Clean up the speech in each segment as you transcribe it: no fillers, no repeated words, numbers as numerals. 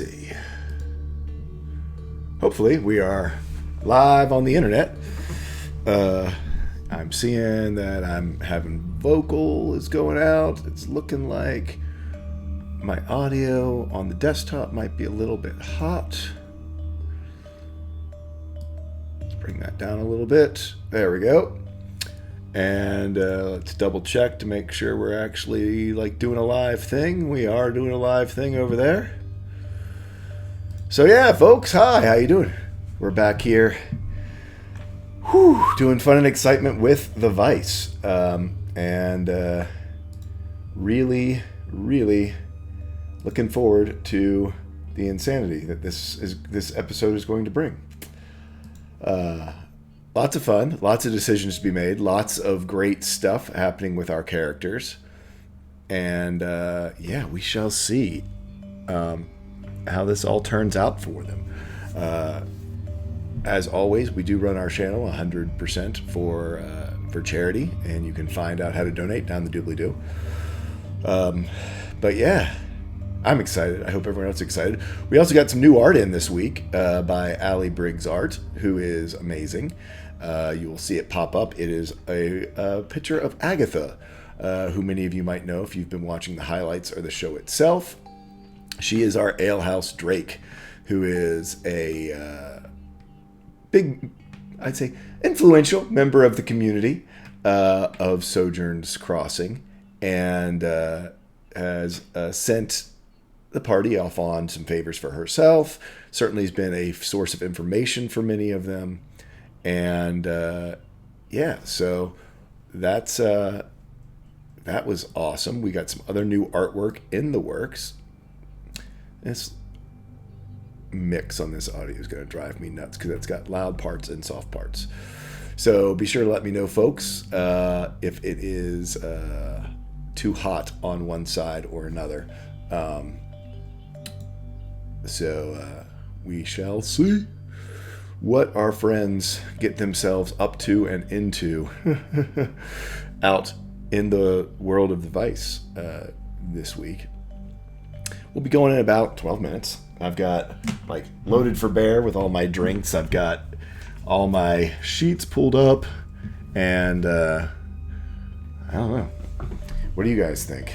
see. Hopefully we are live on the internet. I'm seeing that I'm having vocal is going out. It's looking like my audio on the desktop might be a little bit hot. Let's bring that down a little bit. There we go. And let's double check to make sure we're actually like doing a live thing. We are doing a live thing over there. So yeah, folks, hi, how you doing? We're back here, doing fun and excitement with the Vice, and really looking forward to the insanity that this episode is going to bring. Lots of fun, lots of decisions to be made, lots of great stuff happening with our characters, and yeah, we shall see how this all turns out for them. As always, we do run our channel 100% for charity, and you can find out how to donate down the doobly-doo. But yeah, I'm excited. I hope everyone else is excited. We also got some new art in this week by Allie Briggs Art, who is amazing. You will see it pop up. It is a picture of Agatha, who many of you might know if you've been watching the highlights or the show itself. She is our Alehouse Drake, who is a big, I'd say, influential member of the community of Sojourn's Crossing, and has sent the party off on some favors for herself. Certainly has been a source of information for many of them. And yeah, so that was awesome. We got some other new artwork in the works. This mix on this audio is going to drive me nuts because it's got loud parts and soft parts. So be sure to let me know, folks, if it is too hot on one side or another. So we shall see what our friends get themselves up to and into out in the world of the Vice this week. We'll be going in about 12 minutes. I've got like loaded for bear with all my drinks. I've got all my sheets pulled up, and I don't know. What do you guys think?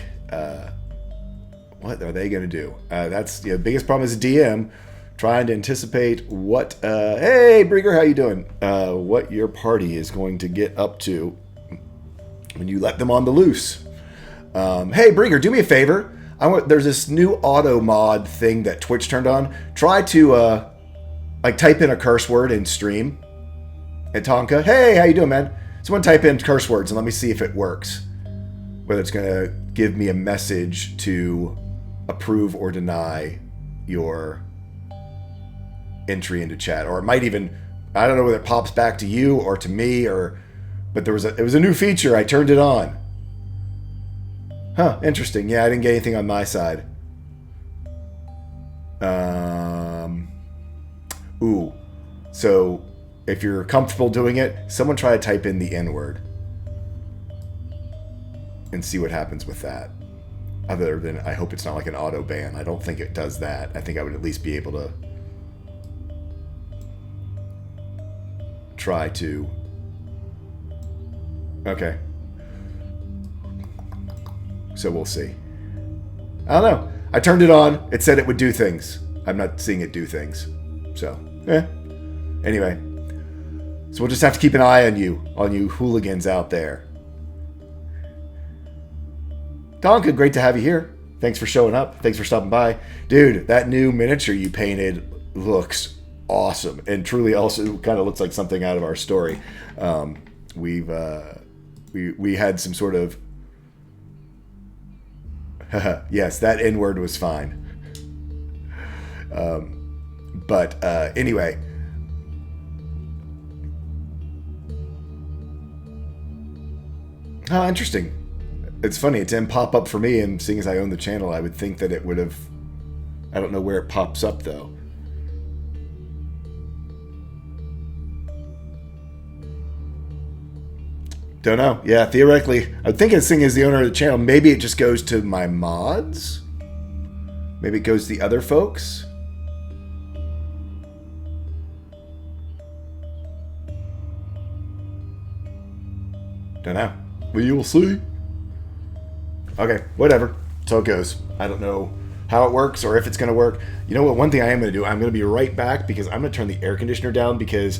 What are they going to do? That's the biggest problem as a DM, trying to anticipate what, hey, Brigger, how you doing? What your party is going to get up to when you let them on the loose. Hey, Brigger, do me a favor. There's this new auto mod thing that Twitch turned on. Try to, type in a curse word in stream. And Tonka, hey, how you doing, man? Someone type in curse words and let me see if it works. Whether it's going to give me a message to approve or deny your entry into chat, or it might even, I don't know whether it pops back to you or to me, but it was a new feature. I turned it on. Huh, interesting. Yeah, I didn't get anything on my side. So if you're comfortable doing it, someone try to type in the N-word and see what happens with that. Other than, I hope it's not like an auto ban. I don't think it does that. I think I would at least be able to try to. Okay. So we'll see. I don't know. I turned it on. It said it would do things. I'm not seeing it do things. So, Anyway. So we'll just have to keep an eye on you hooligans out there. Donka, great to have you here. Thanks for showing up. Thanks for stopping by. Dude, that new miniature you painted looks awesome. And truly also kind of looks like something out of our story. We had some sort of... yes, that N-word was fine. But anyway. Oh, interesting. It's funny, it didn't pop up for me, and seeing as I own the channel, I would think that it would have... I don't know where it pops up, though. Don't know. Yeah, theoretically, I would think as seeing as the owner of the channel, maybe it just goes to my mods? Maybe it goes to the other folks? Don't know. Well, you will see. Okay, whatever. So it goes. I don't know how it works or if it's going to work. You know what? One thing I am going to do, I'm going to be right back because I'm going to turn the air conditioner down because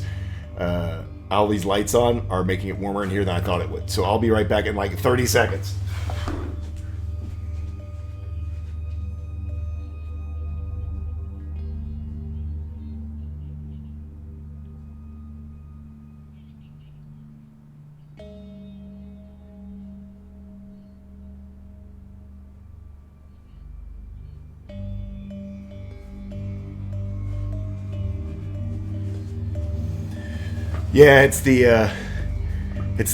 all these lights on are making it warmer in here than I thought it would. So I'll be right back in like 30 seconds. Yeah, it's the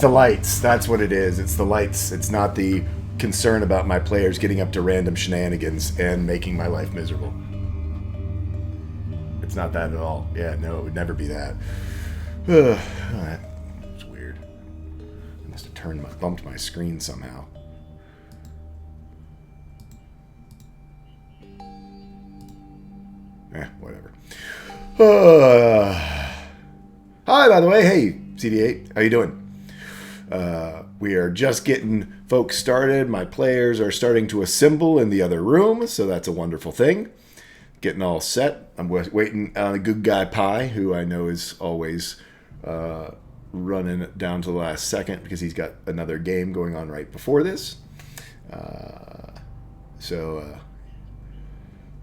lights. That's what it is. It's the lights. It's not the concern about my players getting up to random shenanigans and making my life miserable. It's not that at all. Yeah, no, it would never be that. That's weird. I must have bumped my screen somehow. Whatever. Hi, by the way. Hey, CD8. How you doing? We are just getting folks started. My players are starting to assemble in the other room, so that's a wonderful thing. Getting all set. I'm waiting on a good guy Pi, who I know is always running down to the last second because he's got another game going on right before this. So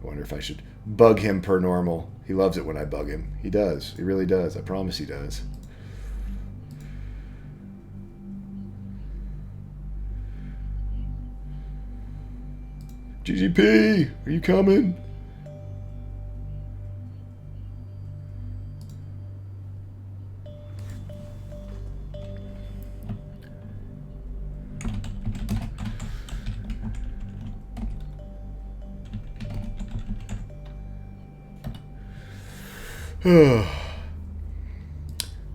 I wonder if I should bug him per normal. He loves it when I bug him. He does. He really does. I promise he does. GGP, are you coming?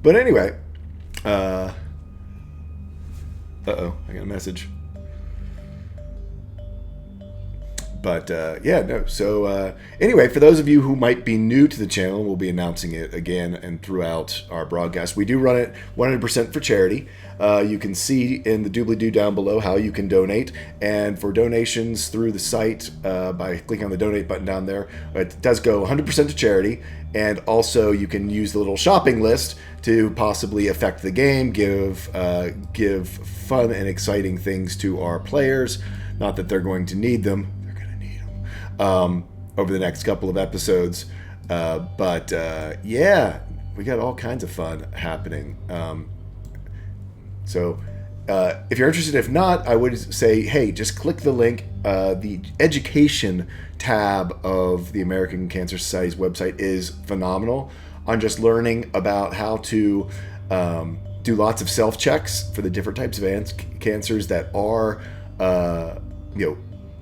But anyway, uh-oh, I got a message. But yeah, no. So anyway, for those of you who might be new to the channel, we'll be announcing it again and throughout our broadcast. We do run it 100% for charity. You can see in the doobly-doo down below how you can donate. And for donations through the site, by clicking on the donate button down there, it does go 100% to charity. And also you can use the little shopping list to possibly affect the game, give fun and exciting things to our players. Not that they're going to need them. Over the next couple of episodes. But yeah, we got all kinds of fun happening. So if you're interested, if not, I would say, hey, just click the link. The education tab of the American Cancer Society's website is phenomenal on just learning about how to do lots of self-checks for the different types of cancers that are,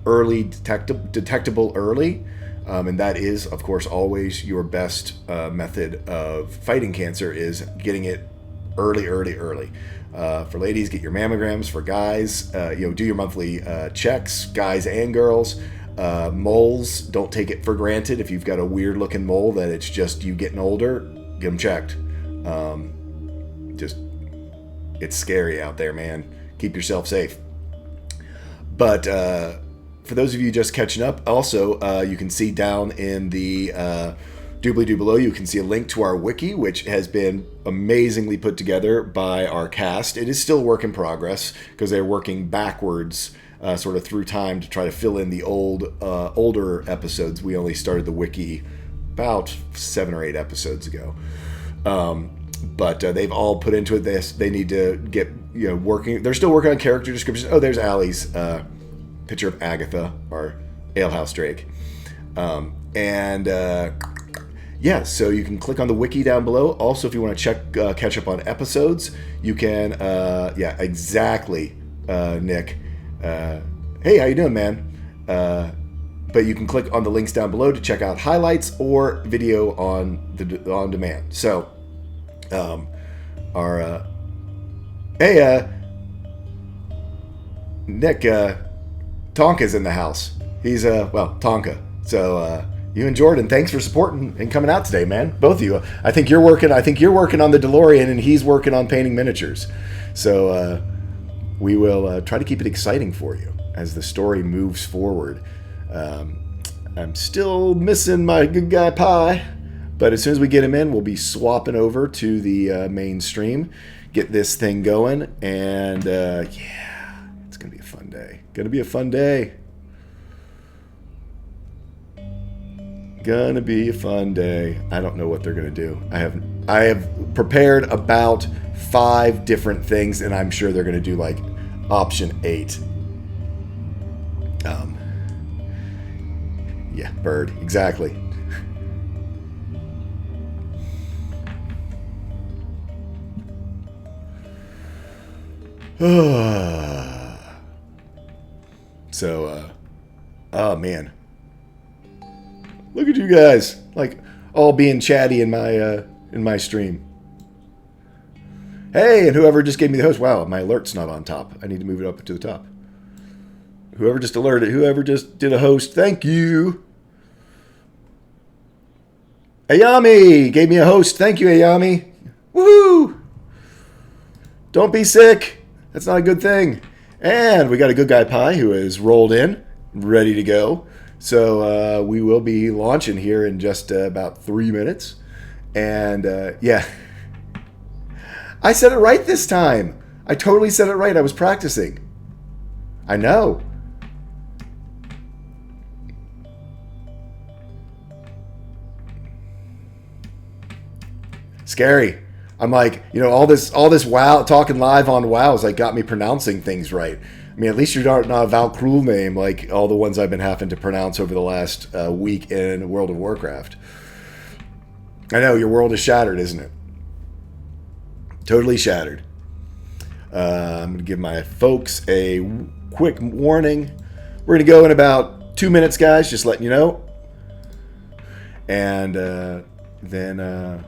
early detectable early, and that is, of course, always your best method of fighting cancer is getting it early. For ladies, get your mammograms. For guys, do your monthly checks, guys and girls. Moles, don't take it for granted. If you've got a weird looking mole that it's just you getting older, get them checked. It's scary out there, man. Keep yourself safe. But for those of you just catching up, also, you can see down in the doobly-doo below, you can see a link to our wiki, which has been amazingly put together by our cast. It is still a work in progress because they're working backwards sort of through time to try to fill in the older episodes. We only started the wiki about 7 or 8 episodes ago. But they've all put into it. They need to get working. They're still working on character descriptions. Oh, there's Allie's picture of Agatha, our Alehouse Drake. Yeah, so you can click on the wiki down below. Also, if you want to catch up on episodes, you can, yeah, exactly, Nick. Hey, how you doing, man? But you can click on the links down below to check out highlights or video on demand. So, Nick, Tonka's in the house. He's, Tonka. So, you and Jordan, thanks for supporting and coming out today, man. Both of you. I think you're working on the DeLorean and he's working on painting miniatures. So, we will try to keep it exciting for you as the story moves forward. I'm still missing my good guy Pie, but as soon as we get him in, we'll be swapping over to the mainstream, get this thing going, and yeah, it's gonna be a fun day. Gonna be a fun day. Gonna be a fun day. I don't know what they're gonna do. I have prepared about 5 different things, and I'm sure they're gonna do like option 8. Yeah, bird, exactly. So, oh man. Look at you guys, like all being chatty in my stream. Hey, and whoever just gave me the host. Wow, my alert's not on top. I need to move it up to the top. Whoever just alerted, whoever just did a host, thank you. Ayami gave me a host. Thank you, Ayami. Woohoo! Don't be sick. That's not a good thing. And we got a good guy Pie who is rolled in, ready to go. So we will be launching here in just about 3 minutes. And yeah, I said it right this time. I totally said it right. I was practicing. I know. Scary. I'm like, all this WoW, talking live on WoW is like got me pronouncing things right. I mean, at least you're not a Val Krul name like all the ones I've been having to pronounce over the last week in World of Warcraft. I know, your world is shattered, isn't it? Totally shattered. I'm going to give my folks a quick warning. We're going to go in about 2 minutes, guys, just letting you know. And then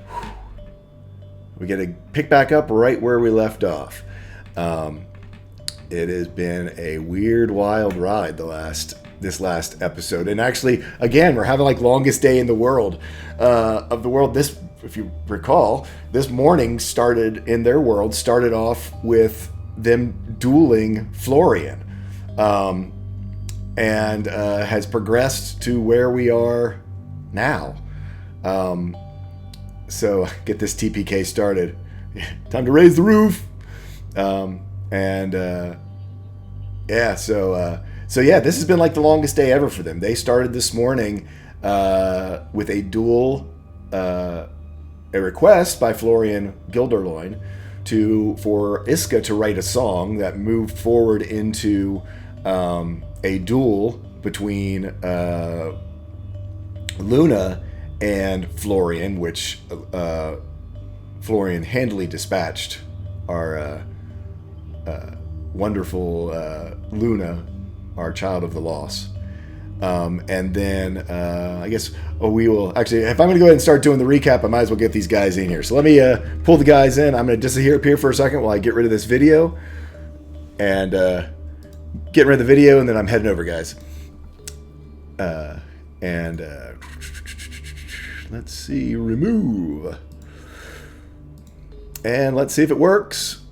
we get to pick back up right where we left off. It has been a weird, wild ride this last episode, and actually, again, we're having like longest day in the world of the world. This, if you recall, this morning started off with them dueling Florian, and has progressed to where we are now. So get this TPK started. Time to raise the roof. Yeah, so yeah, this has been like the longest day ever for them. They started this morning with a duel, a request by Florian Gilderloin for Iska to write a song that moved forward into a duel between Luna and Florian, which Florian handily dispatched our wonderful Luna, our child of the loss. And then I guess we will actually, if I'm going to go ahead and start doing the recap, I might as well get these guys in here. So let me pull the guys in. I'm going to disappear up here for a second while I get rid of this video, and getting rid of the video, and then I'm heading over, guys. Let's see, remove, and let's see if it works.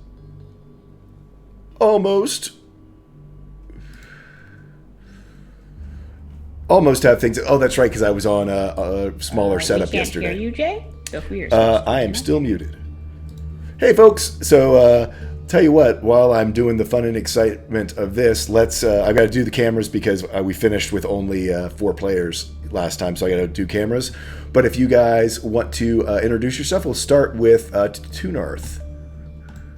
Almost have things. Oh, that's right, because I was on a smaller setup yesterday. We can't hear you, Jay. Go for yourself. I am still muted. Hey, folks. So, tell you what. While I'm doing the fun and excitement of this, I've got to do the cameras because we finished with only 4 players last time, so I got to do cameras. But if you guys want to introduce yourself, we'll start with Tunarth.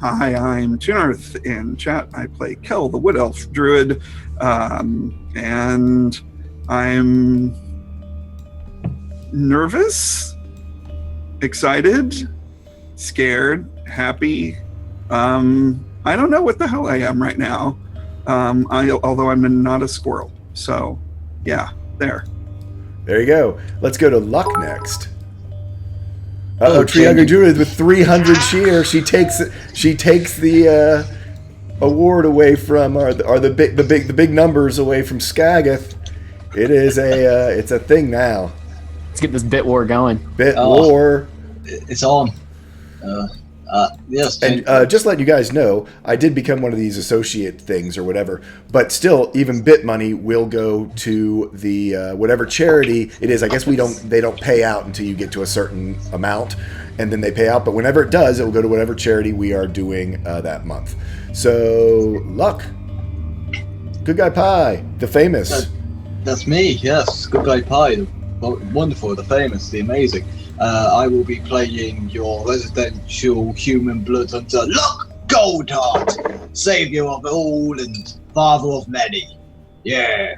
Hi, I'm Tunarth. In chat, I play Kel, the Wood Elf Druid, and I'm nervous, excited, scared, happy. I don't know what the hell I am right now, although I'm not a squirrel. So, yeah, there. There you go. Let's go to Luck next. Triago Druid with 300 cheer. She takes the award away from the big numbers away from Skagith. It is it's a thing now. Let's get this bit war going. War. It's on. Yes. And just letting you guys know, I did become one of these associate things or whatever. But still, even bit money will go to the whatever charity it is. I guess they don't pay out until you get to a certain amount, and then they pay out. But whenever it does, it will go to whatever charity we are doing that month. So, luck. Good Guy Pie, the famous. That's me. Yes, Good Guy Pie, the wonderful, the famous, the amazing. I will be playing your residential human blood hunter, Luck Goldheart, savior of all and father of many. Yeah.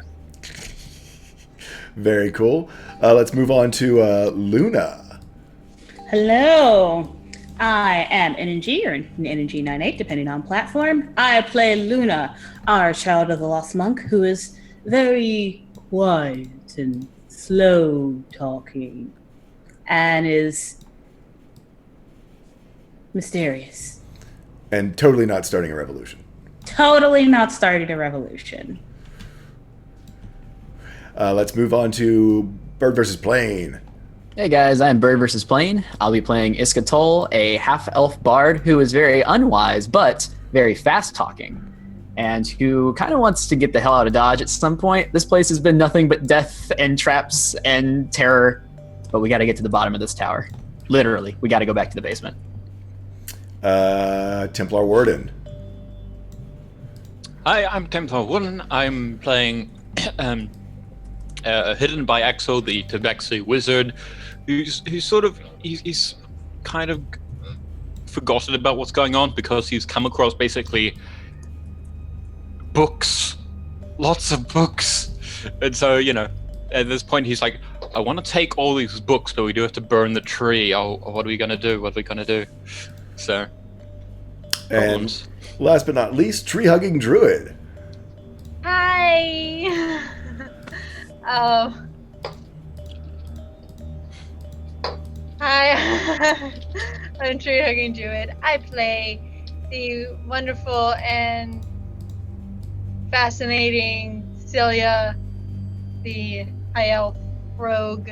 Very cool. Let's move on to Luna. Hello. I am Energy, or Energy 98, depending on platform. I play Luna, our child of the Lost Monk, who is very quiet and slow talking, and is mysterious. And totally not starting a revolution. Totally not starting a revolution. Let's move on to Bird vs. Plane. Hey guys, I'm Bird vs. Plane. I'll be playing Iskatol, a half-elf bard who is very unwise but very fast-talking, and who kind of wants to get the hell out of Dodge at some point. This place has been nothing but death and traps and terror, but we got to get to the bottom of this tower. Literally, we got to go back to the basement. Templar Warden. Hi, I'm Templar Warden. I'm playing Hidden by Axel, the Tabaxi wizard, who's kind of forgotten about what's going on because he's come across basically books, lots of books, and so at this point he's like, I want to take all these books, but we do have to burn the tree. Oh, what are we gonna do? So, and last but not least, Tree Hugging Druid. Hi. Hi. I'm Tree Hugging Druid. I play the wonderful and fascinating Celia, the high elf rogue.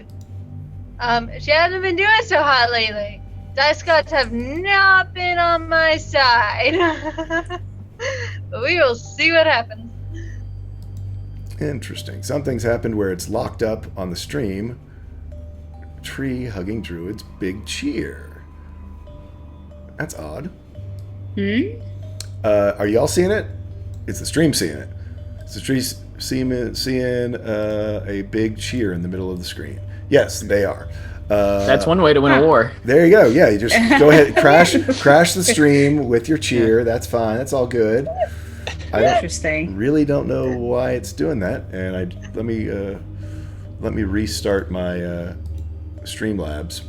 She hasn't been doing so hot lately. Dice gods have not been on my side. But we will see what happens. Interesting. Something's happened where it's locked up on the stream. Tree Hugging Druid's Big Cheer. That's odd. Are y'all seeing it? It's the stream seeing it. It's the tree seeing a big cheer in the middle of the screen. Yes, they are. That's one way to win a war. There you go. Yeah, you just go ahead, crash the stream with your cheer. That's fine. That's all good. Interesting. Really don't know why it's doing that, and let me restart my Streamlabs,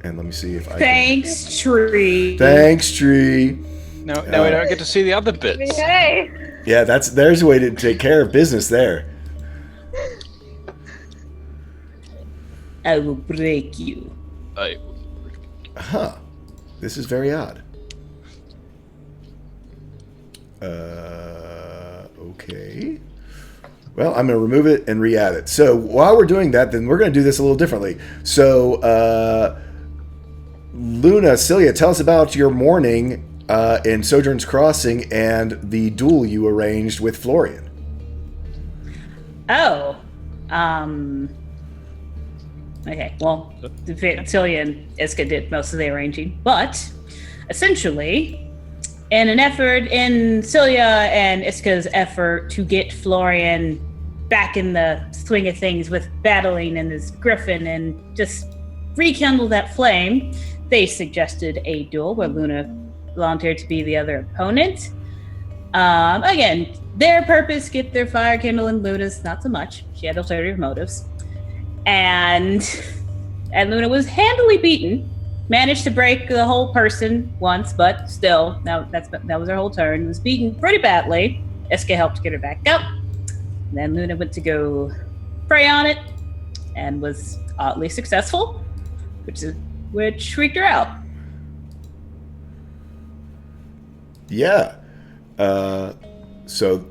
and let me see if I. Thanks, Tree. Thanks, Tree. Now we don't get to see the other bits. Hey. Yeah, there's a way to take care of business there. I will break you. Huh. This is very odd. Okay. Well, I'm going to remove it and re-add it. So while we're doing that, then we're going to do this a little differently. So, Luna, Celia, tell us about your morning in Sojourn's Crossing and the duel you arranged with Florian. Oh. Okay, well, Celia and Iska did most of the arranging, but essentially, in Celia and Iska's effort to get Florian back in the swing of things with battling in this griffin and just rekindle that flame, they suggested a duel where Luna volunteered to be the other opponent. Again, their purpose, get their fire kindled, Luna's not so much. She had ulterior motives. And Luna was handily beaten. Managed to break the whole person once, but still, that was her whole turn. Was beaten pretty badly. Iska helped get her back up. And then Luna went to go prey on it, and was oddly successful, which freaked her out. Yeah. So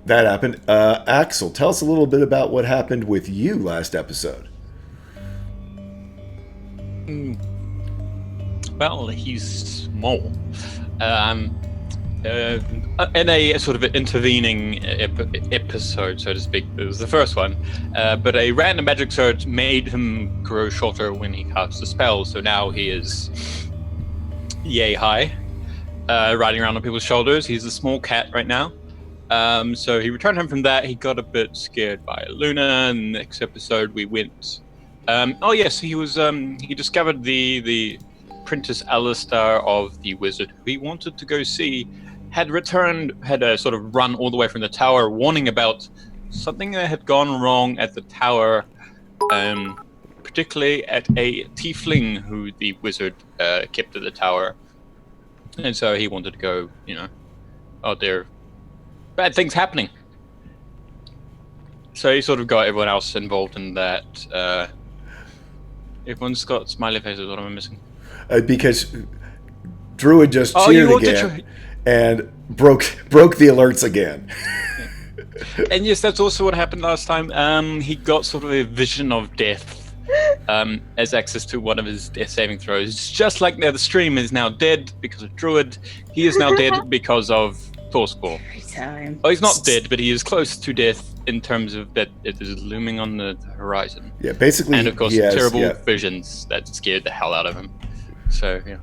that happened. Axel, tell us a little bit about what happened with you last episode. well, he's small. In a sort of intervening episode, so to speak, it was the first one, but a random magic surge made him grow shorter when he cast the spell, so now he is yay high, riding around on people's shoulders. He's a small cat right now. So he returned home from that. He got a bit scared by Luna, and next episode we went... he was he discovered the Apprentice Alistar of the Wizard, who he wanted to go see, had sort of run all the way from the tower, warning about something that had gone wrong at the tower, particularly at a tiefling who the wizard kept at the tower. And so he wanted to go, there are bad things happening. So he sort of got everyone else involved in that. Everyone's got smiley faces. What am I missing? Because Druid just cheered again and broke the alerts again. And yes, that's also what happened last time. He got sort of a vision of death as access to one of his death saving throws. Just like the stream is now dead because of Druid, he is now dead because of Thorskor. Every time. Oh, he's not dead, but he is close to death in terms of that it is looming on the horizon. Yeah, basically. And of course, terrible visions that scared the hell out of him. So, yeah.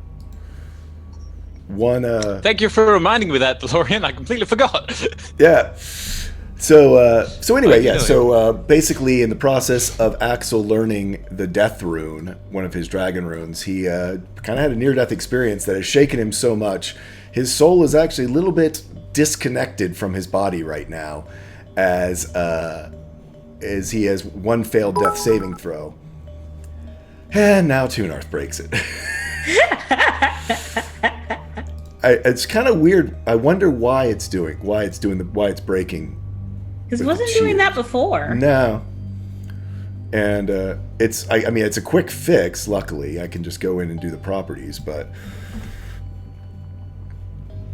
Thank you for reminding me of that, DeLorean. I completely forgot. Yeah. So anyway, yeah. So basically, in the process of Axel learning the Death Rune, one of his dragon runes, he kind of had a near-death experience that has shaken him so much. His soul is actually a little bit disconnected from his body right now, as he has one failed death saving throw, and now Tunarth breaks it. It's kind of weird. I wonder why it's breaking. Because it wasn't doing that before. No. And it's a quick fix. Luckily, I can just go in and do the properties. But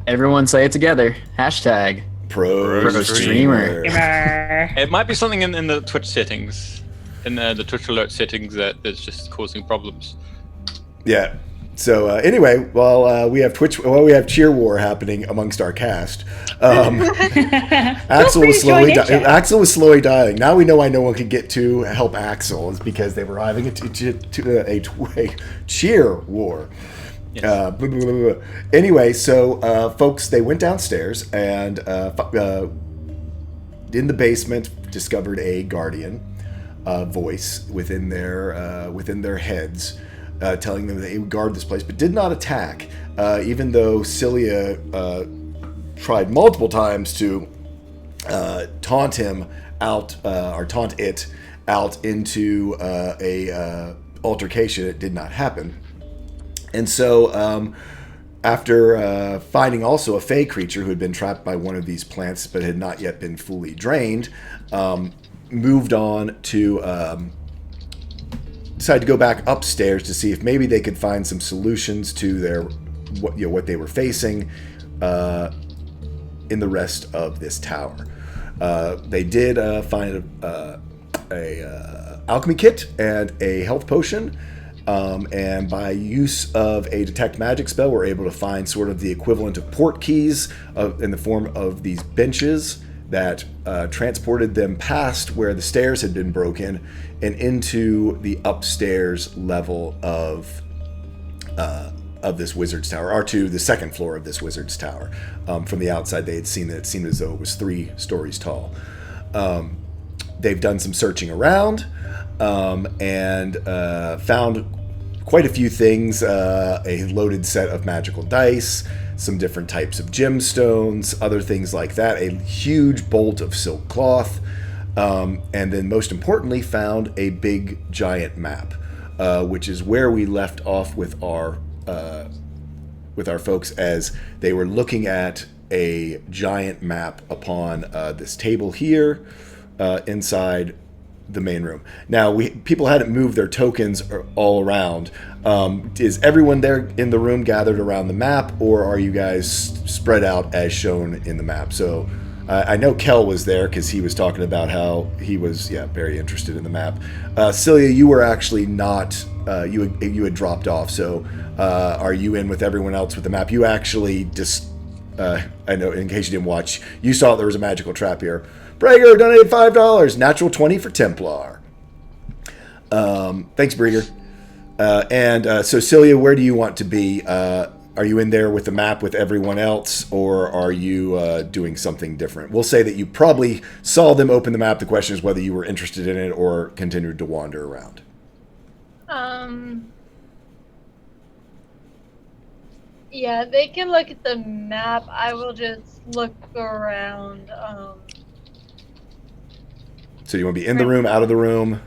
everyone say it together. Hashtag Pro Streamer. It might be something in the Twitch settings, in the Twitch alert settings that's just causing problems. Yeah. So anyway, while we have cheer war happening amongst our cast, Axel was slowly dying. Now we know why no one could get to help Axel is because they were having a cheer war. Yes. Anyway, so folks, they went downstairs and in the basement discovered a guardian voice within their heads. Telling them they would guard this place, but did not attack, even though Cilia tried multiple times to taunt him out, or taunt it out into a altercation. It did not happen. And so after finding also a fey creature who had been trapped by one of these plants but had not yet been fully drained, moved on to... decided to go back upstairs to see if maybe they could find some solutions to what they were facing in the rest of this tower. They did find a alchemy kit and a health potion, and by use of a detect magic spell, were able to find sort of the equivalent of port keys in the form of these benches that transported them past where the stairs had been broken and into the upstairs level of this wizard's tower, or to the second floor of this wizard's tower. From the outside, they had seen that it seemed as though it was 3 stories tall. They've done some searching around and found quite a few things, a loaded set of magical dice, some different types of gemstones, other things like that, a huge bolt of silk cloth, and then most importantly found a big giant map, which is where we left off with our folks as they were looking at a giant map upon this table here inside the main room. Now, people hadn't moved their tokens all around. Is everyone there in the room gathered around the map, or are you guys spread out as shown in the map? So I know Kel was there because he was talking about how he was very interested in the map. Cilia, you were actually not you had dropped off. So are you in with everyone else with the map? You actually just I know, in case you didn't watch, you saw there was a magical trap here. Brager donated $5. Natural 20 for Templar. Thanks, Brager. So Celia, where do you want to be? Are you in there with the map with everyone else, or are you doing something different? We'll say that you probably saw them open the map. The question is whether you were interested in it or continued to wander around. Yeah, they can look at the map. I will just look around. So you want to be in the room, out of the room?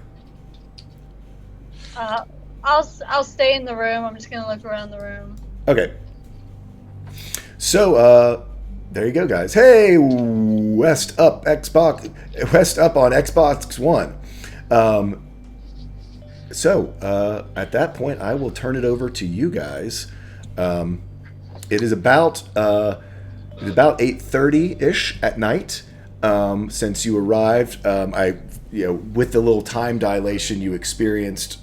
I'll stay in the room. I'm just gonna look around the room. Okay. So, there you go, guys. Hey, West up on Xbox One. At that point, I will turn it over to you guys. It is about 8:30-ish at night. Since you arrived, with the little time dilation you experienced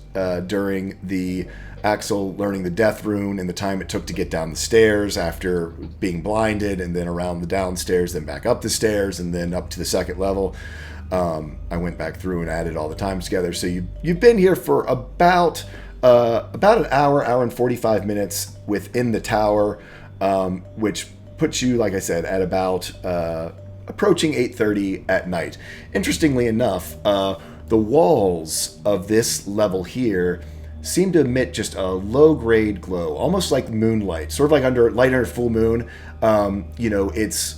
during the Axel learning the death rune and the time it took to get down the stairs after being blinded, and then around the downstairs, then back up the stairs, and then up to the second level. I went back through and added all the times together. So you've been here for about an hour and 45 minutes within the tower, which puts you, like I said, at about approaching 8:30 at night. Interestingly enough, the walls of this level here seem to emit just a low-grade glow, almost like moonlight, sort of like under full moon. It's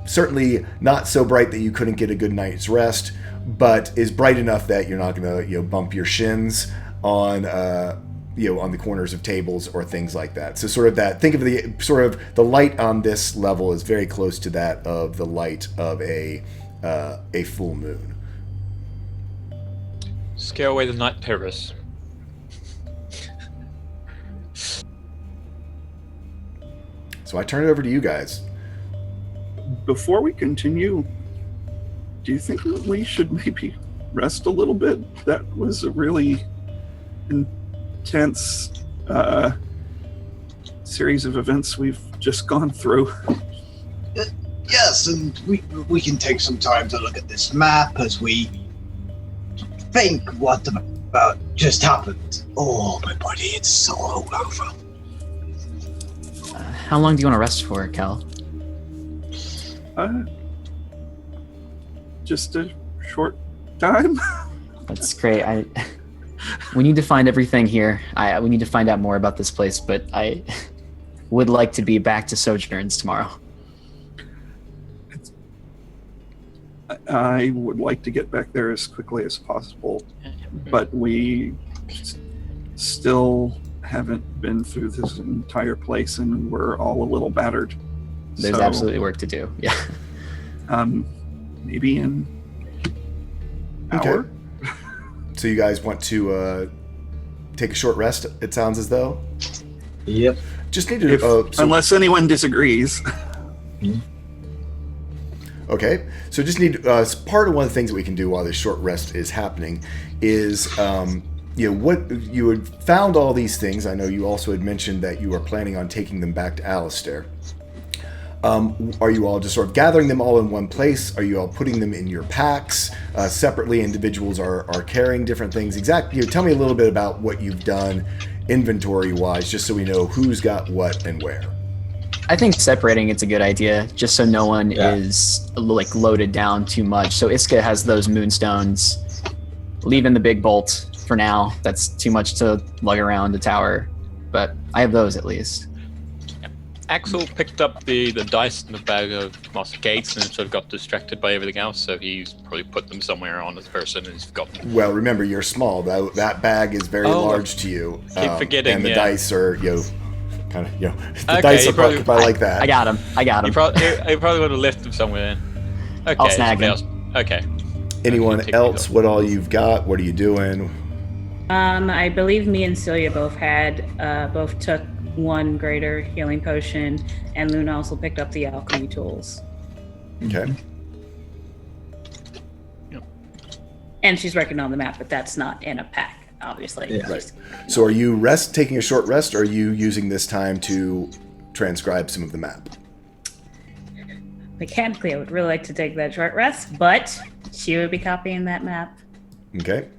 certainly not so bright that you couldn't get a good night's rest, but is bright enough that you're not going to bump your shins on the corners of tables or things like that. So think of the light on this level is very close to that of the light of a full moon. Scare away the night terrors. So I turn it over to you guys. Before we continue, do you think that we should maybe rest a little bit? That was a really intense series of events we've just gone through. Yes, and we can take some time to look at this map as we think what about just happened. Oh, my body, it's so all over. How long do you want to rest for, Cal? Just a short time. That's great. We need to find everything here. We need to find out more about this place, but I would like to be back to Sojourns tomorrow. I would like to get back there as quickly as possible, but we still haven't been through this entire place, and we're all a little battered. There's absolutely work to do. Yeah. Maybe an hour. Okay. So you guys want to take a short rest? It sounds as though. Yep. Just need to. Unless anyone disagrees. Okay. So just need part of one of the things that we can do while this short rest is happening is. What you had found all these things. I know you also had mentioned that you are planning on taking them back to Alistair. Are you all just sort of gathering them all in one place? Are you all putting them in your packs separately? Individuals are carrying different things. Exactly. Tell me a little bit about what you've done inventory-wise, just so we know who's got what and where. I think separating it's a good idea, just so no one is loaded down too much. So Iska has those moonstones. Leaving the big bolt for now. That's too much to lug around the tower, but I have those at least. Axel picked up the dice in the bag of Master Gates and sort of got distracted by everything else, so he's probably put them somewhere on his person and he's forgotten them. Well, remember, you're small. That bag is very large to you. Keep forgetting, and the dice are, the Okay, dice are probably like that. I got him. You probably would have left them somewhere. Okay, I'll snag them. else. Okay. Anyone else? What all you've got? What are you doing? I believe me and Celia both took one greater healing potion, and Luna also picked up the alchemy tools. Okay. And she's reckoned on the map, but that's not in a pack. obviously. Yeah. Right. So are you taking a short rest, or are you using this time to transcribe some of the map? Mechanically, I would really like to take that short rest, but she would be copying that map. Okay.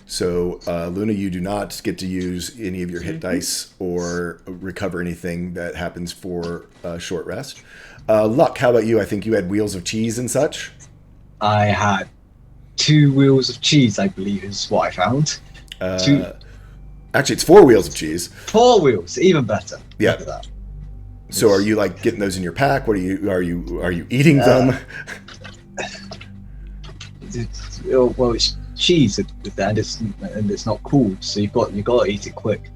So, Luna, you do not get to use any of your hit dice or recover anything that happens for a short rest. Luck, how about you? I think you had wheels of cheese and such. I had 2 wheels of cheese, I believe, is what I found. Actually, it's 4 wheels of cheese. 4 wheels, even better. Yeah. Look at that. So, are you like getting those in your pack? What are you eating them? Well, it's cheese and it's not cooled, so you've got to eat it quick.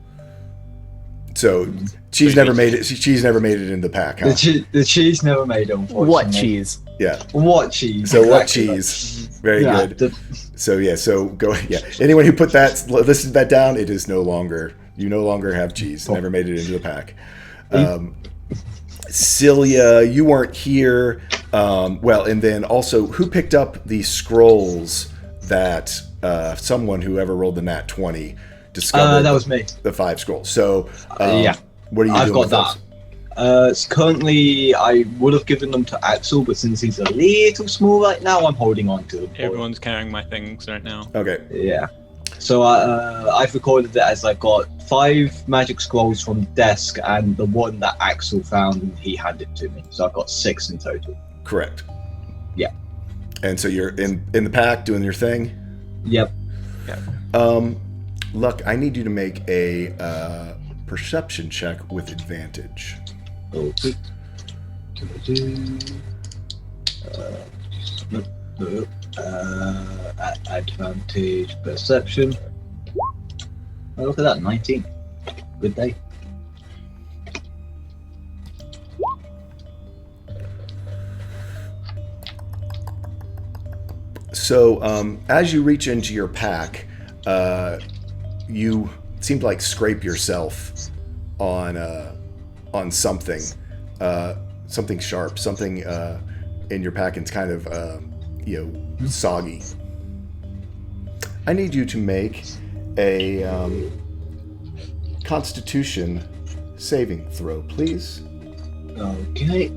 So, cheese never made it. Cheese never made it in the pack, huh? The cheese never made it, unfortunately. What cheese? Yeah. What cheese? So what Exactly. cheese? Very Yeah, good. So yeah. So go. Yeah. Anyone who listed that down, it is no longer. You no longer have cheese. Never made it into the pack. Celia, you weren't here. Well, and then also, who picked up the scrolls that someone, whoever rolled the nat 20, discovered? That was me. The 5 scrolls. So Yeah. what are you I've doing got with that. those? So currently, I would have given them to Axel, but since he's a little small right now, I'm holding on to them. Everyone's carrying my things right now. Okay. Yeah. So I've recorded it as I got 5 magic scrolls from the desk, and the one that Axel found, and he handed to me. So I've got 6 in total. Correct. Yeah. And so you're in the pack doing your thing. Yep. Luck, I need you to make a perception check with advantage. Okay. Advantage perception. Oh, look at that, 19. Good day. So, as you reach into your pack, you seem to like scrape yourself on something, something sharp, something in your pack, and it's kind of soggy. I need you to make a Constitution saving throw, please. Okay.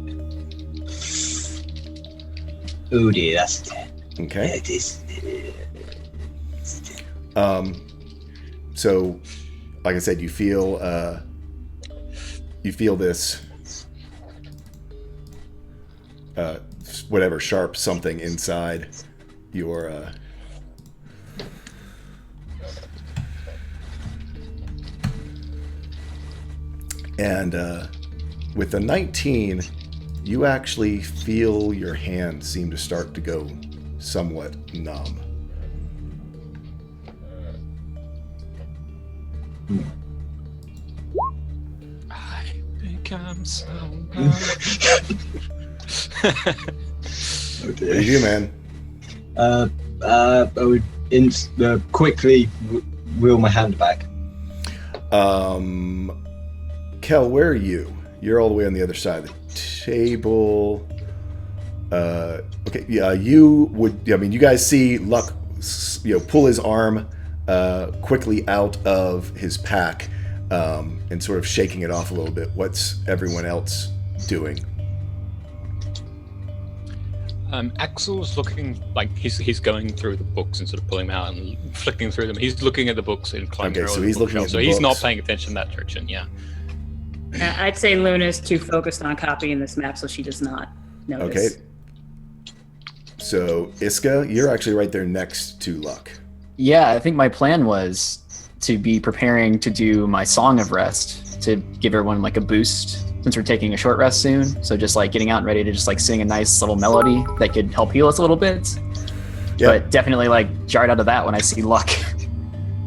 Oh dear, that's 10. Okay. It is. So, like I said, you feel this whatever sharp something inside your and with the 19, you actually feel your hand seem to start to go somewhat numb. I become so Oh What do you do, man? I would quickly wheel my hand back. Kel, where are you? You're all the way on the other side of the table. Okay, yeah, you would. I mean, you guys see Luck, pull his arm quickly out of his pack and sort of shaking it off a little bit. What's everyone else doing? Axel's looking like he's going through the books and sort of pulling them out and flicking through them. He's looking at the books and climbing Okay, over so the he's looking bookshelf. at So the he's not books. paying attention in that direction. Yeah. I'd say Luna's too focused on copying this map, so she does not notice. Okay. So Iska, you're actually right there next to Luck. Yeah, I think my plan was to be preparing to do my Song of Rest to give everyone like a boost since we're taking a short rest soon. So just like getting out and ready to just like sing a nice little melody that could help heal us a little bit. Yeah. But definitely like jarred out of that when I see Luck.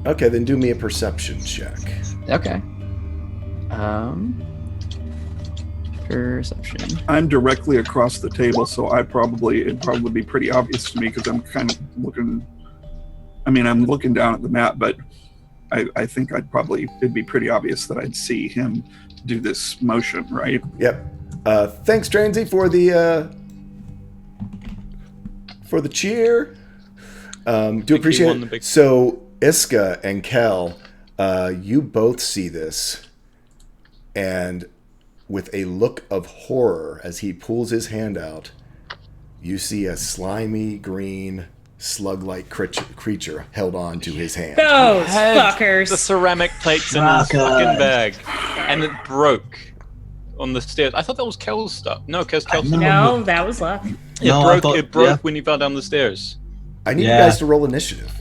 Okay, then do me a perception check. Okay. Perception. I'm directly across the table, so it'd probably be pretty obvious to me because I'm kind of looking. I mean, I'm looking down at the map, but I think it'd be pretty obvious that I'd see him do this motion, right? Yep. Thanks, Transy, for the cheer. Do appreciate won the it. big- So Iska and Kel, you both see this, and with a look of horror as he pulls his hand out, you see a slimy green slug-like creature held on to his hand. Those Had fuckers. the ceramic plates in his fucking bag, and it broke on the stairs. I thought that was Kel's stuff. No, Kel's stuff. No, that was luck. It broke when he fell down the stairs. I need you guys to roll initiative.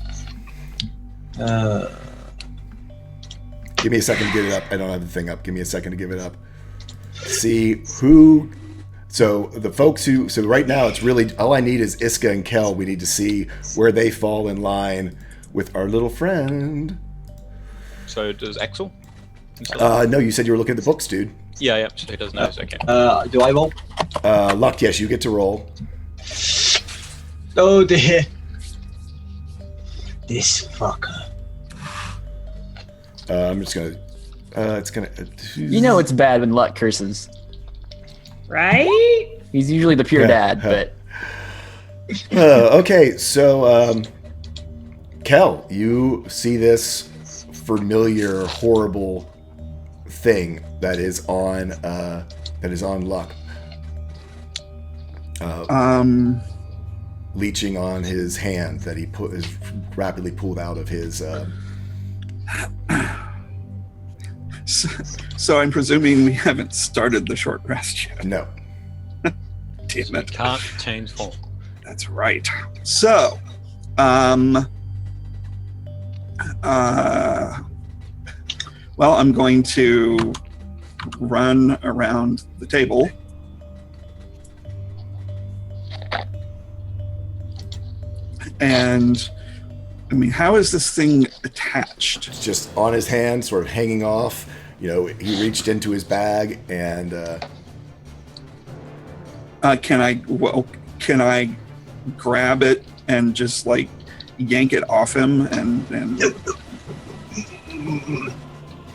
Give me a second to get it up. I don't have the thing up. Give me a second to give it up. See who... So the folks who... So right now it's really... All I need is Iska and Kel. We need to see where they fall in line with our little friend. So does Axel? No, you said you were looking at the books, dude. Yeah, so he does know. Okay. Do I roll? Luck, yes, you get to roll. Oh dear. This fucker. I'm just gonna... it's gonna... You know it's bad when Luck curses. Right? He's usually the pure dad, but... Okay, so... Kel, you see this familiar, horrible thing that is on Luck. Leeching on his hand that he is rapidly pulled out of his. So I'm presuming we haven't started the short rest yet. No. Damn it. Can't change form. That's right. So, well, I'm going to run around the table. And, I mean, how is this thing attached? It's just on his hand, sort of hanging off. You know, he reached into his bag and... Can I grab it and just, like, yank it off him and...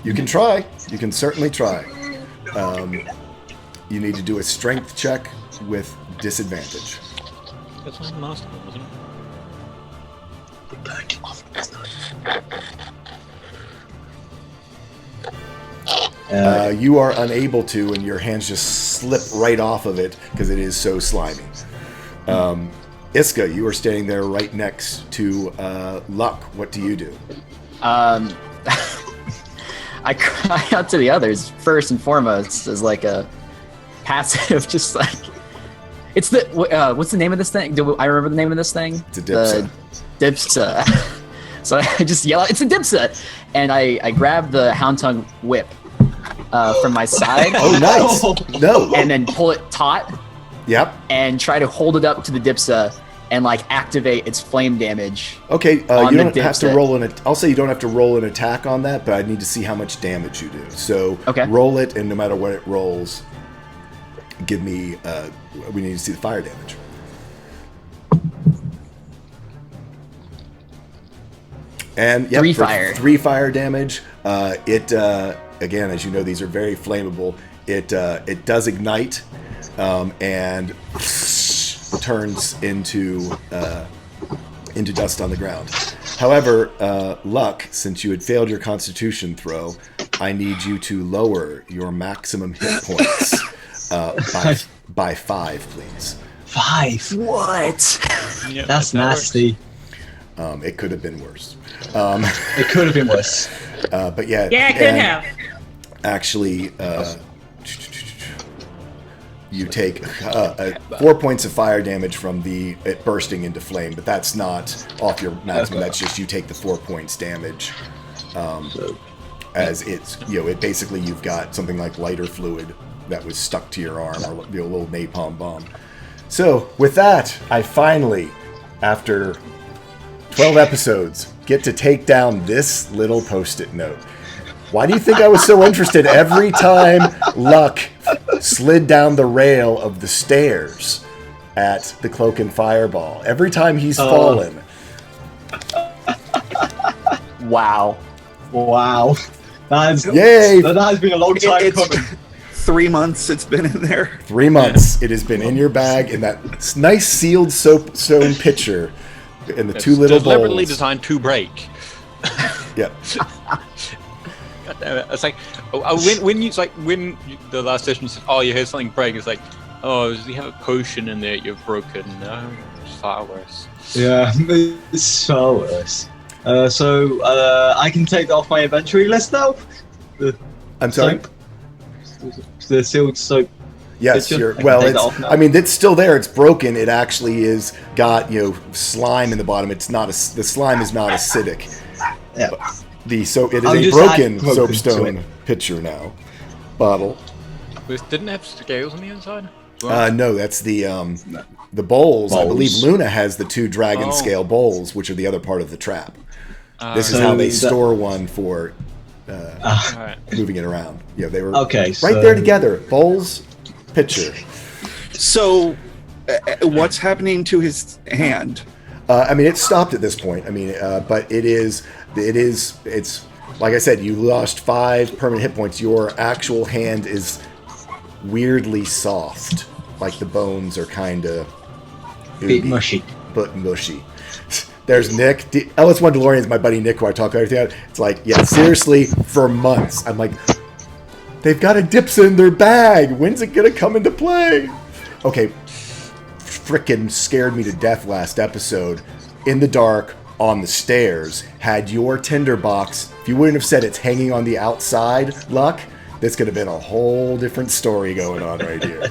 You can try. You can certainly try. You need to do a strength check with disadvantage. That's one of the last one, wasn't it? You are unable to, and your hands just slip right off of it because it is so slimy. Iska, you are standing there right next to Luck. What do you do? I cry out to the others first and foremost as like a passive, just like it's the what's the name of this thing? Do I remember the name of this thing? It's a dipsa. Dipsa. So I just yell out, "It's a dipsa!" And I grab the Hound Tongue whip from my side. Oh, nice. No. And then pull it taut. Yep. And try to hold it up to the dipsa and like activate its flame damage. Okay, you don't have to dipset. roll I'll say you don't have to roll an attack on that, but I need to see how much damage you do. So roll it, and no matter what it rolls, give me. We need to see the fire damage. And yep, 3 for fire. 3 fire damage. It again, as you know, these are very flammable. It does ignite, and turns into dust on the ground. However, Luck, since you had failed your Constitution throw, I need you to lower your maximum hit points by 5, please. 5? What? Yeah, That's nasty. It could have been worse. It could have been worse. But yeah. Yeah, it could have. Actually, you take 4 points of fire damage from it bursting into flame, but that's not off your maximum. That's just you take the 4 points damage. As it's, it basically you've got something like lighter fluid that was stuck to your arm, or a little napalm bomb. So with that, I finally, after 12 episodes, get to take down this little Post-it note. Why do you think I was so interested every time Luck slid down the rail of the stairs at the Cloak and Fireball? Every time he's fallen. Wow. Yay! That has been a long time It's coming. 3 months it's been in there. 3 months. It has been in your bag in that nice sealed soap-sewn pitcher in the 2 little deliberately bowls. designed to break. Yeah. God damn it. It's like when the last session said, "Oh, you heard something break." It's like, "Oh, you have a potion in there you've broken." No, it's far worse. Yeah, it's far worse. So I can take that off my inventory list now. I'm sorry. Soap. The sealed soap. Yes, Kitchen? you're. I can Well, take that off it's. now. I mean, it's still there. It's broken. It actually is got slime in the bottom. It's not the slime is not acidic. Yeah. It is I'll a just broken add broken to soapstone it. pitcher now. Bottle. Didn't it have scales on the inside? No, that's the bowls. I believe Bowls. Luna has the 2 dragon Oh. scale bowls, which are the other part of the trap. This is So how they that- store one for Alright. moving it around. Yeah, they were Okay, right so- there together. Bowls, pitcher. So, what's happening to his hand? I mean, it's stopped at this point. I mean, but it's like I said, you lost 5 permanent hit points. Your actual hand is weirdly soft, like the bones are kind of Bit mushy. but mushy. There's Nick. LS1 DeLorean is my buddy Nick, who I talk about everything. It's like, yeah, seriously, for months. I'm like, they've got a Dipsa in their bag. When's it gonna come into play? Okay, frickin' scared me to death last episode. In the dark, on the stairs, had your tinderbox. If you wouldn't have said it's hanging on the outside, Luck, this could have been a whole different story going on right here.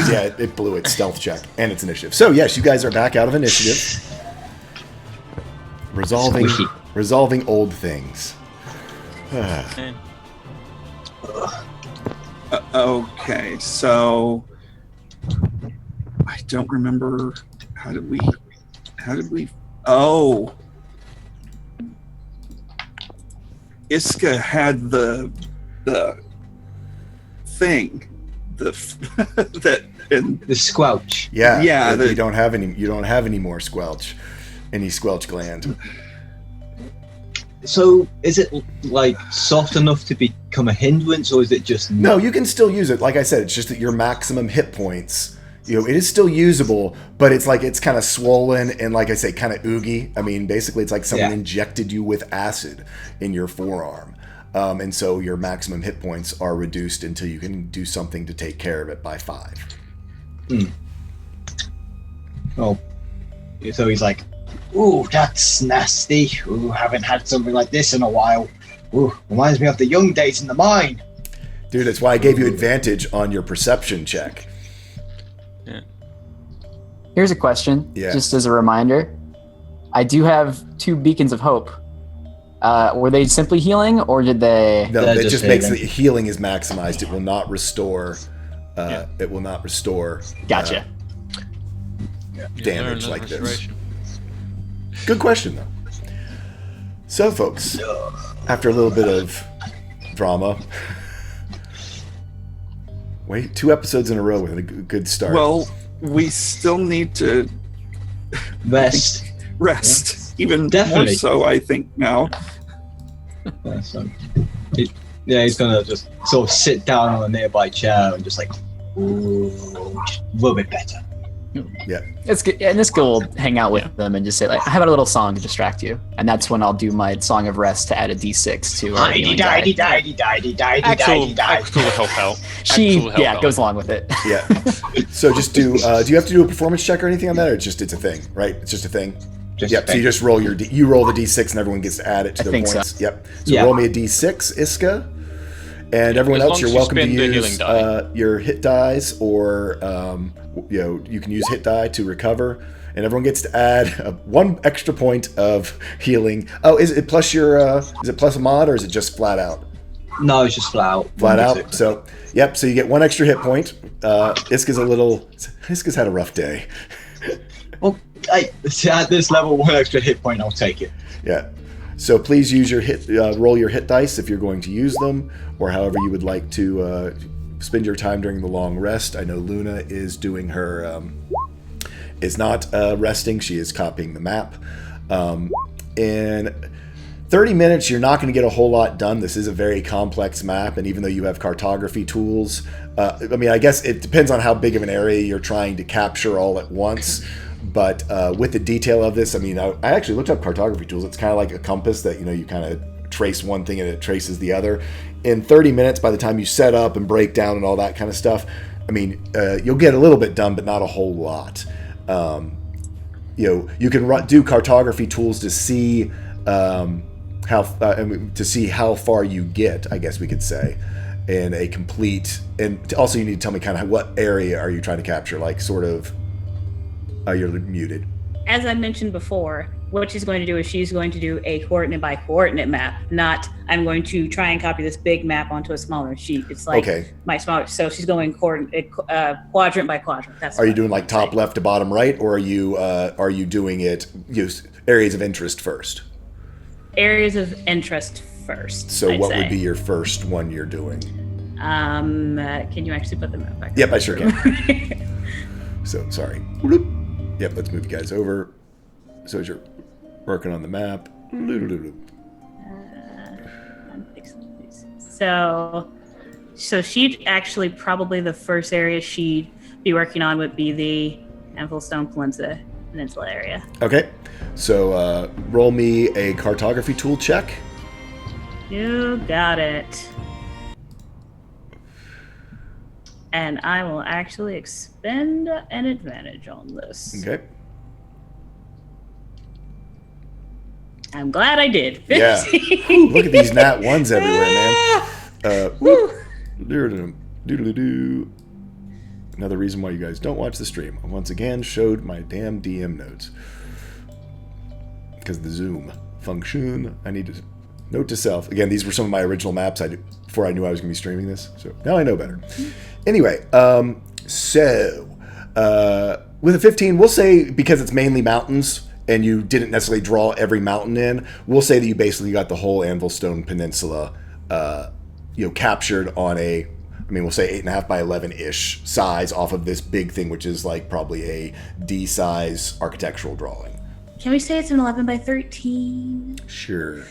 Yeah, it blew its stealth check and its initiative. So yes, you guys are back out of initiative, Squishy. resolving old things. Okay, so I don't remember. How did we? Oh, Iska had the thing, that and The squelch. Yeah, Yeah, You don't have any more squelch, any squelch gland. So is it like soft enough to become a hindrance, or is it just No, you can still use it. Like I said, it's just that your maximum hit points. It is still usable, but it's like it's kind of swollen and, like I say, kind of oogie. I mean, basically, it's like someone Yeah. injected you with acid in your forearm, and so your maximum hit points are reduced until you can do something to take care of it by 5. Oh, so he's like, ooh, that's nasty. Ooh, haven't had something like this in a while. Ooh, reminds me of the young days in the mine. Dude, that's why I gave you advantage on your perception check. Here's a question, Yeah. just as a reminder. I do have 2 beacons of hope. Were they simply healing, or did they? No, They're it just just makes the healing. healing is maximized. It will not restore. It will not restore. Gotcha. Damage like this. Good question, though. So, folks, after a little bit of drama, wait, 2 episodes in a row with a good start. well, we still need to Rest. rest, even more Definitely. so. I think now. Yeah, so he's gonna just sort of sit down on a nearby chair and just like, ooh, just rub it better. It's good. And Niska will hang out with them and just say, like, how about a little song to distract you? And that's when I'll do my Song of Rest to add a D6 to our healing die. Axel will help out. She, Axel will help yeah, out. goes along with it. Yeah. So just do you have to do a performance check or anything on that, or it's a thing, right? It's just a thing. Just Yep. So you just roll you roll the d6 and everyone gets to add it to I their think so. points. Yep. So Yeah. roll me a d6, Iska, and everyone As else, long you're as you welcome to spend the use healing die. your hit dice, or you can use hit die to recover, and everyone gets to add 1 extra point of healing. Oh, is it plus your is it plus a mod, or is it just flat out? No, it's just flat out. Flat out. 1d6. So, yep. So you get 1 extra hit point. Iska's had a rough day. Well, hey, at this level, 1 extra hit point, I'll take it. Yeah. So please use your roll your hit dice if you're going to use them, or however you would like to spend your time during the long rest. I know Luna is doing her is not resting. She is copying the map. In 30 minutes, you're not going to get a whole lot done. This is a very complex map, and even though you have cartography tools, I mean, I guess it depends on how big of an area you're trying to capture all at once. but with the detail of this, I mean, I actually looked up cartography tools. It's kind of like a compass that, you kind of trace one thing and it traces the other. In 30 minutes, by the time you set up and break down and all that kind of stuff, I mean, you'll get a little bit done, but not a whole lot. You can do cartography tools to see to see how far you get, I guess we could say, in a complete. And also, you need to tell me kind of what area are you trying to capture, like sort of. You're muted. As I mentioned before, what she's going to do is she's going to do a coordinate by coordinate map. Not I'm going to try and copy this big map onto a smaller sheet. It's like my smaller. So she's going quadrant by quadrant. That's. Are you doing like top left to bottom right, or are you doing it areas of interest first? Areas of interest first. So what would be your first one you're doing? Can you actually put the map back? Yep, I sure can. So sorry. Yep, let's move you guys over. So as you're working on the map. So she'd actually probably the first area she'd be working on would be the Anvilstone Peninsula area. Okay. So roll me a cartography tool check. You got it. And I will actually expend an advantage on this. Okay. I'm glad I did. Yeah. Look at these nat ones everywhere, man. Another reason why you guys don't watch the stream. I once again showed my damn DM notes. Because of the zoom function. I need to note to self. Again, these were some of my original maps before I knew I was going to be streaming this. So now I know better. Anyway, with a 15, we'll say because it's mainly mountains and you didn't necessarily draw every mountain in, we'll say that you basically got the whole Anvilstone Peninsula, captured on we'll say 8.5 by 11-ish size off of this big thing, which is like probably a D-size architectural drawing. Can we say it's an 11 by 13? Sure.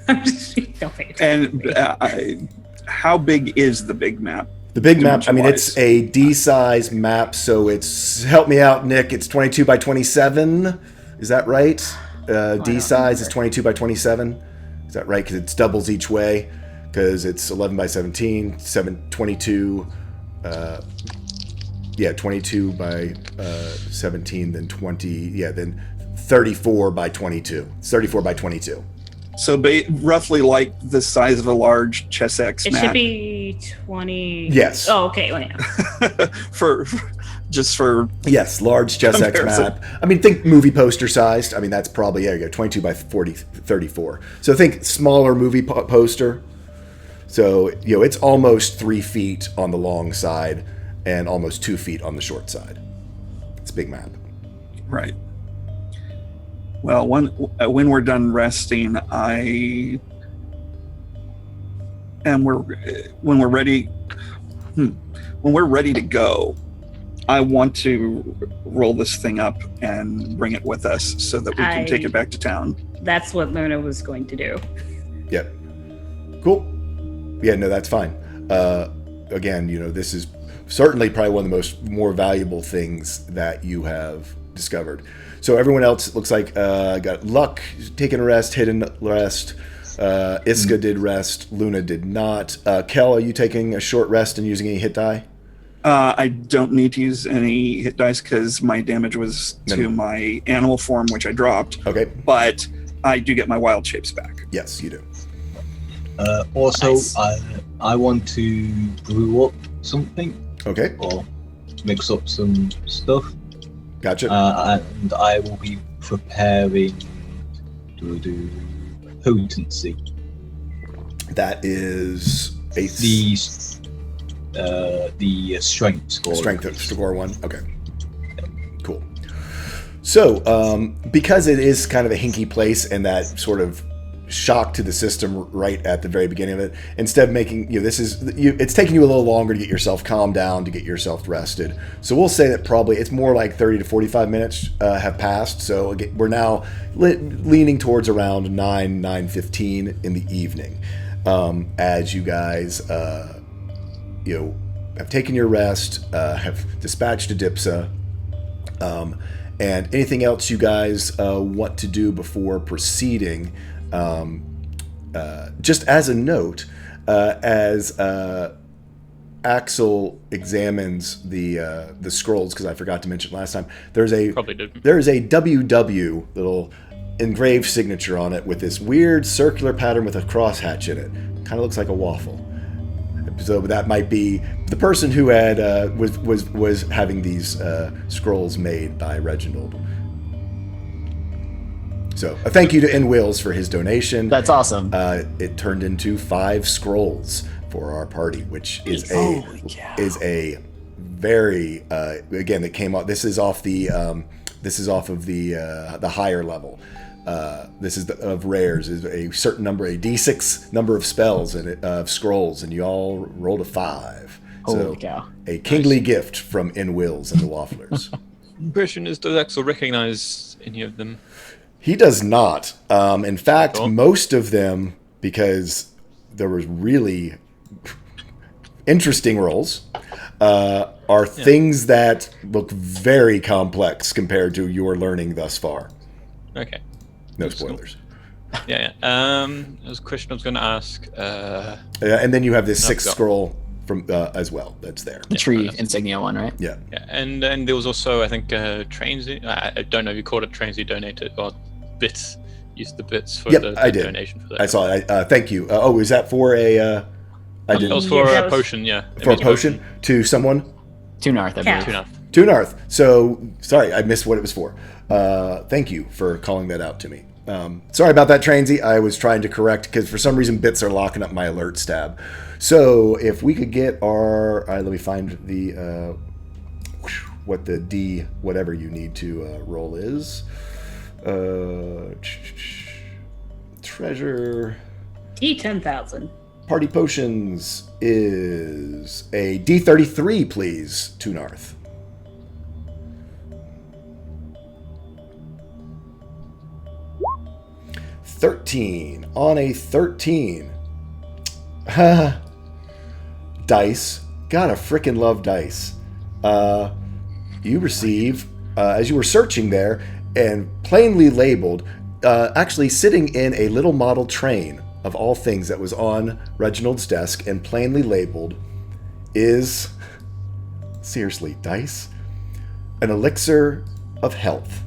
I'm just don't pay attention. And how big is the big map? The big map, I mean, it's a D-size map, so it's, help me out, Nick, it's 22 by 27. Is that right? D-size is 22 by 27. Is that right? Because it doubles each way, because it's 11 by 17, 22, 22 by 17, then 20, then 34 by 22. It's 34 by 22. So roughly like the size of a large chess X It mat. should be 20. Yes. Oh, okay. Well, yeah. for yes, large chess X map. I mean, think movie poster sized. I mean, that's probably 22 by 34. So think smaller movie poster. So it's almost 3 feet on the long side and almost 2 feet on the short side. It's a big map. Right. Well, when we're done resting, when we're ready to go, I want to roll this thing up and bring it with us so that we can take it back to town. That's what Luna was going to do. Yep. Cool. Yeah, no, that's fine. Again, this is certainly probably one of the more valuable things that you have discovered. So everyone else, it looks like got Luck taking a rest, Hidden rest. Iska did rest. Luna did not. Kel, are you taking a short rest and using any hit die? I don't need to use any hit dice because my damage was to my animal form, which I dropped. Okay. But I do get my wild shapes back. Yes, you do. Also, nice. I want to brew up something. Okay. Or mix up some stuff. Gotcha. And I will be preparing to do potency. That is the strength score. Strength score 1. Okay. Cool. So, because it is kind of a hinky place and that sort of shock to the system right at the very beginning of it, instead of making it's taking you a little longer to get yourself calmed down, to get yourself rested. So we'll say that probably it's more like 30 to 45 minutes have passed. So again, we're now leaning towards around 9:15 in the evening, as you guys have taken your rest, have dispatched Adipsa, And anything else you guys want to do before proceeding? Just as a note, as Axel examines the scrolls, because I forgot to mention last time, there's a WW little engraved signature on it with this weird circular pattern with a crosshatch in it. Kind of looks like a waffle. So that might be the person who had was having these scrolls made by Reginald. So a thank you to N. Wills for his donation. That's awesome. It turned into 5 scrolls for our party, which is a very again that came off. This is off of the higher level. This is of rares, is a certain number, a D6 number of spells and of scrolls, and you all rolled a 5. Holy cow! A kingly gift from N. Wills and the Wafflers. Question is, does Axel recognize any of them? He does not. In fact, most of them, because there was really interesting rolls, are things that look very complex compared to your learning thus far. Okay. No spoilers. Yeah. There was a question I was going to ask. And then you have this 6th scroll from as well. That's there. The tree insignia one, right? Yeah. Yeah, and there was also, I think, Trainsy. I don't know if you called it Trainsy donated or bits. Used the bits for the donation for that. I saw it. Thank you. Is that for a? I didn't. That was for a potion. Yeah. For a potion to someone. Tunarth, I believe. Tunarth. So sorry, I missed what it was for. Thank you for calling that out to me. Sorry about that, Trainsy. I was trying to correct because for some reason bits are locking up my alerts tab. So if we could get our, let me find the what the D whatever you need to roll is. Treasure. D10,000. Party potions is a D33, please, Tunarth. $13 on a 13. Dice. Gotta frickin' love dice. You receive, as you were searching there, and plainly labeled, actually sitting in a little model train of all things that was on Reginald's desk and plainly labeled, is, seriously, dice, an elixir of health.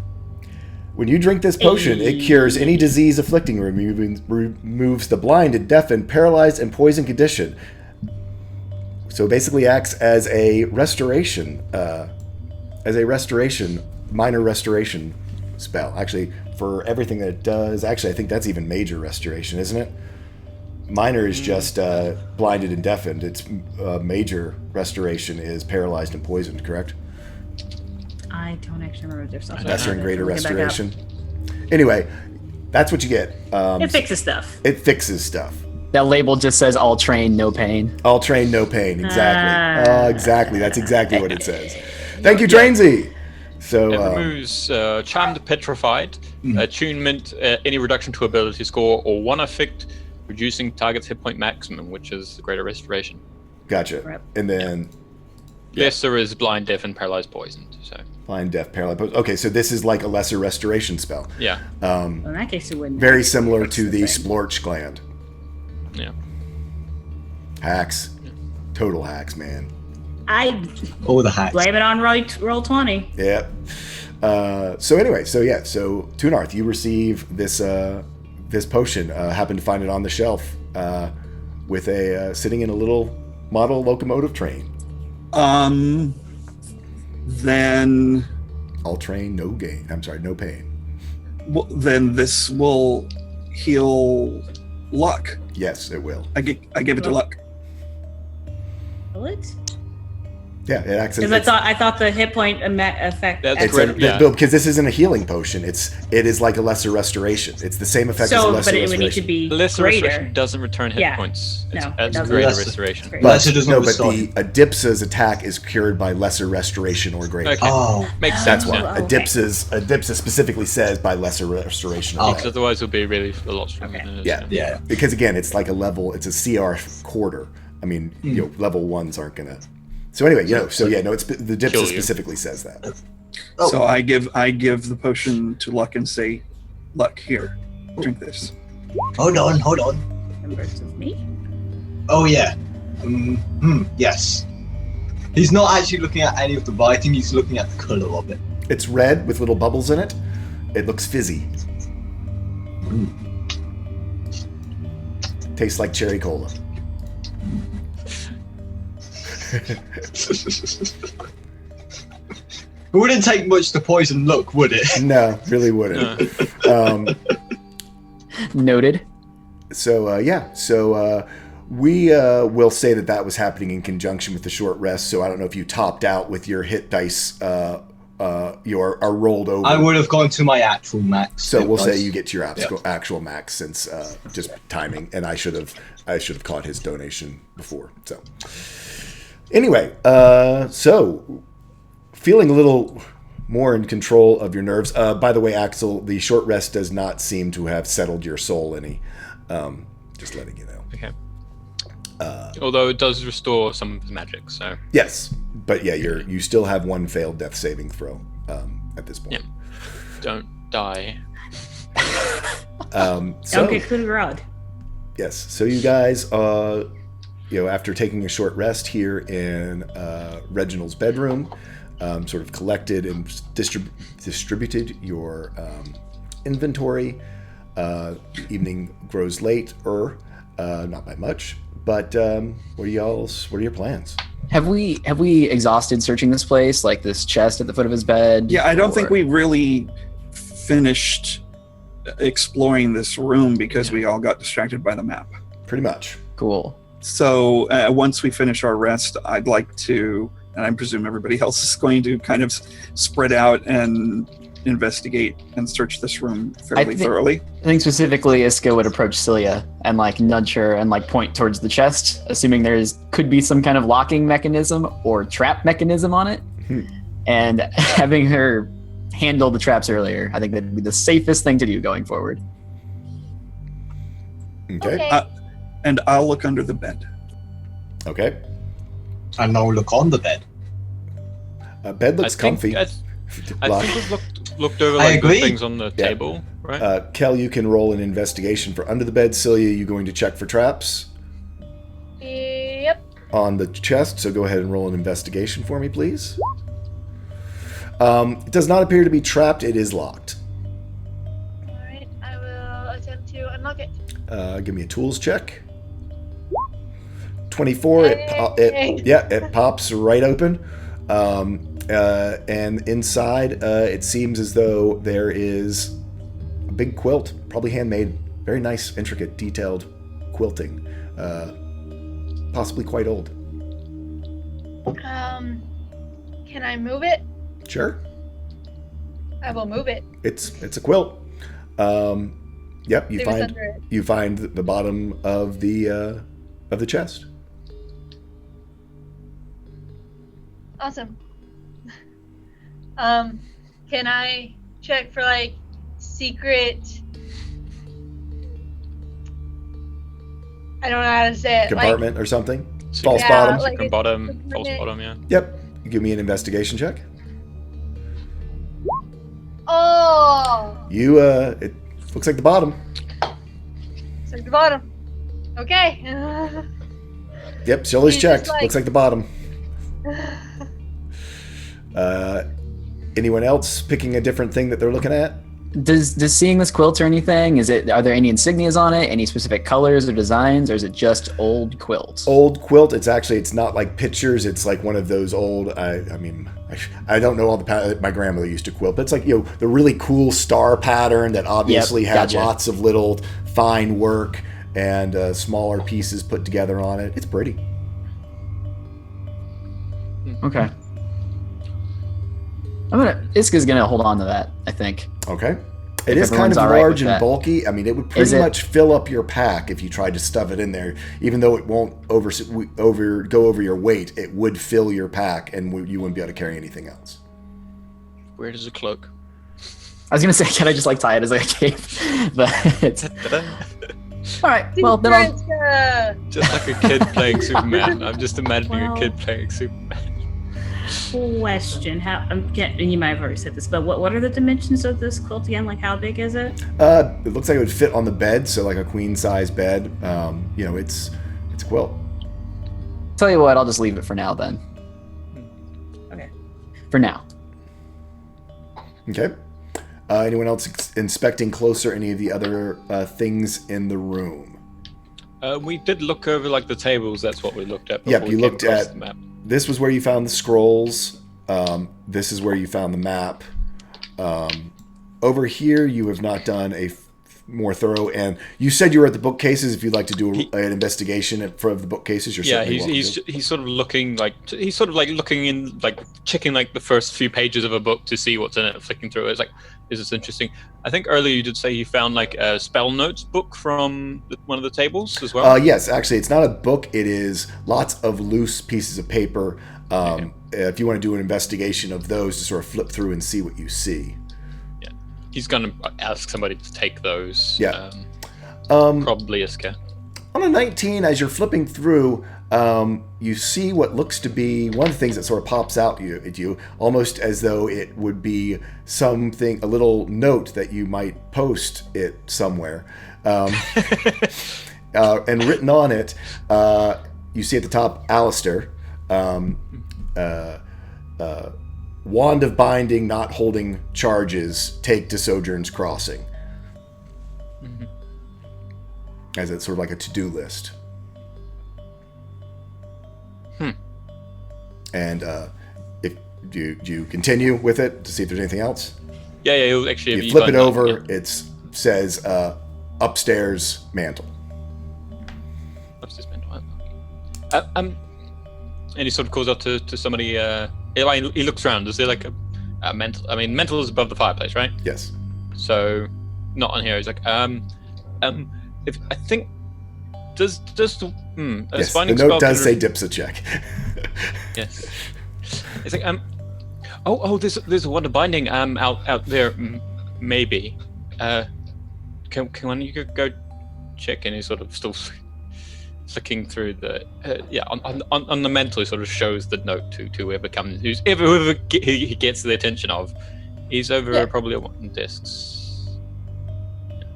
When you drink this potion, it cures any disease afflicting, removes the blinded, deafened, paralyzed, and poisoned condition. So it basically acts as a restoration, minor restoration spell. Actually, for everything that it does, I think that's even major restoration, isn't it? Minor is just blinded and deafened. Its major restoration is paralyzed and poisoned, correct? I don't actually remember if there's something. Lesser and greater restoration. Anyway, that's what you get. It fixes stuff. It fixes stuff. That label just says "all train, no pain." All train, no pain. Exactly. Exactly. That's exactly what it says. Thank you, Trainsy. So it removes Charmed Petrified, attunement, any reduction to ability score, or one effect reducing target's hit point maximum, which is the greater restoration. Gotcha. Right. And then lesser is blind, deaf, and paralyzed, poisoned. So blind, deaf, paralyzed. Okay, so this is like a lesser restoration spell. Yeah. In that case, it wouldn't. Very similar to the Splorch gland. Yeah. Hacks. Yeah. Total hacks, man. All the hacks. Blame it on Roll20. Yeah. So anyway, so Tunarth, you receive this this potion. Happened to find it on the shelf with a sitting in a little model locomotive train. Then all train, no gain. I'm sorry, no pain. Well, then this will heal luck. Yes, it will. I give it to luck. Will it? Yeah, it acts as. Because I thought the hit point effect. That's great. Because this isn't a healing potion. It is like a lesser restoration. It's the same effect as a lesser restoration. But it would need to be lesser greater. Restoration doesn't return hit points. It's greater restoration. But the Adipsa's attack is cured by lesser restoration or greater. Okay. Oh, makes sense. That's why Adipsa specifically says by lesser restoration. Because otherwise, it'll be really a lot stronger. Okay. Yeah. Because again, it's like a level. It's a CR quarter. I mean, level 1s aren't gonna. So anyway, it's the Dipsa specifically says that. Oh. So I give the potion to Luck and say, Luck, here, drink this. Hold on. Members of me. Oh yeah. Yes. He's not actually looking at any of the writing. He's looking at the color of it. It's red with little bubbles in it. It looks fizzy. Tastes like cherry cola. It wouldn't take much to poison Luck, would it? No, really wouldn't. Noted. So we will say that was happening in conjunction with the short rest. So I don't know if you topped out with your hit dice, are rolled over. I would have gone to my actual max. So we'll say dice. you get to your actual max since just timing, and I should have caught his donation before. So anyway, so feeling a little more in control of your nerves. By the way, Axel, the short rest does not seem to have settled your soul any. Just letting you know. Okay. Although it does restore some of the magic, so. Yes, but yeah, you still have one failed death saving throw at this point. Yeah. Don't die. Don't get coup de grace. Yes. So you guys, after taking a short rest here in Reginald's bedroom, sort of collected and distributed your inventory. The evening grows late, not by much. But what are your plans? Have we exhausted searching this place, like this chest at the foot of his bed? Yeah, I don't think we really finished exploring this room because we all got distracted by the map. Pretty much. Cool. So once we finish our rest, I'd like to, and I presume everybody else is going to kind of spread out and investigate and search this room fairly thoroughly. I think specifically Iska would approach Celia and nudge her and point towards the chest, assuming could be some kind of locking mechanism or trap mechanism on it. And having her handle the traps earlier, I think that'd be the safest thing to do going forward. Okay. And I'll look under the bed. Okay. And I'll look on the bed. Bed looks comfy. I think we've looked over I the agree. things on the table, right? Kel, you can roll an investigation for under the bed. Celia, you going to check for traps Yep. on the chest, so go ahead and roll an investigation for me, please. It does not appear to be trapped. It is locked. Alright, I will attempt to unlock it. Give me a tools check. 24. Yay. It pops right open. And inside, it seems as though there is a big quilt, probably handmade, very nice, intricate, detailed quilting, possibly quite old. Can I move it? Sure, I will move it. it's a quilt. Yep, See what's under it. you find the bottom of the chest. Awesome. Can I check for secret? I don't know how to say it. Compartment or something. False Yeah, bottom. Secret it's bottom, secret. false bottom, yeah. Yep. Give me an investigation check. Oh, It looks like the bottom. it's like the bottom. Okay. Yep, Shelley's You just, checked. Looks like the bottom. Anyone else picking a different thing that they're looking at? Does seeing this quilt or anything, are there any insignias on it, any specific colors or designs, or is it just old quilt? Old quilt. It's not like pictures. It's like one of those old. I don't know all the my grandmother used to quilt, but it's like the really cool star pattern that obviously had gotcha. lots of little fine work and smaller pieces put together on it. It's pretty. Okay. Iska's gonna hold on to that, I think. Okay. It is kind everyone's of all right large with and that. bulky. I mean, it would pretty much fill up your pack if you tried to stuff it in there. Even though it won't go over your weight, it would fill your pack, and you wouldn't be able to carry anything else. Where does a cloak? I was gonna say, can I just like tie it as like a cape? But all right. Well, then I'll. Just like a kid playing Superman. I'm just imagining a kid playing Superman. Question: you might have already said this, but what are the dimensions of this quilt again? Like, how big is it? It looks like it would fit on the bed, so like a queen size bed. It's a quilt. Tell you what, I'll just leave it for now then. Okay. For now. Okay. Anyone else inspecting closer any of the other things in the room? We did look over like the tables. That's what we looked at. Yep, before you we came looked across at. the map. This was where you found the scrolls. This is where you found the map. Over here, you have not done a more thorough. And you said you were at the bookcases. If you'd like to do an investigation of the bookcases, you're certainly welcome to. he's sort of looking like looking in, like checking like the first few pages of a book to see what's in it, flicking through it. It's like, is this interesting? I think earlier you did say you found like a spell notes book from one of the tables as well. Yes, actually, it's not a book. It is lots of loose pieces of paper. If you want to do an investigation of those, to sort of flip through and see what you see. Yeah, he's gonna ask somebody to take those. Yeah. Probably Iska. On a 19, as you're flipping through, you see what looks to be one of the things that sort of pops out at you, almost as though it would be something, a little note that you might post it somewhere. And written on it, you see at the top, Alistair, wand of binding, not holding charges, take to Sojourn's Crossing. Mm-hmm. As it's sort of like a to-do list. And if do you continue with it to see if there's anything else? Yeah. He'll actually. You flip it over. It says upstairs mantle. Upstairs mantle. And he sort of calls out to somebody. He looks around. Is there like a mental? I mean, mental is above the fireplace, right? Yes. So not on here. He's like, if I think does the yes, the note does say dips a check. Yes. It's like there's a wand of binding out there maybe. Can you go check? And he's sort of still flicking through the on the mental. He sort of shows the note to whoever comes, whoever he gets the attention of. He's over probably on discs.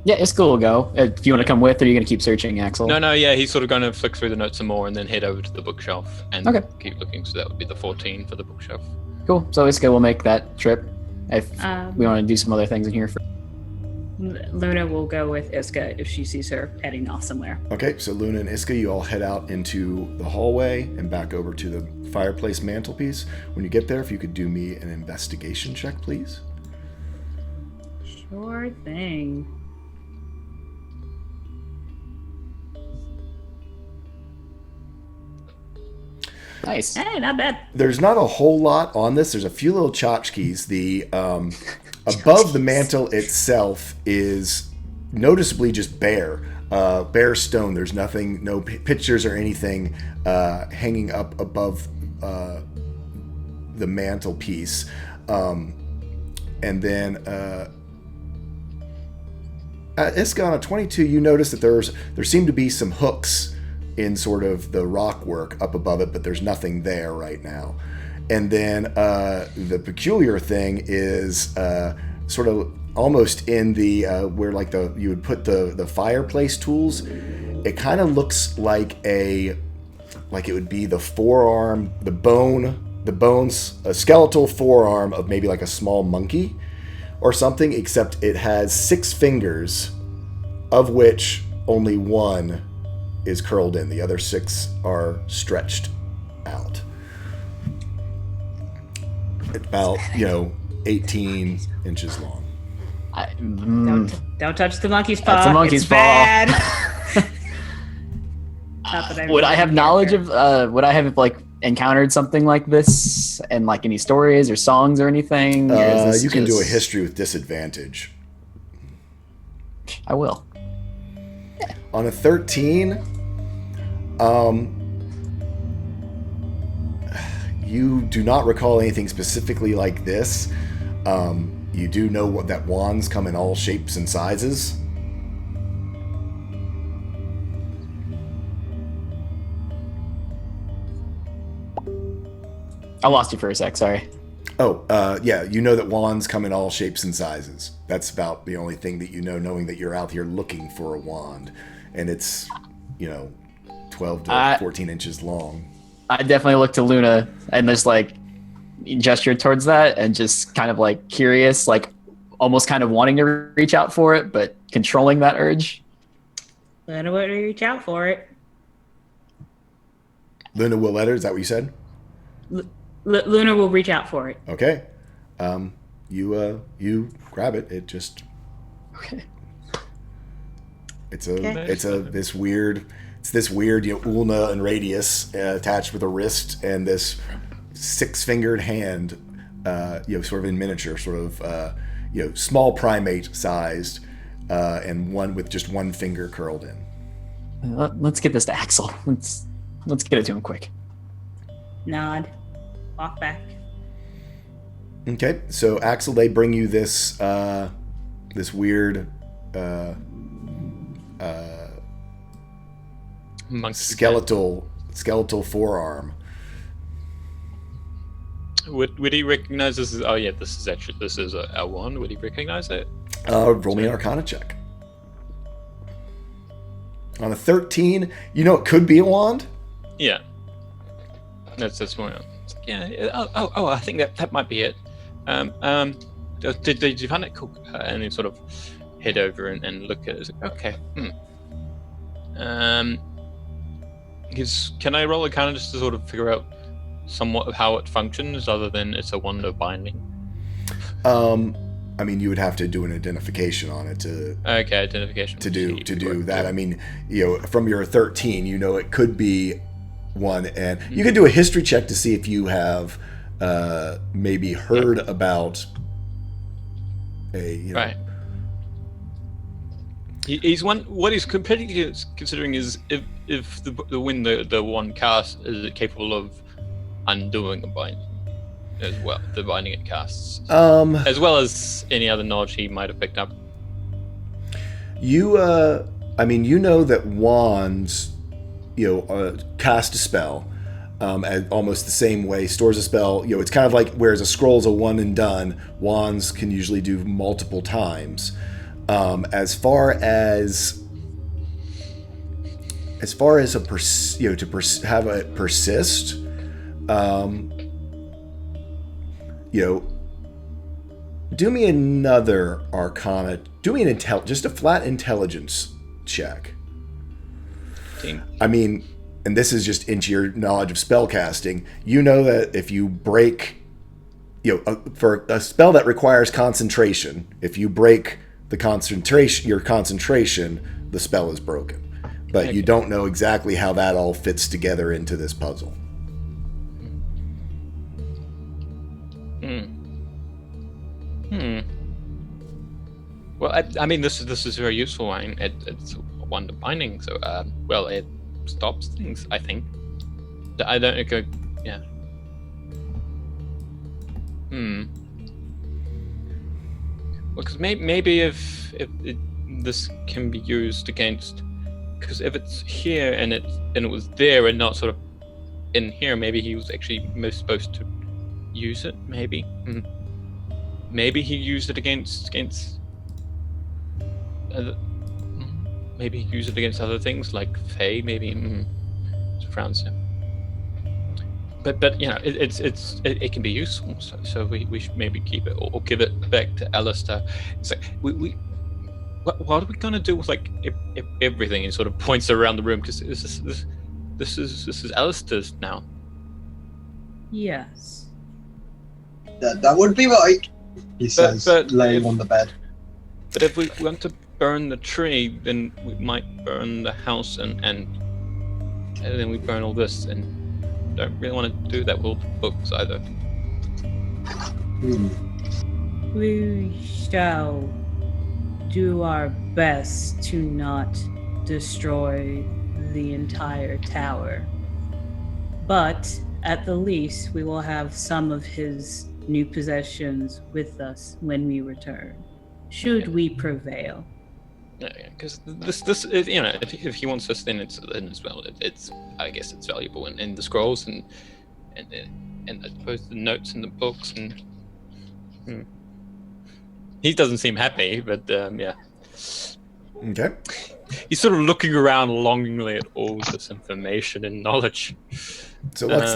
Yeah, Iska will go. If you want to come with, or are you going to keep searching, Axel? No, yeah, he's sort of going to flick through the notes some more and then head over to the bookshelf and keep looking. So that would be the 14 for the bookshelf. Cool. So Iska will make that trip. If we want to do some other things in here. Luna will go with Iska if she sees her heading off somewhere. Okay, so Luna and Iska, you all head out into the hallway and back over to the fireplace mantelpiece. When you get there, if you could do me an investigation check, please. Sure thing. Nice. Hey, not bad. There's not a whole lot on this. There's a few little tchotchkes. The above the mantle itself is noticeably just bare stone. There's nothing, no pictures or anything hanging up above the mantelpiece. And then at Iska, on a 22, you notice that there seem to be some hooks in sort of the rock work up above it, but there's nothing there right now. And then the peculiar thing is sort of almost in the where like you would put the fireplace tools. It kind of looks like it would be the forearm, the bones, a skeletal forearm of maybe like a small monkey or something, except it has 6 fingers, of which only one is curled in. The other 6 are stretched out. About 18 inches long. Don't touch the monkey's paw. That's a monkey's it's paw. Bad. Not that I Would I really have care. knowledge of? Would I have like encountered something like this, and like any stories or songs or anything? Or is this You can do a just- history with disadvantage. I will. On a 13, you do not recall anything specifically like this. You do know that wands come in all shapes and sizes. I lost you for a sec. Sorry. Oh, yeah, you know that wands come in all shapes and sizes. That's about the only thing that you know, knowing that you're out here looking for a wand. And it's, 12 to 14 inches long. I definitely look to Luna and just like gesture towards that and just kind of like curious, like almost kind of wanting to reach out for it, but controlling that urge. Luna will reach out for it. Luna will let her, is that what you said? Luna will reach out for it. Okay. You grab it. It just... Okay. It's this weird, ulna and radius attached with a wrist and this 6-fingered hand, sort of in miniature, sort of, small primate sized, and one with just one finger curled in. Let's get this to Axel. Let's get it to him quick. Nod. Walk back. Okay, so Axel, they bring you this this weird skeletal forearm. Would he recognize this? Oh yeah, this is a wand. Would he recognize it? Roll me an Arcana check. On a 13, it could be a wand. Yeah, that's more. Yeah. Oh, I think that might be it. Did you find it? Cool. And then sort of head over and look at it. Okay. Can I roll a Arcana just to sort of figure out somewhat of how it functions, other than it's a wand of binding? I mean, you would have to do an identification on it to. Okay, identification. To do that. I mean, from your 13, it could be one, and you could do a history check to see if you have maybe heard about a. Right. He's one. What he's completely considering is if the one cast is it capable of undoing a binding as well, the binding it casts, as well as any other knowledge he might have picked up. You, that wands, cast a spell, almost the same way. Stores a spell, it's kind of like whereas a scroll's a one and done, wands can usually do multiple times. As far as have it persist, do me another Arcana. Do me just a flat intelligence check. I mean, and this is just into your knowledge of spellcasting. You know that if you break, for a spell that requires concentration, if you break your concentration, the spell is broken. But you don't know exactly how that all fits together into this puzzle. Well, I mean, this is very useful. I mean, it's a wand of binding, so it stops things. I think. I don't know. Yeah. Well, because maybe if this can be used against, because if it's here and it was there and not sort of in here, maybe he was actually supposed to use it. Maybe. Maybe he used it against. Maybe he used it against other things like Fae. Maybe. It's frowns him. But it can be useful. So we should maybe keep it or give it back to Alistair. It's like what are we gonna do with like if everything? He sort of points around the room because this is Alistair's now. Yes. That would be right. He says, laying on the bed. But if we want to burn the tree, then we might burn the house and then we burn all this, and don't really want to do that with books either. We shall do our best to not destroy the entire tower. But at the least, we will have some of his new possessions with us when we return, should we prevail. Yeah, because this if he wants this, then it's as well. It's I guess it's valuable in the scrolls and and I suppose the notes in the books and. He doesn't seem happy, but yeah. Okay. He's sort of looking around longingly at all this information and knowledge. So let's.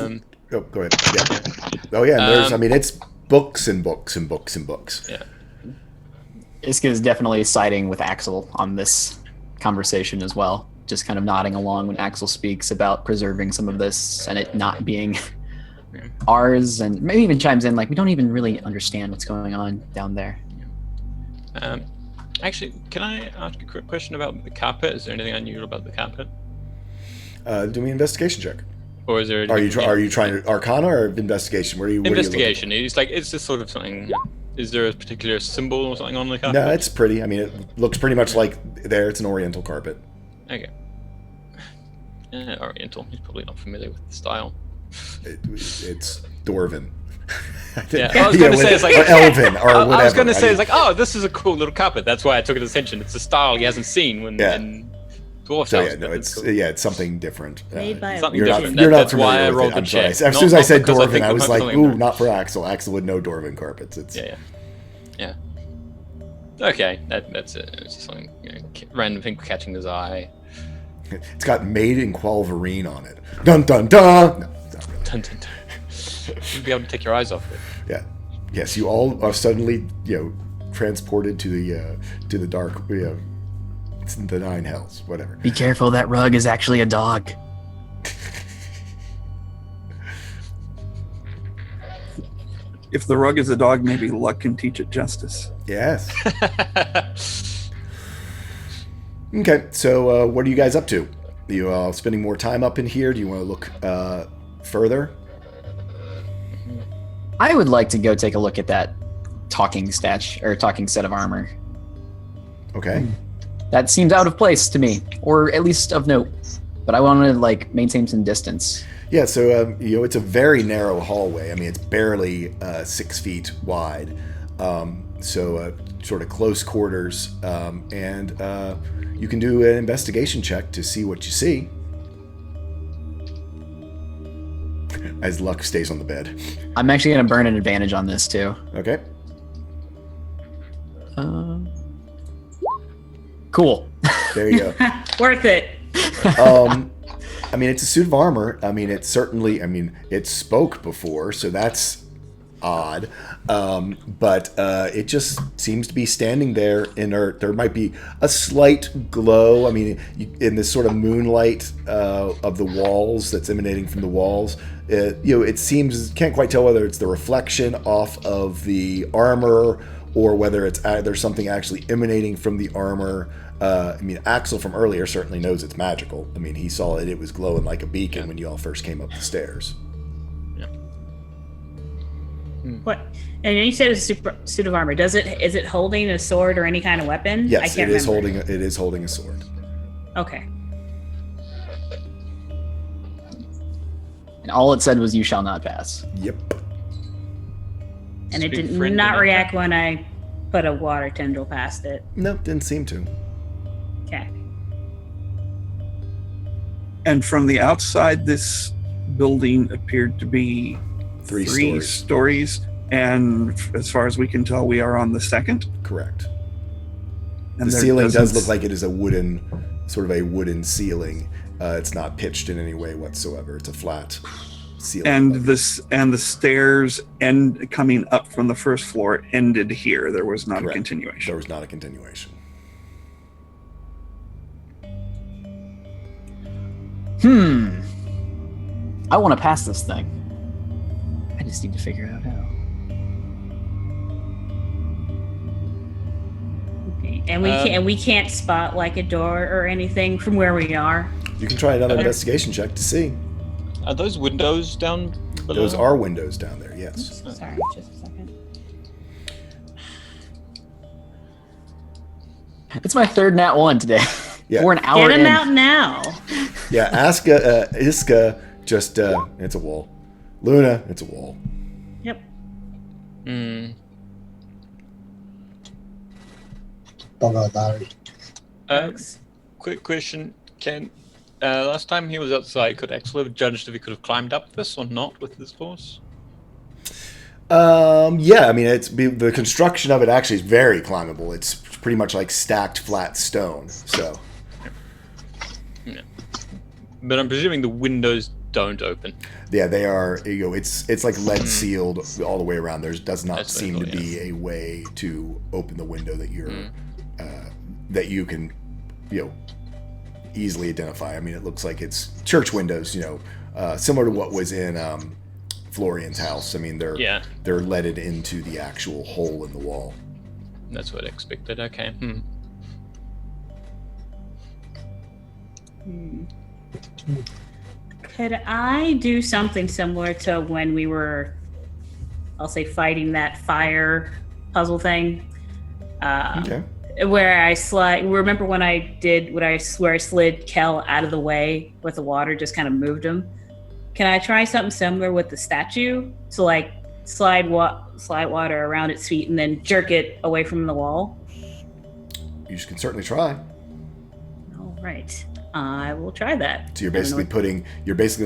Go ahead. Yeah. Oh yeah. And there's. I mean, it's books and books and books and books. Yeah. Iska is definitely siding with Axel on this conversation as well. Just kind of nodding along when Axel speaks about preserving some of this and it not being ours, and maybe even chimes in like, we don't even really understand what's going on down there. Actually, can I ask a quick question about the carpet? Is there anything unusual about the carpet? Do me an investigation check. Or is there? Are you trying to Arcana or investigation? Where are you? Investigation. It's like it's just sort of something. Is there a particular symbol or something on the carpet? No, it's pretty. I mean, it looks pretty much like there. It's an Oriental carpet. Okay. Yeah, Oriental. He's probably not familiar with the style. It's Dwarven. Yeah, I was going to say it's like or Elven or whatever. I was going to say it's like, oh, this is a cool little carpet. That's why I took it as attention. It's a style he hasn't seen when in Dwarf So House, yeah, no, but it's cool. It's something different. Made by a Something You're not, different. you're not That's why familiar I with rolled it. the I'm sorry. check. As soon Not- as I not said because I Dwarven, think I it was might be like, something ooh, different. not for Axel. Axel would know Dwarven carpets. It's Yeah. Okay, that's it. It's just something random thing catching his eye. It's got Made in Qualverine on it. Dun dun dun. No, it's not really. Dun, dun, dun. You'd be able to take your eyes off it. Yeah. Yes, you all are suddenly, transported to the dark, it's the nine hells, whatever. Be careful, that rug is actually a dog. If the rug is a dog, maybe luck can teach it justice. Yes. Okay, so what are you guys up to? Are you spending more time up in here? Do you want to look further? I would like to go take a look at that talking set of armor. Okay. That seems out of place to me, or at least of note. But I want to maintain some distance. Yeah, so it's a very narrow hallway. I mean, it's barely 6 feet wide, so sort of close quarters. And you can do an investigation check to see what you see. As Luck stays on the bed. I'm actually going to burn an advantage on this too. Okay. Cool. There you go. Worth it. I mean, it's a suit of armor. I mean, it spoke before, so that's odd. But it just seems to be standing there inert. There might be a slight glow. I mean, in this sort of moonlight of the walls that's emanating from the walls. It seems, can't quite tell whether it's the reflection off of the armor or whether it's there's something actually emanating from the armor. I mean, Axel from earlier certainly knows it's magical. I mean, he saw it was glowing like a beacon when you all first came up the stairs. Yeah. What? And you said it's a suit of armor. Is it holding a sword or any kind of weapon? Yes, I it is remember. holding a sword. Okay. And all it said was, "You shall not pass." Yep. And it Speak did friend not in react when I put a water tendril past it. No, didn't seem to. Okay. And from the outside, this building appeared to be Three stories. And as far as we can tell, we are on the second. Correct. And The there ceiling does doesn't- look like it is a wooden ceiling. It's not pitched in any way whatsoever. It's a flat ceiling. And the stairs coming up from the first floor ended here. There was not Correct. a continuation. There was not a continuation. I want to pass this thing. I just need to figure out how. Okay. And we can't spot like a door or anything from where we are. You can try another investigation check to see. Are those windows down below? Those are windows down there, yes. Sorry, just a second. It's my third nat 1 today. Yeah. We're an hour Get him in. out now. Yeah, Iska, just, it's a wall. Luna, it's a wall. Yep. Hmm. Quick question, Ken. Last time he was outside, could Axel have judged if he could have climbed up this or not with his horse? Yeah, I mean, the construction of it actually is very climbable. It's pretty much like stacked flat stone. So, But I'm presuming the windows don't open. yeah, they are. It's like lead sealed all the way around. There does not That's what I seem to thought, be a way to open the window that that you can, easily identify. I mean, it looks like it's church windows. Similar to what was in Florian's house. I mean, they're leaded into the actual hole in the wall. That's what I expected. Okay. Could I do something similar to when we were, I'll say, fighting that fire puzzle thing? Okay. Where I slide. Remember when I did where I slid Kel out of the way with the water, just kind of moved him. Can I try something similar with the statue? So like slide water around its feet and then jerk it away from the wall. You can certainly try. All right, I will try that. So you're basically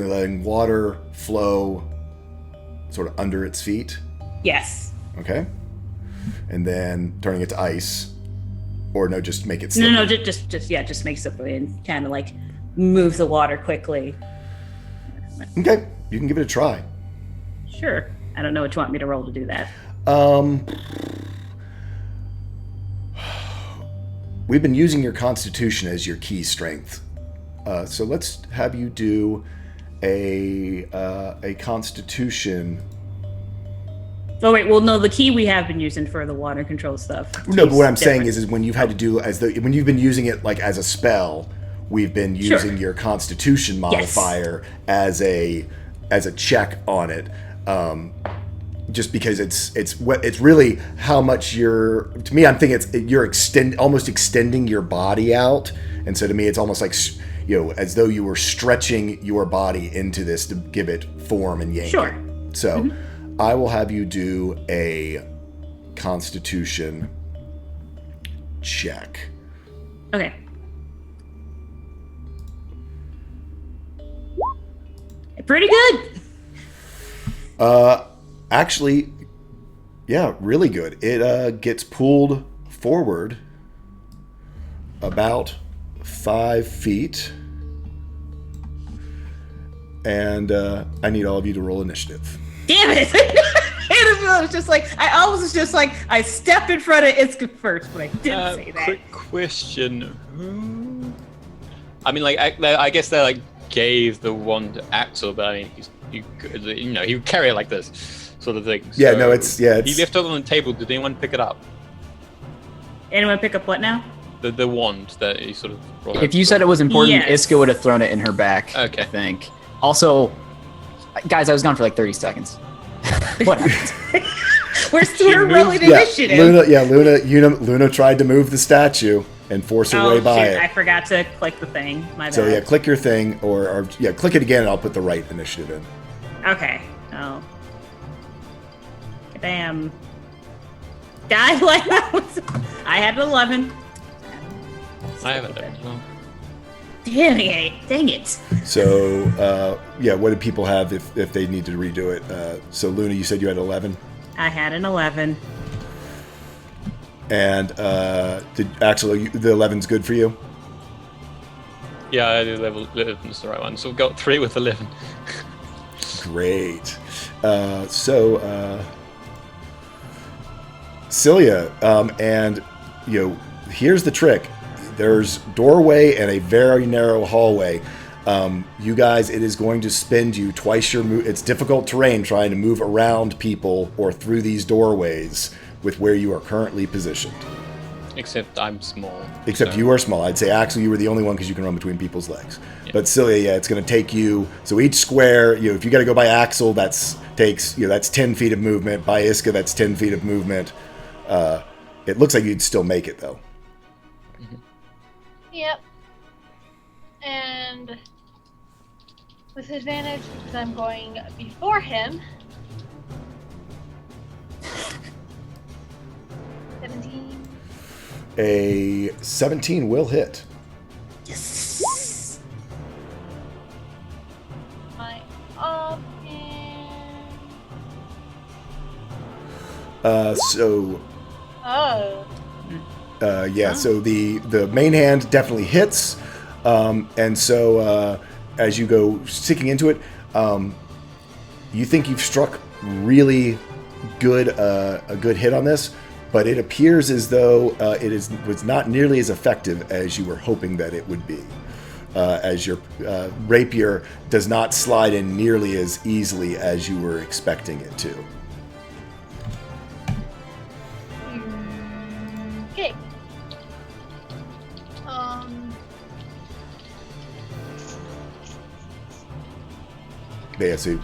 letting water flow sort of under its feet. Yes. Okay. And then turning it to ice. Or no, just make it slippery. No, just make slippery and kind of like move the water quickly. Okay, you can give it a try. Sure. I don't know what you want me to roll to do that. We've been using your constitution as your key strength. So let's have you do a constitution. Oh wait, well no, the key we have been using for the water control stuff. No, but what I'm saying is when you've had to do when you've been using it like as a spell, we've been using your constitution modifier as a check on it. Just because it's really how much to me, I'm thinking you're almost extending your body out, and so to me it's almost like as though you were stretching your body into this to give it form and yank it. So I will have you do a constitution check. Okay. Pretty good. Actually, yeah, really good. It gets pulled forward about 5 feet. And I need all of you to roll initiative. Damn it! I almost was just like, I stepped in front of Iska first, but I didn't say that. Quick question. I mean, like, I guess they like gave the wand to Axel, but I mean, he would carry it like this sort of thing. Yeah, so no, it's he left it on the table. Did anyone pick it up? Anyone pick up what now? The wand that he sort of brought If you said it was important, Yes. Iska would have thrown it in her back. Okay. I think. Also, guys, I was gone for like 30 seconds. What happened? We're rolling initiative. Luna tried to move the statue and force her way by it. I forgot to click the thing. My bad. So yeah, click your thing, or click it again, and I'll put the right initiative in. Okay. Oh. Damn. Guy, like I had an 11. I haven't done it. Dang it. So what did people have if they need to redo it? So Luna, you said you had 11. I had an 11. And did Axel, the 11's good for you? Yeah, I did level 11 is the right one. So we've got 3 with 11. Great. Celia, and here's the trick. There's doorway and a very narrow hallway. You guys, it is going to spend you twice your move. It's difficult terrain trying to move around people or through these doorways with where you are currently positioned. Except I'm small. Except you are small. I'd say, Axel, you were the only one because you can run between people's legs. Yeah. But Celia, it's going to take you. So each square, if you got to go by Axel, that's 10 feet of movement. By Iska, that's 10 feet of movement. It looks like you'd still make it though. Yep. And with advantage because I'm going before him. 17. A 17 will hit. Yes. My up and So Oh. so the main hand definitely hits, and so as you go sticking into it, you think you've struck really good a good hit on this, but it appears as though was not nearly as effective as you were hoping that it would be, as your rapier does not slide in nearly as easily as you were expecting it to. Okay. Yeah, so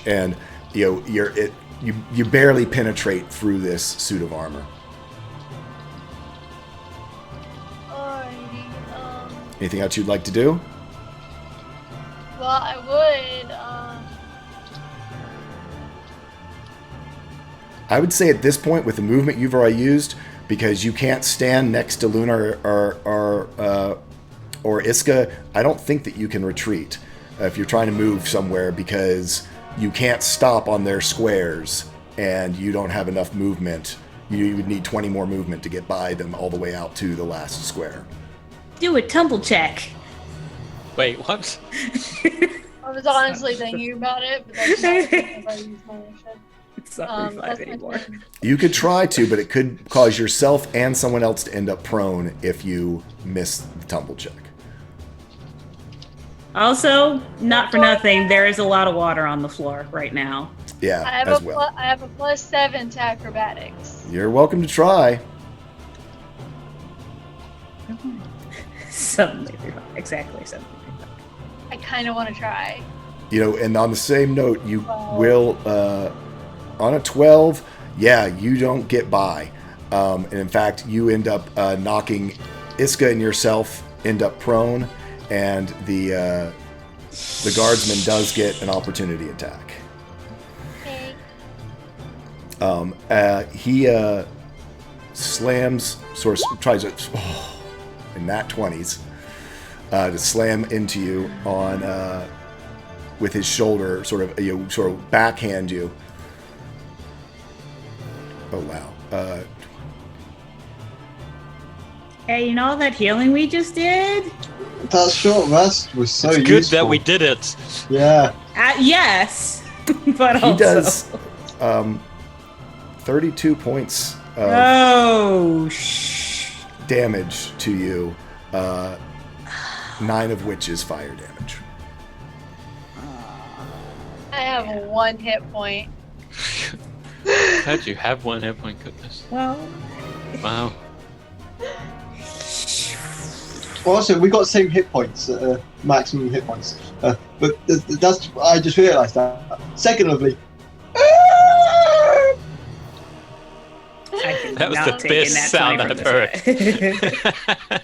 and you barely penetrate through this suit of armor. Alrighty. Anything else you'd like to do? Well, I would. I would say at this point, with the movement you've already used, because you can't stand next to Luna or Iska, I don't think that you can retreat if you're trying to move somewhere, because you can't stop on their squares and you don't have enough movement. You would need 20 more movement to get by them all the way out to the last square. Do a tumble check. Wait, what? I was honestly thinking about it, but that's not if I use my action. It's not 35 that's my anymore. turn. You could try to, but it could cause yourself and someone else to end up prone if you miss the tumble check. Also, not for nothing, there is a lot of water on the floor right now. Yeah, I have as a well. I have a +7 to acrobatics. You're welcome to try. 735. Exactly 735. I kind of want to try. And on the same note, you will, on a 12, you don't get by. And in fact, you end up knocking Iska and yourself end up prone, and the guardsman does get an opportunity attack. Okay. He slams, sort of tries to, in nat 20s, to slam into you on with his shoulder, sort of backhand you. Oh wow! Hey, you know all that healing we just did? That short rest was so It's good useful. that we did it. Yeah. Yes, but He also. does 32 points of Oh, damage to you, 9 of which is fire damage. I have 1 hit point. How'd you have 1 hit point? Goodness. well. Wow. Well, also, we got the same hit points, maximum hit points. But that's I just realised that. Secondly, That was the best sound I've heard.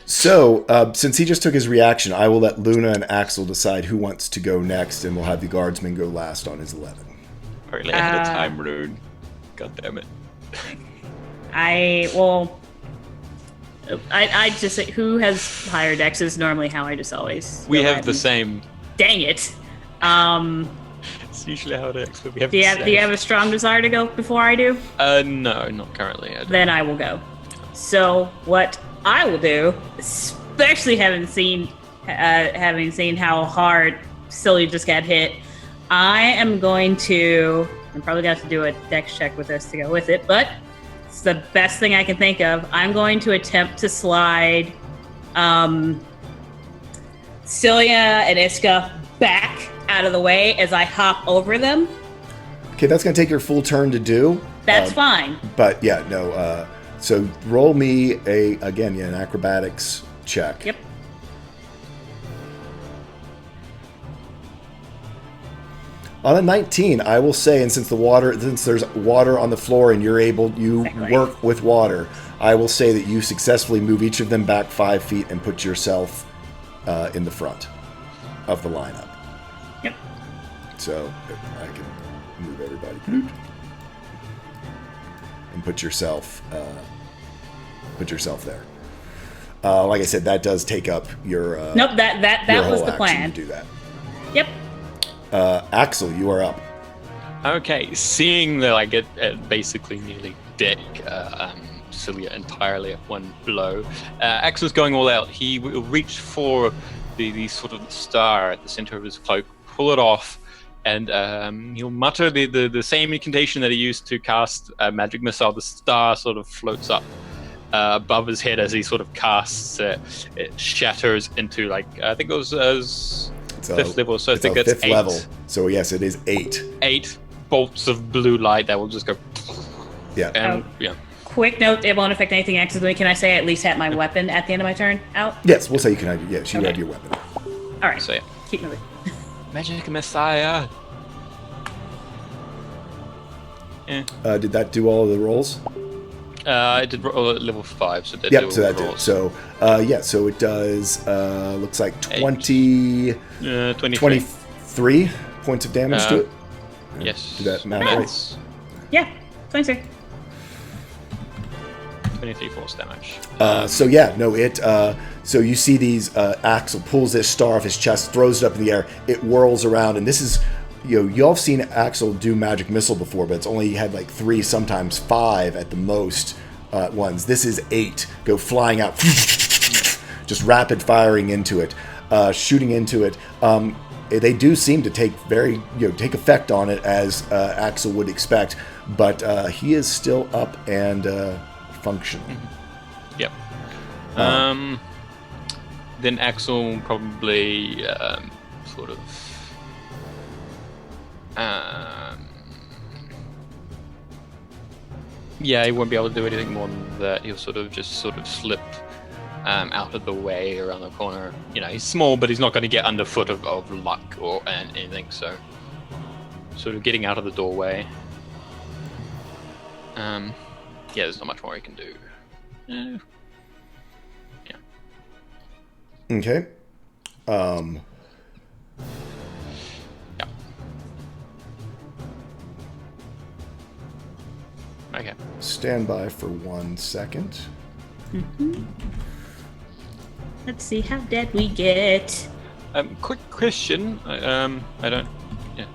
So, since he just took his reaction, I will let Luna and Axel decide who wants to go next, and we'll have the guardsman go last on his 11. Really ahead of time, Rune. God damn it. I just say who has higher dex is normally how I just always. We go have ahead the and- same. Dang it. It's usually how it is, but we have Do the you same. have a strong desire to go before I do? No, not currently. I don't. Then I will go. So what I will do, especially having seen how hard Silly just got hit, I am going to. I'm probably going to have to do a dex check with this to go with it, but it's the best thing I can think of. I'm going to attempt to slide Celia and Iska back out of the way as I hop over them. Okay, that's going to take your full turn to do. That's fine. But yeah, no. So roll me an acrobatics check. Yep. On a 19, I will say, and since there's water on the floor and you Exactly. work with water, I will say that you successfully move each of them back 5 feet and put yourself in the front of the lineup. Yep. So I can move everybody and put yourself there. Like I said, that does take up your Nope. That your was whole the action plan. to do that. Yep. Axel, you are up. Okay, seeing that I get basically nearly deck Cilia entirely at one blow. Axel's going all out. He will reach for the sort of star at the center of his cloak, pull it off, and he'll mutter the same incantation that he used to cast Magic Missile. The star sort of floats up above his head as he sort of casts it. It shatters into, like, I think it was fifth level, so I think that's fifth 8. level. So yes, it is 8. 8 bolts of blue light that will just go. Yeah. And, yeah. Quick note, it won't affect anything accidentally. Can I say I at least had my weapon at the end of my turn out? Yes, we'll say you can have. Yes, you Okay. have your weapon. All right, So yeah. keep moving. Magic Messiah. Did that do all of the rolls? I did roll at level 5, so that Yep. did So all that the did. rolls. So so it does. Looks like 20, 23. 23 points of damage to it. Yes. Did that math right? That's Yeah, 23. 23 force damage. So yeah, no, it. So you see these. Axel pulls this star off his chest, throws it up in the air. It whirls around, and this is, y'all have seen Axel do magic missile before, but it's only had like 3, sometimes 5 at the most ones. This is 8. Go flying out, just rapid firing into it, shooting into it. They do seem to take take effect on it, as Axel would expect, but he is still up and functioning. Yep. Then Axel will probably sort of yeah, he won't be able to do anything more than that. He'll sort of slip out of the way around the corner. He's small, but he's not going to get underfoot of luck or anything, so sort of getting out of the doorway. Yeah, there's not much more he can do. Yeah. Okay. Yeah. Okay. Stand by for 1 second. Let's see how dead we get. Quick question. I don't. Yeah.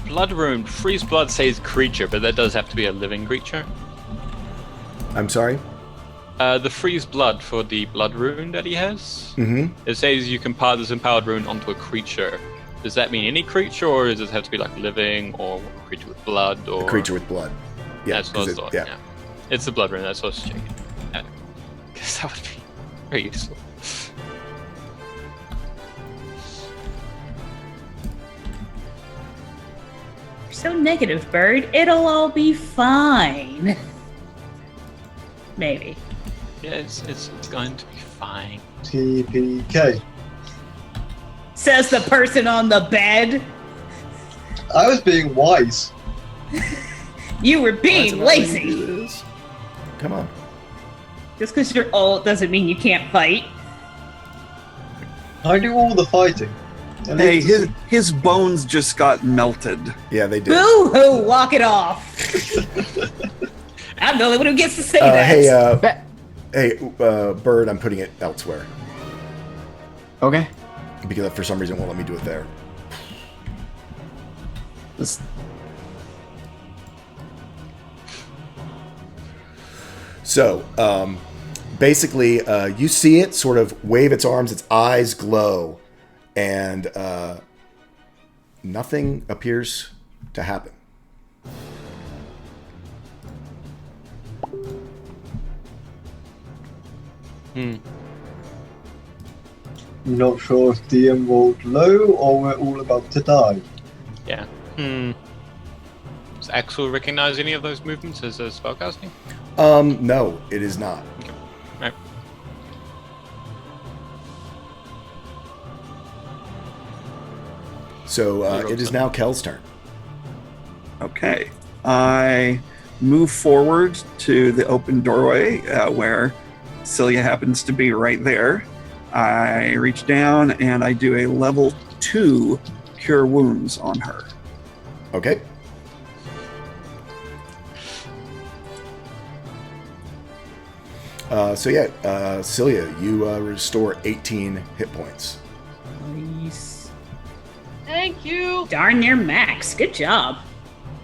Blood Rune. Freeze Blood says creature, but that does have to be a living creature. I'm sorry. The Freeze Blood for the Blood Rune that he has. Mm-hmm. It says you can pass this empowered rune onto a creature. Does that mean any creature, or does it have to be like living, or a creature with blood, or A creature with blood. Yeah. That's what I 'cause thought. yeah. Yeah. It's the Blood Rune. That's what I was checking. Because that would be very useful. You're so negative, Bird. It'll all be fine. Maybe. Yeah, it's going to be fine. TPK. Says the person on the bed. I was being wise. You were being lazy. This. Come on. Just because you're old doesn't mean you can't fight. I do all the fighting. And Hey, it's- his bones just got melted. Yeah, they did. Boo hoo! Walk it off. I'm the only one who gets to say that. Hey, Bird, I'm putting it elsewhere Okay. because for some reason it won't let me do it there. This- So, basically, you see it sort of wave its arms, its eyes glow, and nothing appears to happen. Not sure if DM rolled low or we're all about to die. Yeah. Does Axel recognize any of those movements as spellcasting? No, it is not. Right. So, it is now Kel's turn. Okay. I move forward to the open doorway where Cilia happens to be right there. I reach down and I do a level 2 cure wounds on her. Okay. Cilia, you restore 18 hit points. Nice. Thank you. Darn near max. Good job.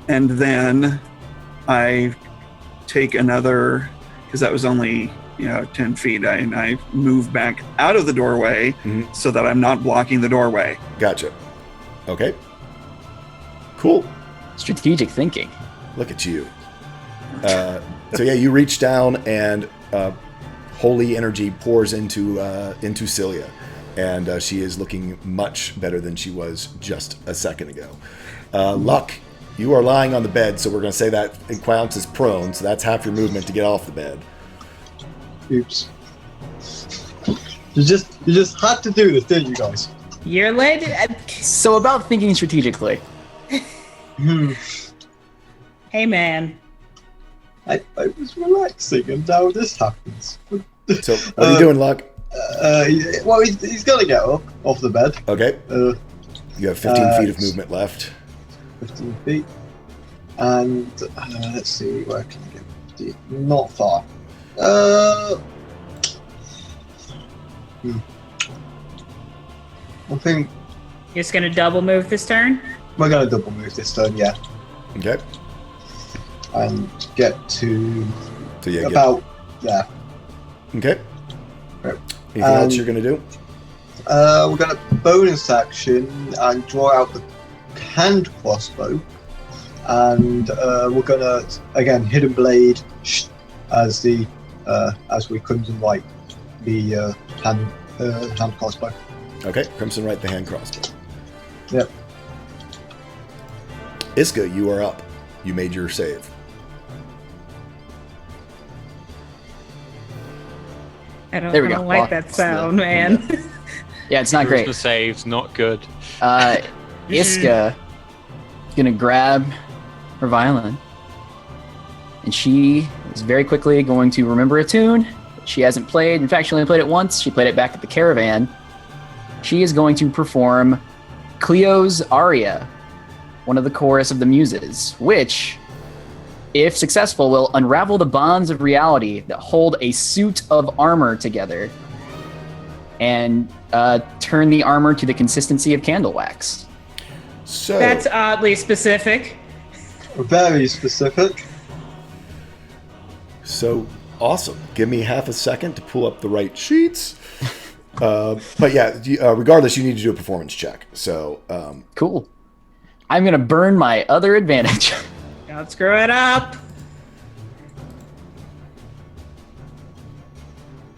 and then I take another, because that was only 10 feet. I move back out of the doorway so that I'm not blocking the doorway. Gotcha. Okay. Cool. Strategic thinking. Look at you. So yeah, you reach down and holy energy pours into Cilia, and she is looking much better than she was just a second ago. Luck, you are lying on the bed, so we're going to say that it counts as prone, so that's half your movement to get off the bed. Oops. You just had to do this, didn't you guys? You're late. So about thinking strategically. Hey, man. I was relaxing, and now this happens. So what are you doing, Luck? Well, he's got to get up off the bed. Okay. You have 15 feet of movement left. 15 feet. And let's see, where can I get? Not far. I think You're just gonna double move this turn? we're going to double move this turn, yeah. Okay. And get to So yeah, about there. okay. Right. Anything else you're going to do? We're going to bonus action and draw out the hand crossbow. And we're going to, again, hidden blade as the as we crimson light the hand crossbow. Okay. Crimson right the hand crossbow. Yep. Iska, you are up. You made your save. I don't, There we I don't go. like Well, that it's sound, the- man. Yeah, it's not great. The saves not good. Iska is gonna grab her violin, and she is very quickly going to remember a tune that she hasn't played. In fact, she only played it once. She played it back at the caravan. She is going to perform Cleo's aria, one of the chorus of the Muses, which, if successful, will unravel the bonds of reality that hold a suit of armor together and turn the armor to the consistency of candle wax. So That's oddly specific. Very specific. So awesome. Give me half a second to pull up the right sheets. But yeah, regardless, you need to do a performance check. So Cool. I'm gonna burn my other advantage. Don't screw it up.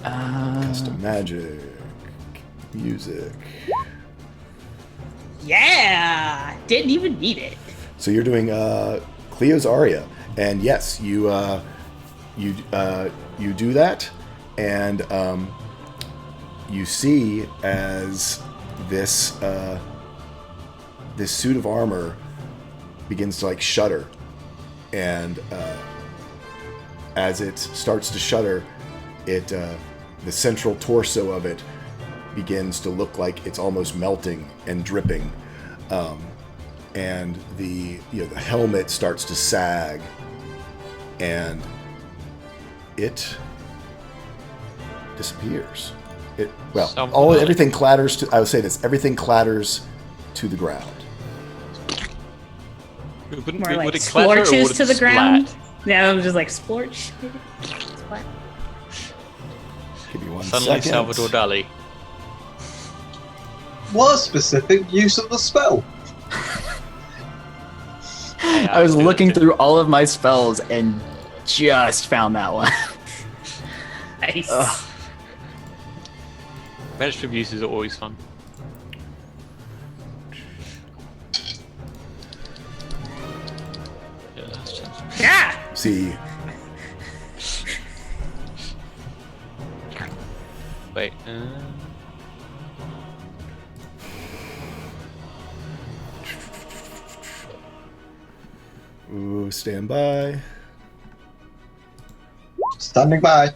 custom magic, music. Yeah, didn't even need it. So you're doing Cleo's aria, and yes, you do that, and you see as this this suit of armor begins to like shudder, and as it starts to shudder, it the central torso of it begins to look like it's almost melting and dripping, and the helmet starts to sag, and it disappears. Everything clatters to. I would say this: everything clatters to the ground. More like would it clatter or splorches would it to the splat? ground. Yeah, it was just like splorch. Maybe. Splat. Give me one Suddenly second. Salvador Dali. What specific use of the spell? I was looking through all of my spells and just found that one. Nice. Ugh. Magic abuses are always fun. Yeah, that's just... Yeah. See, Wait. ooh, stand by. Standing by.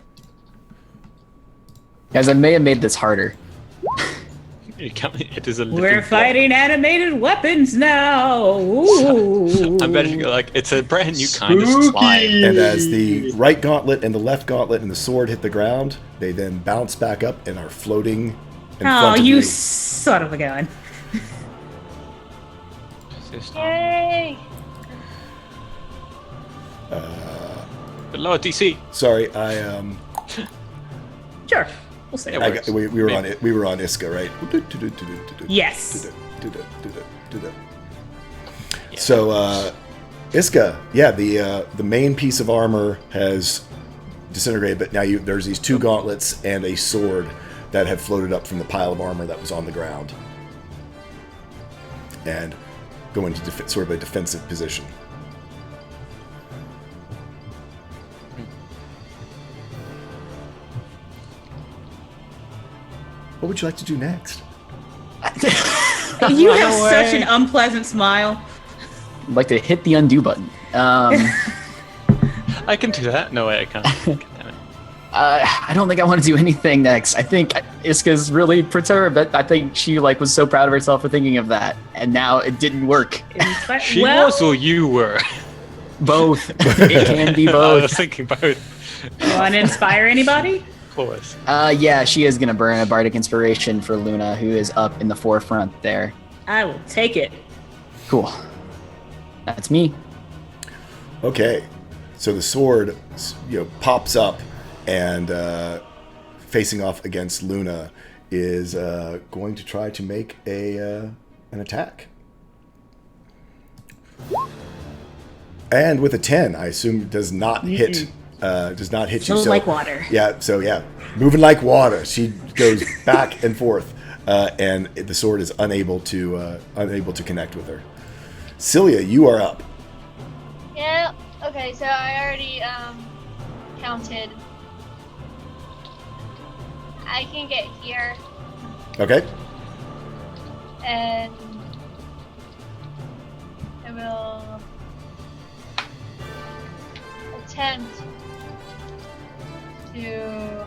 Guys, I may have made this harder. It is a living We're plot. fighting animated weapons now. Ooh. I'm betting like it's a brand new kind of slime. And as the right gauntlet and the left gauntlet and the sword hit the ground, they then bounce back up and are floating in Oh, front of you you. son of a gun. Yay! But lower DC. Sorry, I Sure. We'll say It it. works. we were on it. We were on Iska, right? Yes. So, Iska, yeah, the main piece of armor has disintegrated, but now there's these two gauntlets and a sword that have floated up from the pile of armor that was on the ground, and go into sort of a defensive position. What would you like to do next? You Run have away. such an unpleasant smile. I'd like to hit the undo button. I can do that. No way, I can't. God damn it. I don't think I want to do anything next. I think Iska's really perturbed. I think she was so proud of herself for thinking of that, and now it didn't work. She well, was or you were? Both. It can be I both. was thinking both. want to inspire anybody? Of course. Yeah, she is gonna burn a bardic inspiration for Luna, who is up in the forefront there. I will take it. Cool. That's me. Okay, so the sword, pops up, and facing off against Luna is going to try to make an attack. And with a 10, I assume does not hit. Does not hit you. Flow So like water. Yeah. So yeah, moving like water. She goes back and forth, and the sword is unable to connect with her. Celia, you are up. Yeah. Okay. So I already counted. I can get here Okay. and I will attempt to.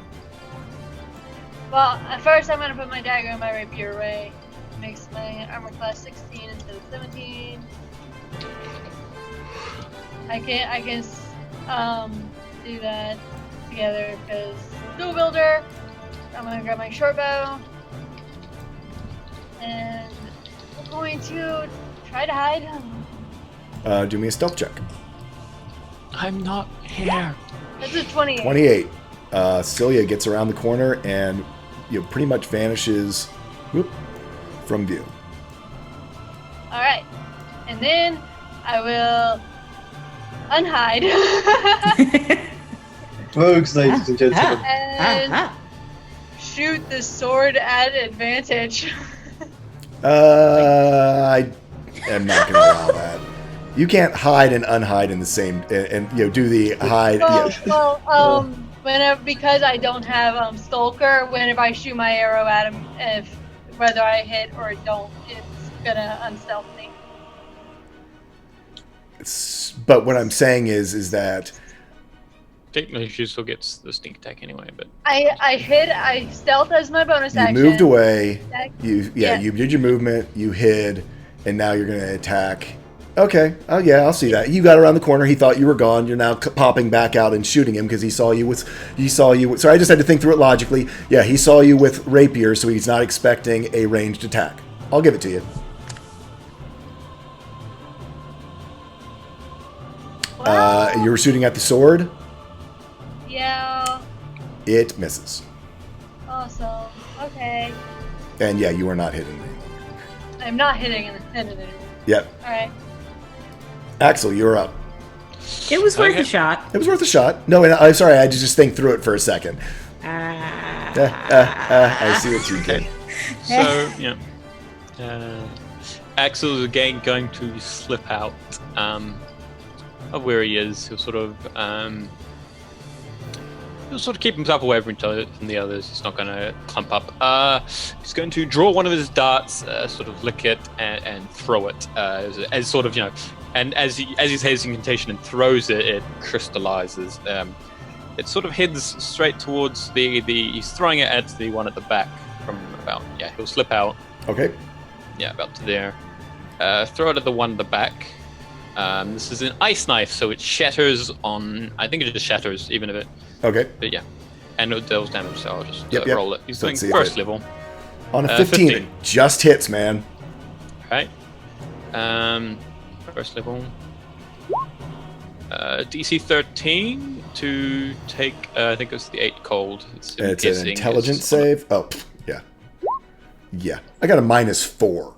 Well, at first I'm gonna put my dagger and my rapier away. Makes my armor class 16 instead of 17. I can do that together because dual builder. I'm gonna grab my short bow and I'm going to try to hide. Do me a stealth check. I'm not here. That's a 28. 28. Celia gets around the corner and pretty much vanishes from view. All right, and then I will unhide Rogues, ladies and gentlemen. and shoot the sword at advantage. I am not going to allow that. You can't hide and unhide in the same, and do the hide. Because I don't have Stalker, whenever I shoot my arrow at him, whether I hit or don't, it's gonna unstealth me. But what I'm saying is that Technically, she still gets the sneak attack anyway, but I stealth as my bonus you action. moved away. Yeah. You did your movement. You hid, and now you're going to attack. Okay. Oh yeah, I'll see that. You got around the corner. He thought you were gone. You're now popping back out and shooting him because he saw you with. So I just had to think through it logically. Yeah, he saw you with rapier, so he's not expecting a ranged attack. I'll give it to you. You were shooting at the sword. Yeah. It misses. Awesome. Okay. And yeah, you are not hitting me. I'm not hitting it anymore. Yep. All right. Axel, you're up. It was worth Okay. a shot. It was worth a shot. No, and I'm sorry, I had to just think through it for a second. I see what you did. so yeah. Axel is again going to slip out of where he is. He'll sort of keep himself away from the others. He's not going to clump up. He's going to draw one of his darts, sort of lick it and throw it as sort of and as he says incantation and throws it, it crystallizes. It sort of heads straight towards he's throwing it at the one at the back from about he'll slip out. Okay. Yeah, about to there. Throw it at the one at the back. This is an ice knife, so it shatters on. I think it just shatters, even if it. Okay. But yeah, and it deals damage, so I'll just Yep. roll it. He's So doing let's see if first it- level, On a 15, 15. it just hits, man. right? First level. DC 13 to take. I think it was the 8 cold. It's an piercing. intelligence save. Oh, yeah. Yeah. I got a -4.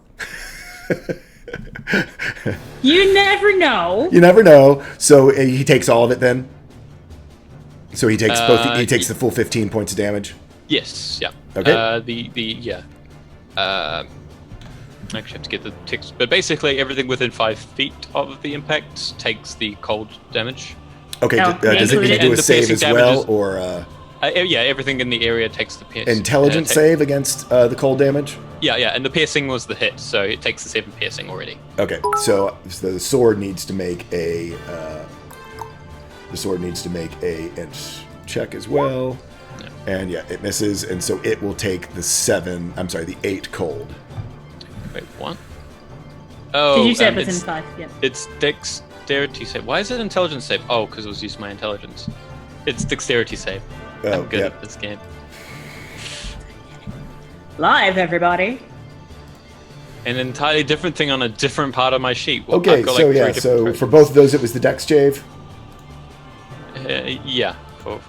You never know. You never know. So he takes all of it then? So he takes both. He takes the full 15 points of damage? Yes, yeah. Okay. Actually, have to get the ticks, but basically everything within 5 feet of the impact takes the cold damage. Okay. Oh, Does it need to do a and the save piercing as well, damage is- or Yeah, everything in the area takes the piercing. intelligence save against the cold damage? Yeah, and the piercing was the hit, so it takes the 7 piercing already. Okay. So the sword needs to make a int check as well. Yeah. And yeah, it misses, and so it will take the 8 cold. Wait, what? Oh, Did you say within it's, 5? Yeah. it's dexterity save. Why is it intelligence save? Oh, because it was using my intelligence. It's dexterity save. Oh, I'm good yeah. at this game. Live, everybody. An entirely different thing on a different part of my sheet. Well, Okay, I've got, so like, yeah, 3 so different for both of those, it was the dex save. yeah, for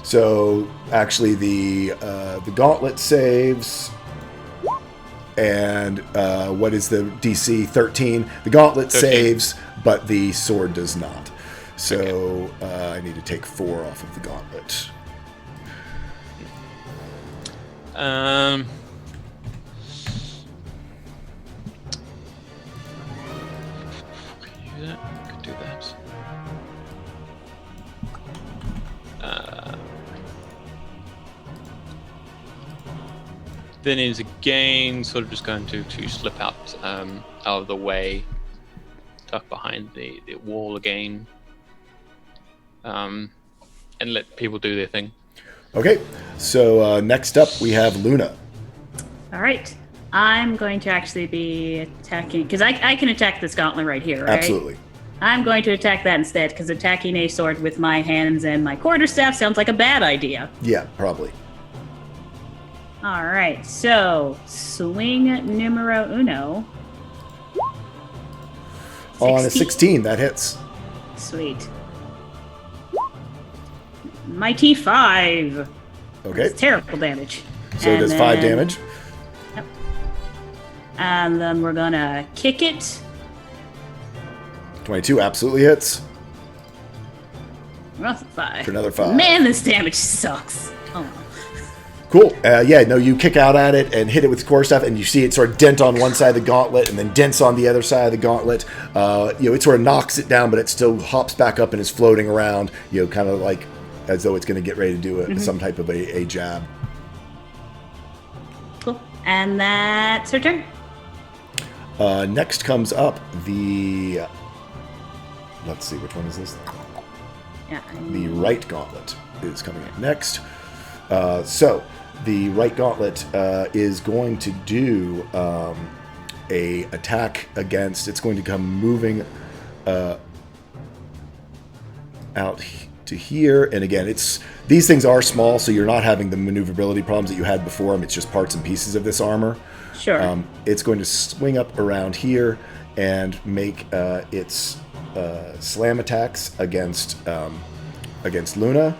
So actually, the gauntlet saves, and what is the DC 13? The gauntlet 13. saves, but the sword does not. So I need to take 4 off of the gauntlet. Could do that. Then is again sort of just going to slip out of the way, tuck behind the wall again, and let people do their thing. Okay, so next up we have Luna. All right. I'm going to actually be attacking, because I can attack this gauntlet right here, right? Absolutely. I'm going to attack that instead, because attacking a sword with my hands and my quarterstaff sounds like a bad idea. Yeah, probably. All right, so swing numero uno. On a 16, that hits. Sweet. Mighty 5. Okay, It's terrible damage. so it does 5 damage. Yep. And then we're gonna kick it. 22 absolutely hits Well, 5. for another 5. Man, this damage sucks. Oh. Cool. Yeah, no, you kick out at it and hit it with core stuff, and you see it sort of dent on one side of the gauntlet and then dents on the other side of the gauntlet. It sort of knocks it down, but it still hops back up and is floating around, kind of like as though it's going to get ready to do some type of a jab. Cool. And that's her turn. Next comes up the... Let's see, which one is this? Yeah. The right gauntlet is coming up next. So the right gauntlet is going to do a attack against. It's going to come moving out to here, and again, these things are small, so you're not having the maneuverability problems that you had before. It's just parts and pieces of this armor. Sure. It's going to swing up around here and make its slam attacks against Luna.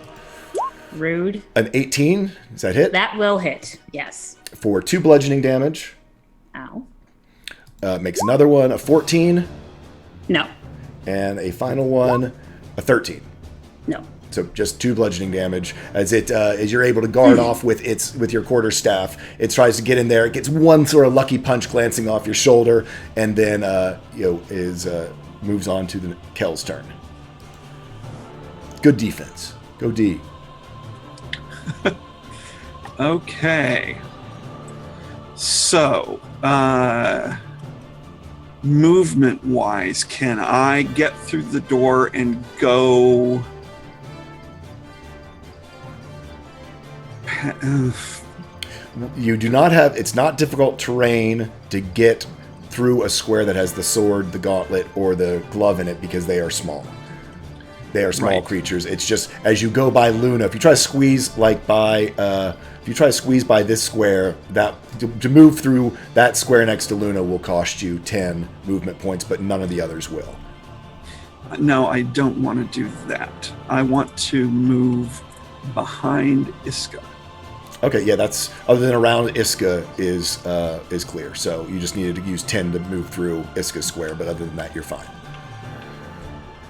Rude. An 18, does that hit? That will hit. Yes. For 2 bludgeoning damage. Ow. Makes another one a 14, No. and a final one a 13. No. So just 2 bludgeoning damage as you're able to guard off with your quarterstaff. It tries to get in there. It gets one sort of lucky punch glancing off your shoulder, and then moves on to the Kel's turn. Good defense. Go D. Okay. So, movement-wise, can I get through the door and go... You do not have... It's not difficult terrain to get through a square that has the sword, the gauntlet, or the glove in it because they are small. They are small Right. creatures. It's just as you go by Luna, if you try to squeeze by this square, that to move through that square next to Luna will cost you 10 movement points, but none of the others will. No, I don't want to do that. I want to move behind Iska. Okay, yeah, that's other than around Iska is clear. So you just needed to use 10 to move through Iska's square, but other than that, you're fine.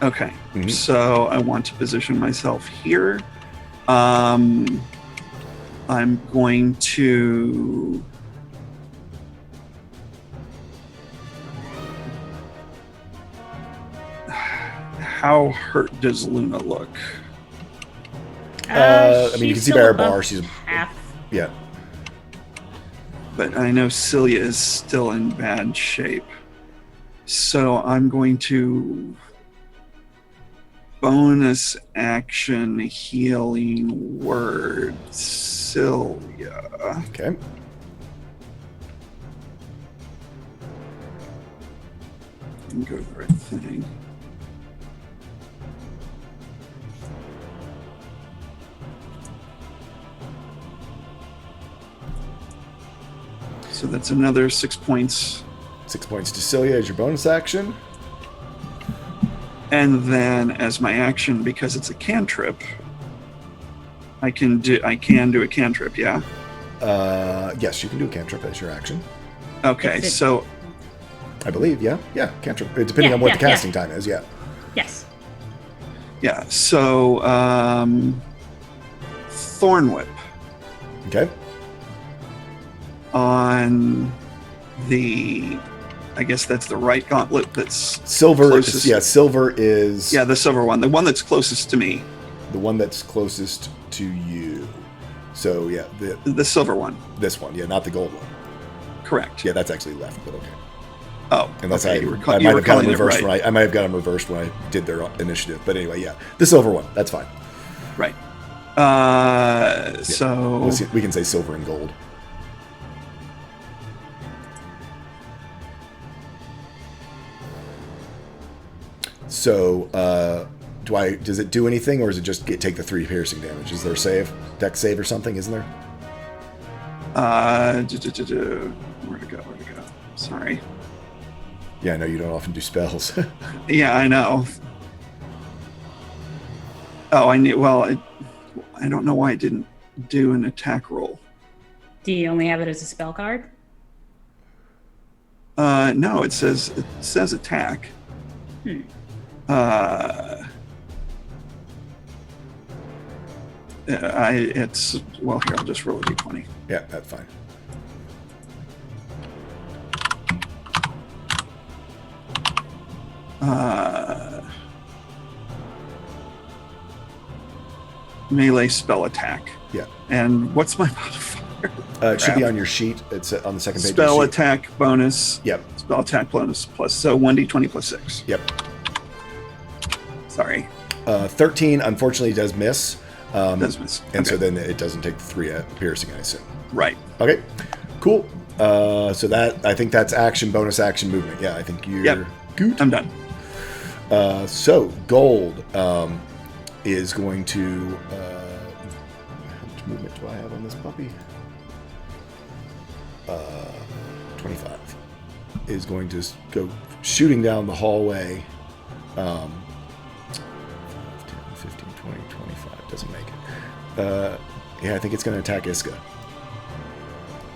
Okay, Mhm. so I want to position myself here. I'm going to. How hurt does Luna look? I mean, you she's can see still by her above bar, she's half. yeah. But I know Celia is still in bad shape. So I'm going to bonus action healing word Celia. Okay. And go to the right thing. So that's another 6 points. 6 points to Celia as your bonus action. And then as my action, because it's a cantrip, I can do a cantrip, yeah? Yes, you can do a cantrip as your action. Okay, If it- so I believe, yeah, cantrip. Depending Yeah, on what yeah, the casting time is, yeah. Yes. yeah, so Thorn Whip Okay. on the, I guess that's the right gauntlet that's Silver, closest. yeah, silver is Yeah, the silver one, the one that's closest to me, the one that's closest to you. So yeah, the silver one, this one, yeah, not the gold one. correct. Yeah, that's actually left, but okay. Oh, Unless okay, I you were might have got calling them it reversed right. I might have got them reversed when I did their initiative. But anyway, yeah, the silver one, that's fine. Right. So We can say silver and gold. So, does it do anything, or is it just take the 3 piercing damage? Is there a save, dex save or something? Isn't there? where'd it go? Sorry. Yeah, I know you don't often do spells. Yeah, I know. Oh, I knew. Well, I don't know why I didn't do an attack roll. Do you only have it as a spell card? No, it says attack. It's well here. I'll just roll a d20. Yeah, that's fine. Melee spell attack. Yeah. And what's my modifier? It should be Crap. on your sheet. It's on the second page. Spell of the sheet. attack bonus. Yep. Spell attack bonus plus. So 1d20 plus 6. Yep. Sorry. 13, unfortunately, does miss. Does miss. And so Okay. then it doesn't take the 3 piercing, I assume. Right. Okay, cool. So that, I think that's action, bonus action, movement. Yeah, I think you're Yep. good. I'm done. So gold is going to. How much movement do I have on this puppy? 25 is going to go shooting down the hallway. 10, 15, 20, 25 doesn't make it. Yeah, I think it's going to attack Iska.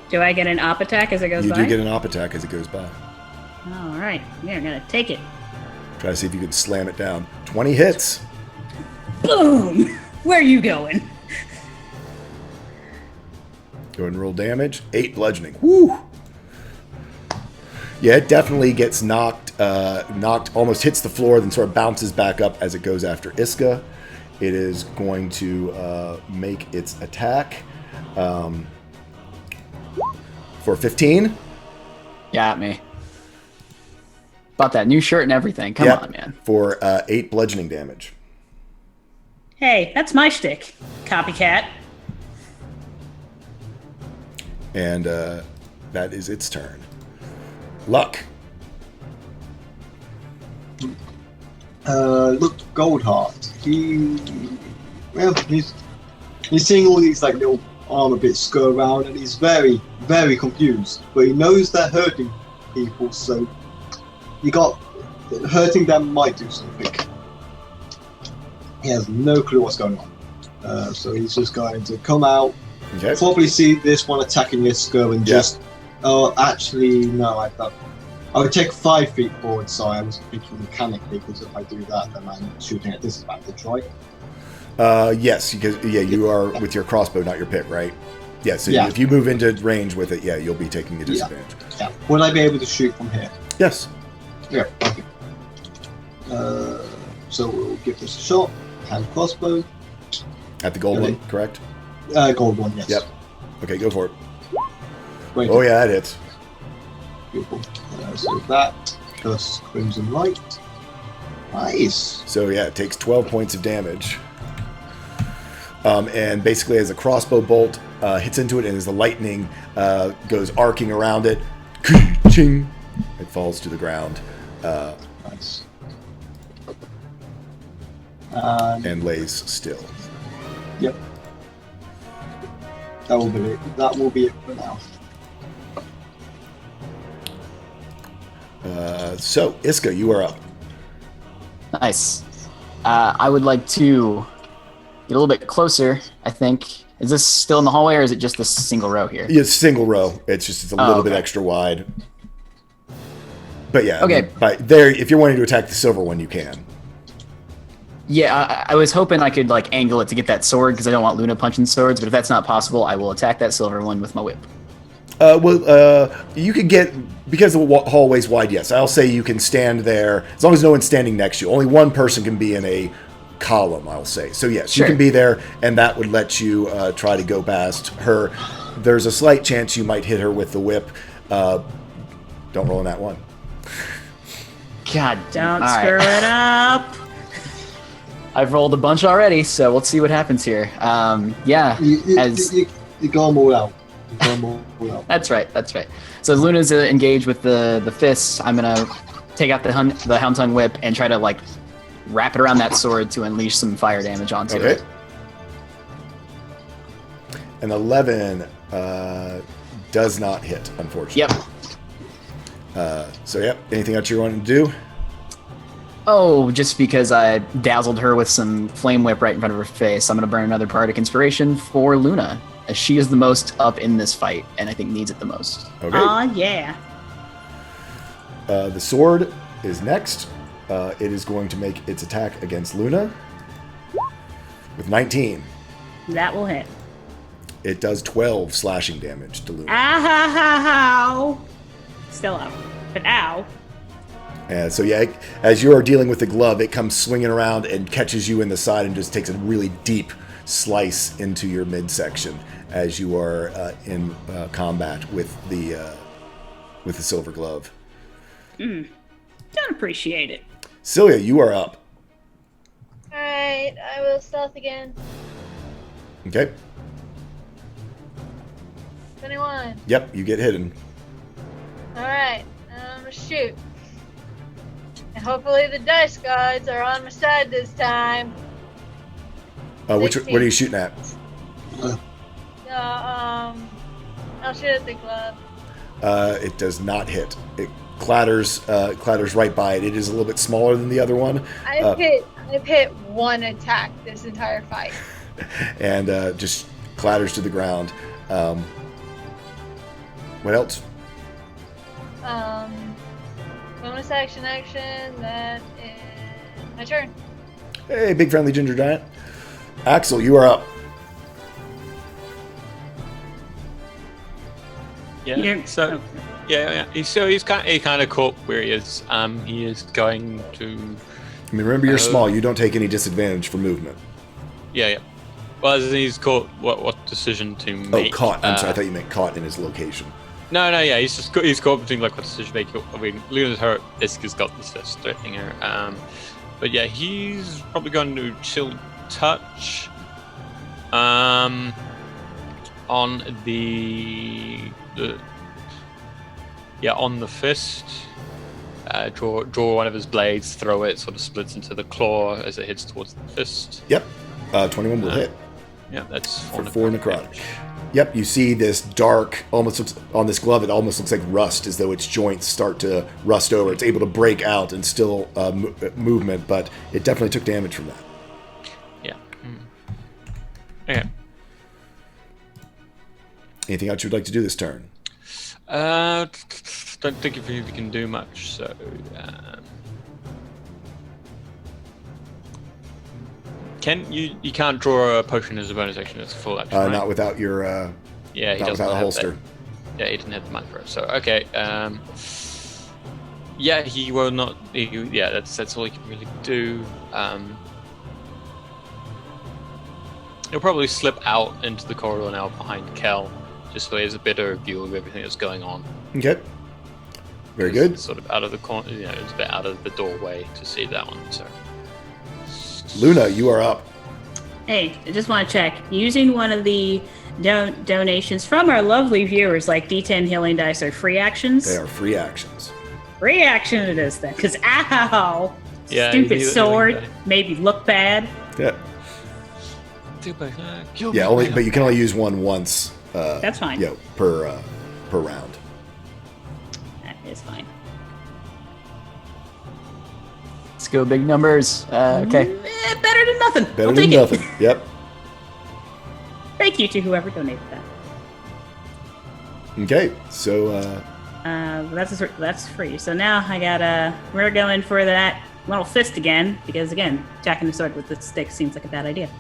Do I get an op attack as it goes You by? do get an op attack as it goes by. All right. Yeah, I'm going to take it. Try to see if you can slam it down. 20 hits. Boom! Where are you going? Go ahead and roll damage. 8 bludgeoning. Woo! Yeah, it definitely gets knocked, almost hits the floor, then sort of bounces back up as it goes after Iska. It is going to make its attack for 15. Got me. Bought that new shirt and everything. Come Yep, on, man. For 8 bludgeoning damage. Hey, that's my shtick, copycat. And that is its turn. Luck. Look, Goldheart. He's seeing all these like little armor bits go around, and he's very, very confused. But he knows they're hurting people, so hurting them might do something. He has no clue what's going on. So he's just going to come out, Okay. probably see this one attacking Iska and just. Oh, actually, no. I would take 5 feet forward. Sorry, I was thinking mechanically because if I do that, then I'm shooting at disadvantage, right? Yes, because you are with your crossbow, not your pick, right? Yeah. So Yeah. if you move into range with it, you'll be taking a disadvantage. Yeah. Will I be able to shoot from here? Yes. Yeah. Okay. So we'll give this a shot. Hand crossbow. At the gold Okay. one, correct? Gold one, yes. Yep. Okay, go for it. Great. Oh yeah, it hits. Beautiful. So that plus Crimson Light. Nice. So yeah, it takes 12 points of damage. And basically, as a crossbow bolt hits into it, and as the lightning goes arcing around it, ching, it falls to the ground Nice. and lays still. Yep. That will be it. That will be it for now. So Iska, you are up. Nice. I would like to get a little bit closer, I think. Is this still in the hallway, or is it just this single row here? It's single row. It's a little bit okay. extra wide. But yeah, Okay. But there, if you're wanting to attack the silver one, you can. Yeah, I was hoping I could like angle it to get that sword because I don't want Luna punching swords. But if that's not possible, I will attack that silver one with my whip. You could get, because the hallway's wide, yes. I'll say you can stand there, as long as no one's standing next to you. Only one person can be in a column, I'll say. So yes, Sure. you can be there, and that would let you try to go past her. There's a slight chance you might hit her with the whip. Don't roll on that one. God, Don't all screw right. it up. I've rolled a bunch already, so let's see what happens here. Yeah, You go all out. You go all out. that's right. That's right. So as Luna's engaged with the fists, I'm gonna take out the Hound Tongue whip and try to like wrap it around that sword to unleash some fire damage onto Okay. it. An 11 does not hit, unfortunately. Yep. So, yep. Anything else you want to do? Oh, just because I dazzled her with some flame whip right in front of her face, I'm gonna burn another bardic inspiration for Luna, as she is the most up in this fight, and I think needs it the most. Okay. Aw, yeah. The sword is next. It is going to make its attack against Luna with 19. That will hit. It does 12 slashing damage to Luna. Ow. Still up. But ow. And so, yeah, as you are dealing with the glove, it comes swinging around and catches you in the side and just takes a really deep slice into your midsection as you are in combat with the silver glove. Don't appreciate it. Celia, you are up. Alright, I will stealth again. Okay. 21. Yep, you get hidden. Alright, I'm gonna shoot. And hopefully the dice gods are on my side this time. What 16. are you shooting at? I'll shoot at the glove. It does not hit. It clatters right by it. It is a little bit smaller than the other one, I've hit one attack this entire fight. and just clatters to the ground. What else? Bonus action, that is my turn. Hey, big friendly ginger giant. Axel, you are up. Yeah. You're- So, yeah. He's kind of caught where he is. He is going to. I mean, remember you're small. You don't take any disadvantage for movement. Yeah. Well, as in he's caught what decision to make. Oh, caught. I'm sorry. I thought you meant caught in his location. No. Yeah. He's caught between like what decision to make. I mean, Luna's hurt. Iska's got this fist threatening her. But yeah, he's probably going to chill touch. On on the fist. Draw one of his blades, throw it, sort of splits into the claw as it hits towards the fist. Yep. 21 will hit Yeah, that's for 4 necrotic. Yep. You see this dark, almost looks, on this glove. It almost looks like rust, as though its joints start to rust over. It's able to break out and still movement, but it definitely took damage from that. Okay. Anything else you'd like to do this turn? Don't think if you can do much. So. Can you can't draw a potion as a bonus action. It's a full action. Right? Not without your. Yeah, he not doesn't without a have holster. that. Yeah, he didn't have the money for it. So okay. Yeah, he will not. Yeah, that's all he can really do. He'll probably slip out into the corridor now behind Kel, just so he has a better view of everything that's going on. Okay. Very good. It's sort of out of the corner, it's a bit out of the doorway to see that one. So, Luna, you are up. Hey, I just want to check. Using one of the donations from our lovely viewers, like D10 healing dice, are free actions? They are free actions. Free action it is then, because ow! Yeah, Stupid healing sword die. made me look bad. Yeah. Kill Yeah, me. but you can only use one once. That's fine. Per round. That is fine. Let's go big numbers. Okay. Better than nothing. Better I'll than take nothing. it. Yep. Thank you to whoever donated that. Okay, so That's free. So now we're going for that little fist again, because again, attacking the sword with the stick seems like a bad idea.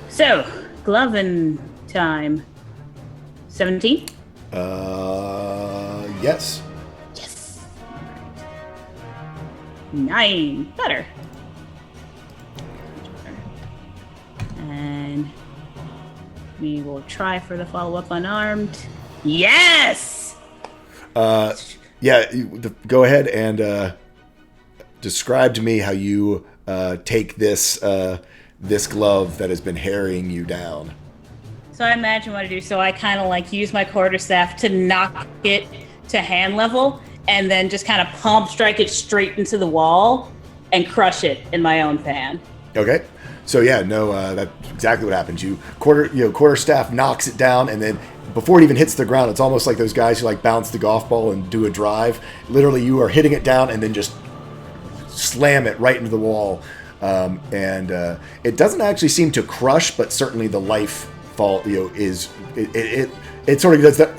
So, gloving time. 17? yes. Yes. 9. Better. And we will try for the follow-up unarmed. Yes! Go ahead and describe to me how you take this this glove that has been harrying you down. So I imagine what I do. So I kind of like use my quarterstaff to knock it to hand level, and then just kind of palm strike it straight into the wall and crush it in my own fan. Okay. So that's exactly what happens. Quarterstaff knocks it down, and then before it even hits the ground, it's almost like those guys who like bounce the golf ball and do a drive. Literally, you are hitting it down and then just slam it right into the wall. And it doesn't actually seem to crush, but certainly the life fall is it sort of does that,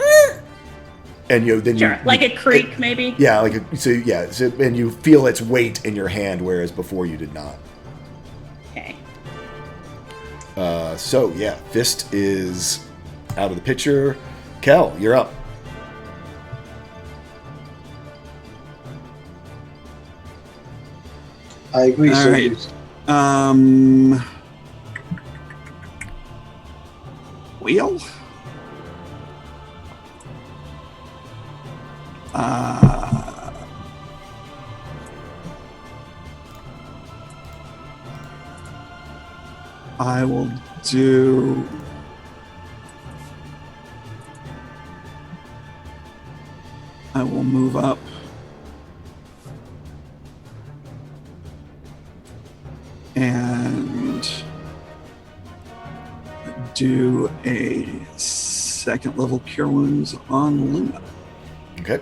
and then Sure, like a creak maybe. Yeah, and you feel its weight in your hand, whereas before you did not. Okay. Fist is out of the picture. Kel, you're up. I agree. All So right. Wheel? I will do... I will move up. And do a second level Cure Wounds on Luna. Okay.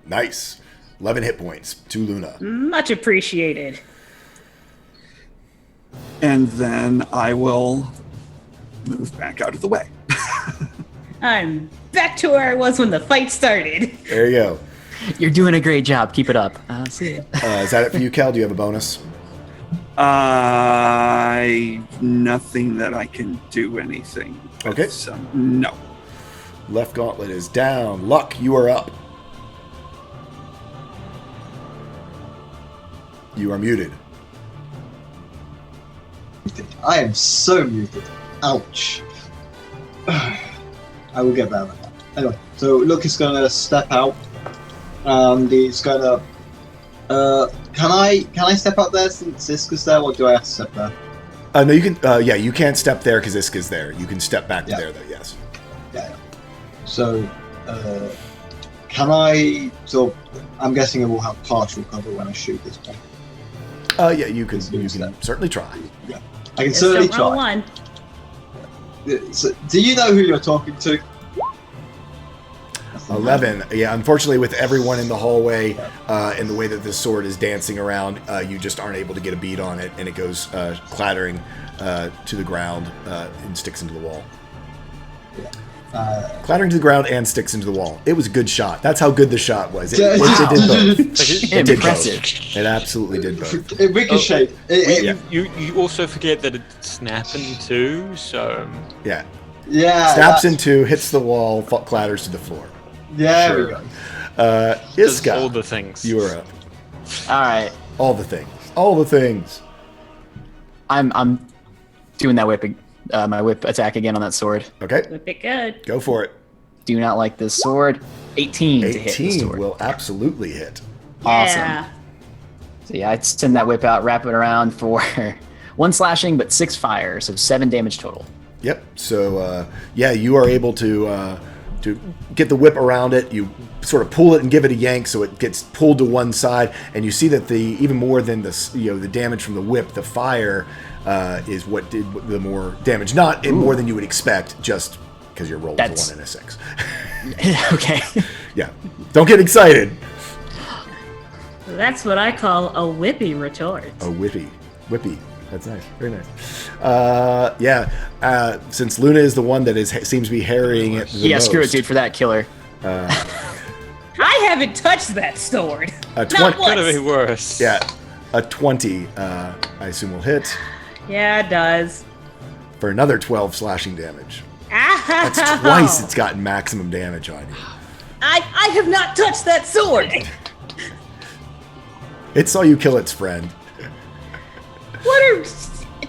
Nice. 11 hit points to Luna. Much appreciated. And then I will move back out of the way. I'm back to where I was when the fight started. There you go. You're doing a great job. Keep it up. See ya. Is that it for you, Cal? Do you have a bonus? Nothing that I can do anything. Okay. So, no. Left gauntlet is down. Luck, you are up. You are muted. I am so muted. Ouch. I will get better. Anyway, so Luke is gonna step out, and he's gonna. Can I step up there since Iska's there, or do I have to step there? No, you can. You can't step there because Iska's there. You can step back to there, though. Yes. Yeah. So, can I? So, I'm guessing it will have partial cover when I shoot this one. You can. You can certainly try. Yeah, I can Just certainly don't roll try. one. So, do you know who you're talking to? 11. Yeah, unfortunately, with everyone in the hallway and the way that this sword is dancing around, you just aren't able to get a beat on it, and it goes clattering to the ground and sticks into the wall. Clattering to the ground and sticks into the wall. It was a good shot. That's how good the shot was. It did both. It did Impressive. both. It absolutely did both. It ricocheted. You also forget that it's snapping too, so Yeah. Yeah. Snaps in two, hits the wall, clatters to the floor. Yeah, Sure. we go. does Iska, all the things. you are up. All right. All the things. All the things. I'm doing that my whip attack again on that sword. Okay, Whip it good. go for it. Do not like this sword. 18 to hit the 18 sword. will absolutely hit. Awesome. Yeah. So yeah, I'd send that whip out, wrap it around for 1 slashing, but 6 fire, so 7 damage total. Yep. So yeah, you are able to get the whip around it. You sort of pull it and give it a yank, so it gets pulled to one side, and you see that even more than the damage from the whip, the fire is what did the more damage. Not more than you would expect, just because your roll is a That's- 1 and a 6. Okay. Yeah. Don't get excited. That's what I call a whippy retort. A whippy. That's nice. Very nice. Since Luna is the one that seems to be harrying it the Yeah, most. screw it, dude, for that killer. I haven't touched that sword. A Not 20 once. Could be worse. Yeah, a 20, I assume will hit Yeah, it does. for another 12 slashing damage. Ow. That's twice it's gotten maximum damage on you. I have not touched that sword. It saw you kill its friend.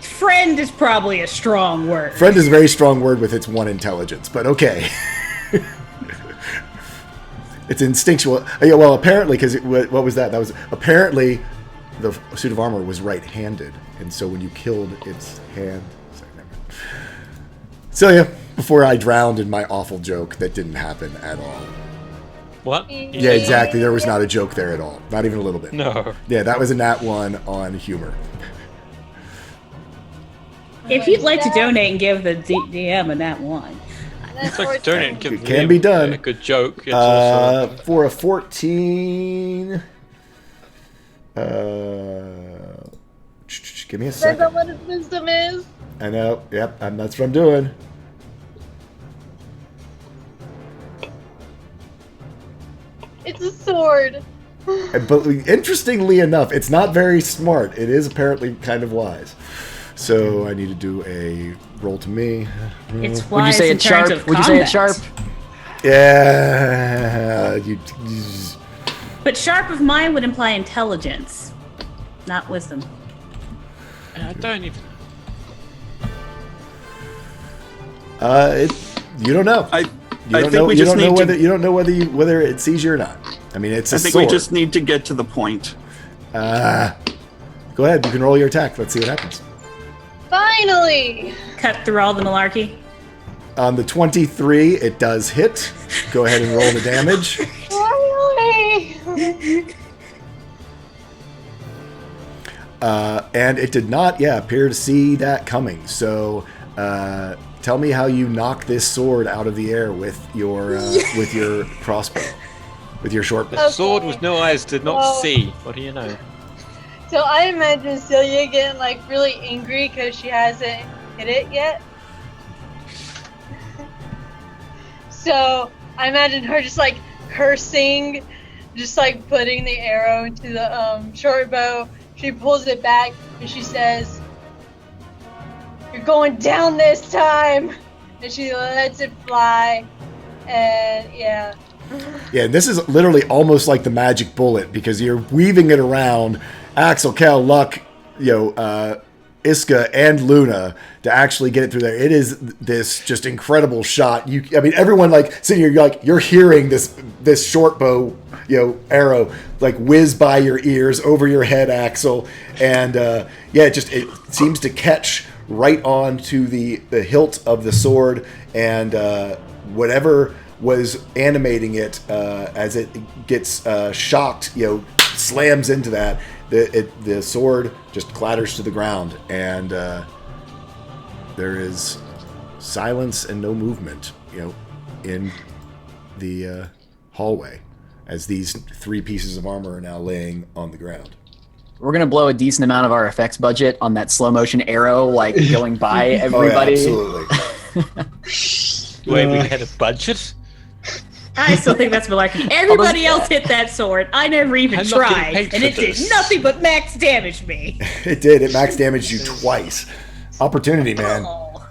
Friend is probably a strong word. Friend is a very strong word with its 1 intelligence, but okay. It's instinctual. Yeah, well, apparently, because what was that? That was apparently the suit of armor was right-handed, and so when you killed its hand. Sorry, never mind. Celia, before I drowned in my awful joke that didn't happen at all. What? Yeah, exactly. There was not a joke there at all. Not even a little bit. No. Yeah, that was a nat 1 on humor. If you'd like to donate and give the DM a nat 1. It's like donate and give It can them be done. a good joke. It's also For a 14... give me a That's second. not what his wisdom is. I know. Yep, that's what I'm doing. It's a sword. But interestingly enough, it's not very smart. It is apparently kind of wise. So I need to do a roll to me. It's wise Would you say in it's terms sharp? of Would you say it's combat. sharp? Yeah. But sharp of mind would imply intelligence, not wisdom. I don't even. You don't know. I You don't think know. we You just don't know need whether to. you don't know whether it sees you or not. I mean, it's a I think sword. we just need to get to the point. Go ahead. You can roll your attack. Let's see what happens. Finally! Cut through all the malarkey. On the 23, it does hit. Go ahead and roll the damage. Finally! And it did not, appear to see that coming. So, tell me how you knock this sword out of the air with your crossbow, with your short bow. The sword with no eyes did not Well- see. What do you know? So I imagine Celia getting like really angry because she hasn't hit it yet. So I imagine her just like cursing, just like putting the arrow into the short bow. She pulls it back and she says, "You're going down this time," and she lets it fly. And yeah. Yeah, this is literally almost like the magic bullet because you're weaving it around Axel, Cal, Luck, Iska, and Luna to actually get it through there. It is this just incredible shot. I mean, everyone like sitting here, you're hearing this short bow, arrow like whiz by your ears over your head, Axel, and it seems to catch right on to the hilt of the sword, and whatever was animating it as it gets shocked, slams into that. The sword just clatters to the ground, and there is silence and no movement, in the hallway as these 3 pieces of armor are now laying on the ground. We're gonna blow a decent amount of our effects budget on that slow motion arrow, like going by everybody. Oh, yeah, absolutely. Wait, we had a budget? I still think that's malarkey. Everybody else hit that sword. I never even I'm not getting tried, paid and for it did this. nothing but max damage me. It did. It max damaged you twice. Opportunity, man. Oh.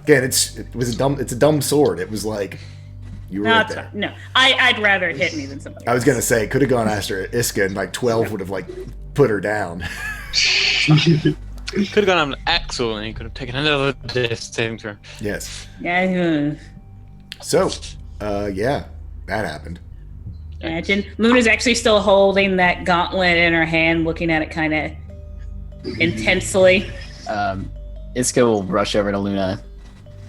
Again, it's a dumb sword. It was like you were No, right it's there. fine. No, I'd rather it hit me than somebody. I was gonna say could have gone after Iska and like 12 would have like put her down. Could have gone on Axel and he could have taken another death saving throw. Yes. Yeah. So, yeah, that happened. Imagine Luna's actually still holding that gauntlet in her hand, looking at it kind of intensely. Iska will rush over to Luna,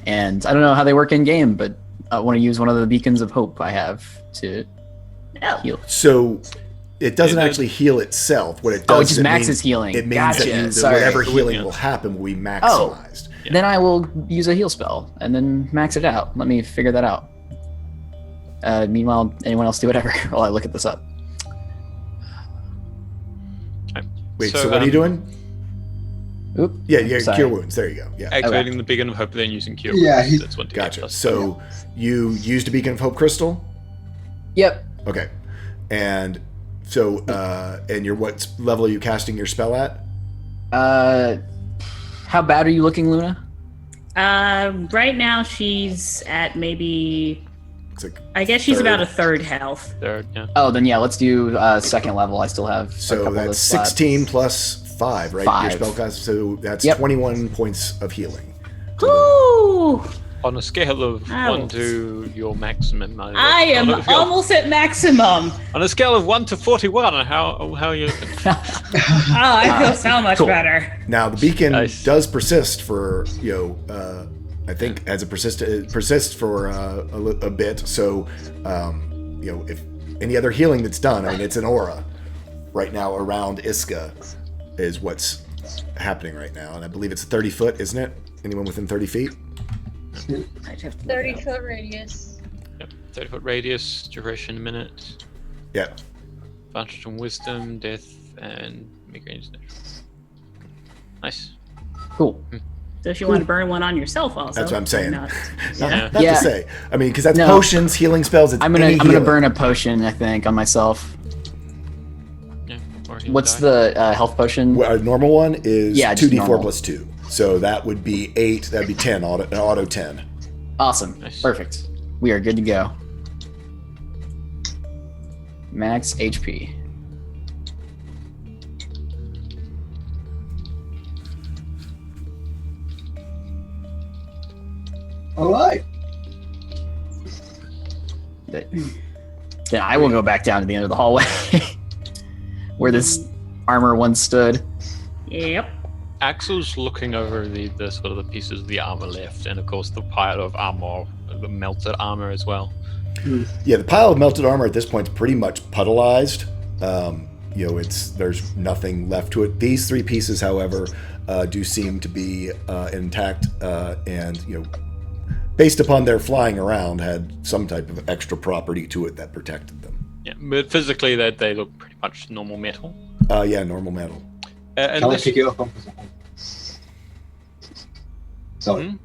and I don't know how they work in game, but I want to use one of the beacons of hope I have to Oh. heal. So it doesn't It does- actually heal itself. What it does Oh, it just is maxes means, healing. It means Gotcha. that Sorry. whatever healing Yeah. will happen will be Oh. maximized. Yeah. Then I will use a heal spell and then max it out. Let me figure that out. Meanwhile, anyone else do whatever while I look at this up. Wait, So, so what are you doing? Oop. Yeah, Sorry. cure wounds. There you go. Yeah, Activating the beacon of hope, then using cure. Yeah, Wounds. he- That's one to gotcha. get plus. So you used a beacon of hope crystal. Yep. Okay, and so and what level are you casting your spell at? How bad are you looking, Luna? Right now she's at maybe. It's like I guess she's Third. about a third health. Third, yeah. Oh, then yeah, let's do second level. I still have a so couple of that's those slots. 16 plus 5, right? 5. Your spellcast. So that's Yep. 21 points of healing. Woo! On a scale of Ouch. 1 to your maximum. I am almost at maximum. On a scale of 1 to 41, how are you? Oh, I feel so much Cool. better. Now the beacon Nice. does persist for I think as it persists for a bit. So if any other healing that's done, I mean it's an aura right now around Iska is what's happening right now, and I believe it's 30 foot, isn't it? Anyone within 30 feet? I'd have to look it 30 up. foot radius. Yep, 30-foot radius, duration a minute, Yeah. advantage on wisdom, death, and migraine. Nice. Cool. So if you want to burn one on yourself, also. That's what I'm saying. Not- Not Yeah. to say. I mean, because that's No. potions, healing spells. It's I'm gonna any I'm gonna healing. burn a potion. I think on myself. Yeah. Or he'll What's die. the health potion? Well, a normal one is Yeah, just 2d4 normal. plus 2. So that would be 8. That'd be 10. Auto 10. Awesome. Nice. Perfect. We are good to go. Max HP. All right. Then I will go back down to the end of the hallway where this armor once stood. Yep. Axel's looking over the sort of the pieces of the armor left, and of course the pile of armor, the melted armor as well. Yeah, the pile of melted armor at this point is pretty much puddleized. There's nothing left to it. These 3 pieces, however, do seem to be intact, and based upon their flying around, had some type of extra property to it that protected them. Yeah, but physically they look pretty much normal metal. Yeah, normal metal. Can I Unless, pick it up? Sorry.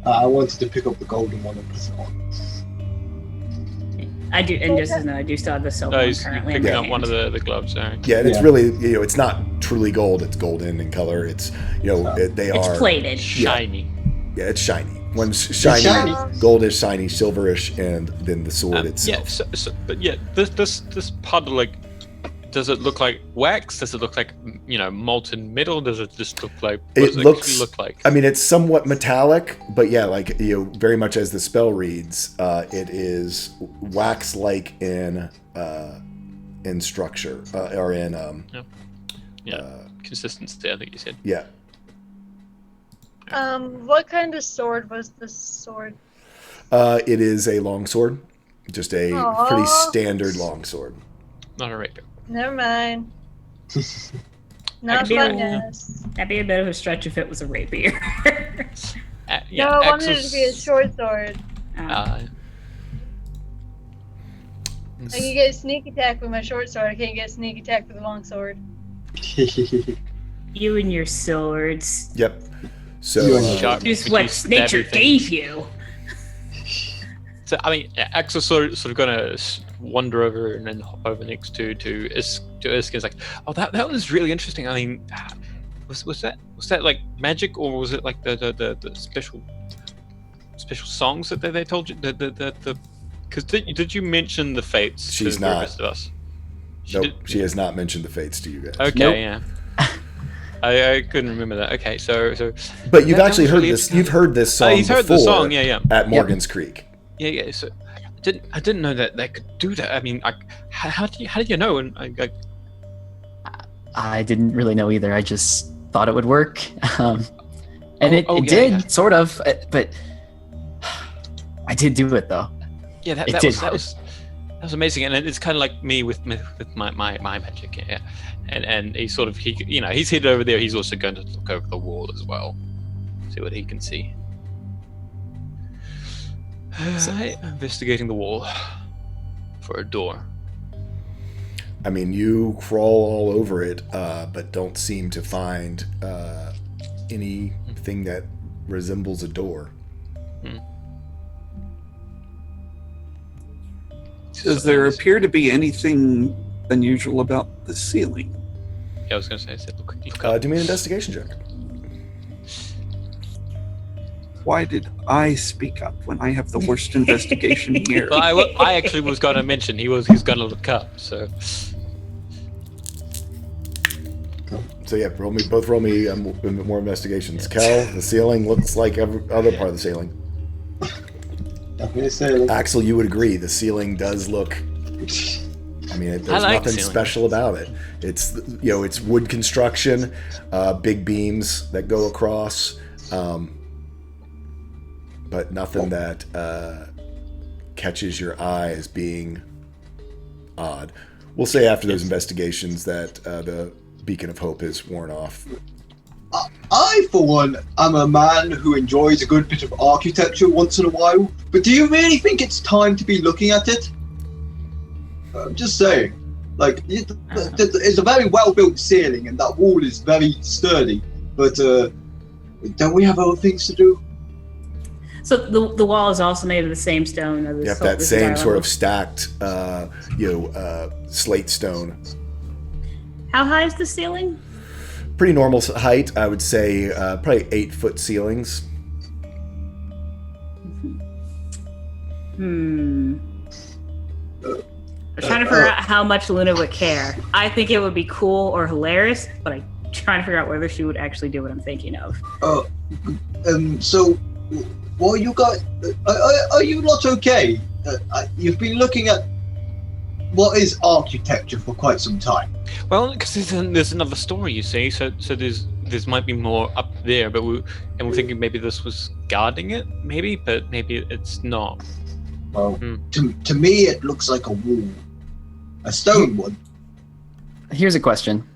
I wanted to pick up the golden one and put it on. I do, and just as no, I do still have the silver no, one he's currently in picking my up one of hand. the gloves. Alright. Yeah, and it's Yeah. really, it's not truly gold. It's golden in color. It's, they It's are. plated. Shiny. Yeah, it's shiny. One's shiny, shiny. goldish, shiny, silverish, and then the sword Yeah, itself. but yeah, this puddle, like, does it look like wax? Does it look like molten metal? Does it just look like? What It does looks. actually look like? I mean, it's somewhat metallic, but yeah, like very much as the spell reads, it is wax-like in structure or in Consistency, I think you said. yeah. What kind of sword was this sword? It is a longsword, just a Aw. pretty standard longsword. Not a rapier. Never mind. Not be my like- guess. That'd be a bit of a stretch if it was a rapier. Yeah, No, I wanted it Axel's- to be a short sword. Uh, I can get sneak attack with my short sword. I can't get sneak attack with the long sword. You and your swords. Yep. So You and Sharp, Just which what is nature everything. gave you. So I mean, Axel's sort of gonna wander over and then hop over next to Isk. It's like, oh, that was really interesting. I mean, was that like magic, or was it like the special songs that they told you? Because did you mention the fates? She's to the not. rest of us? nope, she has not mentioned the fates to you guys. Okay, Nope. yeah. I couldn't remember that. Okay, so But you've that actually was heard really this. interesting. You've heard this song he's heard before the song. Yeah. at Morgan's Creek. Yeah. So I didn't know that they could do that. I mean, how did you know? And I didn't really know either. I just thought it would work, and it yeah, did yeah. sort of. But I did do it though. yeah, It that did. was amazing, and it's kind of like me with my magic. Yeah, and he's sort of he's headed over there. He's also going to look over the wall as well, see what he can see. Investigating the wall for a door. I mean, you crawl all over it, but don't seem to find anything that resembles a door. Does there appear to be anything unusual about the ceiling? Yeah, I was going to say, look up. Do me an investigation check. Why did I speak up when I have the worst investigation here? Well, I actually was going to mention he's going to look up. So So yeah, both roll me more investigations. Kel, the ceiling looks like every other part of the ceiling. Definitely a sailing. Axel, you would agree the ceiling does look. I mean, there's like nothing ceilings. special about it. It's it's wood construction, big beams that go across, but nothing that catches your eye as being odd. We'll say after those investigations that the beacon of hope is worn off. I, for one, am a man who enjoys a good bit of architecture once in a while, but do you really think it's time to be looking at it? I'm just saying. Like, it's a very well-built ceiling, and that wall is very sturdy, but don't we have other things to do? So the wall is also made of the same stone. Of this Yep, whole- that this same entire sort of level. stacked, slate stone. How high is the ceiling? Pretty normal height, I would say. Probably 8-foot ceilings. I'm trying to figure out how much Luna would care. I think it would be cool or hilarious, but I'm trying to figure out whether she would actually do what I'm thinking of. So, what you got? Are you not okay? You've been looking at what is architecture for quite some time. well, because there's another story, you see. So there's might be more up there, but we're thinking maybe this was guarding it, maybe, but maybe it's not. Well, to me, it looks like a wall, a stone one. Here's a question: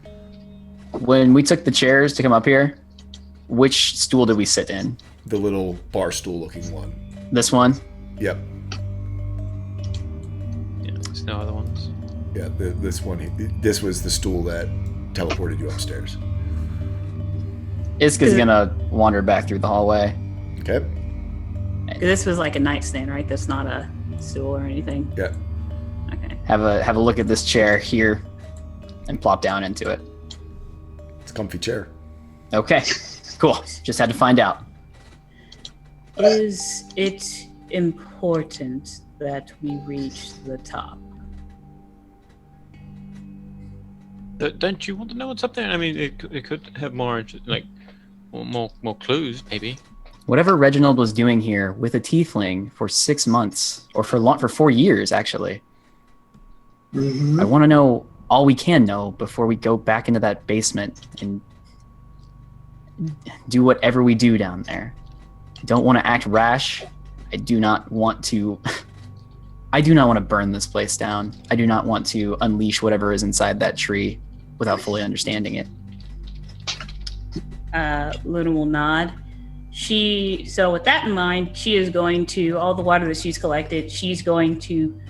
when we took the chairs to come up here, which stool did we sit in? The little bar stool looking one. This one? Yep. Yeah, there's no other ones. Yeah, this one. This was the stool that teleported you upstairs. Iska's gonna wander back through the hallway. Okay. This was like a nightstand, right? That's not a stool or anything. Yeah. Okay. Have a look at this chair here, and plop down into it. It's a comfy chair. Okay, cool. Just had to find out. Is it important that we reach the top? Don't you want to know what's up there? I mean, it could have more more clues, maybe. Whatever Reginald was doing here with a tiefling for 6 months, or for 4 years, actually. Mm-hmm. I want to know all we can know before we go back into that basement and do whatever we do down there. I don't want to act rash. I do not want to burn this place down. I do not want to unleash whatever is inside that tree without fully understanding it. Luna will nod. So with that in mind, she is going to, all the water that she's collected, she's going to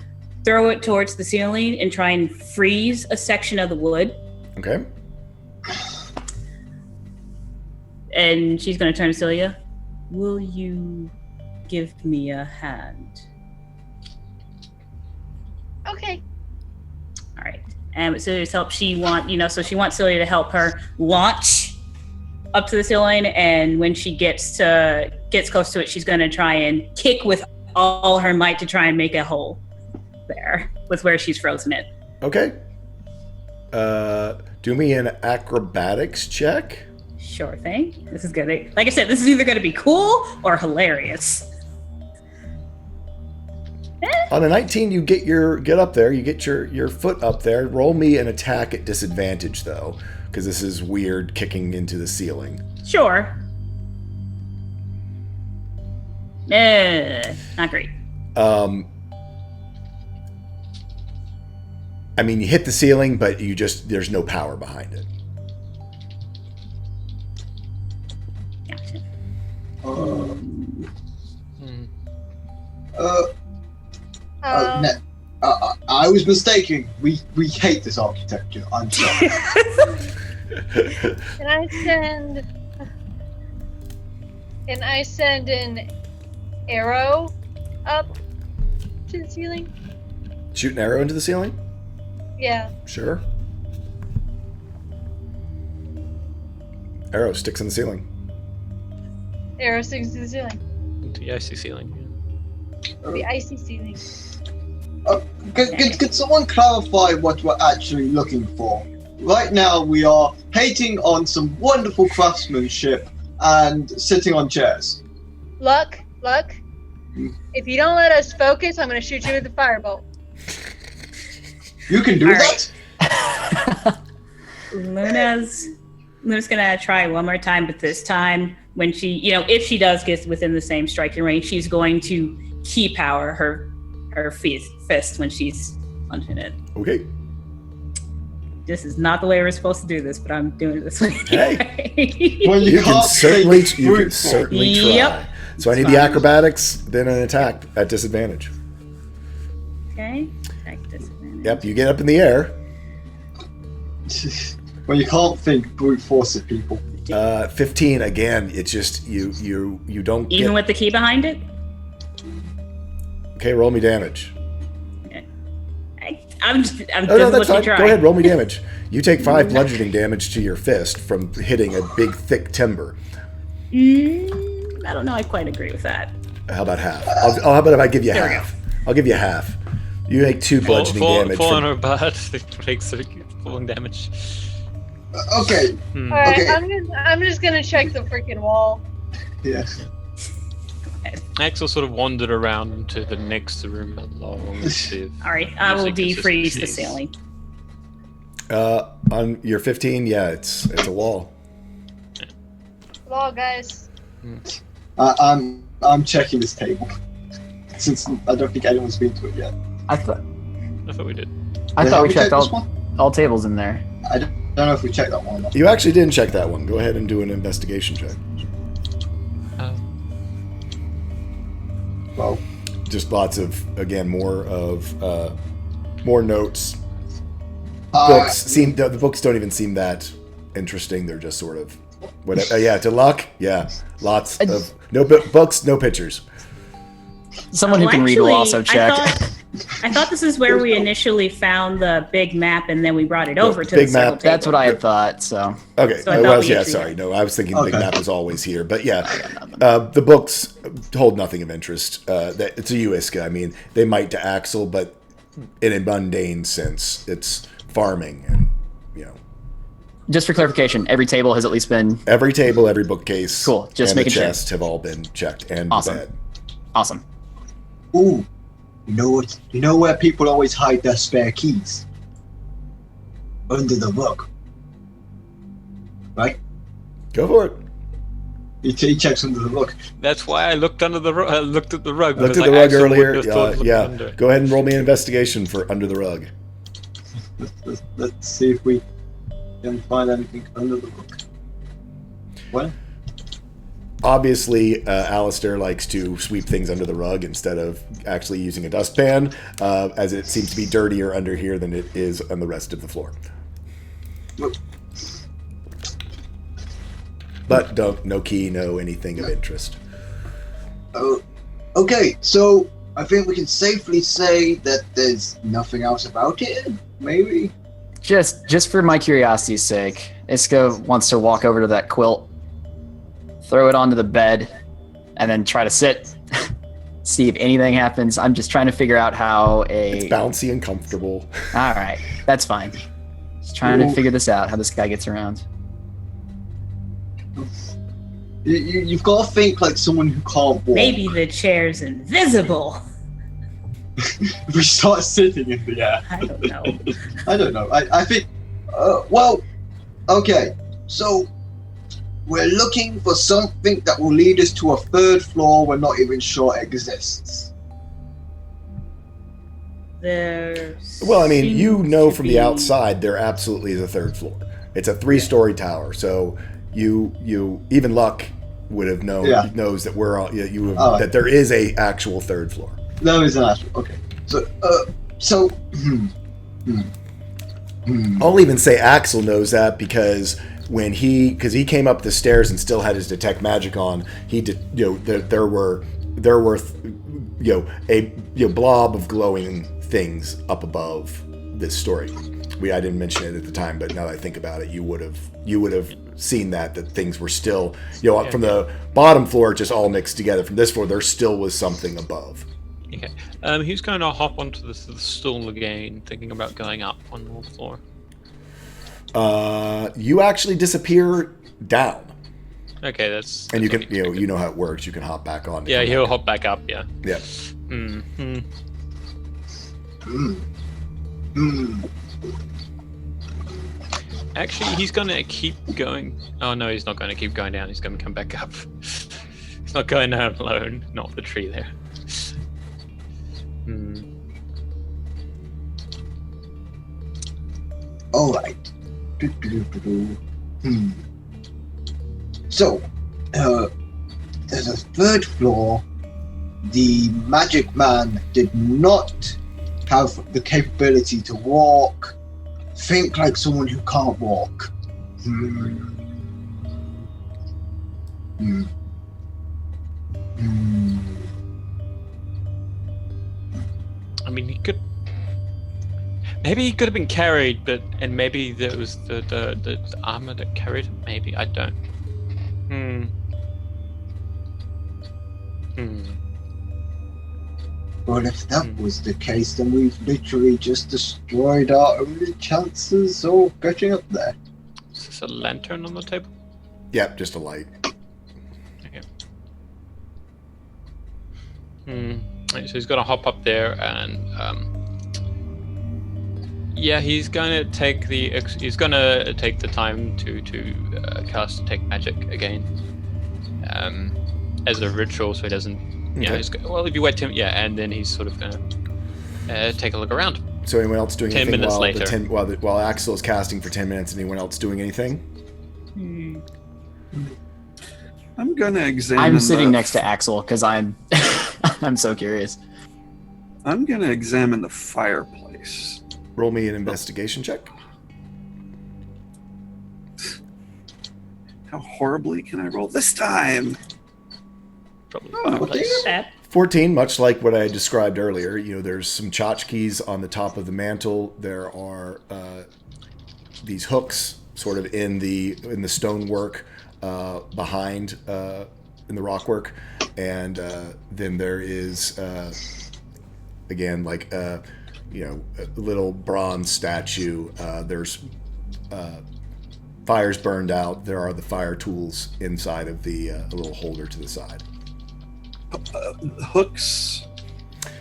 throw it towards the ceiling and try and freeze a section of the wood. Okay. And she's going to turn to Celia. Will you give me a hand? Okay. All right. And with Celia's help, she wants Celia to help her launch up to the ceiling. And when she gets close to it, she's going to try and kick with all her might to try and make a hole there with where she's frozen it. Okay. Do me an acrobatics check. Sure thing. This is gonna, like I said, this is either gonna be cool or hilarious. On a 19, you get up there. You get your foot up there. Roll me an attack at disadvantage, though, because this is weird kicking into the ceiling. Sure. Not great. I mean, you hit the ceiling, but there's no power behind it. Gotcha. I was mistaken. We hate this architecture. I'm sorry. Can I send an arrow up to the ceiling? Shoot an arrow into the ceiling? Yeah. Sure. Arrow sticks in the ceiling. Arrow sticks to the ceiling. The icy ceiling. The icy ceiling. Could someone clarify what we're actually looking for? Right now, we are hating on some wonderful craftsmanship and sitting on chairs. Luck. If you don't let us focus, I'm going to shoot you with a firebolt. You can do All that? right. Luna's gonna try one more time, but this time when she, if she does get within the same striking range, she's going to key power her fist when she's punching it. Okay. This is not the way we're supposed to do this, but I'm doing it this way. Hey. Well, You can certainly fruitful. try. Yep. So I need the acrobatics, then an attack at disadvantage. Okay. Attack disadvantage. Yep, you get up in the air. Well, you can't think brute force at people. 15 again. It's just you don't Even get. with the key behind it. Okay, roll me damage. I'm No, just that's looking fine. to try. Go ahead, roll me damage. You take 5 bludgeoning damage to your fist from hitting a big, thick timber. I don't know. I quite agree with that. How about half? How about if I give you There we half? I'll give you half. You make 2 bludgeoning damage. Fall on from- her butt. It takes falling damage. Okay. Alright, Okay. I'm just going to check the freaking wall. Yeah. Axel sort of wandered around into the next room along and see if All right. I will music defreeze the consistency. ceiling. On your 15, yeah, it's a wall. Wall, guys. I'm checking this table. Since I don't think anyone's been to it yet. I thought we did. we checked checked this one? all tables in there. I don't know if we checked that one or not. You actually didn't check that one. Go ahead and do an investigation check. Well, Just lots of, again, more notes. Books the books don't even seem that interesting. They're just sort of whatever. Yeah, to luck. Yeah, lots of no books, no pictures. Someone who Well, can read will actually, also check. I thought this is where we initially found the big map, and then we brought it over to big the circle map. table. That's what I had thought. So Okay, So I it thought was, we yeah, actually sorry. had- No, I was thinking the big Okay. map was always here. But yeah, the books hold nothing of interest. It's a Uiska. I mean, they might to Axel, but in a mundane sense, it's farming and, just for clarification, every table has at least been every table, every bookcase, Cool, just and making the sure. chest have all been checked and Awesome. the bed. awesome. ooh, you know what? You know where people always hide their spare keys? Under the rug. Right? Go for it. He checks under the rug. That's why I looked under the looked at the rug. Looked because at the I rug actually earlier. wouldn't have thought of looking Yeah, under. go ahead and roll me an investigation for under the rug. Let's see if we can find anything under the rug. Well, obviously, Alistair likes to sweep things under the rug instead of actually using a dustpan, as it seems to be dirtier under here than it is on the rest of the floor. But no key, no anything of interest. Oh, okay. So I think we can safely say that there's nothing else about it. Maybe. Just for my curiosity's sake, Iska wants to walk over to that quilt, throw it onto the bed, and then try to sit, see if anything happens. I'm just trying to figure out how It's bouncy and comfortable. All right, that's fine. Just trying to figure this out, how this guy gets around. You've got to think like someone who can't walk. Maybe the chair's invisible. If we start sitting in the air. I don't know. I don't know. I think. Well, okay. So we're looking for something that will lead us to a third floor we're not even sure exists. Well, I mean, you know from the outside there absolutely is a third floor. It's a 3-story tower, so you even Luck would have known knows that we're all that there is a actual third floor. There is an actual. Okay. So I'll even say Axel knows that because when he came up the stairs and still had his detect magic on, he did there were a blob of glowing things up above this story. I didn't mention it at the time, but now that I think about it, you would have seen that things were still from the bottom floor just all mixed together. From this floor, there still was something above. Okay. He's going to hop onto the stool again, thinking about going up one more floor. You actually disappear down. Okay, that's and you can you know how it works. You can hop back on. Yeah, he'll hop back up. Yeah. Yeah. Actually, he's going to keep going. Oh no, he's not going to keep going down. He's going to come back up. He's not going down alone. Not the tree there. All right. So, there's a third floor. The magic man did not have the capability to walk. Think like someone who can't walk. I mean, maybe he could have been carried, and maybe there was the armor that carried him. Maybe, I don't. Well, if that was the case, then we've literally just destroyed our only chances of getting up there. Is this a lantern on the table? Yep, just a light. Okay. So he's gonna hop up there and he's gonna take the time to cast Detect Magic again as a ritual, so he doesn't. Okay. If you wait 10, and then he's sort of gonna take a look around. So anyone else doing 10 anything minutes later. while Axel is casting for 10 minutes? Anyone else doing anything? I'm gonna examine. I'm sitting next to Axel because I'm I'm so curious. I'm gonna examine the fireplace. Roll me an investigation check. How horribly can I roll this time? Probably. Okay. 14, much like what I described earlier. There's some tchotchkes on the top of the mantle. There are these hooks sort of in the stonework behind in the rockwork, and then there is again like a little bronze statue. There's fires burned out. There are the fire tools inside of the little holder to the side. Hooks.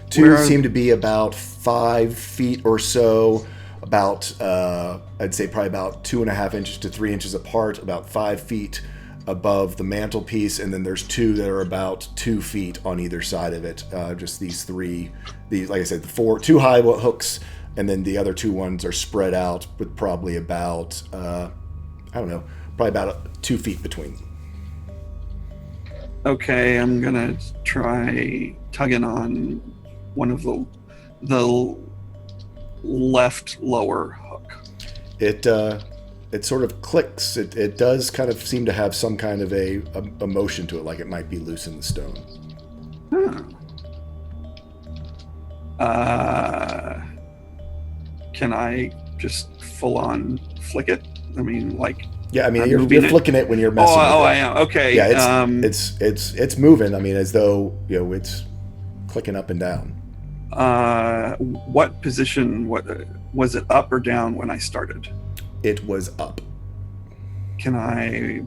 Two seem to be about 5 feet or so, about I'd say probably about 2.5 inches to 3 inches apart, about 5 feet above the mantelpiece, and then there's 2 that are about 2 feet on either side of it. Just these like I said, the 2 high hooks, and then the other 2 ones are spread out with probably about probably about 2 feet between them. Okay, I'm gonna try tugging on one of the left lower hook. It sort of clicks. It does kind of seem to have some kind of a motion to it, like it might be loose in the stone. Can I just full on flick it? I mean, like. Yeah, I mean, I'm you're moving it. flicking it when you're messing with it. I am. Okay. Yeah, it's moving. I mean, as though it's clicking up and down. What position? What was it? Up or down when I started? It was up. Can I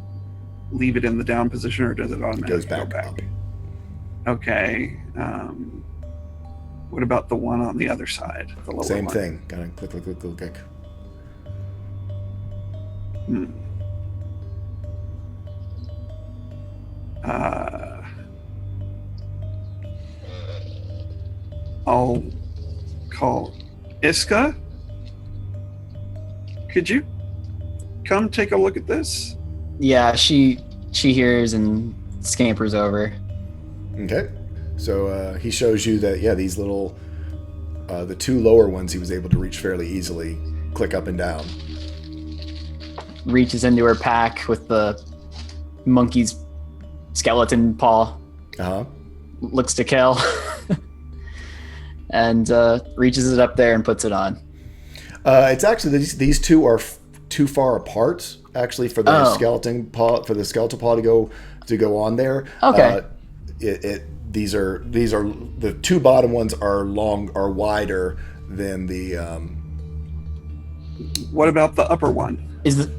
leave it in the down position, or does it automatically Goes back go back? up. Okay. What about the one on the other side? The lower Same one? thing. Gotta click. I'll call Iska. Could you come take a look at this? Yeah, she hears and scampers over. Okay. So he shows you that, these little, the two lower ones he was able to reach fairly easily, click up and down. Reaches into her pack with the monkey's skeleton paw. Uh-huh. Looks to Kel. And reaches it up there and puts it on. It's actually, these two are too far apart, actually, for the skeletal paw to go on there. Okay. These are the two bottom ones are wider than the. What about the upper one? Is the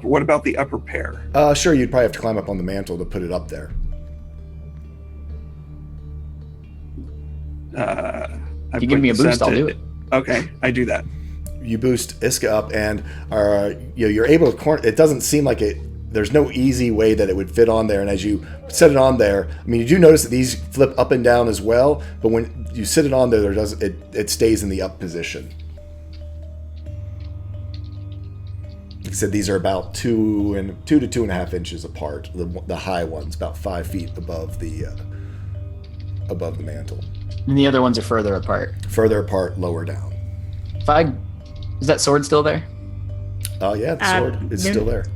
What about the upper pair? Sure, you'd probably have to climb up on the mantle to put it up there. if you give me a boost, I'll do it. Okay, I do that. You boost Iska up, and you're able to. It doesn't seem like it. There's no easy way that it would fit on there. And as you set it on there, I mean, you do notice that these flip up and down as well. But when you sit it on there, it stays in the up position. Like I said, these are about 2 to 2.5 inches apart. The high ones, about 5 feet above the mantle. And the other ones are further apart. Further apart, lower down. Is that sword still there? Oh yeah, the sword is still there.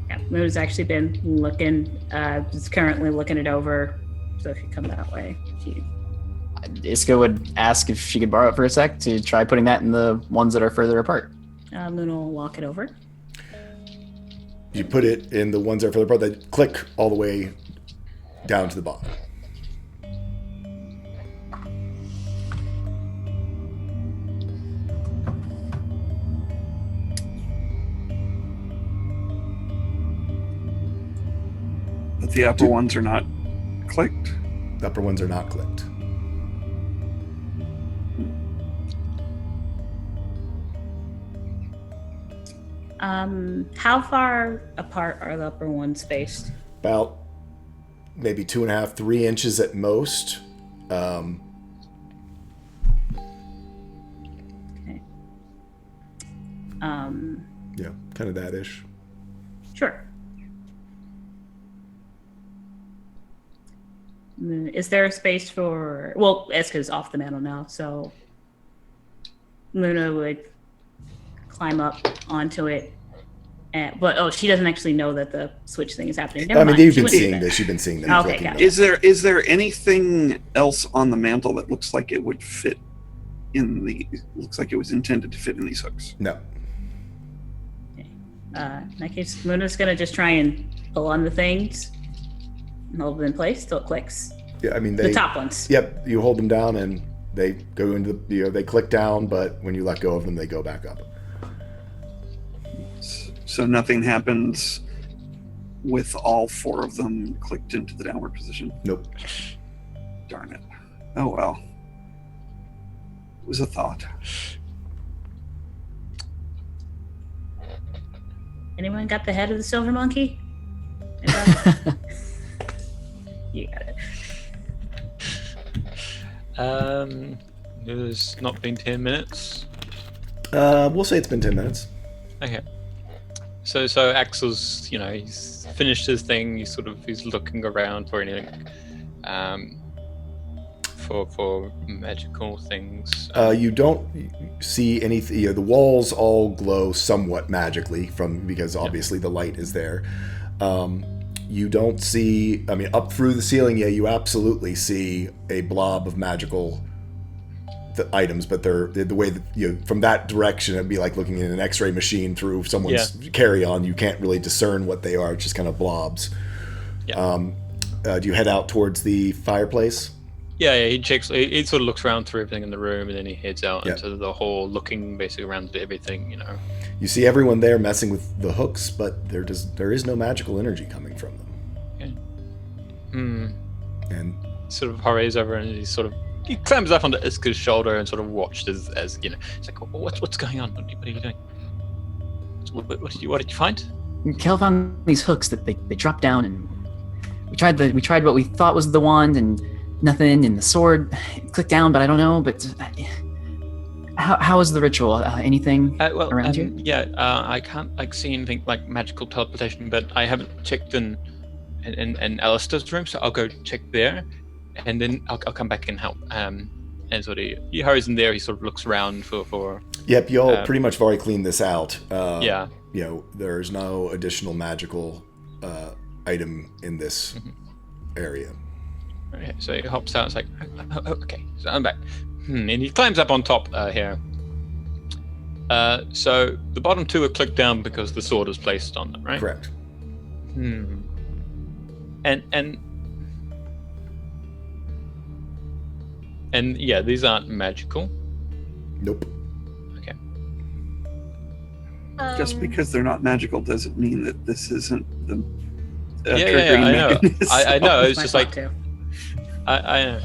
Yeah, Moon's actually been looking. Is currently looking it over. So if you come that way, Iska would ask if she could borrow it for a sec to try putting that in the ones that are further apart. Moon will walk it over. You put it in the ones that are further apart. They click all the way down to the bottom. But the upper ones are not clicked. The upper ones are not clicked. How far apart are the upper ones spaced? About maybe 2.5, 3 inches at most. Okay. Yeah, kind of that ish. Sure. Is there a space for? Well, Iska's off the mantle now, so Luna would climb up onto it. But she doesn't actually know that the switch thing is happening. Never mind. You've She been wouldn't do seeing that. this. You've been seeing them. Okay, clicking got them. it. Is there anything else on the mantle that looks like it would fit in the? Looks like it was intended to fit in these hooks. No. In that case, Luna's gonna just try and pull on the things and hold them in place till it clicks. Yeah, I mean The top ones. Yep, you hold them down and they go into they click down, but when you let go of them, they go back up. So nothing happens with all 4 of them clicked into the downward position. Nope. Darn it. Oh well. It was a thought. Anyone got the head of the silver monkey? Anybody? You got it. It's not been 10 minutes. We'll say it's been 10 minutes. Okay. So Axel's, he's finished his thing. He's looking around for anything, for magical things. You don't see anything. The walls all glow somewhat magically because obviously the light is there. You don't see. I mean, up through the ceiling, you absolutely see a blob of magical items, but they're the way that from that direction, it'd be like looking at an X-ray machine through someone's carry-on. You can't really discern what they are; it's just kind of blobs. Yeah. Do you head out towards the fireplace? Yeah. He checks. He sort of looks around through everything in the room, and then he heads out into the hall, looking basically around at everything. You see everyone there messing with the hooks, but there is no magical energy coming from them. Okay. And sort of hurries over and he climbs up onto Iska's shoulder and sort of watched as it's like, what's going on? What are you doing? What did you find? Kel found these hooks that they dropped down, and we tried what we thought was the wand and nothing, and the sword clicked down, but I don't know. But how is the ritual? Anything around here? Yeah, I can't see anything like magical teleportation, but I haven't checked in Alistair's room, so I'll go check there, and then I'll come back and help. And sort of he hurries in there. He sort of looks around for. Yep, you all pretty much have already cleaned this out. There's no additional magical item in this area. Okay, so he hops out. It's like, okay, so I'm back. And he climbs up on top here. So the bottom two are clicked down because the sword is placed on them, right? Correct. And yeah, these aren't magical. Nope. Okay. Just because they're not magical doesn't mean that this isn't the triggering I know. mechanism. I know. It's just like too. I know.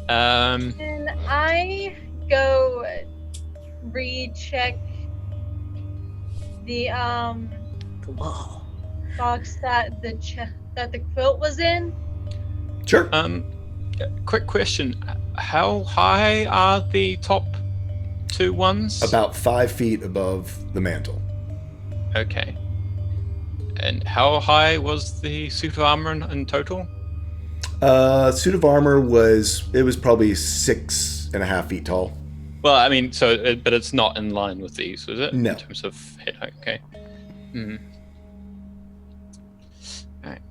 Can I go recheck the Whoa. box that the quilt was in? Sure. Quick question: how high are the top two ones? About 5 feet above the mantle. Okay. And how high was the suit of armor in total? Suit of armor was probably 6.5 feet tall. Well, I mean, but it's not in line with these, is it? No. In terms of head height, okay. Alright.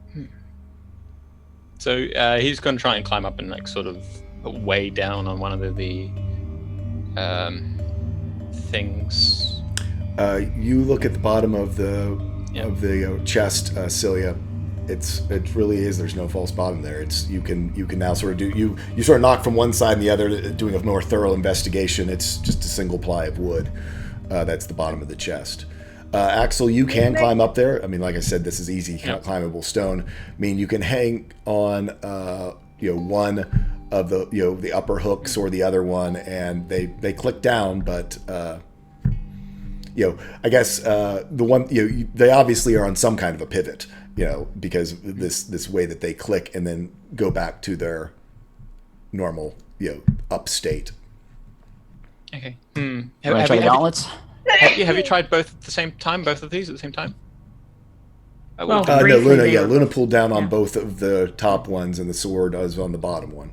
So he's going to try and climb up and like sort of way down on one of the things. You look at the bottom of the chest, Celia. It really is. There's no false bottom there. You can now sort of do you sort of knock from one side and the other, doing a more thorough investigation. It's just a single ply of wood. That's the bottom of the chest. Axel, you can climb up there. I mean, like I said, this is easy, climbable stone. I mean, you can hang on, one of the upper hooks or the other one, and they click down. But I guess the one they obviously are on some kind of a pivot. Because this way that they click and then go back to their normal, up state. Okay. Want to try the gauntlets? Have you tried both at the same time? Both of these at the same time? Well, No, briefly Luna. they were- Luna pulled down on both of the top ones, and the sword was on the bottom one.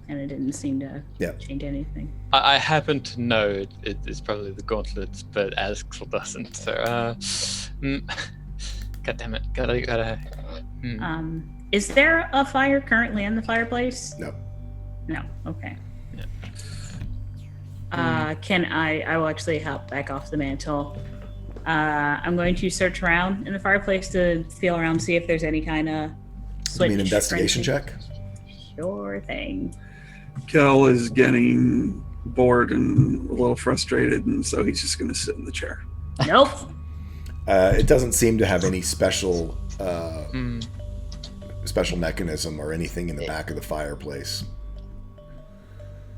and it didn't seem to Yeah. change anything. I happen to know it's probably the gauntlets, but Axel doesn't. So, God damn it! Gotta. Is there a fire currently in the fireplace? No. No. Okay. Yeah. Can I will actually hop back off the mantle. I'm going to search around in the fireplace to feel around, see if there's any kind of You mean investigation check? Sure thing. Kel is getting bored and a little frustrated, and so he's just going to sit in the chair. Nope. It doesn't seem to have any special mechanism or anything in the back of the fireplace.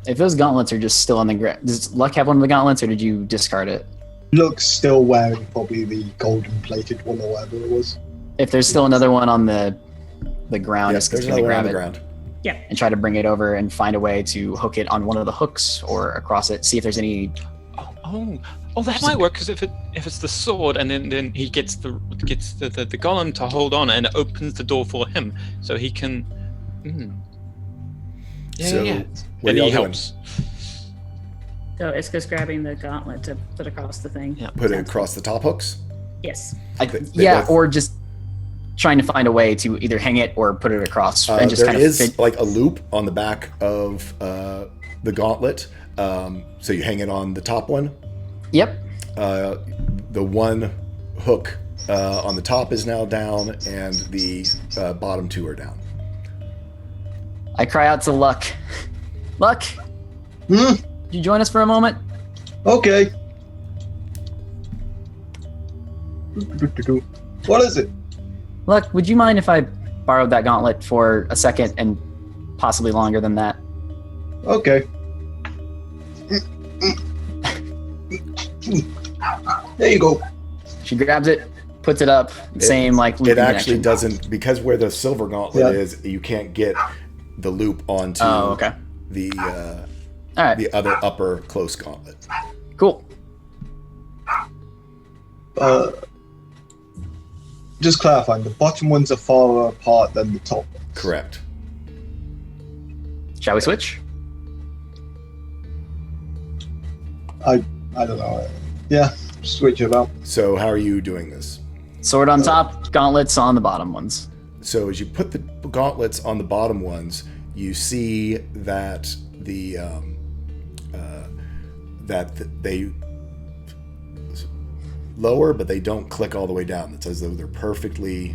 If those gauntlets are just still on the ground, does Luck have one of the gauntlets, or did you discard it? Luck's still wearing probably the golden plated one or whatever it was. If there's still another one on the ground, Yes, just there's gonna another one on grab the it ground. and try to bring it over and find a way to hook it on one of the hooks or across it. See if there's any Oh, that might work because if it's the sword, and then he gets the golem to hold on, and it opens the door for him, so he can. Yeah, So, yeah. what And are he y'all helps. So Iska's grabbing the gauntlet to put across the thing. Yeah. Put it across the top hooks. Yes. They Yeah, both- or just trying to find a way to either hang it or put it across and just there kind of is fit. like a loop on the back of the gauntlet. So you hang it on the top one. Yep. The one hook on the top is now down, and the bottom two are down. I cry out to Luck. Luck, Hmm? could you join us for a moment? Okay. What is it? Luck, would you mind if I borrowed that gauntlet for a second and possibly longer than that? Okay. There you go. She grabs it, puts it up, same like It looping actually connection. doesn't, because where the silver gauntlet Yeah. is, you can't get the loop onto Oh, okay. the All right. the other upper close gauntlet. Cool. Just clarifying, the bottom ones are farther apart than the top. Correct. Shall we switch? I don't know. Yeah, switch about. So how are you doing this? Sword on top, gauntlets on the bottom ones. So as you put the gauntlets on the bottom ones, you see that they lower, but they don't click all the way down. It's as though they're perfectly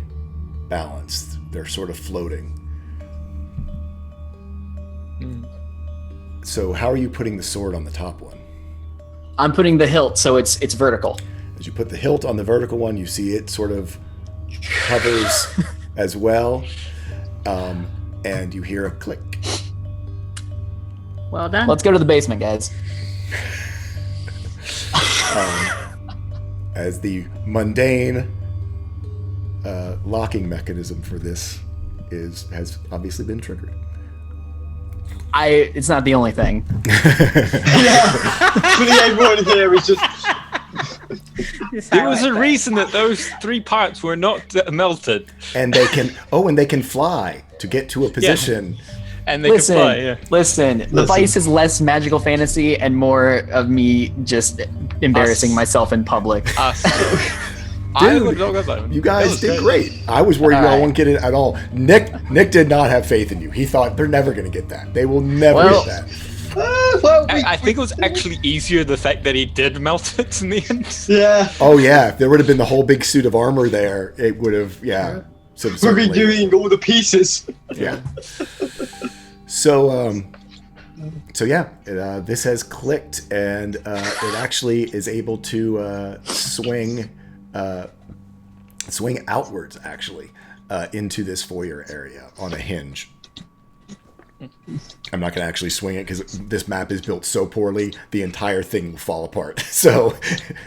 balanced. They're sort of floating. So how are you putting the sword on the top one? I'm putting the hilt so it's vertical. As you put the hilt on the vertical one, you see it sort of hovers as well, and you hear a click. Well done. Let's go to the basement, guys. As the mundane locking mechanism for this has obviously been triggered. It's not the only thing. Pretty everyone here is just. There was a reason that those 3 parts were not melted, And they can fly to get to a position. and they Listen, could fly. Yeah. listen. The Vice is less magical fantasy and more of me just embarrassing Us. myself in public. Us. Dude, you guys did great. I was worried All y'all right. won't get it at all. Nick did not have faith in you. He thought they're never going to get that. They will never Well- get that. I think it was actually easier the fact that he did melt it in the end. Yeah, Oh yeah, if there would have been the whole big suit of armor there, it would have we're certainly. redoing all the pieces. Yeah. So yeah, this has clicked, and it actually is able to swing outwards, actually, into this foyer area on a hinge. I'm not going to actually swing it because this map is built so poorly, the entire thing will fall apart. So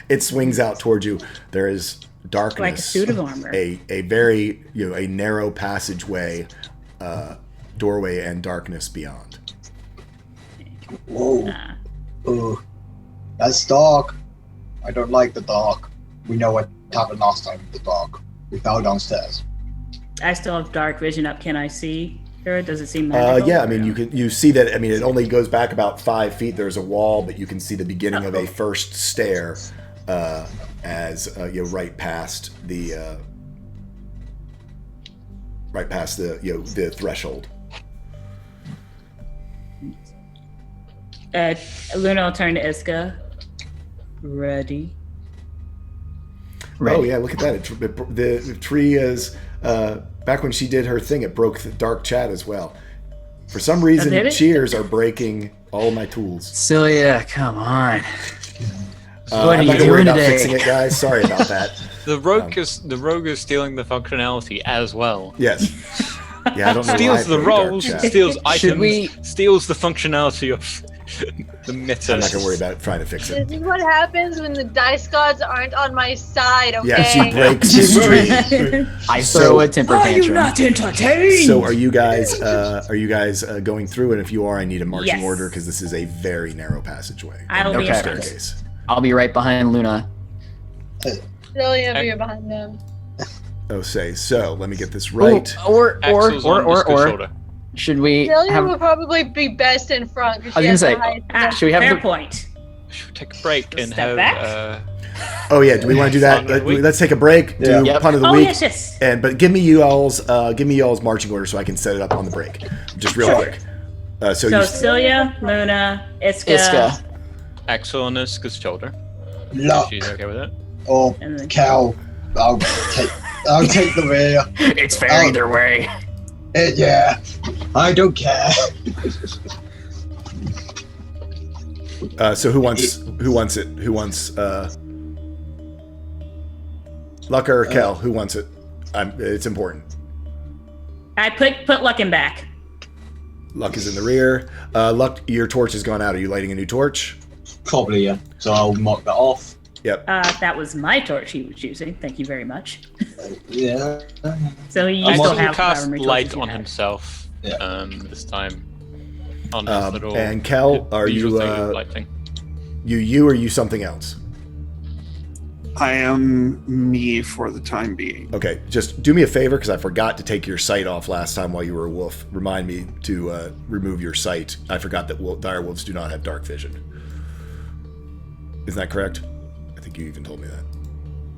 it swings out towards you. There is darkness, Like a suit of armor. a very a narrow passageway, doorway, and darkness beyond. Whoa. That's dark. I don't like the dark. We know what happened last time with the dark. We fell downstairs. I still have dark vision up. Can I see her? Does it seem magical? Yeah, I mean you see that. I mean, it only goes back about 5 feet. There's a wall, but you can see the beginning of a first stair as right past the the threshold. Luna will turn to Iska. Ready? Ready. Oh yeah, look at that! The tree is back when she did her thing. It broke the dark chat as well. For some reason, did it? cheers are breaking all my tools. Celia, come on. What are I'm you not gonna worry doing about today? fixing it, guys. Sorry about that. The rogue is stealing the functionality as well. Yes. Yeah, I don't know. why Steals it the broke dark rolls, chat. steals items, we- steals the functionality of the mittens. I'm not gonna worry about trying to fix it. This is what happens when the dice gods aren't on my side, okay? Yeah, she breaks the street. I So- throw a temper tantrum. entertained? So are you guys going through? And if you are, I need a marching Yes. order because this is a very narrow passageway. I will be No in staircase. I'll be right behind Luna. Celia, be behind them. Oh, say so. Let me get this right. Ooh, or Axel's on Iska's shoulder. should we Celia have? will probably be best in front. I was gonna say, should we have fair the- point. Should we take a break and Step have back. Oh yeah, do we want to do that? Song of the week. Let's take a break. Do Yeah. Yep. pun of the Oh week. yes. But give me y'all's marching order so I can set it up on the break, just real quick. So So you, Celia, Luna, Iska, Iska. Axel on Iska's shoulder. Luck She's okay with it. or and then Cal. I'll take the rear. It's fair Oh. either way. Yeah, I don't care. so who wants it? Who wants Luck or Kel? Who wants it? It's important. I put Luck in back. Luck is in the rear. Luck, your torch has gone out. Are you lighting a new torch? Probably, yeah. So I'll mark that off. Yep. That was my torch he was using. Thank you very much. Yeah. So you Axel still have cast however many light torches you on have. himself. Yeah. This time. On his little. And Kel, are usual you thing of lighting. you or you something else? I am me for the time being. Okay, just do me a favor because I forgot to take your sight off last time while you were a wolf. Remind me to remove your sight. I forgot that dire wolves do not have dark vision. Isn't that correct? I think you even told me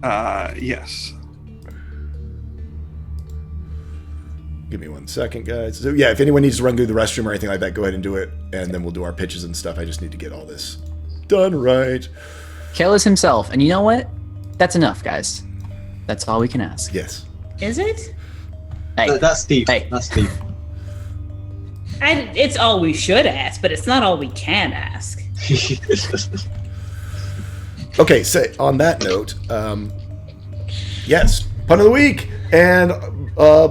that. Yes. Give me 1 second, guys. So yeah, if anyone needs to run through the restroom or anything like that, go ahead and do it, and then we'll do our pitches and stuff. I just need to get all this done right. Kalis himself, and you know what? That's enough, guys. That's all we can ask. Yes. Is it? Hey, That's Steve. Hey. That's Steve. It's all we should ask, but it's not all we can ask. Okay, so on that note, yes, pun of the week and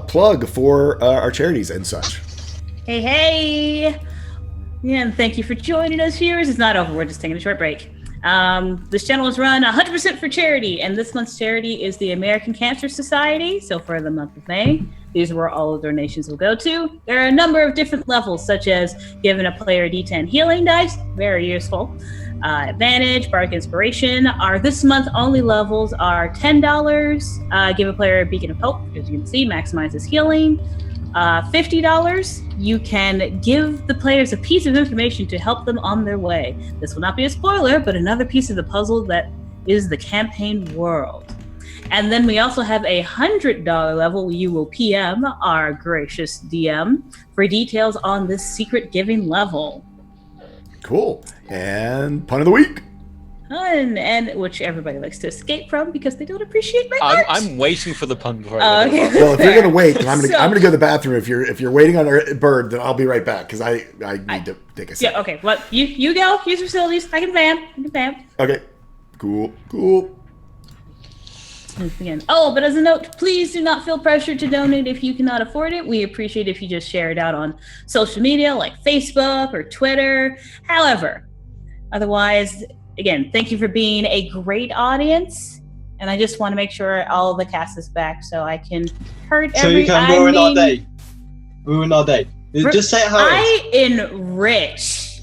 plug for our charities and such. Hey! Yeah, and thank you for joining us, viewers. It's not over. We're just taking a short break. This channel is run 100% for charity, and this month's charity is the American Cancer Society. So for the month of May, these are where all of the donations will go to. There are a number of different levels, such as giving a player a D10 healing dice, very useful. Advantage, Bardic Inspiration. Our this month only levels are $10. Give a player a Beacon of Hope, as you can see, maximizes healing. $50, you can give the players a piece of information to help them on their way. This will not be a spoiler, but another piece of the puzzle that is the campaign world. And then we also have a $100 level. You will PM our gracious DM for details on this secret giving level. Cool. And pun of the week. And which everybody likes to escape from because they don't appreciate my art. I'm waiting for the pun before I Okay. Well, if you're gonna wait, then I'm So- gonna go to the bathroom. If you're waiting on a bird, then I'll be right back because I need to take a second. Yeah, okay. Well, you go. Use facilities. I can vamp. Okay. Cool. Again. Oh, but as a note, please do not feel pressured to donate if you cannot afford it. We appreciate if you just share it out on social media like Facebook or Twitter. However, otherwise, again, thank you for being a great audience. And I just want to make sure all of the cast is back so I can hurt So you can ruin our day. Ruin our day. Just say it how it I enrich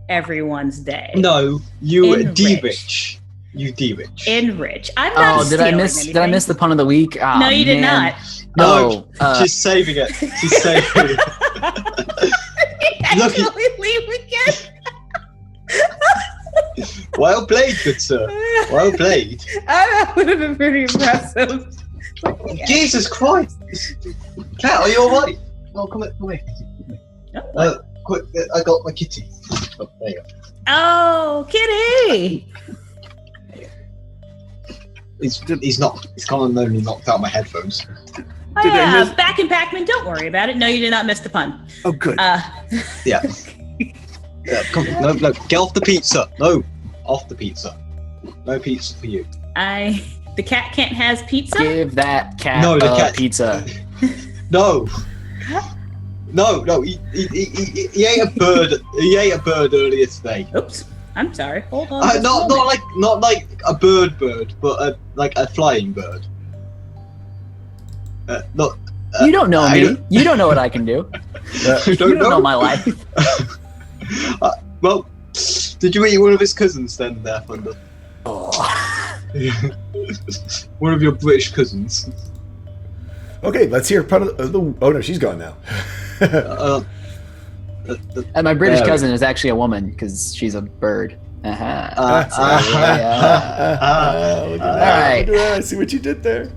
everyone's day. is. No, you Enrich. de-rich. You de-rich. Enrich. I'm not oh, did I stealing miss? anything. Did I miss the pun of the week? Ah, No, you did man. not. No, Oh, she's saving it. She's saving it. Look, Actually, leave again. Well played, good sir. Well played. That would have been pretty impressive. Jesus Christ. Cat, are you alright? Oh, come here. Quick, I got my kitty. Oh, there you go. Oh, kitty! He's not. He's kind of only knocked out my headphones. Oh, Did I yeah, miss- back in Pac-Man. Don't worry about it. No, you did not miss the pun. Oh, good. Yeah. Come, no, get off the pizza. No, off the pizza. No pizza for you. The cat can't has pizza. Give that cat No, the a cat- pizza. No. No. He ate a bird. He ate a bird earlier today. Oops, I'm sorry. Hold on. just a Not moment. like a bird, but like a flying bird. Not. You don't know I me. don't- You don't know what I can do. I You don't don't know my life. Well, did you eat one of his cousins then, there, Thunder? One of your British cousins. Okay, let's hear part of the. Oh no, she's gone now. And my British Yeah. cousin is actually a woman because she's a bird. Uh-huh. Look at All that. right. Look at that. I see what you did there.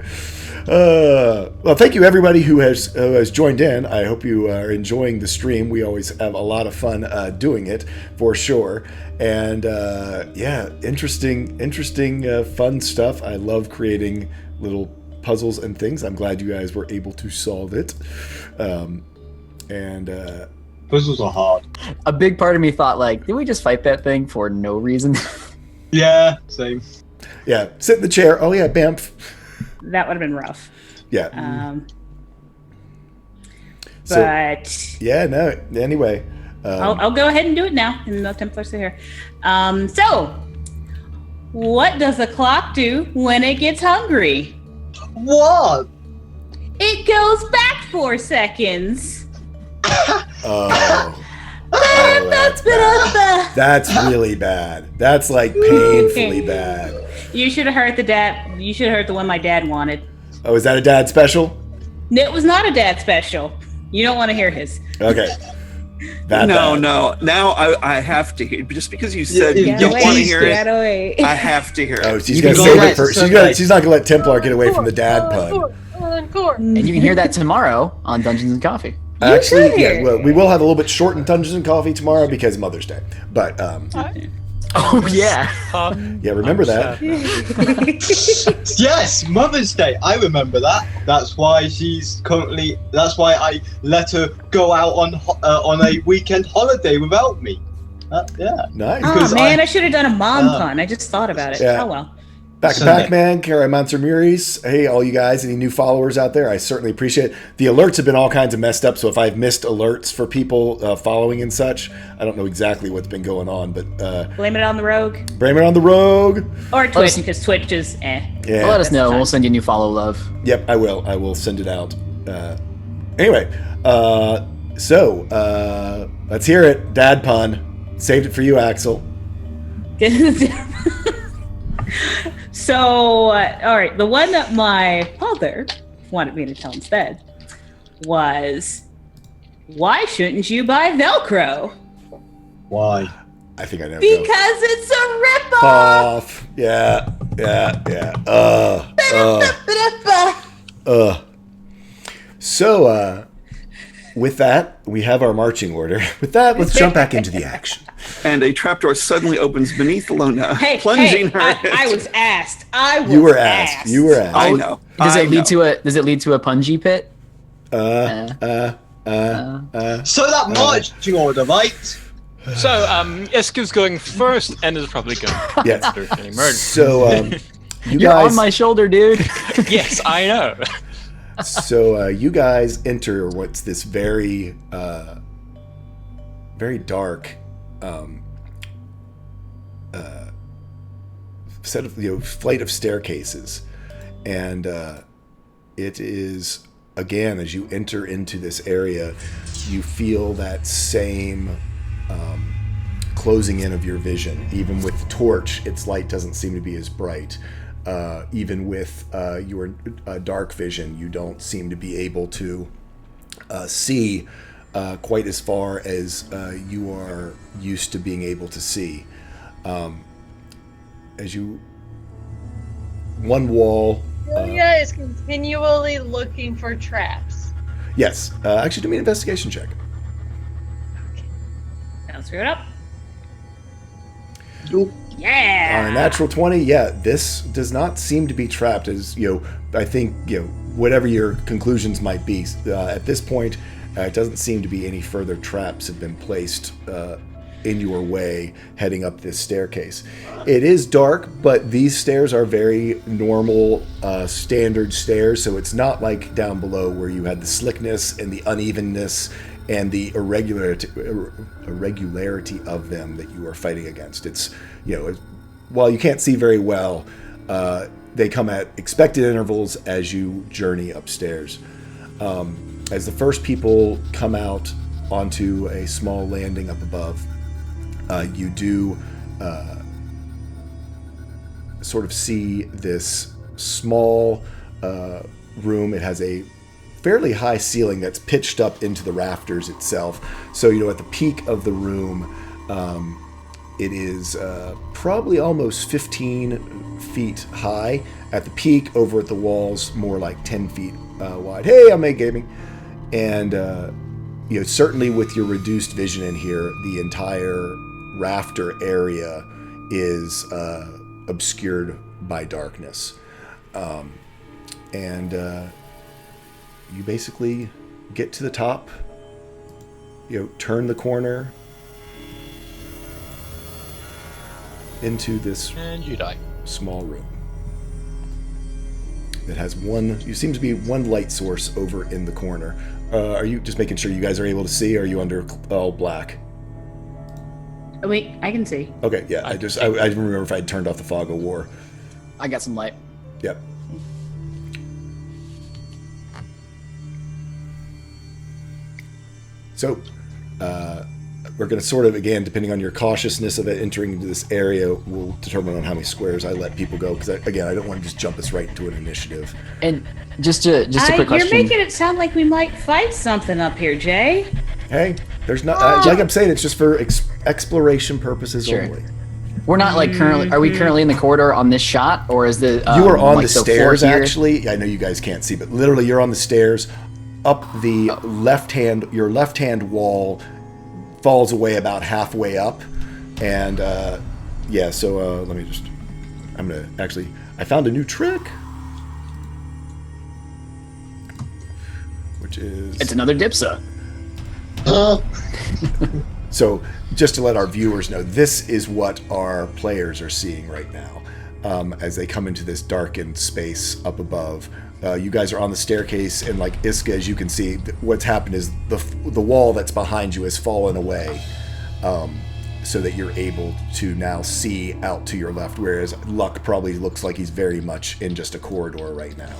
Well, thank you everybody who has joined in. I hope you are enjoying the stream. We always have a lot of fun doing it for sure. And yeah, interesting, fun stuff. I love creating little puzzles and things. I'm glad you guys were able to solve it. Puzzles are hard. A big part of me thought, like, did we just fight that thing for no reason? Yeah, same. Yeah, sit in the chair. Oh yeah, Bamf. That would have been rough. Yeah. So, But yeah, no. Anyway, I'll go ahead and do it now, and the Templars are here. So, what does a clock do when it gets hungry? What? It goes back 4 seconds. oh, that's bad. That's really bad. That's like painfully bad. You should have heard the dad. You should have heard the one my dad wanted. Oh, is that a dad special? It was not a dad special. You don't want to hear his. Okay. That No, bad. no. Now I have to hear. Just because you said you Yeah, don't wait, want to hear Get it, away. I have to hear Oh, it. she's You gonna can save go it back for. to She's not gonna let Templar get away from the dad pun. Encore. And you can hear that tomorrow on Dungeons and Coffee. Actually, could yeah. hear Well, we will have a little bit short in Dungeons and Coffee tomorrow because Mother's Day. But Oh, yeah. yeah, remember that. Yes, Mother's Day. I remember that. That's why she's currently. That's why I let her go out on a weekend holiday without me. Yeah. Nice. Oh Because man, I- I should have done a mom pun. I just thought about it. Yeah. Oh well. Back to Sunday. Pac-Man, Kara Monster Muris. Hey, all you guys, any new followers out there? I certainly appreciate it. The alerts have been all kinds of messed up, so if I've missed alerts for people following and such, I don't know exactly what's been going on, but Blame it on the rogue blame it on the rogue. or Twitch us- because Twitch is Yeah. Let us know. fine. We'll send you new follow love. Yep, I will. I will send it out. Anyway, so let's hear it. Dad pun. Saved it for you, Axel. So, all right, the one that my father wanted me to tell instead was, "Why shouldn't you buy Velcro? Why? I think I know. Because it's a ripoff." Off. Yeah. So, with that, we have our marching order. With that, let's jump back into the action. And a trapdoor suddenly opens beneath Lona, Hey, plunging her. I was asked. I was You were asked. You were asked. I know. Does I it lead know. to a punji pit? So that marching order, right? So, Iska's going first and is probably going to Yes. certainly murder. So, you You're guys. on my shoulder, dude. Yes, I know. So you guys enter what's this very, very dark set of flight of staircases, and it is again as you enter into this area, you feel that same closing in of your vision. Even with the torch, its light doesn't seem to be as bright. Even with your dark vision, you don't seem to be able to see quite as far as you are used to being able to see. One wall. Julia is continually looking for traps. Yes. Actually, do me an investigation check. Now screw it up. Nope. Yeah. Natural 20. Yeah, this does not seem to be trapped. As I think whatever your conclusions might be at this point, it doesn't seem to be any further traps have been placed in your way heading up this staircase. It is dark, but these stairs are very normal, standard stairs, so it's not like down below where you had the slickness and the unevenness and the irregularity of them that you are fighting against. It's, while you can't see very well, they come at expected intervals as you journey upstairs. As the first people come out onto a small landing up above, you do sort of see this small room. It has a fairly high ceiling that's pitched up into the rafters itself. So, at the peak of the room, it is probably almost 15 feet high. At the peak, over at the walls, more like 10 feet wide. Hey, I'm A Gaming. And, certainly with your reduced vision in here, the entire rafter area is obscured by darkness. And you basically get to the top, turn the corner into this And you die. small room. It has you seem to be one light source over in the corner. Are you just making sure you guys are able to see, or are you under all black? Oh, wait, I can see. Okay, yeah, I didn't remember if I'd turned off the fog of war. I got some light. Yep. So, we're going to sort of, again, depending on your cautiousness of it entering into this area, will determine on how many squares I let people go. Because, again, I don't want to just jump us right into an initiative. And just a quick You're question. making it sound like we might fight something up here, Jay. Hey, there's not, like I'm saying, it's just for exploration purposes Sure. only. We're not like currently. Are we currently in the corridor on this shot, or is the You are on like the floor stairs, here? actually. I know you guys can't see, but literally you're on the stairs. Up the your left-hand wall falls away about halfway up. And, so let me just... I found a new trick. Which is... It's another Dipsa. So, just to let our viewers know, this is what our players are seeing right now as they come into this darkened space up above. You guys are on the staircase, and like Iska, as you can see, what's happened is the wall that's behind you has fallen away, so that you're able to now see out to your left, whereas Luck probably looks like he's very much in just a corridor right now.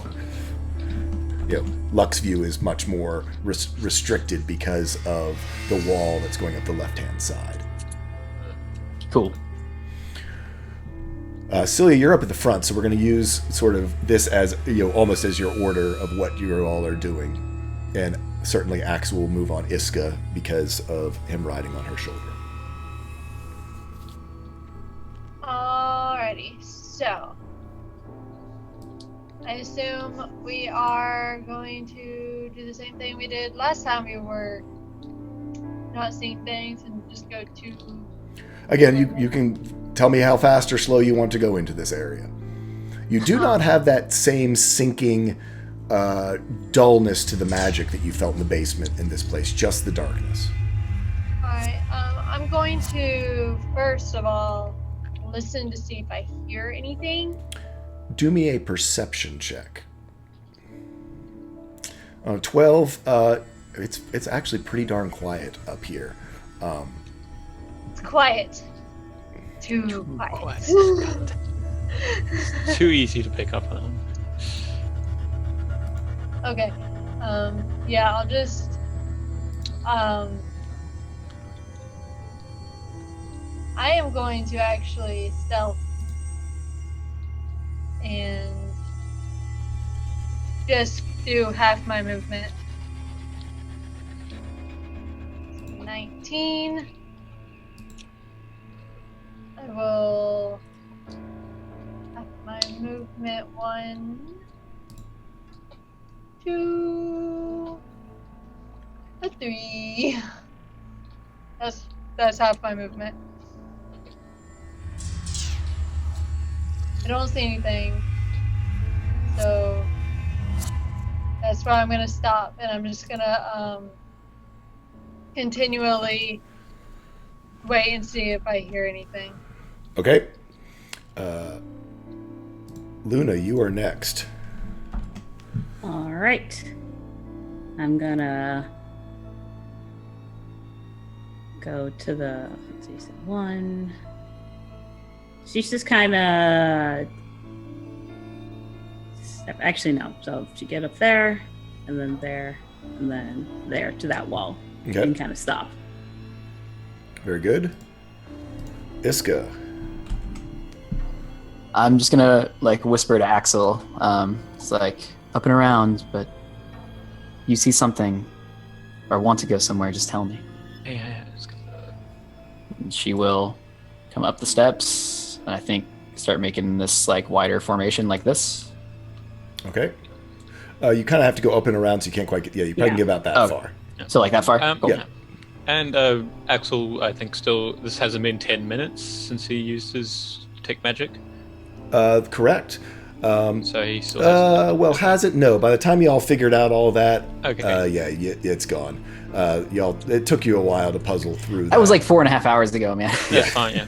Luck's view is much more restricted because of the wall that's going up the left-hand side. Cool. Celia, you're up at the front, so we're going to use sort of this as, almost as your order of what you all are doing. And certainly Axe will move on Iska because of him riding on her shoulder. Alrighty, so I assume we are going to do the same thing we did last time we were not seeing things and just go to... Again, you can tell me how fast or slow you want to go into this area. You do not have that same sinking dullness to the magic that you felt in the basement in this place, just the darkness. Alright, I'm going to, first of all, listen to see if I hear anything. Do me a perception check. 12, it's actually pretty darn quiet up here. It's quiet. Too quiet. Too easy to pick up on. Okay. Yeah, I'll just I am going to actually stealth and just do half my movement. 19. I will have my movement 1, 2, 3. That's half my movement. I don't see anything, so that's why I'm gonna stop, and I'm just gonna continually wait and see if I hear anything. Okay. Luna, you are next. All right. I'm gonna go to the, let's see, so 1. She's just kind of, actually no. So she get up there, and then there, and then there to that wall, Okay. and kind of stop. Very good. Iska. I'm just gonna like whisper to Axel. It's like up and around, but you see something or want to go somewhere, just tell me. Yeah. And she will come up the steps and I think start making this like wider formation like this. Okay. You kind of have to go up and around, so you can't quite get. Yeah, you probably can get about that far. So like that far? Cool. Yeah. And Axel, I think this hasn't been 10 minutes since he used his Detect Magic. Correct. So he still has Well, has it? No. By the time y'all figured out all that, Okay. it's gone. It took you a while to puzzle through. That was like 4.5 hours ago, man. That's fine, yeah.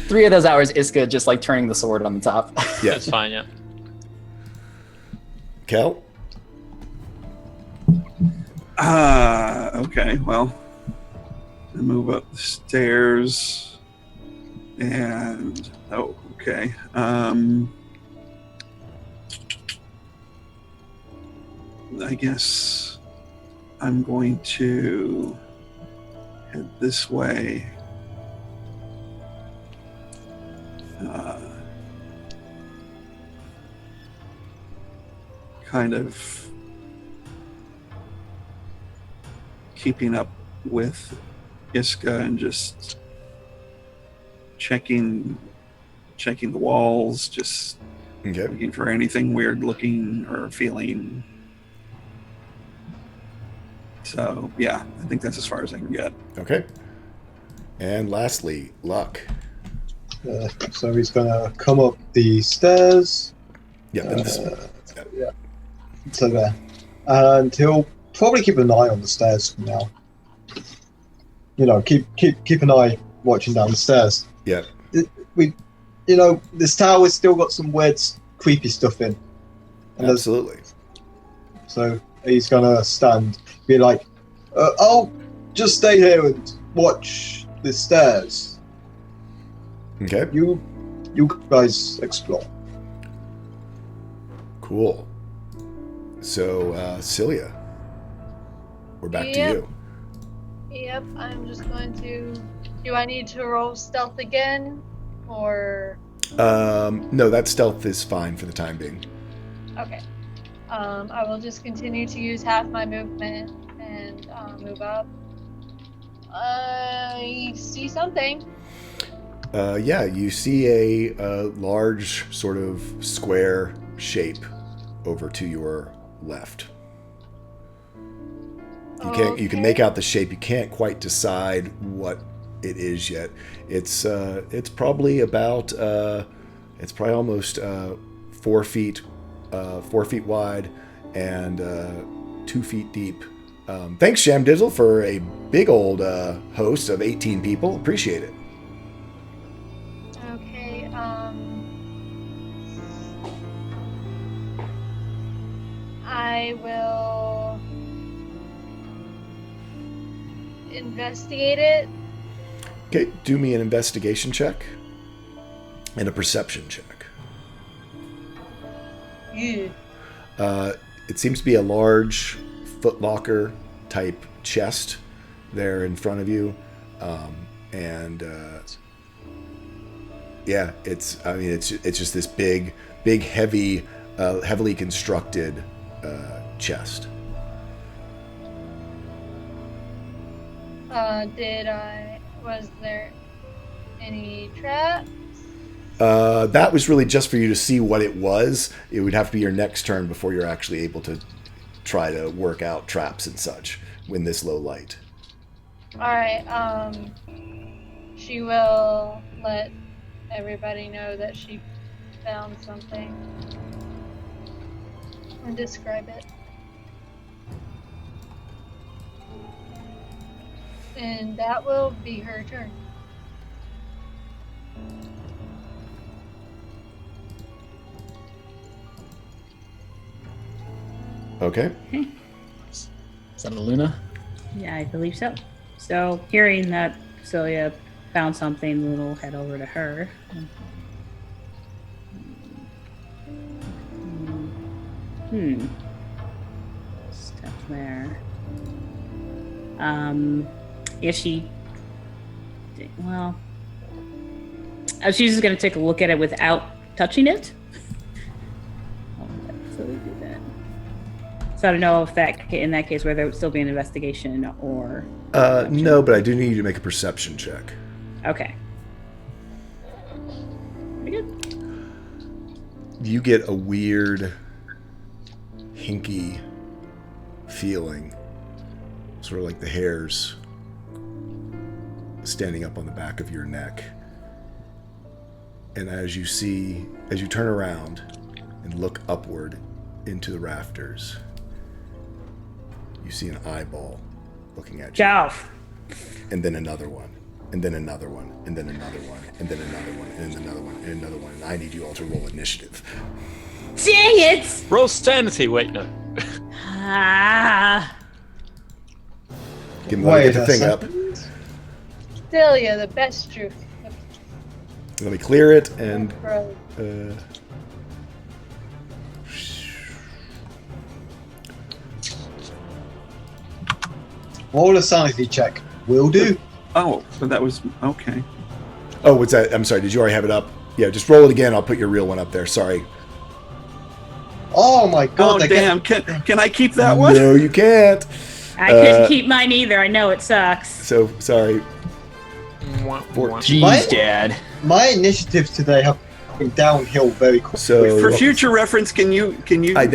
3 of those hours, Iska just like turning the sword on the top. Yeah. That's fine, yeah. Kel. Okay, well, I move up the stairs, and okay. I guess I'm going to head this way. Kind of keeping up with Iska and just checking the walls, just Okay. looking for anything weird looking or feeling. So yeah, I think that's as far as I can get. Okay. And lastly, Luck. So he's gonna come up the stairs. Yeah. and this- So there, and he'll probably keep an eye on the stairs from now. You know, keep an eye watching down the stairs. yeah. This tower's still got some weird, creepy stuff in, and Absolutely. so he's gonna stand, be like, "Oh, just stay here and watch the stairs. Okay. You guys explore." Cool. So, Cilia, we're back to Yep. you. Yep, I'm just going to. Do I need to roll stealth again? Or. No, that stealth is fine for the time being. Okay. I will just continue to use half my movement and move up. I see something. Yeah, you see a large sort of square shape over to your left. You can make out the shape. You can't quite decide what it is yet. It's probably about it's probably almost 4 feet 4 feet wide and 2 feet deep. Thanks, Sham Dizzle, for a big old host of 18 people. Appreciate it. Okay, I will investigate it. Okay, do me an investigation check and a perception check. Yeah. It seems to be a large footlocker type chest there in front of you, and yeah, it's just this big, heavy, heavily constructed chest. Was there any traps? That was really just for you to see what it was. It would have to be your next turn before you're actually able to try to work out traps and such in this low light. Alright, she will let everybody know that she found something and describe it. And that will be her turn. Okay. Is that a Luna? Yeah, I believe so. So, hearing that Celia found something, we'll head over to her. Stuff there. If she. Well. She's just going to take a look at it without touching it. So we do that. So I don't know if that, in that case, whether there would still be an investigation or. No, but I do need you to make a perception check. Okay. Pretty good. You get a weird, hinky feeling, sort of like the hairs standing up on the back of your neck. And as you turn around and look upward into the rafters, you see an eyeball looking at you. Golf. And then another one. And then another one. And then another one. And then another one. And then another one. And another one. And I need you all to roll initiative. Dang it! Roll sanity. Wait, no. Ah. Get the thing up. Celia, the best truth. Let me clear it and Bro. Roll a sanity check. Will do. Oh, so that was okay. oh, what's that? I'm sorry. Did you already have it up? Yeah, just roll it again. I'll put your real one up there. Sorry. Oh my god. Oh damn! Can I keep that one? No, you can't. I couldn't keep mine either. I know it sucks. So sorry. 14. Jeez, Dad. My initiatives today have been downhill very quickly. So For future reference, can you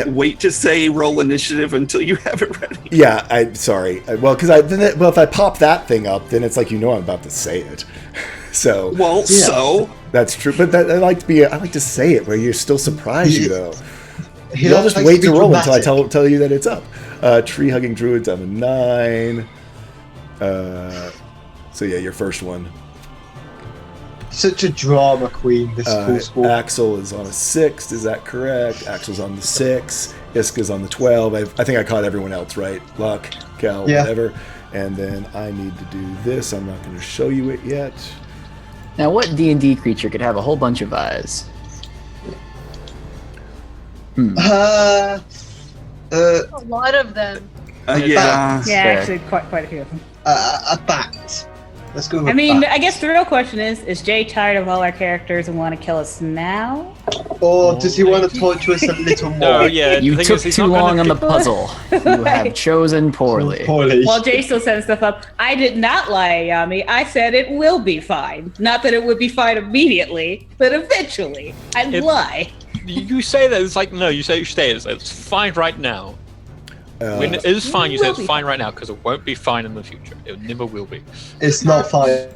wait to say roll initiative until you have it ready? yeah, I'm sorry. If I pop that thing up, then it's like I'm about to say it. So Well, so that's true. But I like to say it where you're still surprised, you know. He Y'all just likes wait be to roll until I dramatic. tell you that it's up. Tree hugging druids on a 9. So yeah, your first one. Such a drama queen, this school. Axel is on a 6. Is that correct? Axel's on the 6. Iska's on the 12. I think I caught everyone else right. Luck, Cal, Yeah. whatever. And then I need to do this. I'm not going to show you it yet. Now, what D&D creature could have a whole bunch of eyes? A lot of them. yeah. Yeah, Fair. actually, quite a few of them. A bat. Let's go with I mean, bat. I guess the real question is Jay tired of all our characters and want to kill us now? Or does he want to torture us a little more? No, yeah. You the thing took is, he's too not long gonna on the puzzle. You have chosen poorly. Poorly. While Jay still setting stuff up, I did not lie, Ayami. I said it will be fine. Not that it would be fine immediately, but eventually. I'd lie. You say that it's like no. You say it's fine right now. When it is fine, you say it's fine right now because it won't be fine in the future. It never will be. It's not fine.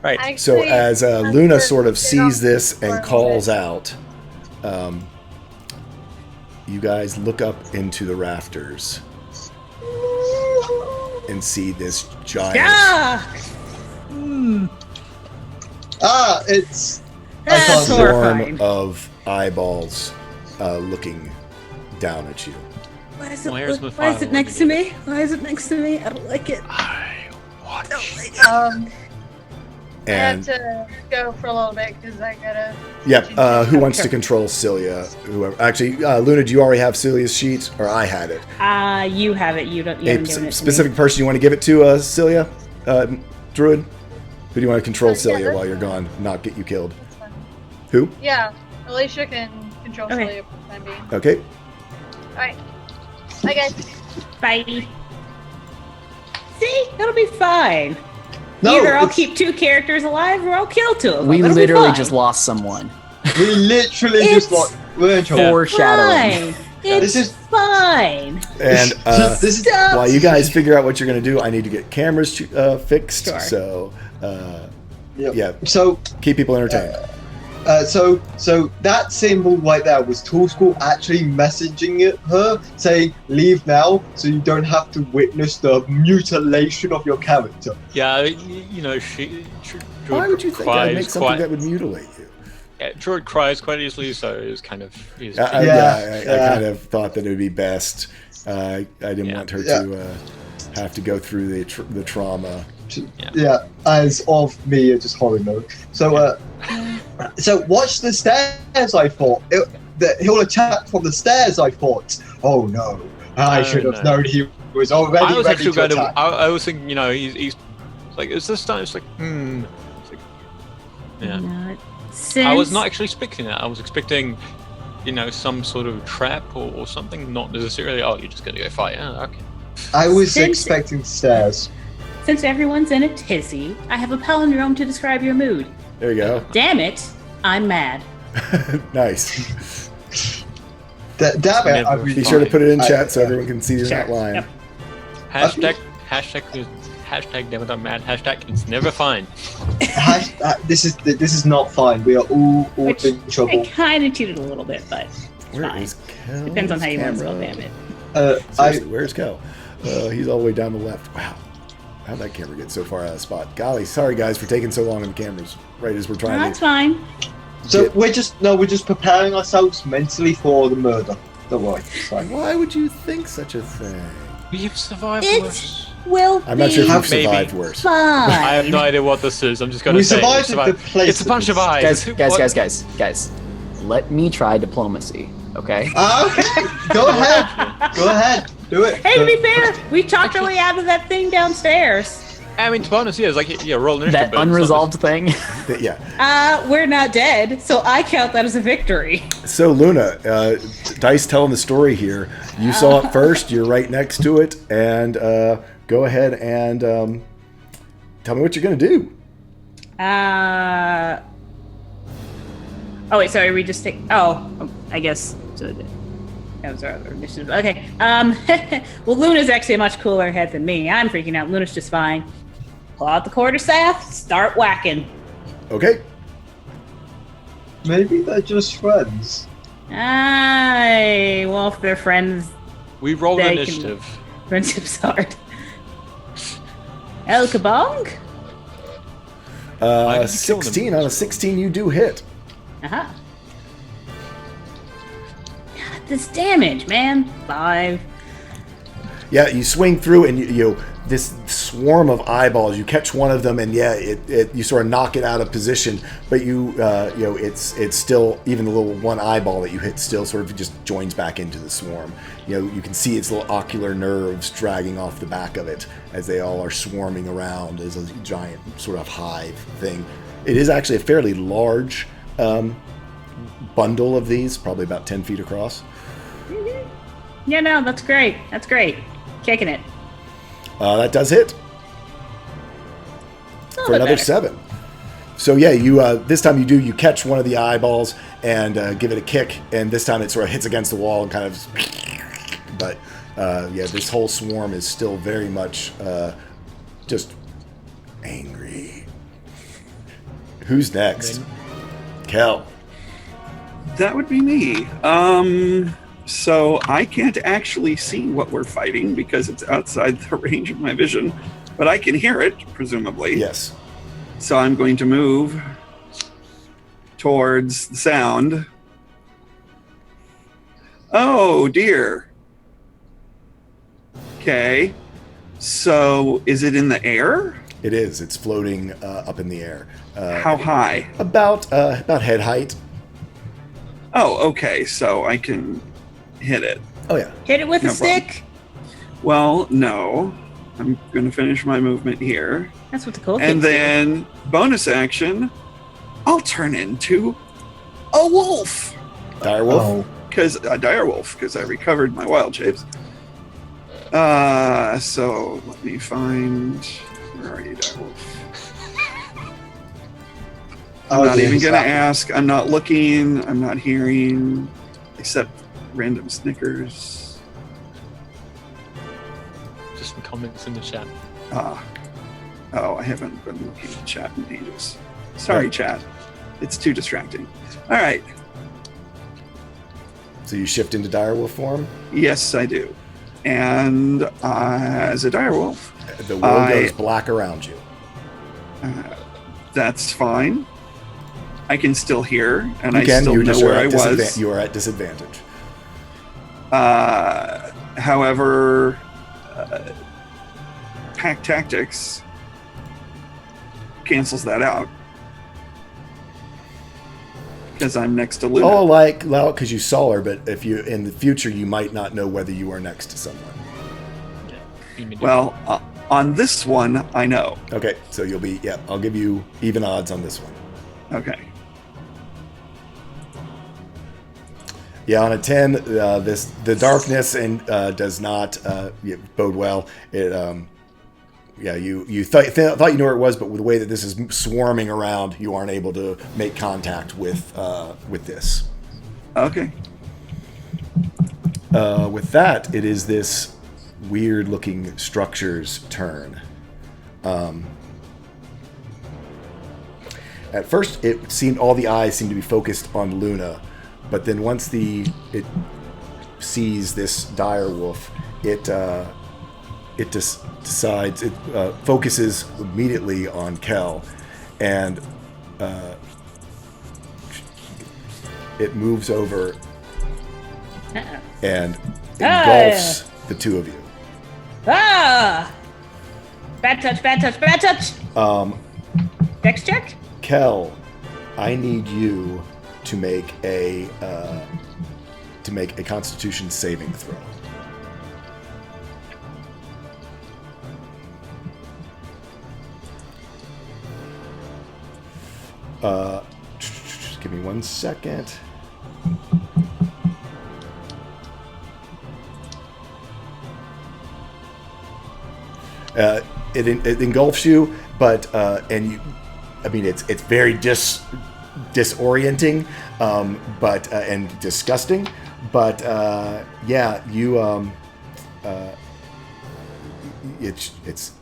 Right. So Actually, as I'm Luna gonna sort of sit sees on this for a and minute. calls out, you guys look up into the rafters and see this giant Ah! It's. I That's can't see. horrifying. swarm of eyeballs looking down at you. Why is Where's the it file next to me? Why is it next to me? I don't like it. I watch. I have And to go for a little bit because I gotta. yep, who wants to control Celia? Whoever. Actually, Luna, do you already have Celia's sheet, or I had it? You have it. You haven't given it to me. Specific person you want to give it to, Celia, Druid? Who do you want to control Yeah, Celia that's while you're fine. gone, not get you killed? Who? Yeah, Alicia can control Okay. Celia for the time being. Okay. Alright. Bye, guys. Bye. See? It'll be fine. No, Either I'll it's- keep 2 characters alive or I'll kill 2 of them. We It'll be literally fine. just lost someone. We literally It's just like. We're in trouble. Foreshadowing. Fine. It's This is- fine. And this is. Stop. while you guys figure out what you're going to do, I need to get cameras fixed. Sure. So, Yep. yeah, So, keep people entertained. so that symbol right there was Tool School actually messaging her, saying, "Leave now, so you don't have to witness the mutilation of your character." Yeah, you know she. Why would you think I'd make something that would mutilate you? Yeah, Druid cries quite easily, so it's kind of. I Yeah. kind of thought that it would be best. I didn't Yeah. want her Yeah. to have to go through the trauma. Yeah, as of me, just horror mode. So, so watch the stairs. I thought he'll attack from the stairs. I thought, oh no, I Oh, should have no. known he was already I was ready actually to going to. attack. I was thinking, he's like, is this time? It's like, It's like, yeah. Not I was not actually expecting that. I was expecting, some sort of trap or something. Not necessarily. Oh, you're just gonna go fight. Oh, okay. I was Since- expecting stairs. Since everyone's in a tizzy, I have a palindrome to describe your mood. There you go. Damn it, I'm mad. Nice. Damn it! I'd Be sure to put it in chat so I- everyone can see you're not lying. Yep. Hashtag damn it, I'm mad. Hashtag it's never fine. This is not fine. We are all Which in trouble. I kind of cheated a little bit, but it's Where fine. is Kel? Depends on how you want to roll, damn it. Seriously, where's Kel? He's all the way down the left. Wow. How'd that camera get so far out of spot? Golly, sorry guys for taking so long on the cameras. Right as we're No, trying that's to. fine. So we're just preparing ourselves mentally for the murder. Don't worry. It's fine. Why would you think such a thing? We have survived It worse. will I'm not sure if be you've Maybe. survived worse. fine. I have no idea what this is. I'm just gonna We say survived we the place It's a bunch of eyes. Guys. Let me try diplomacy, okay? Okay. Go ahead. Go ahead. Do it. Hey, to be fair, we talked our way out of that thing downstairs. I mean, to be honest, it's like roll initiative. That but it's not unresolved thing. Yeah. We're not dead, so I count that as a victory. So Luna, Dice telling the story here. You saw it first. You're right next to it, and go ahead and tell me what you're gonna do. Oh wait, sorry. We just take. Oh, I guess. So that was our other initiative. Okay. Well, Luna's actually a much cooler head than me. I'm freaking out. Luna's just fine. Pull out the quarterstaff. Start whacking. Okay. Maybe they're just friends. Well, if they're friends, We roll They can- initiative. friendship's hard. El Kabong? Why did you kill them? 16 on a 16, you do hit. Uh-huh. God, this damage, man. 5. Yeah, you swing through, and you this swarm of eyeballs. You catch one of them, and yeah, you sort of knock it out of position. But it's still, even the little one eyeball that you hit still sort of just joins back into the swarm. You can see its little ocular nerves dragging off the back of it as they all are swarming around as a giant sort of hive thing. It is actually a fairly large bundle of these, probably about 10 feet across. Yeah, no, that's great. That's great. Kicking it. That does hit. A For little bit another better. 7. So yeah, you this time you catch one of the eyeballs and give it a kick, and this time it sort of hits against the wall and kind of. But yeah, this whole swarm is still very much just angry. Who's next? Kel. That would be me. So I can't actually see what we're fighting because it's outside the range of my vision, but I can hear it, presumably. Yes. So I'm going to move towards the sound. Oh dear. Okay. So is it in the air? It is. It's floating up in the air. How high? About head height. Oh, okay. So I can hit it. Oh yeah. Hit it with No a stick. Well, no. I'm going to finish my movement here. That's what the cool And kids do. then, bonus action, I'll turn into a wolf. Direwolf. Oh, Because a dire wolf, because I recovered my wild shapes. So let me find. Where are you, dire wolf? I'm not even gonna ask. I'm not looking. I'm not hearing, except random snickers. Just some comments in the chat. Oh, I haven't been looking at chat in ages. Sorry, chat. It's too distracting. All right. So you shift into direwolf form. Yes, I do. And as a dire wolf, The world goes black around you. that's fine. I can still hear, and You I can. still You know just where are I at was. You are at disadvantage. However, pack tactics cancels that out because I'm next to Luna. Oh, well, because you saw her, but if you in the future, you might not know whether you are next to someone. Well, on this one, I know. Okay, so you'll be. Yeah, I'll give you even odds on this one. Okay. Yeah, on a 10, the darkness and does not bode well. It you thought you knew where it was, but with the way that this is swarming around, you aren't able to make contact with this. Okay. With that, it is this weird-looking structure's turn. At first, it seemed all the eyes seemed to be focused on Luna, but then once it sees this dire wolf, it decides it focuses immediately on Kel, and it moves over and engulfs the two of you. Ah! Bad touch, bad touch, bad touch! Dex check? Kel, I need you to make a Constitution saving throw. Just give me 1 second. It engulfs you, but and you. I mean, it's very disorienting, but and disgusting. But yeah, you it's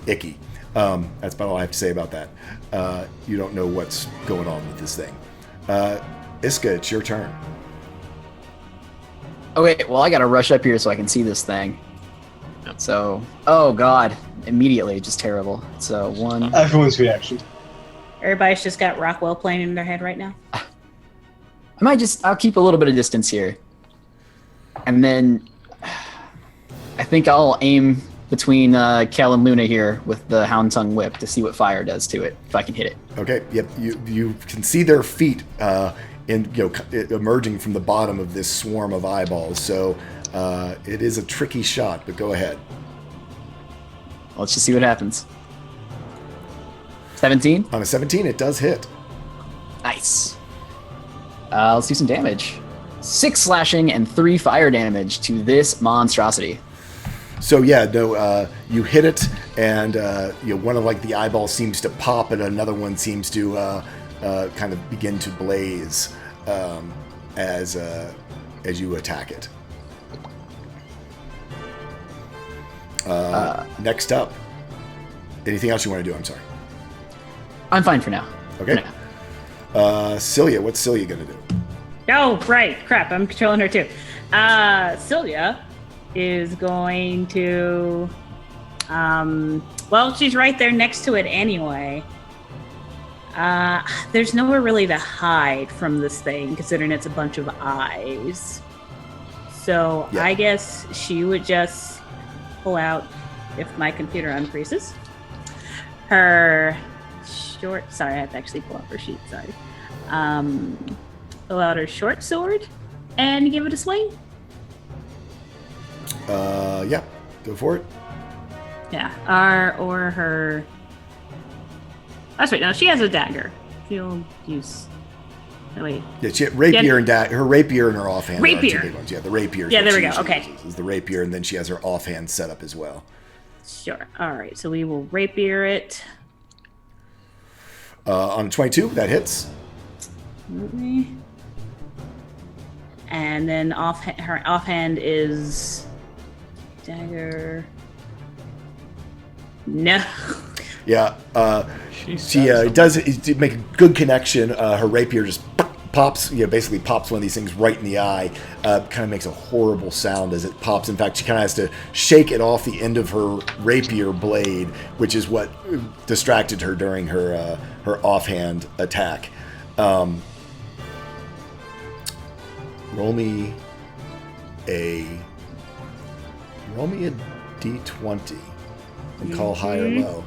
icky. That's about all I have to say about that. You don't know what's going on with this thing. Iska, it's your turn. Okay, well, I gotta rush up here so I can see this thing. So, oh god, immediately, just terrible. So, one. Everyone's reaction. Everybody's just got Rockwell playing in their head right now. I'll keep a little bit of distance here. And then I think I'll aim between Kel and Luna here with the Hound Tongue Whip to see what fire does to it, if I can hit it. Okay, yep, you can see their feet emerging from the bottom of this swarm of eyeballs, so it is a tricky shot, but go ahead. Let's just see what happens. 17? On a 17, it does hit. Nice. Let's do some damage. 6 slashing and 3 fire damage to this monstrosity. So yeah, no, you hit it, and one of the eyeballs seems to pop, and another one seems to kind of begin to blaze as you attack it. Next up, anything else you want to do? I'm sorry. I'm fine for now. Okay. Celia, what's Celia gonna do? Oh, right. Crap, I'm controlling her too. Celia is going to... well, she's right there next to it anyway. There's nowhere really to hide from this thing, considering it's a bunch of eyes. So Yeah. I guess she would just pull out, if my computer unfreezes, her short... Sorry, I have to actually pull up her sheet, sorry. Pull out her short sword and give it a swing. Yeah, go for it. Yeah, or her... That's right, no, she has a dagger. She'll use... Oh, wait. Yeah, she had rapier and her rapier and her offhand. Rapier. Are two big ones. Yeah, the rapier. is Yeah, what there she we go, usually okay. uses, is the rapier, and then she has her offhand set up as well. Sure. All right, so we will rapier it. On 22, that hits. And then her offhand is dagger. No. Yeah, She she does make a good connection. Her rapier just pops, basically pops one of these things right in the eye. Kind of makes a horrible sound as it pops. In fact, she kind of has to shake it off the end of her rapier blade, which is what distracted her during her offhand attack. Roll me a d20 and call high or low.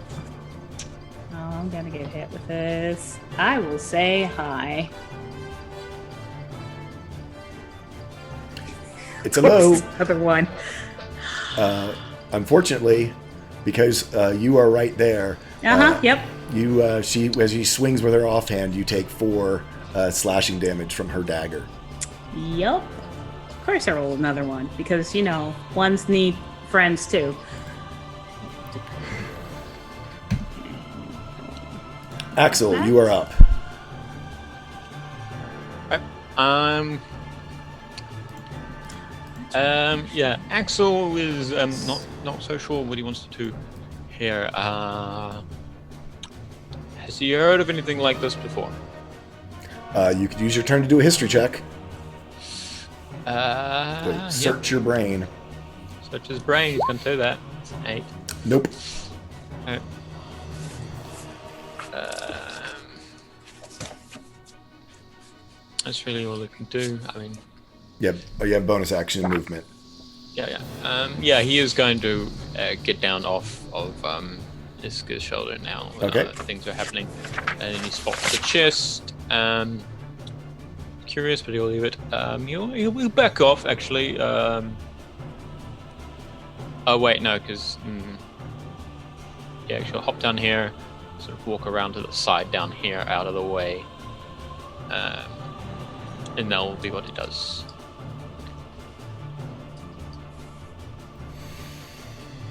Oh, I'm gonna get hit with this. I will say hi. It's a low. Other one. Unfortunately, because you are right there. Yep. You as she swings with her offhand, you take 4 slashing damage from her dagger. Yep. Of course I roll another one, because, ones need friends too. Axel, you are up. Yeah, Axel is not so sure what he wants to do here. Has he heard of anything like this before? You could use your turn to do a history check. Yep. Search your brain. Search his brain. He's gonna do that. It's an 8. Nope. Alright. That's really all they can do. I mean, Yeah, you have bonus action movement. yeah. He is going to get down off of Iska's shoulder now. Okay. Things are happening, and he spots the chest. Curious, but he'll leave it. He'll back off actually. Oh wait, no, because yeah, she'll hop down here, sort of walk around to the side down here, out of the way, and that will be what it does.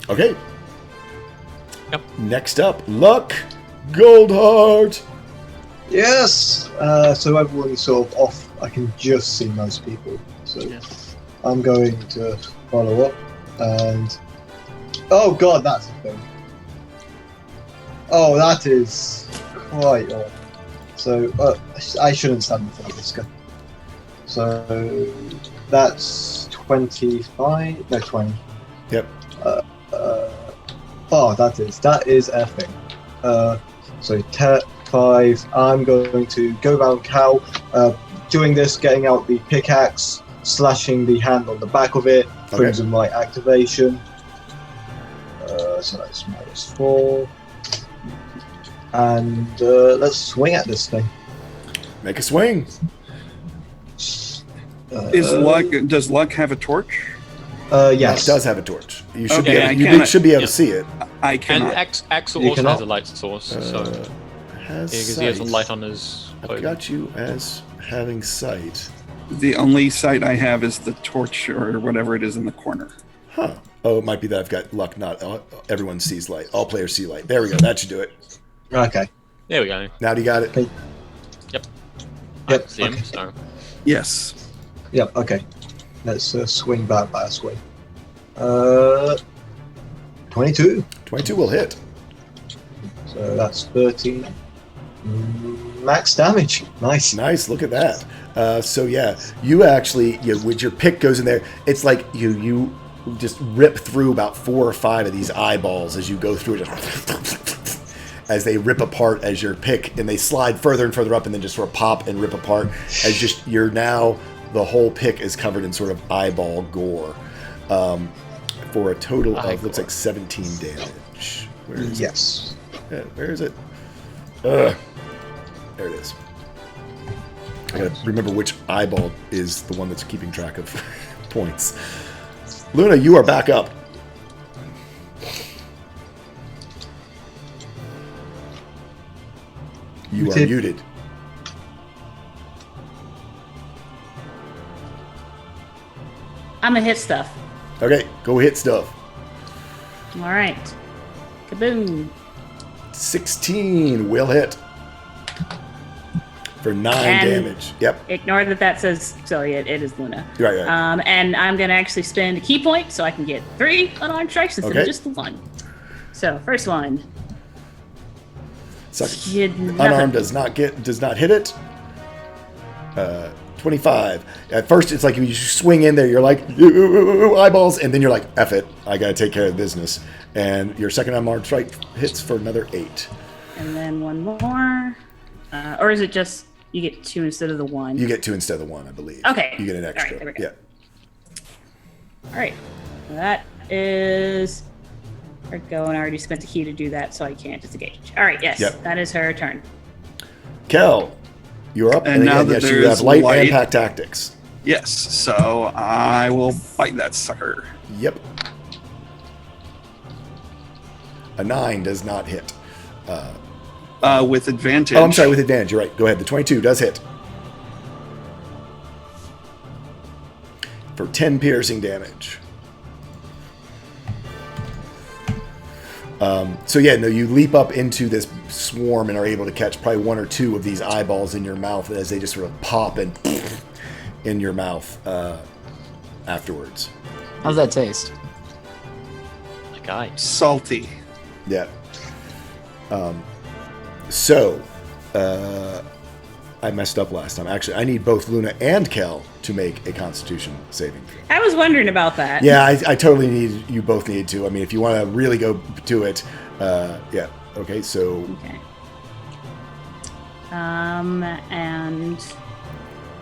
Okay. Yep. Next up, Luck Goldheart. Yes! So everyone's sort of off. I can just see most people. So I'm going to follow up and... Oh god, that's a thing. Oh, that is quite odd. So, I shouldn't stand in front of this guy. So, that's 25... No, 20. Yep. Oh, that is effing. So 5. I'm going to go around Cal, doing this, getting out the pickaxe, slashing the hand on the back of it, Crimson Light activation. So that's -4. And let's swing at this thing. Make a swing. Does Luck have a torch? Yes. It does have a torch. You should Okay, I be. You cannot- should be able to see it. I And cannot. Axel You also cannot? has a light source, so Has because he has a sight. light on his I've clothing. got you as having sight. The only sight I have is the torch or whatever it is in the corner. Huh. Oh, it might be that I've got luck. Not everyone sees light. All players see light. There we go. That should do it. Okay. There we go. Now do you got it? Okay. Yep. I Yep, can see him. okay. So Yes. Yep, okay. Let's swing back by a swing. 22. 22 will hit. So that's 13. Max damage. Nice. Nice. Look at that. So yeah, you actually, with your pick goes in there. It's like you just rip through about 4 or 5 of these eyeballs as you go through it, as they rip apart as your pick, and they slide further and further up, and then just sort of pop and rip apart. As just you're now the whole pick is covered in sort of eyeball gore, for a total of looks like 17 damage. Where is it? Yes. Yeah, where is it? There it is. I gotta remember which eyeball is the one that's keeping track of points. Luna, you are back up. You are muted. I'm gonna hit stuff. Okay, go hit stuff. All right. Kaboom. 16 will hit. For 9 And- damage. Yep. Ignore that says Celia. It is Luna. Right. And I'm gonna actually spend a key point so I can get 3 unarmed strikes instead Okay. of just the 1. So first one. Second. Did nothing. Unarmed does not hit it. 25. At first, it's like you swing in there, you're like, eyeballs, and then you're like, F it, I gotta take care of business. And your second unarmed strike hits for another 8. And then one more. Or is it just you get 2 instead of the 1? You get 2 instead of the 1, I believe. Okay. You get an All right, extra. there we go. Yeah. All right. That is her go, and I already spent a key to do that, so I can't disengage. All right, yes. Yep. That is her turn. Kel, you're up. And now again, that yes, you there's have light, light- and pack tactics. Yes. So I will bite that sucker. Yep. A 9 does not hit. With advantage. Oh, I'm sorry, with advantage. You're right. Go ahead. The 22 does hit. for 10 piercing damage. So yeah, no, you leap up into this swarm and are able to catch probably one or two of these eyeballs in your mouth as they just sort of pop and in your mouth afterwards. How's that taste? Like I. Salty. Yeah. So, I messed up last time. Actually, I need both Luna and Kel to make a Constitution saving throw. I was wondering about that. Yeah, I totally need you both need to. I mean, if you want to really go to it, yeah. Okay, so Okay. And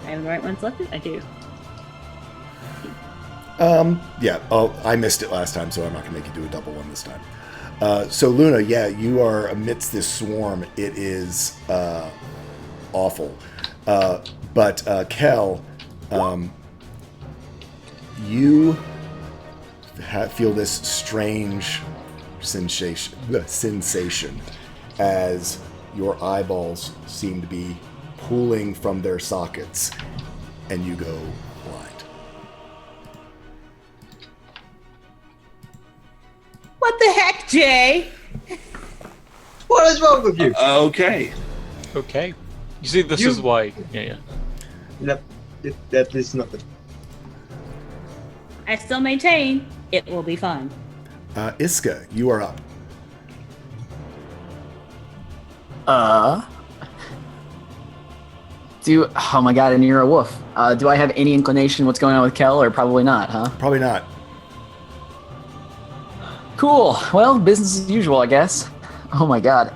I have the right ones left? I do. yeah, I missed it last time, so I'm not gonna make you do a double one this time. So Luna, yeah, you are amidst this swarm. It is awful. But Kel, you feel this strange sensation as your eyeballs seem to be pulling from their sockets, and you go blind. What the heck, Jay? What is wrong with you? Okay. Okay. You see, this You- is why. Yeah. That is nothing. I still maintain it will be fun. Iska, you are up. Oh my god, and you're a wolf. Do I have any inclination what's going on with Kel, or probably not, huh? Probably not. Cool. Well, business as usual, I guess. Oh my god.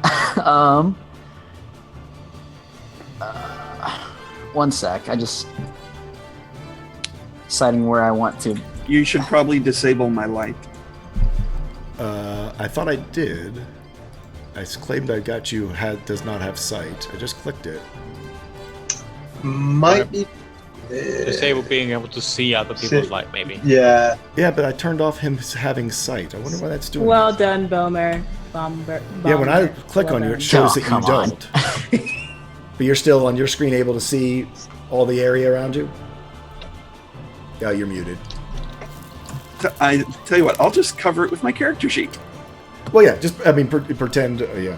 One sec. I just deciding where I want to. You should probably disable my light. I thought I did. I claimed I got you. Does not have sight. I just clicked it. Might be. Disable being able to see other people's light, maybe. Yeah. Yeah, but I turned off him having sight. I wonder why that's doing. Well that. done, Bomer. Bomber. Yeah, when I Bomber. click Well on you, done. it shows Oh, that you come on. don't. But you're still on your screen able to see all the area around you. Yeah, you're muted. I tell you what, I'll just cover it with my character sheet. Well, yeah, just pretend. Yeah,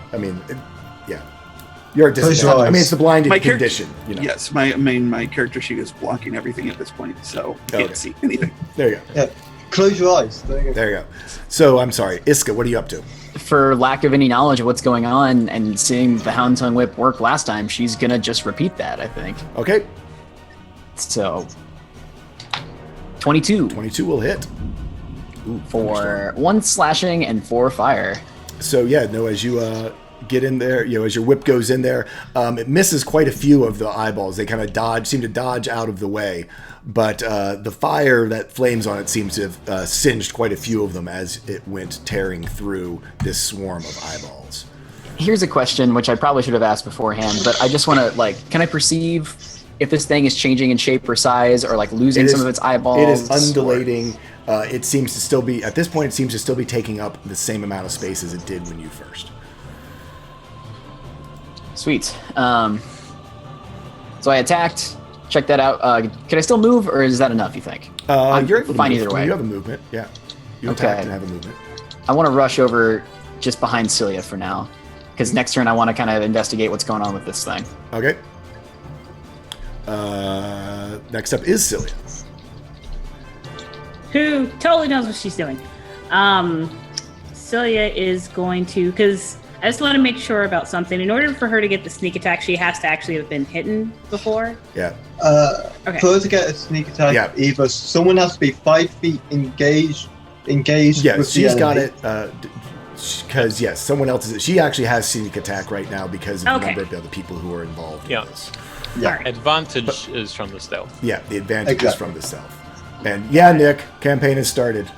yeah. You're at Close your disadvantage. I mean, eyes. it's the blinded My character- condition. You know. Yes, my character sheet is blocking everything at this point, so Okay. can't see anything. There you go. Yeah. Close your eyes. There you go. There you go. So I'm sorry, Iska. What are you up to? For lack of any knowledge of what's going on and seeing the Hound Tongue Whip work last time, she's gonna just repeat that, I think. Okay, So 22 22 will hit. Ooh, for 1 slashing and 4 fire. So yeah, no, as you get in there, as your whip goes in there, it misses quite a few of the eyeballs. They kind of seem to dodge out of the way, but the fire that flames on it seems to have singed quite a few of them as it went tearing through this swarm of eyeballs. Here's a question which I probably should have asked beforehand, but I just want to can I perceive if this thing is changing in shape or size, or losing some of its eyeballs? It is undulating. It seems to still be, at this point, it seems to still be taking up the same amount of space as it did when you first. Sweet. So I attacked. Check that out. Can I still move, or is that enough, you think? You're able to fine move. either way. You have a movement, yeah. You Okay. attacked and have a movement. I want to rush over just behind Celia for now, because next turn I want to kind of investigate what's going on with this thing. Okay. Next up is Celia. Who totally knows what she's doing. Celia is going to, because I just want to make sure about something. In order for her to get the sneak attack, she has to actually have been hidden before. Yeah. Okay. For her to get a sneak attack, Yeah. either someone has to be 5 feet engaged. Yeah, with she's the got enemy. it. Because, yes, someone else is. She actually has sneak attack right now because of the Okay. number of the other people who are involved Yeah. in this. Yeah. Alright. Advantage is from the stealth. Yeah, the advantage is Exactly. from the self. And yeah, Nick, campaign has started.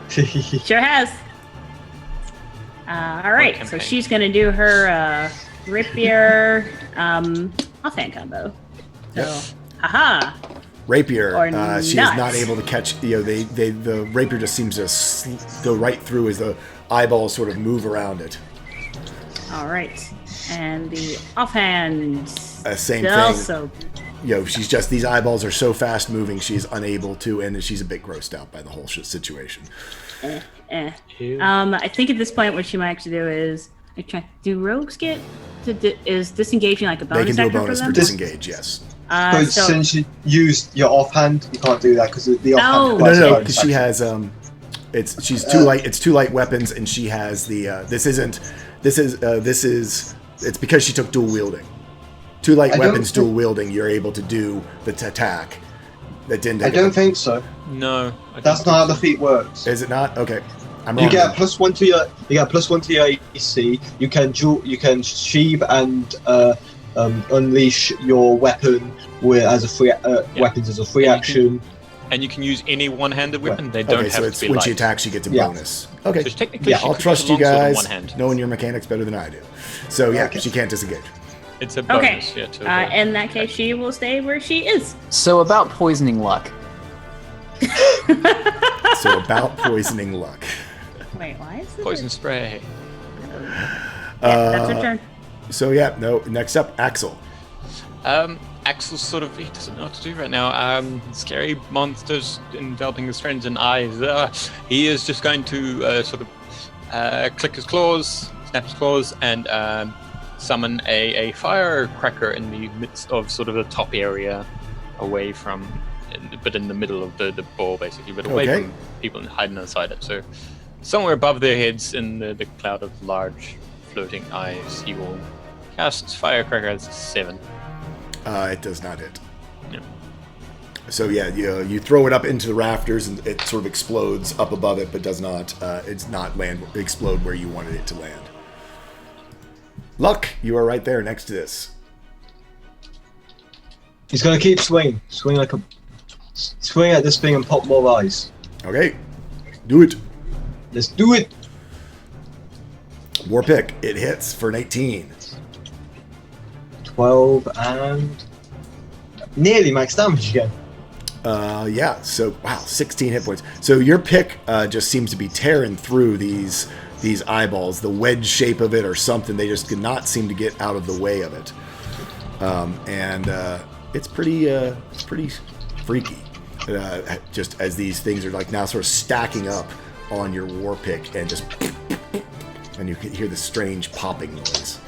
Sure has. All right, so campaign. she's going to do her rapier offhand combo. So, Yep. haha. Rapier, Or she is nuts. not able to catch. The rapier just seems to go right through as the eyeballs sort of move around it. All right, and the offhand Same is thing. also she's just, these eyeballs are so fast moving, she's unable to, and she's a bit grossed out by the whole situation. I think at this point, what she might actually do is, do rogues get is disengaging like a bonus? They can do a action bonus for them? disengage, yes. But since you used your offhand, you can't do that because the offhand. No, because she has she's two light. It's two light weapons, and she has the. It's because she took dual wielding. Two light weapons, dual wielding. You're able to do the attack. That didn't. I don't think so. No, That's not how the feat works. Is it not? Okay, I'm wrong. You get +1 to your. You get +1 to your AC. You can sheath and unleash your weapon as a free weapons as a free action. And you can use any one-handed weapon. They don't Okay, so have it's to be when light. she attacks, she gets a bonus. Okay, So technically, she I'll could trust use you a longsword in guys, one hand. knowing your mechanics better than I do. So yeah, Okay. she can't disengage. It's a Okay. bonus. Yeah, to avoid. In that case, she will stay where she is. So about poisoning luck. So about poisoning luck. Wait, why is this? Poison spray. Yeah, that's her turn. So yeah, no. Next up, Axel. Axel he doesn't know what to do right now. Scary monsters enveloping his friends in eyes. He is just going to click his claws, snap his claws, and summon a firecracker in the midst of sort of the top area, away from, but in the middle of the ball basically, but away Okay. from people hiding inside it. So somewhere above their heads in the cloud of large floating eyes, he will cast firecracker as 7. It does not hit. Yeah. So yeah, you throw it up into the rafters and it sort of explodes up above it, but does not. It's not explode where you wanted it to land. Luck, you are right there next to this. He's gonna keep swing at this thing and pop more eyes. Okay, do it. Let's do it. War pick. It hits for an 18. 12 and nearly max damage again. Yeah. So wow, 16 hit points. So your pick just seems to be tearing through these eyeballs, the wedge shape of it or something. They just could not seem to get out of the way of it, and it's pretty freaky. Just as these things are like now sort of stacking up on your war pick and just, and you can hear the strange popping noise.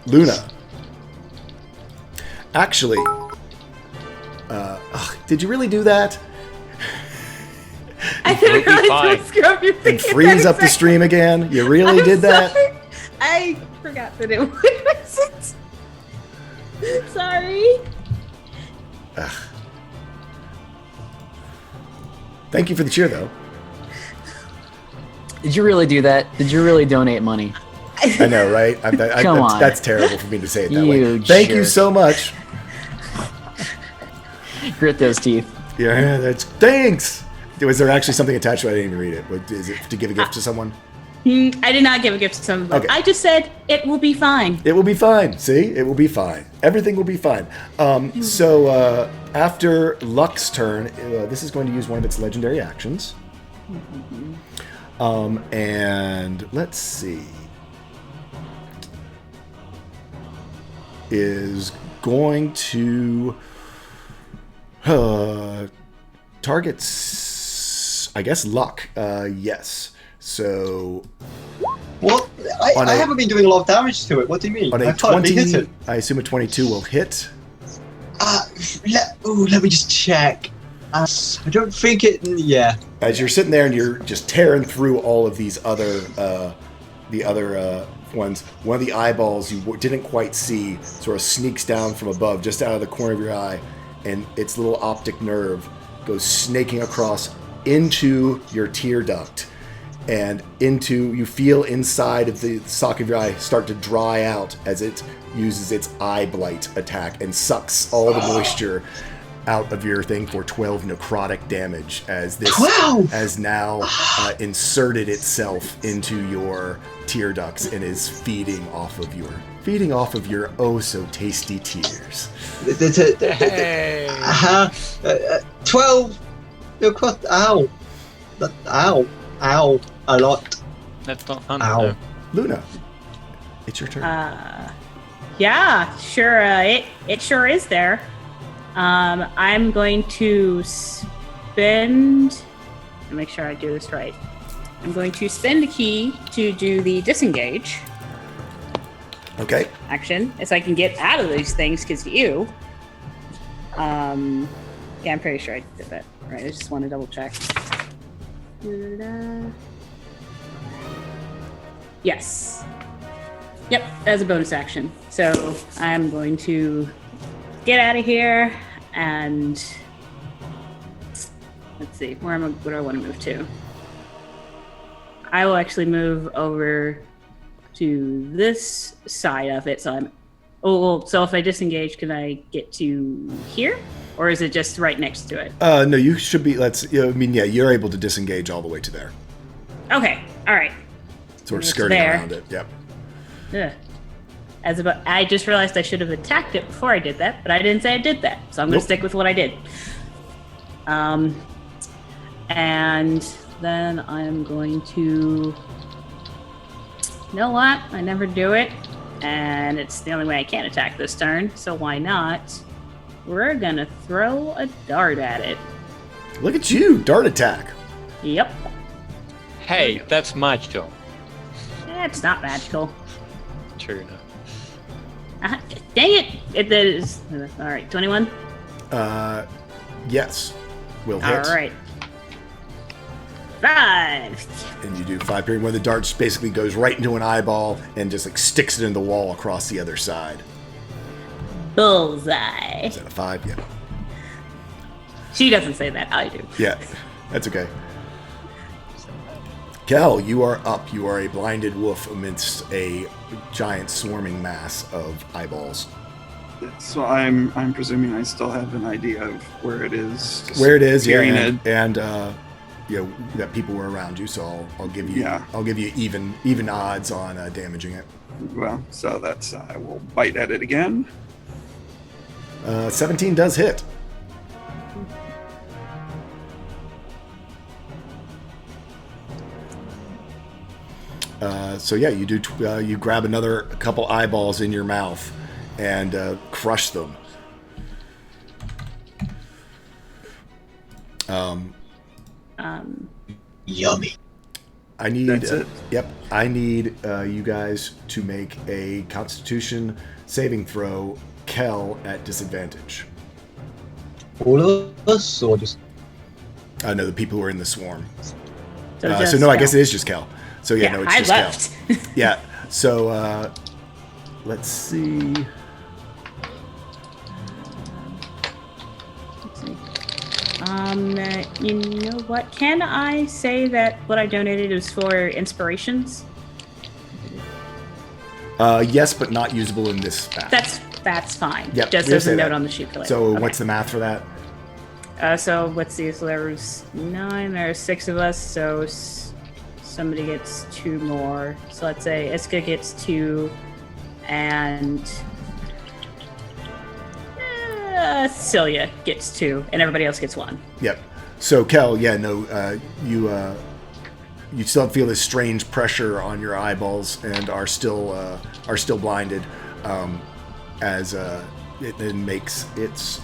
Luna. Actually, did you really do that? I didn't It'll be realize fine. screw up your And thinking freeze that up the exact- stream again? You really I'm did that? sorry. I forgot that it was. Sorry. Thank you for the cheer, though. Did you really do that? Did you really donate money? I know, right? Come on. That's terrible for me to say it that way. You Thank you jerk. so much. Grit those teeth. Yeah, thanks. Was there actually something attached to it? I didn't even read it. What, is it to give a gift to someone? I did not give a gift to someone. Okay. I just said it will be fine. It will be fine. See? It will be fine. Everything will be fine. So after Luck's turn, this is going to use one of its legendary actions. And let's see. Is going to target, I guess, Luck. Yes. So What? I haven't been doing a lot of damage to it. What do you mean? on a I can't be 20, hit. I assume a 22 will hit. Let me just check. I don't think it. Yeah. As you're sitting there and you're just tearing through all of these other, ones, one of the eyeballs you didn't quite see sort of sneaks down from above, just out of the corner of your eye, and its little optic nerve goes snaking across into your tear duct, and you feel inside of the socket of your eye start to dry out as it uses its eye blight attack and sucks all the moisture out of your thing for 12 necrotic damage as this 12? has now inserted itself into your tear ducts and is feeding off of your oh so tasty tears. Hey. 12. Ow. Ow. Ow. A lot. That's not fun. Ow. No. Luna, it's your turn. Yeah, sure. It sure is there. I'm going to spend. Make sure I do this right. I'm going to spend a key to do the disengage Okay. action, as I can get out of these things. Because you. Yeah, I'm pretty sure I did that. Right. I just want to double check. Da-da-da. Yes. Yep, as a bonus action. So I'm going to get out of here and let's see, where do I want to move to? I will actually move over to this side of it. So so if I disengage, can I get to here? Or is it just right next to it? No, you should be. You're able to disengage all the way to there. Okay, all right. Sort of It's skirting there. around it. Yep. Ugh. I just realized I should have attacked it before I did that, but I didn't say I did that, so I'm going Nope. to stick with what I did. And then I'm going to. You know what? I never do it, and it's the only way I can attack this turn. So why not? We're gonna throw a dart at it. Look at you, dart attack. Yep. Hey, that's my job. It's not magical. True enough. Dang it! It is. All right, 21. Yes, will All hit. right. 5. And you do 5 period, where the dart just basically goes right into an eyeball and just like sticks it in the wall across the other side. Bullseye. Is that a 5? Yeah. She doesn't say that. I do. Yeah, that's okay. Kel, you are up. You are a blinded wolf amidst a giant swarming mass of eyeballs. So I'm presuming I still have an idea of where it is. Just Where it is, yeah, hearing and that people were around you, so I'll give you Yeah. I'll give you even odds on damaging it. Well, so that's I will bite at it again. 17 does hit. So yeah, you do. You grab a couple eyeballs in your mouth and crush them. Yummy. I need. That's it? Yep. I need you guys to make a Constitution saving throw. Kel at disadvantage. All of us, or just No, the people who are in the swarm. So, So just no, I Kel. guess it is just Kel. So yeah, Yeah, no, it's I just left. Kel. Yeah. So let's see. Let's see. You know what? Can I say that what I donated was for inspirations? Yes, but not usable in this path. That's fine. Yep, Just we'll as say a note that. on the sheet for later. So Okay. what's the math for that? So let's see. So there was 9. There's 6 of us. So somebody gets 2 more. So let's say Iska gets 2, and Celia gets 2, and everybody else gets 1. Yep. So Kel, yeah, no, you still feel this strange pressure on your eyeballs and are still blinded, as it then makes its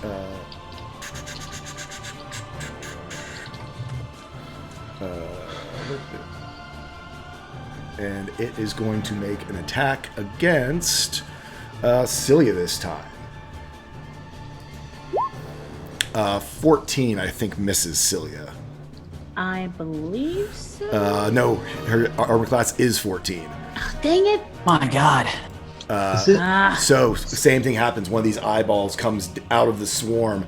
and it is going to make an attack against Celia this time. 14, I think, misses Celia. I believe so. No, her armor class is 14. Dang it! My God. is it? So, same thing happens. One of these eyeballs comes out of the swarm,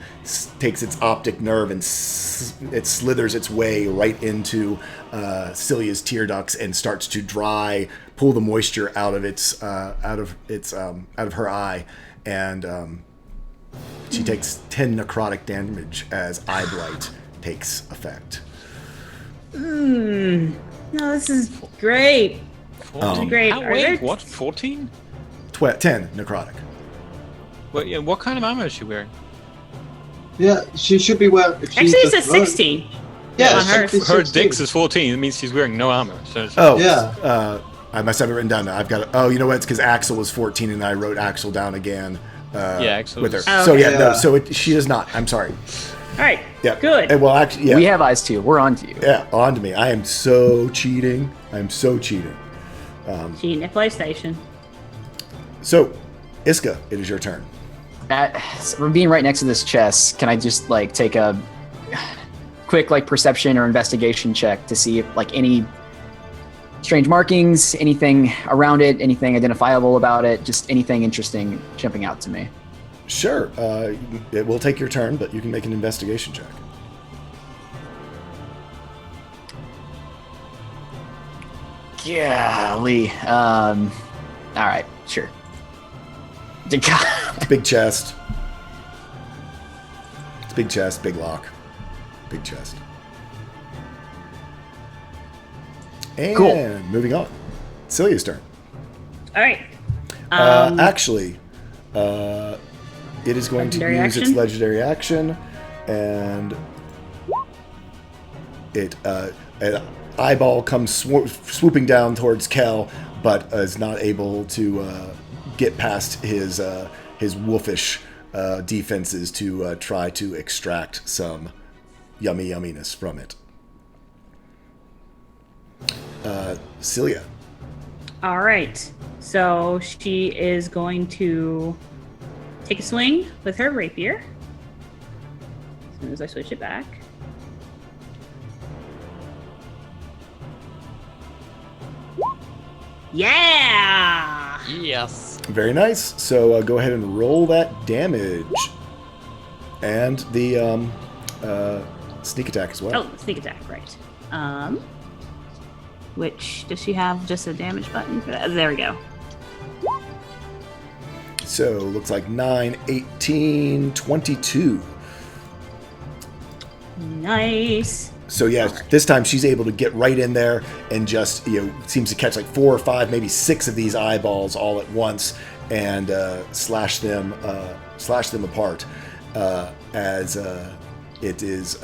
takes its optic nerve, and it slithers its way right into Celia's tear ducts and starts to pull the moisture out of her eye, and she takes 10 necrotic damage as eye blight takes effect. No, this is great. Great. How, Are wait, there- what? 14? 10 necrotic. What kind of armor is she wearing? Yeah, she should be wearing. if Actually, she's it says just wearing- 16. Yeah, on hers. she's Her 16. Dix is 14. That means she's wearing no armor. So Oh, Yeah. I must have it written down now. I've got it. Oh, you know what? It's because Axel was 14 and I wrote Axel down again Axel with her. was- Oh, So, okay. yeah, no. So she is not. I'm sorry. All right. Yeah. Good. And, well, actually, yeah. We have eyes too. We're on to you. Yeah, on to me. I am so cheating. I'm so cheating. Cheating at PlayStation. So, Iska, it is your turn. From being right next to this chest, can I just like take a quick like perception or investigation check to see if like any strange markings, anything around it, anything identifiable about it, just anything interesting jumping out to me? Sure. It will take your turn, but you can make an investigation check. Golly. All right, sure. Big chest. It's big chest, big lock. Big chest. And Cool. moving on. Celia's turn. All right. Actually, it is going to Legendary use its action? legendary action, and an eyeball comes swooping down towards Kel, but is not able to get past his wolfish defenses to try to extract some yumminess from it. Celia. All right. So she is going to take a swing with her rapier. As soon as I switch it back. Yeah! Yes. Very nice. So go ahead and roll that damage. And the sneak attack as well. Oh, sneak attack, right. Which, does she have just a damage button for that? There we go. So looks like 9, 18, 22. Nice. So yeah, this time she's able to get right in there and just, seems to catch like 4 or 5, maybe 6 of these eyeballs all at once and slash them apart as it is,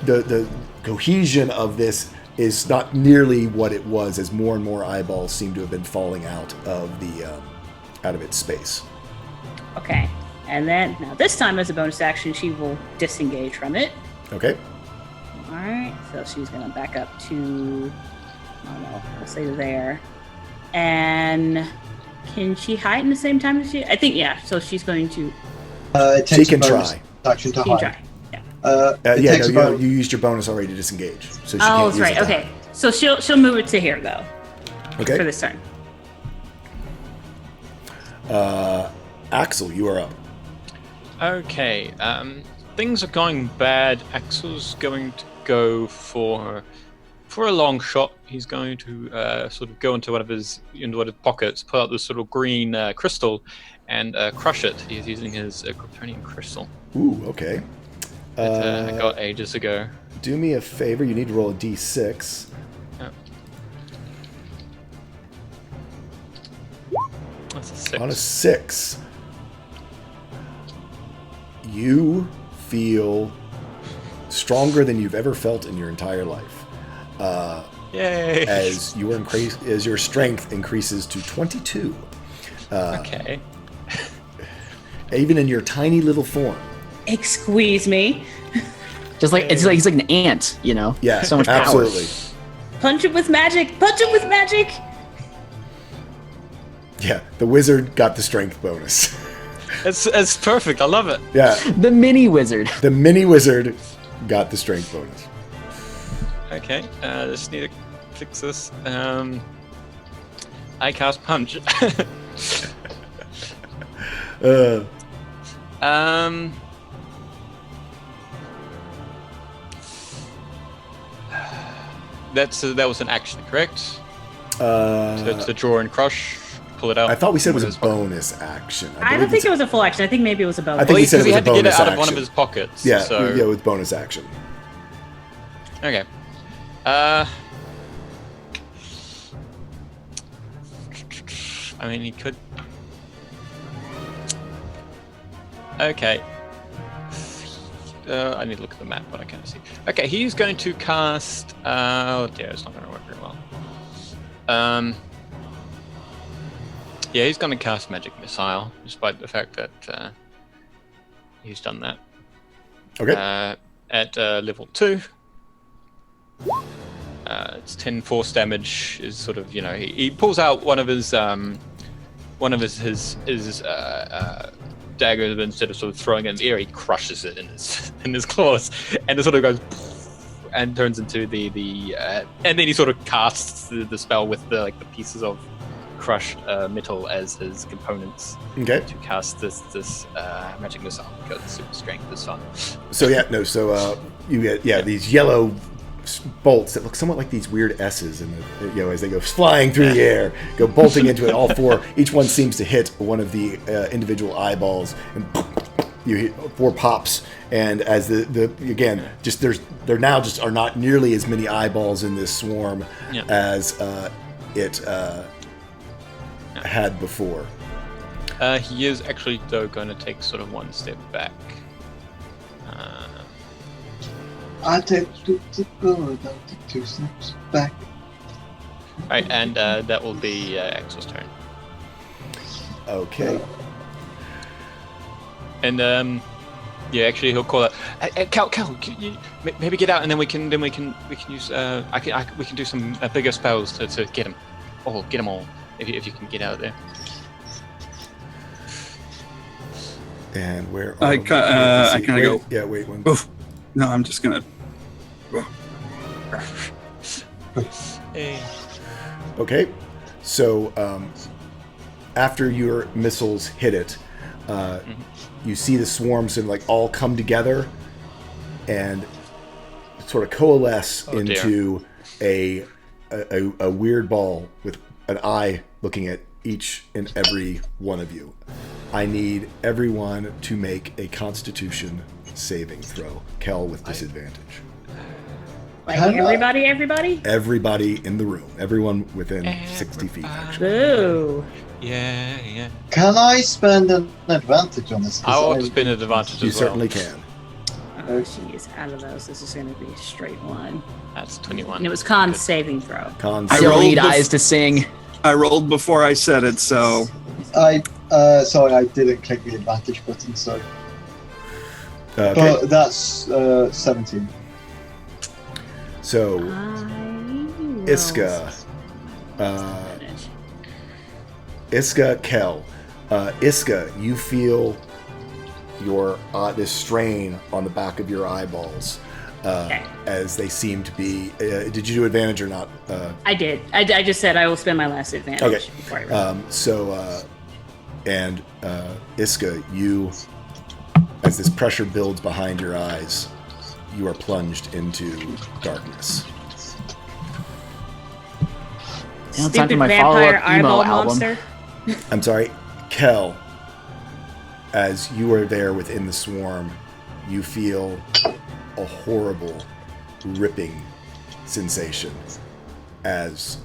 the cohesion of this is not nearly what it was, as more and more eyeballs seem to have been falling out of its space. Okay. And then, now this time as a bonus action, she will disengage from it. Okay. Alright, so she's going to back up to, I don't know, we'll say there. And can she hide in the same time as she? I think, yeah, so she's going to, It She takes can a bonus try. action to she can hide. try. Yeah. It Yeah, takes no, a bonus. you used your bonus already to disengage, so she Oh, can't that's use right, it to okay. So she'll move it to here, though, hide. for Okay. this turn. Axel, you are up. Okay. Things are going bad. Axel's going to go for a long shot. He's going to sort of go into one of his pockets, pull out this sort of green crystal, and crush it. He's using his Kryptonian crystal Ooh, okay. that I got ages ago. Do me a favor. You need to roll a d6. Yeah. That's a 6. On a 6, you feel stronger than you've ever felt in your entire life. Yay! As your strength increases to 22, Okay. even in your tiny little form. Squeeze me. Just like it's like he's like an ant, you know? Yeah, So much absolutely. power. Punch it with magic! Punch it with magic! Yeah, the wizard got the strength bonus. It's perfect. I love it. Yeah, The mini wizard. the mini wizard got the strength bonus. Okay. Just need to fix this. I cast punch. That was an action, correct? To draw and crush, pull it out. I thought we said it was From a his pocket. bonus action. I don't believe think it's- it was a full action. I think maybe it was a bonus. I think Well, he said because it he was had a to get it bonus out of one of action. his pockets. Yeah, So yeah, with bonus action. okay. I mean, he could. Okay. I need to look at the map, but I can't see. Okay, he's going to cast. Oh dear, it's not going to work very well. Yeah, he's going to cast Magic Missile, despite the fact that he's done that. Okay. At level 2. It's 10 force damage. Is sort of, he pulls out one of his daggers, but instead of sort of throwing it in the air, he crushes it in his claws, and it sort of goes and turns into the and then he sort of casts the spell with the pieces of crushed metal as his components. Okay. To cast this magic missile because super strength is fun. So you get these yellow bolts that look somewhat like these weird S's, and as they go flying through the air, go bolting into it. All four, each one seems to hit one of the individual eyeballs, and you hit 4 pops. And as there now just are not nearly as many eyeballs in this swarm as it had before. He is actually though going to take sort of one step back. I take 2 steps back. Right, and that will be Axel's turn. Okay. And actually he'll call out, Cal, can you maybe get out, and then we can use we can do some bigger spells to get him. Oh, get them all if you can get out of there. And where? I kind of go. Yeah, wait one. Oof. No, I'm just gonna. Hey. Okay, so after your missiles hit it, you see the swarms sort of all come together and sort of coalesce into a weird ball with an eye looking at each and every one of you. I need everyone to make a Constitution saving throw. Kel with disadvantage. Like everybody? Everybody in the room. Everyone within 60 feet. Actually. Boo. Yeah. Can I spend an advantage on this? I will spend an advantage You as well. certainly can. Oh, jeez. Out of those, this is going to be a straight one. That's 21. And it was con saving throw. Con I Still rolled need bef- eyes to sing. I rolled before I said it, so Sorry, I didn't click the advantage button, so. Okay. But that's 17. So, Iska, Kel. Iska, you feel your this strain on the back of your eyeballs as they seem to be. Did you do advantage or not? I did. I just said I will spend my last advantage. Okay. Before I roll. Iska, you, as this pressure builds behind your eyes, you are plunged into darkness. Now time for Stupid my vampire follow-up emo eyeball album. monster. I'm sorry, Kel, as you are there within the swarm, you feel a horrible, ripping sensation as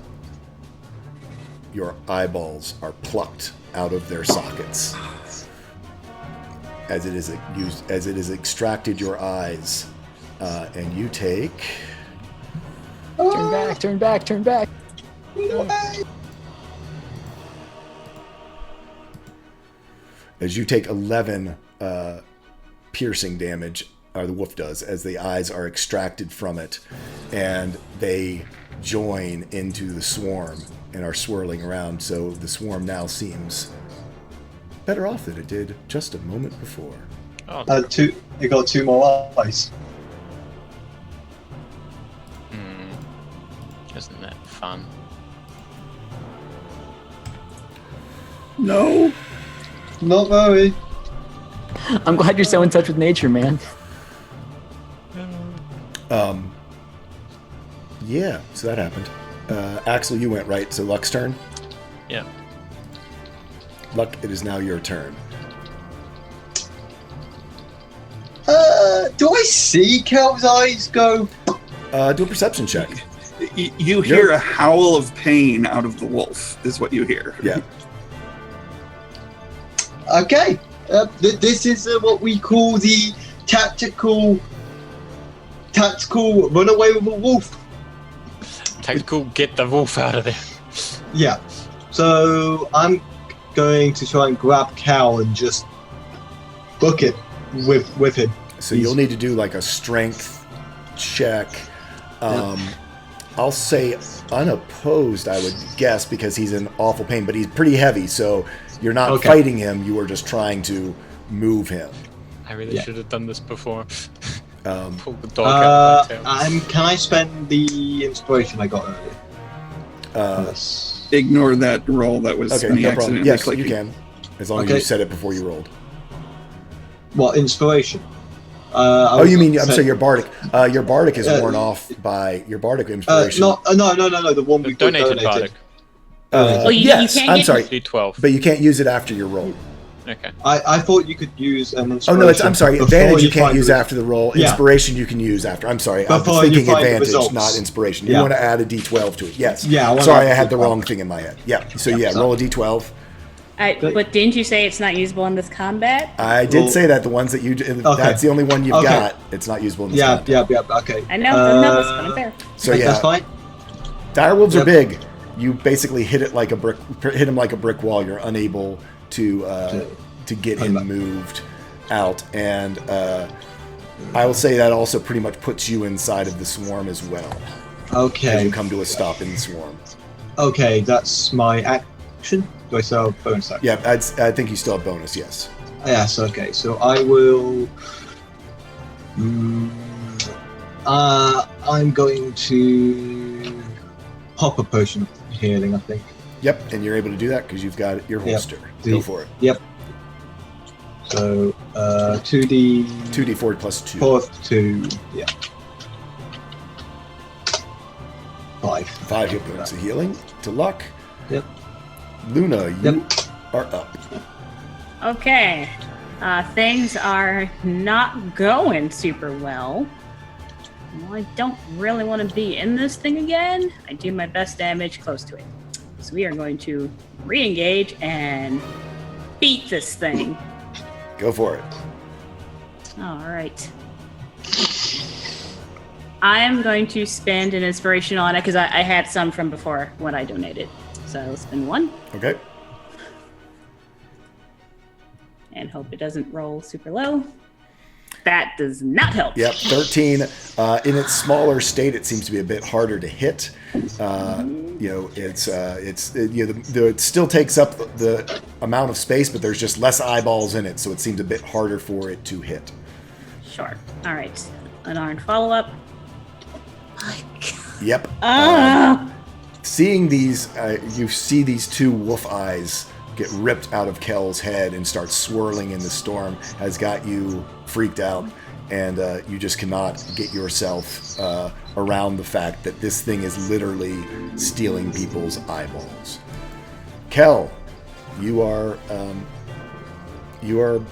your eyeballs are plucked out of their sockets. As it is extracted your eyes, and you take. Turn back. As you take 11 piercing damage, or the wolf does, as the eyes are extracted from it, and they join into the swarm and are swirling around. So the swarm now seems better off than it did just a moment before. Oh, It got 2 more eyes. isn't that fun? no. Not very. I'm glad you're so in touch with nature, man. Yeah, so that happened. Axel, you went right, so Luck's turn. Yeah. Luck, it is now your turn. Do I see Kel's eyes go? Do a perception check. You hear a howl of pain out of the wolf, is what you hear. Yeah. Okay. This is what we call the tactical runaway with a wolf. Tactical, get the wolf out of there. Yeah. So I'm going to try and grab Cal and just book it with him. So you'll need to do like a strength check. I'll say unopposed, I would guess, because he's in awful pain, but he's pretty heavy, so you're not fighting him, you are just trying to move him. I really should have done this before. Pull the dog out of my tail. Can I spend the inspiration I got earlier? Ignore that roll. That was Okay, me no problem. accidentally Yes, clicking. you can. As long as you said it before you rolled. What, inspiration? You mean, I'm sorry, your bardic. Your bardic is worn off by your bardic inspiration. No, the one we Donated bardic. Yes, you can't I'm get sorry. D12. But you can't use it after your roll. Okay. I thought you could use an Oh inspiration. no, I'm sorry. before Advantage you can't find use the- after the roll. Yeah. Inspiration you can use after. I'm sorry. I was Before you thinking find the advantage, results. not inspiration. You Yeah. want to add a D12 to it. Yes. Yeah, I want to Sorry, add I had the D12. wrong thing in my head. Yeah. So Yeah, yeah, sorry. roll a D12. But didn't you say it's not usable in this combat? I did Well- say that the ones that you that's the only one you've Okay. got. It's not usable in this Yeah, combat. okay. I know, no, it's unfair. So yeah, That's fine. direwolves are Yep. big. You basically hit him like a brick wall. You're unable to get him moved out, and I will say that also pretty much puts you inside of the swarm as well. As Okay. you come to a stop in the swarm. Okay, that's my action. Do I still have bonus action? Yeah, I think you still have bonus. Yes. Yes, okay. So I will. I'm going to pop a potion of healing, I think. Yep, and you're able to do that because you've got your holster. Yep. Go for it. Yep. So 2d 2d4 plus 2. 2, yeah. 5. 5 hit points of healing to Luck. Yep. Luna, you are up. Okay. Things are not going super well. Well, I don't really want to be in this thing again. I do my best damage close to it. So we are going to re-engage and beat this thing. Go for it. All right. I am going to spend an inspiration on it because I had some from before when I donated. So I'll spend 1 Okay. and hope it doesn't roll super low. That does not help. Yep, 13. In its smaller state, it seems to be a bit harder to hit. It still takes up the amount of space, but there's just less eyeballs in it, so it seems a bit harder for it to hit. Sure. All right. Unarmed follow-up. Yep. Seeing these, you see these two wolf eyes get ripped out of Kel's head and start swirling in the storm has got you freaked out, and you just cannot get yourself around the fact that this thing is literally stealing people's eyeballs. Kel, you are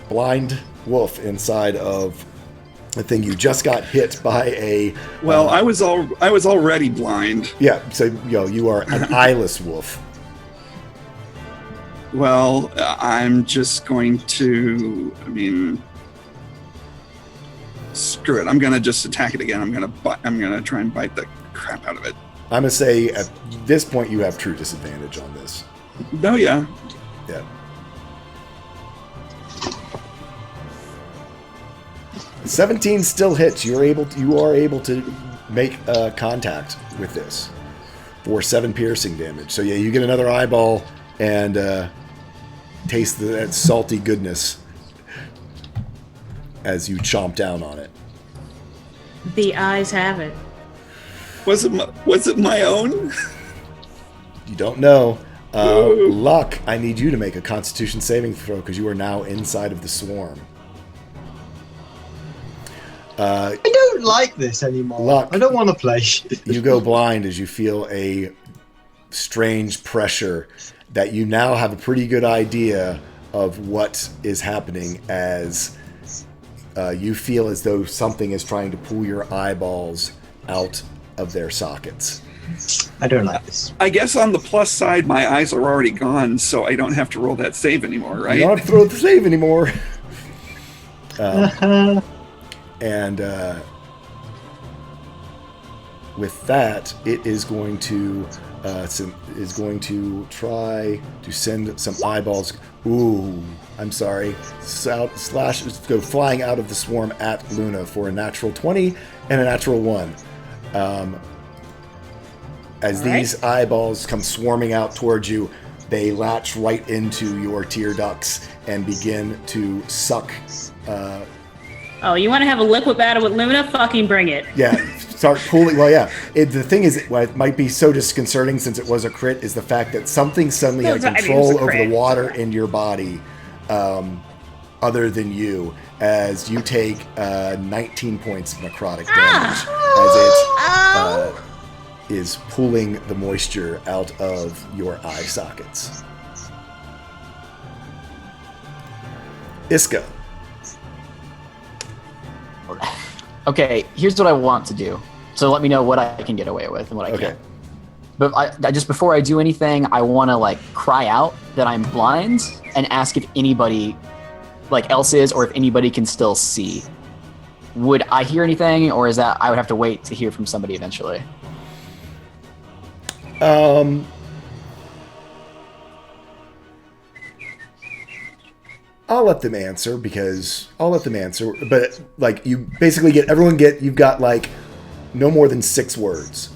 blind wolf inside of the thing. You just got hit by a I was already blind. yeah, so you are an eyeless wolf. Well, I'm just going to. Screw it. I'm gonna just attack it again. I'm gonna try and bite the crap out of it. I'm gonna say at this point you have true disadvantage on this. Oh yeah. Yeah. 17 still hits. You are able to make contact with this for 7 piercing damage. So yeah, you get another eyeball and taste that salty goodness as you chomp down on it. The eyes have it. Was it my own? You don't know. Luck, I need you to make a Constitution saving throw because you are now inside of the swarm. I don't like this anymore. Luck. I don't want to play. You go blind as you feel a strange pressure that you now have a pretty good idea of what is happening as you feel as though something is trying to pull your eyeballs out of their sockets. I don't like this. I guess on the plus side, my eyes are already gone, so I don't have to roll that save anymore, right? You don't have to throw the save anymore. And with that, it is going to try to send some eyeballs. Ooh, I'm sorry. Slash go flying out of the swarm at Luna for a natural 20 and a natural 1. As these eyeballs come swarming out towards you, they latch right into your tear ducts and begin to suck. Oh, you want to have a liquid battle with Luna? Fucking bring it. Yeah, start pulling. Well, yeah. The thing is, what might be so disconcerting since it was a crit is the fact that something suddenly had control over the water in your body, other than you, as you take 19 points of necrotic damage as it is pulling the moisture out of your eye sockets. Iska. Okay, here's what I want to do. So let me know what I can get away with and what I can't. But I just before I do anything, I want to like cry out that I'm blind and ask if anybody like else is, or if anybody can still see. Would I hear anything, or is that I would have to wait to hear from somebody eventually? I'll let them answer, but like you basically you've got like no more than 6 words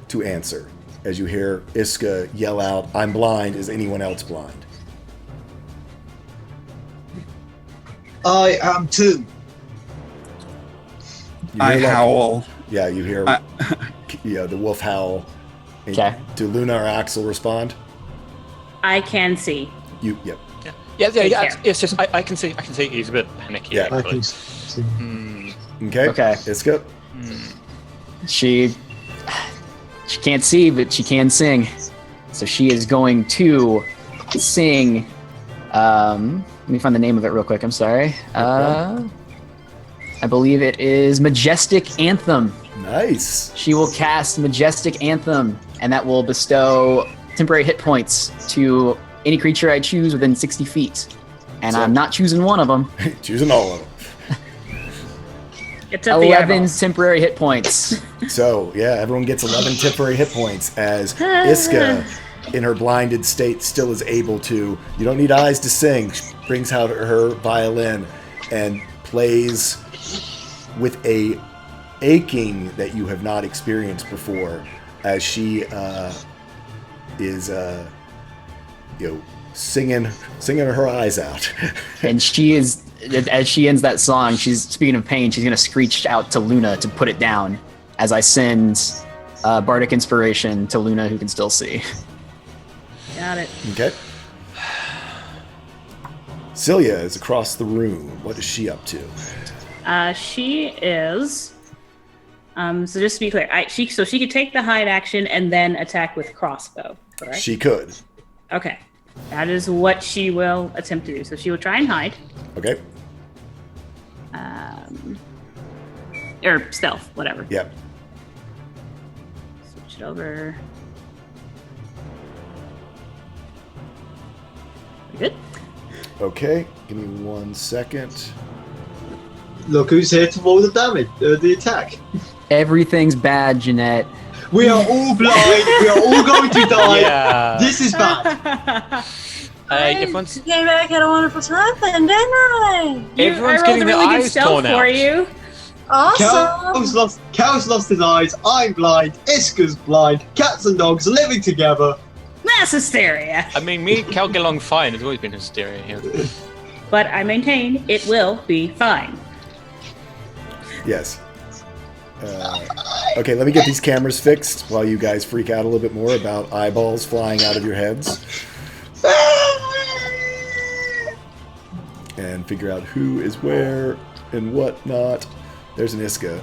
to answer as you hear Iska yell out, "I'm blind, is anyone else blind?" I am too. I howl. Yeah, you hear the wolf howl. Okay. Do Luna or Axel respond? I can see. Yep. It's just I can see he's a bit panicky. Yeah. I actually. can see. Okay. Iska. She can't see, but she can sing. So she is going to sing. Let me find the name of it real quick. I'm sorry. I believe it is Majestic Anthem. Nice. She will cast Majestic Anthem, and that will bestow temporary hit points to any creature I choose within 60 feet. And I'm not choosing one of them. Choosing all of them. It's at the 11 eyeballs. temporary hit points. So, yeah, everyone gets 11 temporary hit points as Iska, in her blinded state, still is able to. You don't need eyes to sing. She brings out her violin and plays with a aching that you have not experienced before, as she is, singing her eyes out. And she is, as she ends that song, she's speaking of pain. She's gonna screech out to Luna to put it down, as I send bardic inspiration to Luna, who can still see. Got it. Okay. Celia is across the room. What is she up to? She is. So just to be clear, she could take the hide action and then attack with crossbow, correct? She could. Okay, that is what she will attempt to do. So she will try and hide, Okay. or stealth, whatever. Yep. Switch it over. We good? Okay. Give me 1 second. Look who's here to roll the damage, the attack. Everything's bad, Jeanette. We are all blind. We are all going to die. Yeah. This is bad. Everyone's came back at a wonderful time then, didn't I? Everyone's I rolled getting a their really good eyes stealth torn for out. you. Awesome. Cal's lost his eyes. I'm blind. Iska's blind. Cats and dogs living together. Mass hysteria. I mean, me and Cal get along fine. There's always been hysteria here. But I maintain it will be fine. Yes. Okay, let me get these cameras fixed while you guys freak out a little bit more about eyeballs flying out of your heads. And figure out who is where and what not. There's an Iska.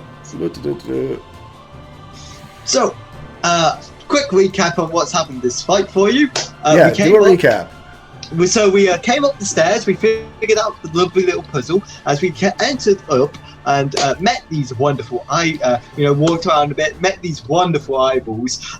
So, quick recap of what's happened this fight for you. Yeah, do a recap. So we came up the stairs, we figured out the lovely little puzzle as we entered up and met these wonderful walked around a bit, met these wonderful eyeballs.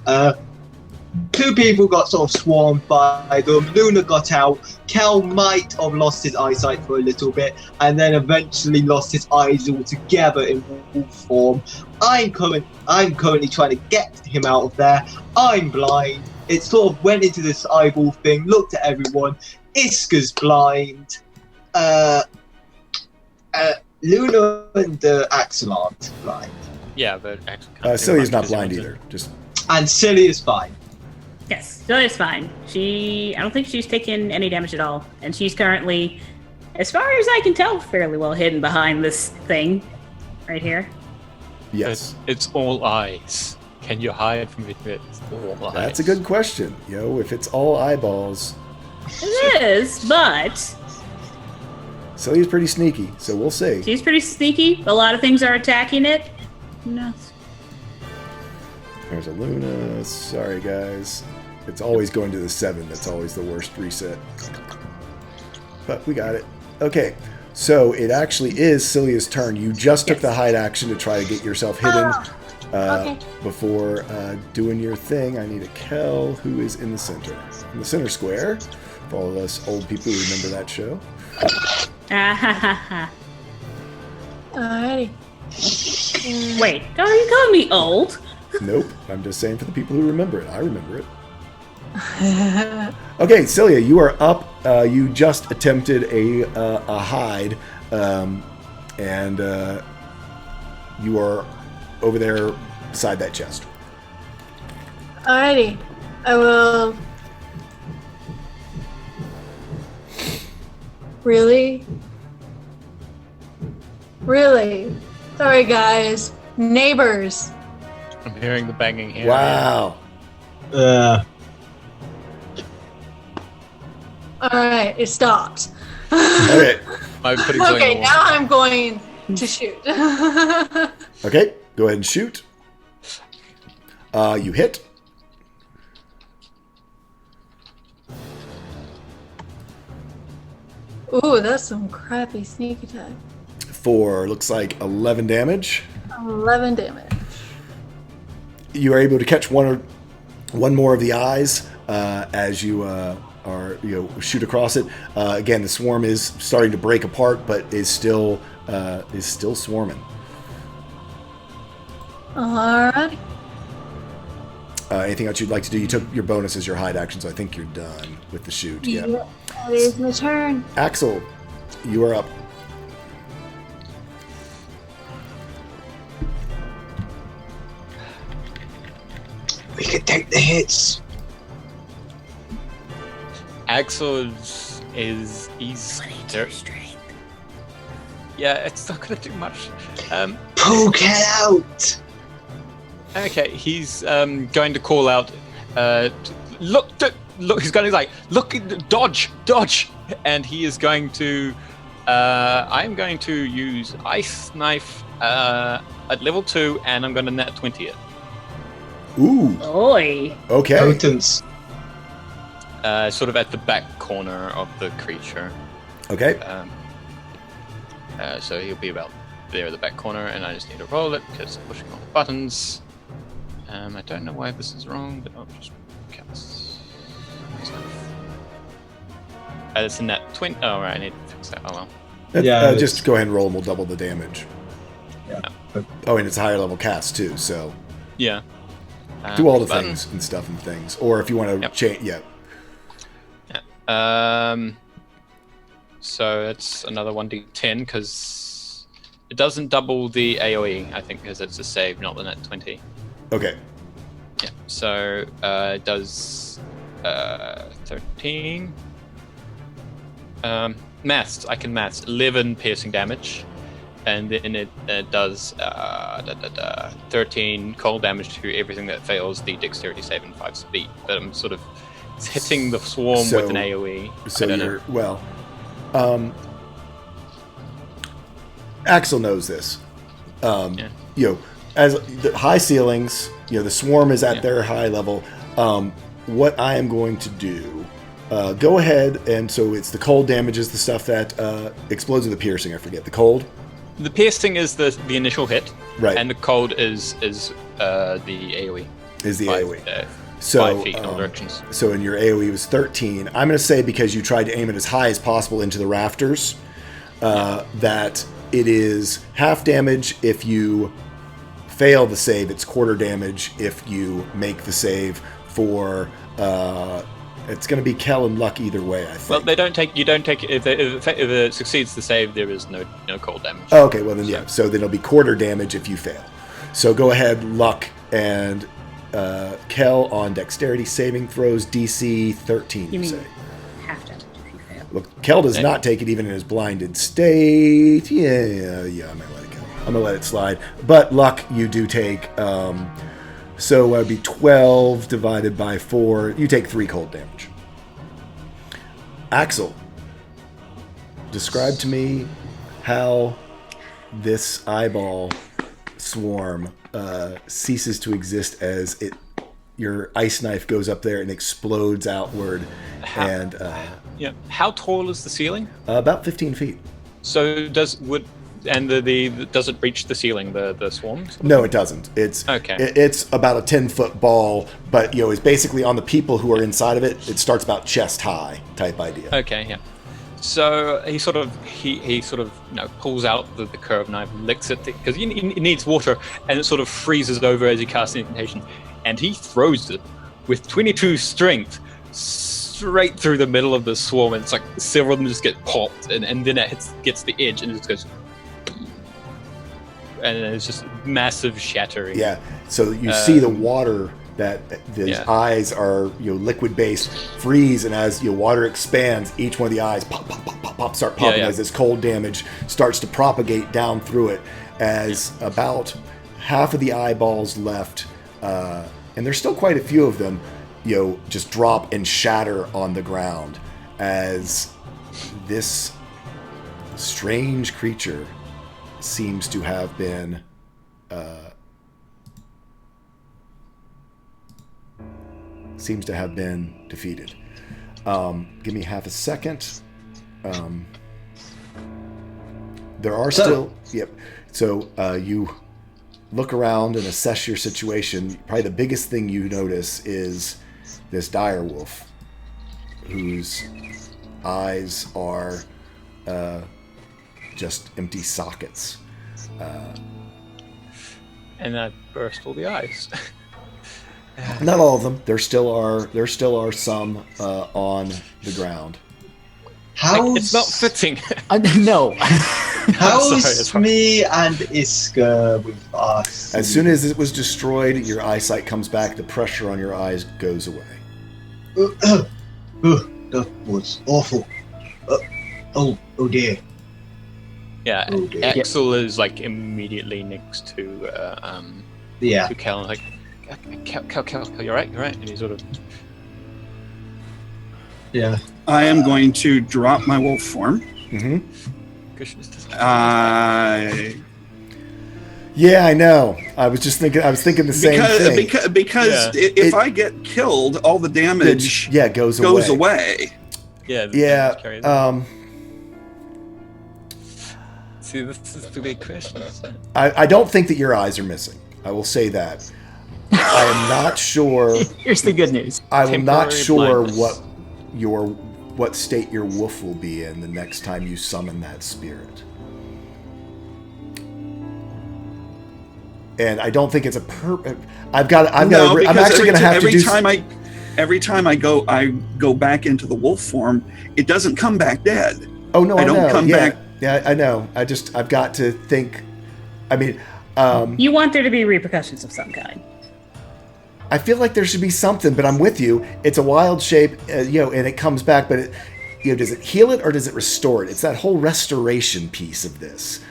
2 people got sort of swarmed by them. Luna got out. Kel might have lost his eyesight for a little bit, and then eventually lost his eyes altogether in wolf form. I'm currently trying to get him out of there. I'm blind. It sort of went into this eyeball thing, looked at everyone. Iska's blind. Luna and Axel aren't blind. Yeah, but Axel can't do Celia's much not blind because he either. Just And Silly is fine. Yes, Celia's fine. I don't think she's taken any damage at all. And she's currently, as far as I can tell, fairly well hidden behind this thing right here. yes. It's all eyes. Can you hide from it? It's all eyes. That's a good question. If it's all eyeballs, It is, but Celia's pretty sneaky, so we'll see. she's pretty sneaky. A lot of things are attacking it. Who knows? There's a Luna. Sorry, guys. It's always going to the 7. That's always the worst reset. But we got it. Okay. So it actually is Celia's turn. You just took Yes. the hide action to try to get yourself hidden okay. before doing your thing. I need a Kel who is in the center. In the center square. For all of us old people who remember that show. Ah ha ha ha. Alrighty. Wait, are you calling me old? Nope. I'm just saying for the people who remember it. I remember it. Okay, Celia, you are up. You just attempted a hide, and you are over there beside that chest. Alrighty. I will. Really? Really? Sorry, guys. Neighbors. I'm hearing the banging here. Wow. Alright, it stopped. Okay. I'm putting something Okay, on. now I'm going to shoot. Okay. Go ahead and shoot. You hit. Ooh, that's some crappy sneak attack. For looks like 11 damage. 11 damage. You are able to catch one more of the eyes as you shoot across it. Again, the swarm is starting to break apart, but is still swarming. Alrighty. Anything else you'd like to do? You took your bonus as your hide action, so I think you're done with the shoot. Yeah. That is my turn. Axel, you are up. We can take the hits. Axel is there. Yeah, it's not gonna do much. Poke it out. Okay, he's going to call out. Look! He's going to like look! Dodge! And he is going to. I'm going to use Ice Knife at level 2, and I'm going to net 20 it. Ooh. Oi. Okay. Potence. Sort of at the back corner of the creature. Okay. So he'll be about there at the back corner, and I just need to roll it because I'm pushing all the buttons. I don't know why this is wrong, but I'll just cast. It's in that 20. Oh, right, I need to fix that. Oh well. Yeah, just go ahead and roll, and we'll double the damage. Yeah. Oh, and it's a higher level cast too, so Yeah. do all the button. things and stuff and things. Or if you want to Yep. change, yeah. So it's another 1d10 because it doesn't double the AoE, I think, because it's a save, not the net 20. Okay. Yeah. So it does 13. Maths. I can maths. 11 piercing damage, and then it does 13 cold damage to everything that fails the dexterity save and 5 speed. But I'm sort of hitting the swarm with an AoE. So I don't you're know. well. Axel knows this. Yeah. As the high ceilings, the swarm is at Yeah. their high level. What I am going to do, go ahead, and so it's the cold damage is the stuff that explodes with the piercing. I forget the cold. The piercing is the initial hit, Right. and the cold is the AoE. Is the Five, AoE. So, 5 feet in all directions. So in your AoE was 13. I'm going to say because you tried to aim it as high as possible into the rafters, that it is half damage if you fail the save. It's quarter damage if you make the save for... it's going to be Kel and Luck either way, I think. Well, they don't take. You don't take. If it succeeds the save, there is no cold damage. Oh, okay, well then yeah. So then it'll be quarter damage if you fail. So go ahead, Luck and Kel on dexterity saving throws, DC 13. You mean say. half damage if you fail. Look, Kel does not take it even in his blinded state. Yeah, I'm gonna let it go. I'm gonna let it slide. But Luck, you do take. So it'd be 12 divided by 4. You take 3 cold damage. Axel, describe to me how this eyeball swarm ceases to exist as your ice knife goes up there and explodes outward. How tall is the ceiling? About 15 feet. So does it reach the ceiling? The swarms? No, it doesn't. It's about a 10-foot ball, but it's basically on the people who are inside of it. It starts about chest high type idea. Okay, yeah. So he sort of pulls out the curved knife, licks it because he needs water, and it sort of freezes over as he casts the incantation, and he throws it with 22 strength straight through the middle of the swarm, and it's like several of them just get popped, and then it gets the edge and it just goes, and it's just massive shattering. Yeah. So you see the water that the eyes are liquid based freeze, and as water expands, each one of the eyes pop start popping as this cold damage starts to propagate down through it, as about half of the eyeballs left, and there's still quite a few of them, just drop and shatter on the ground as this strange creature seems to have been defeated. Give me half a second. There are still... Yep. So you look around and assess your situation. Probably the biggest thing you notice is this dire wolf, whose eyes are just empty sockets. And that burst all the eyes. Not all of them. There still are some on the ground. It's not fitting. No. How's me and Iska with us? As soon as it was destroyed, your eyesight comes back. The pressure on your eyes goes away. That was awful. Oh dear. Yeah, Oh, dear. Axel is like immediately next to to Kel, like, Kel, you're right, and he sort of... Yeah. I am going to drop my wolf form. Mm-hmm. Yeah, I know. I was thinking the same thing. Because if I get killed, all the damage goes away. Yeah. See, this is the big question. I don't think that your eyes are missing. I will say that. I am not sure. Here's the good news. I am not sure blindness. what state your wolf will be in the next time you summon that spirit. And I don't think it's a I'm actually going to have to do. Every time I go back into the wolf form, it doesn't come back dead. Oh no, I don't know. come back. Yeah, I know. I've got to think. I mean, you want there to be repercussions of some kind. I feel like there should be something, but I'm with you. It's a wild shape, and it comes back, but does it heal it or does it restore it? It's that whole restoration piece of this.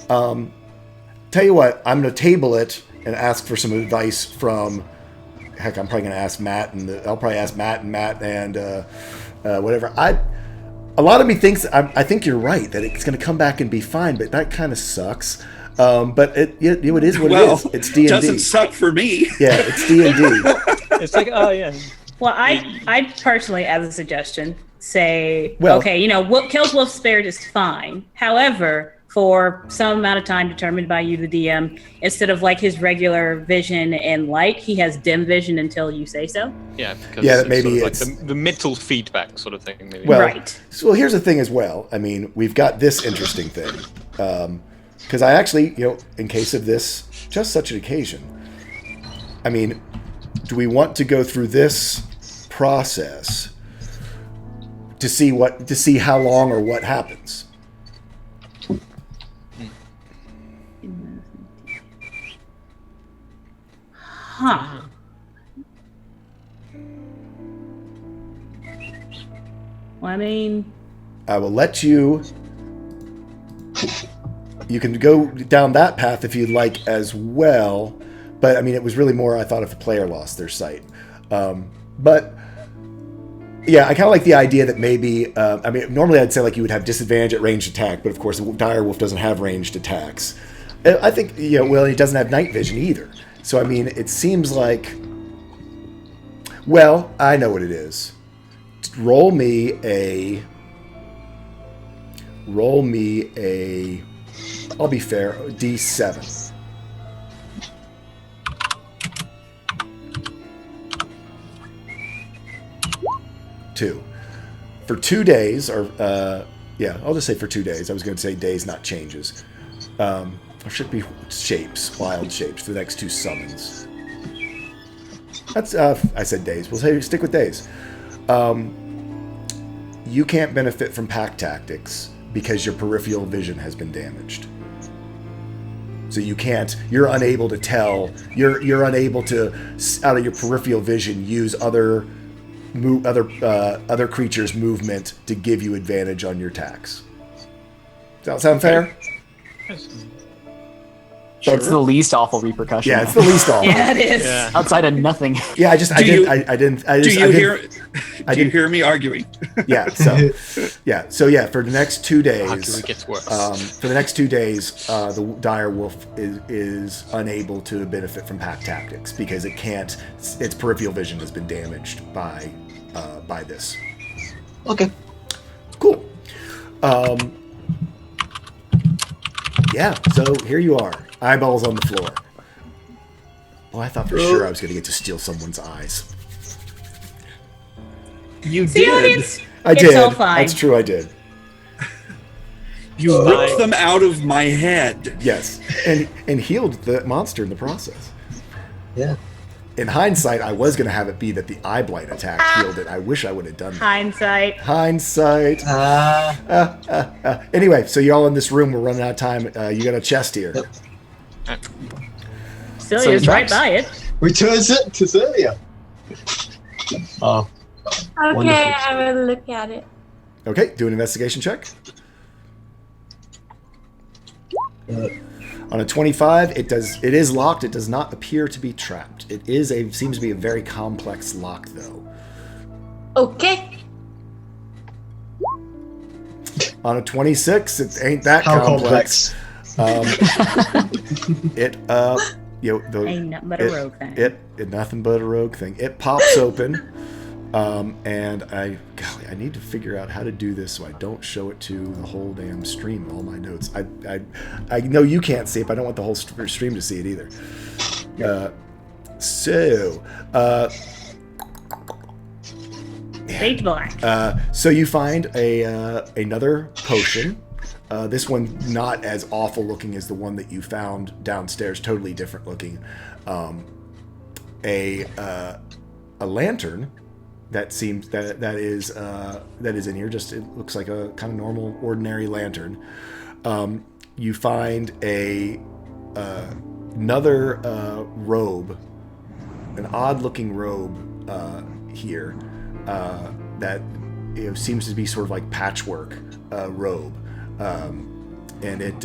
Tell you what, I'm going to table it and ask for some advice from. Heck, I'm probably going to ask Matt, and I'll probably ask Matt and whatever. A lot of me thinks I think you're right that it's going to come back and be fine, but that kind of sucks. But it is what it is. It's D&D. Doesn't suck for me. Yeah, it's D&D. It's like, oh yeah. Well, I personally, as a suggestion, say, okay, Kel's wolf spirit is fine. However, for some amount of time determined by you, the DM. Instead of like his regular vision and light, he has dim vision until you say so. Yeah, because Yeah, it's maybe sort of it's- like the mental feedback sort of thing. Maybe. Well, Right. So here's the thing as well. I mean, we've got this interesting thing. Because I actually, in case of this, just such an occasion, I mean, do we want to go through this process to see how long or what happens? Huh. Well, I mean, I will let you. You can go down that path if you'd like as well, but I mean, it was really more I thought if the player lost their sight. But yeah, I kind of like the idea that maybe. I mean, normally I'd say like you would have disadvantage at ranged attack, but of course, Direwolf doesn't have ranged attacks. I think well, he doesn't have night vision either. So I mean, it seems like. Well, I know what it is. Roll me a. I'll be fair, D7. Two. For 2 days, or I'll just say for 2 days. I was going to say days, not changes. Or should be shapes, wild shapes, for the next 2 summons. That's I said days. We'll say stick with days. You can't benefit from pack tactics because your peripheral vision has been damaged. So you can't. You're unable to tell. You're unable to, out of your peripheral vision, use other creatures' movement to give you advantage on your attacks. Does that sound fair? That's the least awful repercussion. Yeah, it's the least awful. yeah, it is. Yeah. Outside of nothing. Yeah, I Do you didn't hear me arguing? Yeah, so for the next 2 days, Arguing gets worse. for the next 2 days, the dire wolf is unable to benefit from pack tactics because it can't. Its peripheral vision has been damaged by this. Okay. Cool. Yeah. So here you are, eyeballs on the floor. Well, I thought for sure I was going to get to steal someone's eyes. You See, did. audience? I It's did. all fine. That's true. I did. You ripped them out of my head. Yes, and healed the monster in the process. Yeah. In hindsight, I was going to have it be that the eye blight attack healed it. I wish I would have done that. Hindsight. Hindsight. Anyway, so you're all in this room. We're running out of time. You got a chest here. Yep. Celia's So right tracks. by it. Returns it to Celia. Oh. Okay, Wonderful. I will look at it. Okay, do an investigation check. On a 25, it is locked. It does not appear to be trapped. It seems to be a very complex lock, though. Okay. On a 26, it ain't that How complex. complex? Ain't nothing but a rogue thing. It nothing but a rogue thing. It pops open, and I need to figure out how to do this so I don't show it to the whole damn stream and all my notes. I know you can't see it, but I don't want the whole stream to see it either. Stage black. So you find another potion. This one not as awful looking as the one that you found downstairs. Totally different looking. A lantern that seems that is in here. Just it looks like a kind of normal, ordinary lantern. You find another robe, an odd-looking robe here that seems to be sort of like patchwork robe, and it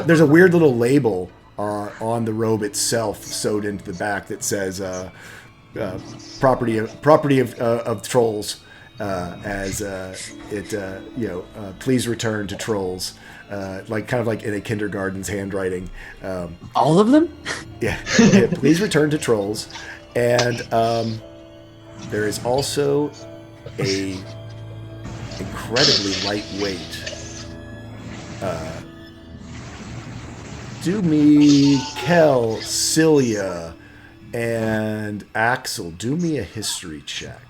there's a weird little label on the robe itself sewed into the back that says property of trolls, as please return to trolls, like kind of like in a kindergarten's handwriting. All of them? Yeah, please return to trolls. And there is also a incredibly lightweight. Do me, Kel, Cilia, and Axel, do me a history check.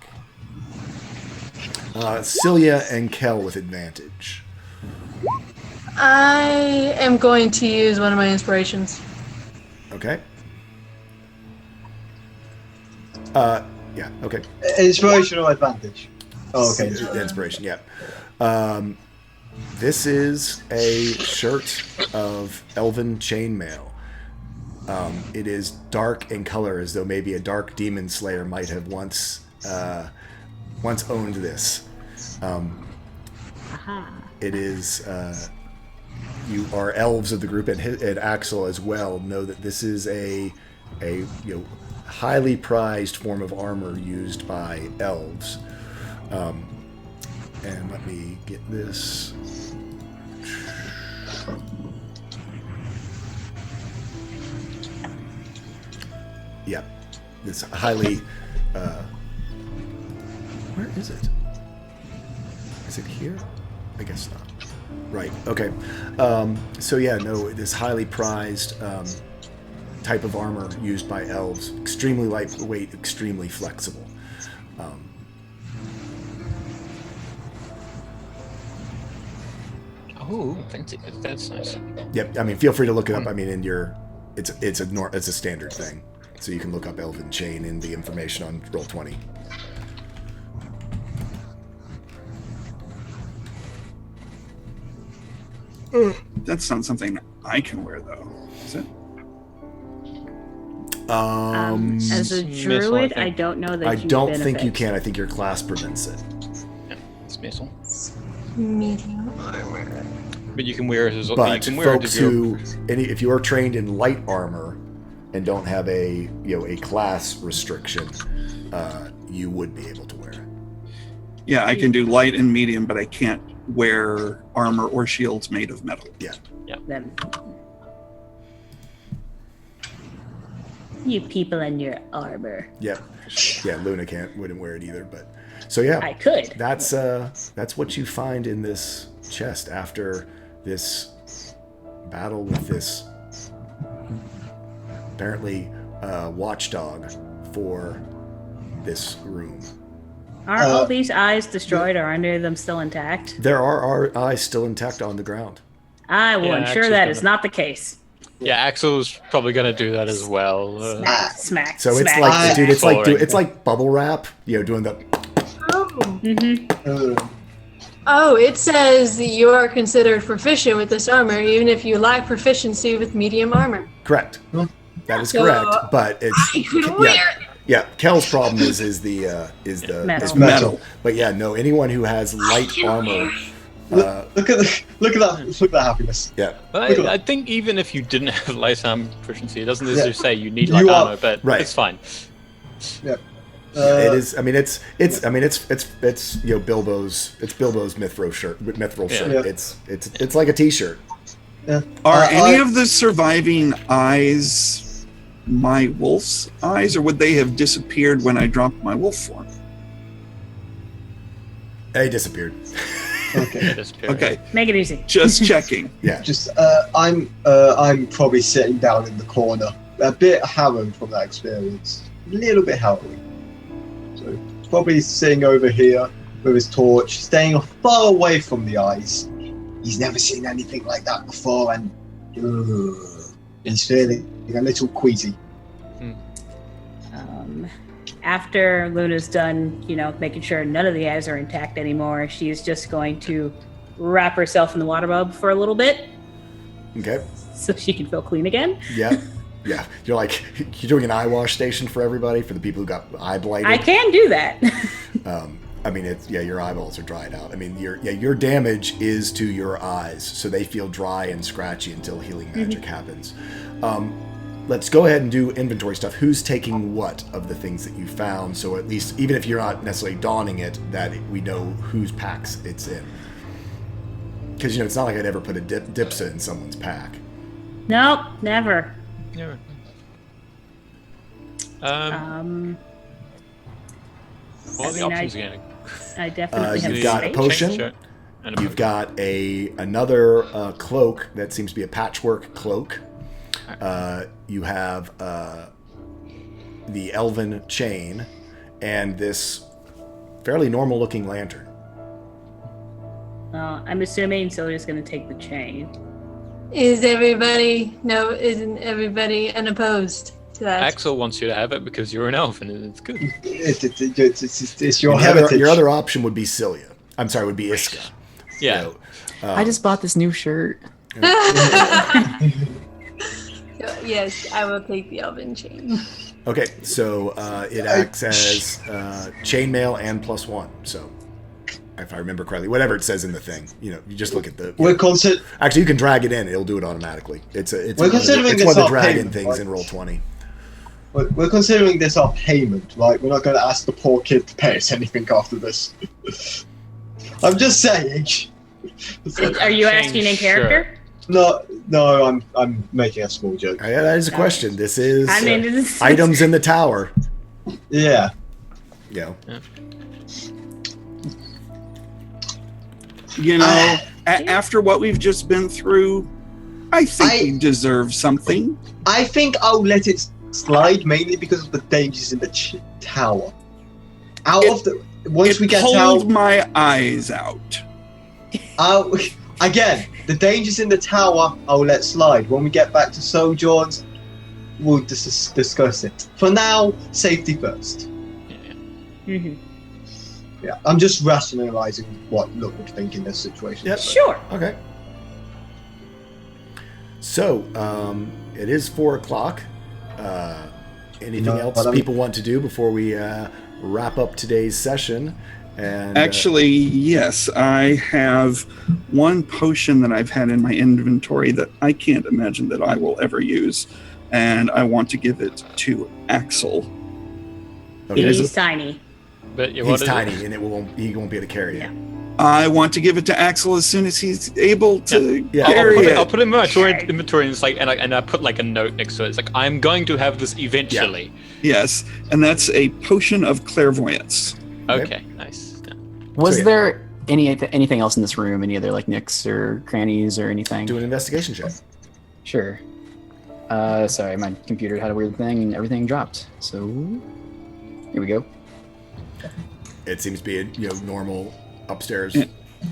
Cilia and Kel with advantage. I am going to use one of my inspirations. Okay. Yeah, okay. Inspirational advantage. Oh, okay. Inspiration, yeah. This is a shirt of elven chainmail. It is dark in color, as though maybe a dark demon slayer might have once owned this. It is. You are elves of the group, and Axel as well know that this is a highly prized form of armor used by elves. And let me get this. Yeah, this highly. Where is it? Is it here? I guess not. Right. Okay. So yeah, no, this highly prized type of armor used by elves, extremely lightweight, extremely flexible. Oh, fancy. That's nice. Yep. I mean, feel free to look it up. I mean, it's a standard thing, so you can look up Elven Chain in the information on Roll20. That's not something I can wear, though. Is it? As a druid, I don't know that I you don't benefit. think you can. I think your class prevents it. Yeah, it's missile. Medium armor. But you can wear it as But you can wear folks it who, if you are trained in light armor and don't have a class restriction, you would be able to wear it. Yeah, I can do light and medium, but I can't wear armor or shields made of metal. Yeah. Then you people in your armor. Yeah. Yeah. Luna wouldn't wear it either, but so yeah, I could. That's what you find in this chest after this battle with this apparently watchdog for this room. Are all these eyes destroyed, or are any of them still intact? There are our eyes still intact on the ground. I will Yeah, ensure Axel's that gonna- is not the case. Yeah, Axel's probably gonna do that as well. Smack. So it's smack. like, dude, Following. it's like bubble wrap, doing the. Oh. Oh, it says that you are considered proficient with this armor, even if you lack proficiency with medium armor. Correct. That is So, correct, but it's I could wear it. Yeah, Kel's problem is the Metal. Metal. But yeah, no, anyone who has light armor, Look at that happiness. yeah, I think even if you didn't have light armor proficiency, it doesn't necessarily say you need You light are- armor, but Right. it's fine. it is. I mean, it's Bilbo's mithril shirt. Yeah. It's like a t-shirt. Yeah. Are any I- of the surviving eyes my wolf's eyes, or would they have disappeared when I dropped my wolf form? They disappeared. Okay. Disappearing. Okay, Make it easy. just checking. Yeah. Just I'm probably sitting down in the corner, a bit harrowed from that experience, a little bit harrowing. So probably sitting over here with his torch, staying far away from the eyes. He's never seen anything like that before, and he's feeling a little queasy. After Luna's done, making sure none of the eyes are intact anymore, she's just going to wrap herself in the water bub for a little bit Okay. so she can feel clean again. Yeah. Yeah. You're doing an eye wash station for everybody, for the people who got eye blighted. I can do that. I mean, your eyeballs are dried out. I mean, your damage is to your eyes, so they feel dry and scratchy until healing magic happens. Let's go ahead and do inventory stuff. Who's taking what of the things that you found? So at least, even if you're not necessarily donning it, that we know whose packs it's in. Because it's not like I'd ever put a Dipsa in someone's pack. Nope, never. Yeah. I What are the options again? I definitely have you've got a space. potion. Sure. And a You've got another cloak that seems to be a patchwork cloak. You have the elven chain and this fairly normal-looking lantern. I'm assuming Sylvia's going to take the chain. Isn't everybody unopposed to that? Axel wants you to have it because you're an elf and it's good. It's your Your heritage. other option would be Cilia. I'm sorry, would be Iska. Yeah. So, I just bought this new shirt. Yes, I will take the elven chain. okay, so it acts as chainmail and +1. So, if I remember correctly, whatever it says in the thing, you just look at the. Actually, you can drag it in; it'll do it automatically. It's one of the dragon things in Roll20. We're considering this our payment, right? We're not going to ask the poor kid to pay us anything after this. I'm just saying. Are you asking in character? No, I'm making a small joke. That is a question. This is this is items in the tower. Yeah. After what we've just been through, I think we deserve something. I think I'll let it slide mainly because of the dangers in the tower. Once we get out, pulled my eyes out. Again, the dangers in the tower, I'll let slide. When we get back to Sojourns, we'll discuss it. For now, safety first. Mm-hmm. Yeah, I'm just rationalizing what Look would think in this situation. Yep. Sure. Okay. So, it is 4:00. Anything else people want to do before we wrap up today's session? And actually, yes, I have one potion that I've had in my inventory that I can't imagine that I will ever use, and I want to give it to Axel. Okay. He's tiny. But he's tiny, and he won't be able to carry it. I want to give it to Axel as soon as he's able to carry it. I'll put it in my inventory, and it's like, and I put like a note next to it. It's like, I'm going to have this eventually. Yes, and that's a potion of clairvoyance. Okay, nice. Yeah. Was there anything else in this room? Any other like nicks or crannies or anything? Do an investigation check. Sure. Sorry, my computer had a weird thing and everything dropped. So here we go. It seems to be a normal upstairs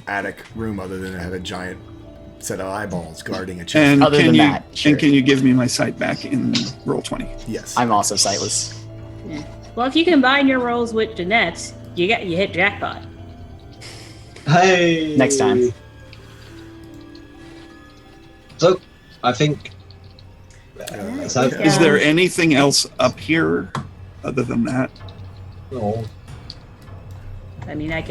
attic room, other than it had a giant set of eyeballs guarding a chest. And can you give me my sight back in Roll20? Yes. I'm also sightless. Yeah. Well, if you combine your rolls with Jeanette's, you hit jackpot. Hey. Next time. So, I think. Is there anything else up here other than that? No. I mean, if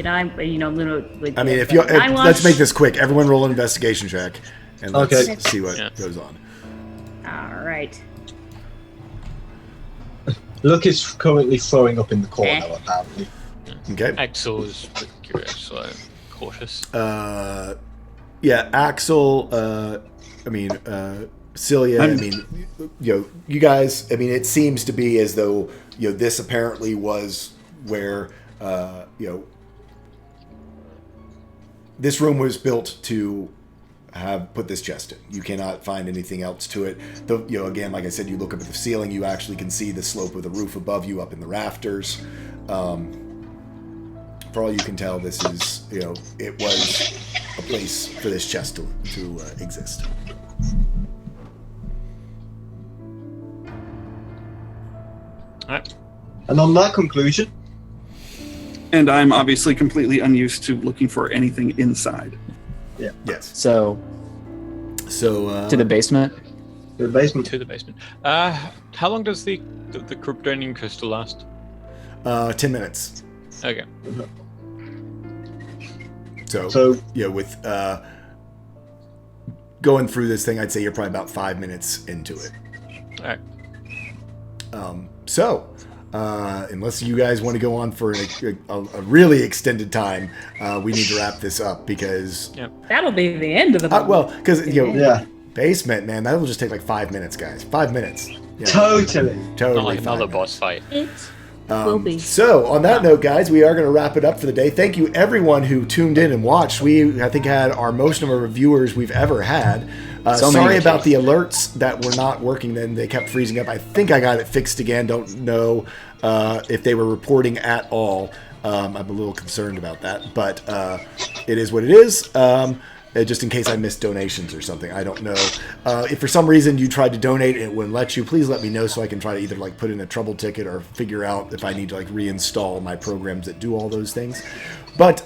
let's make this quick. Everyone roll an investigation check, and let's see what goes on. All right. Look is currently throwing up in the corner, apparently. Okay. Axel is curious, so cautious. Axel. Cilia. You guys. It seems to be as though this apparently was where. This room was built to have put this chest in. You cannot find anything else to it. Again, like I said, you look up at the ceiling, you actually can see the slope of the roof above you up in the rafters. For all you can tell, this is, it was a place for this chest to exist. All right. And on that conclusion. And I'm obviously completely unused to looking for anything inside. Yeah. Yes. So to the basement. To the basement. To the basement. How long does the Kryptonian crystal last? 10 minutes. Okay. So with going through this thing, I'd say you're probably about 5 minutes into it. All right. Unless you guys want to go on for a really extended time, we need to wrap this up because that'll be the end of the movie. Because basement, man, that'll just take like 5 minutes, guys. 5 minutes. Totally. Not like another boss fight. Will be. So, on that note, guys, we are going to wrap it up for the day. Thank you, everyone who tuned in and watched. We, I think, had our most number of viewers we've ever had. Sorry about the alerts that were not working then. They kept freezing up. I think I got it fixed again. Don't know if they were reporting at all. I'm a little concerned about that, but it is what it is. Just in case I missed donations or something. I don't know. If for some reason you tried to donate and it wouldn't let you, please let me know so I can try to either like put in a trouble ticket or figure out if I need to like reinstall my programs that do all those things. But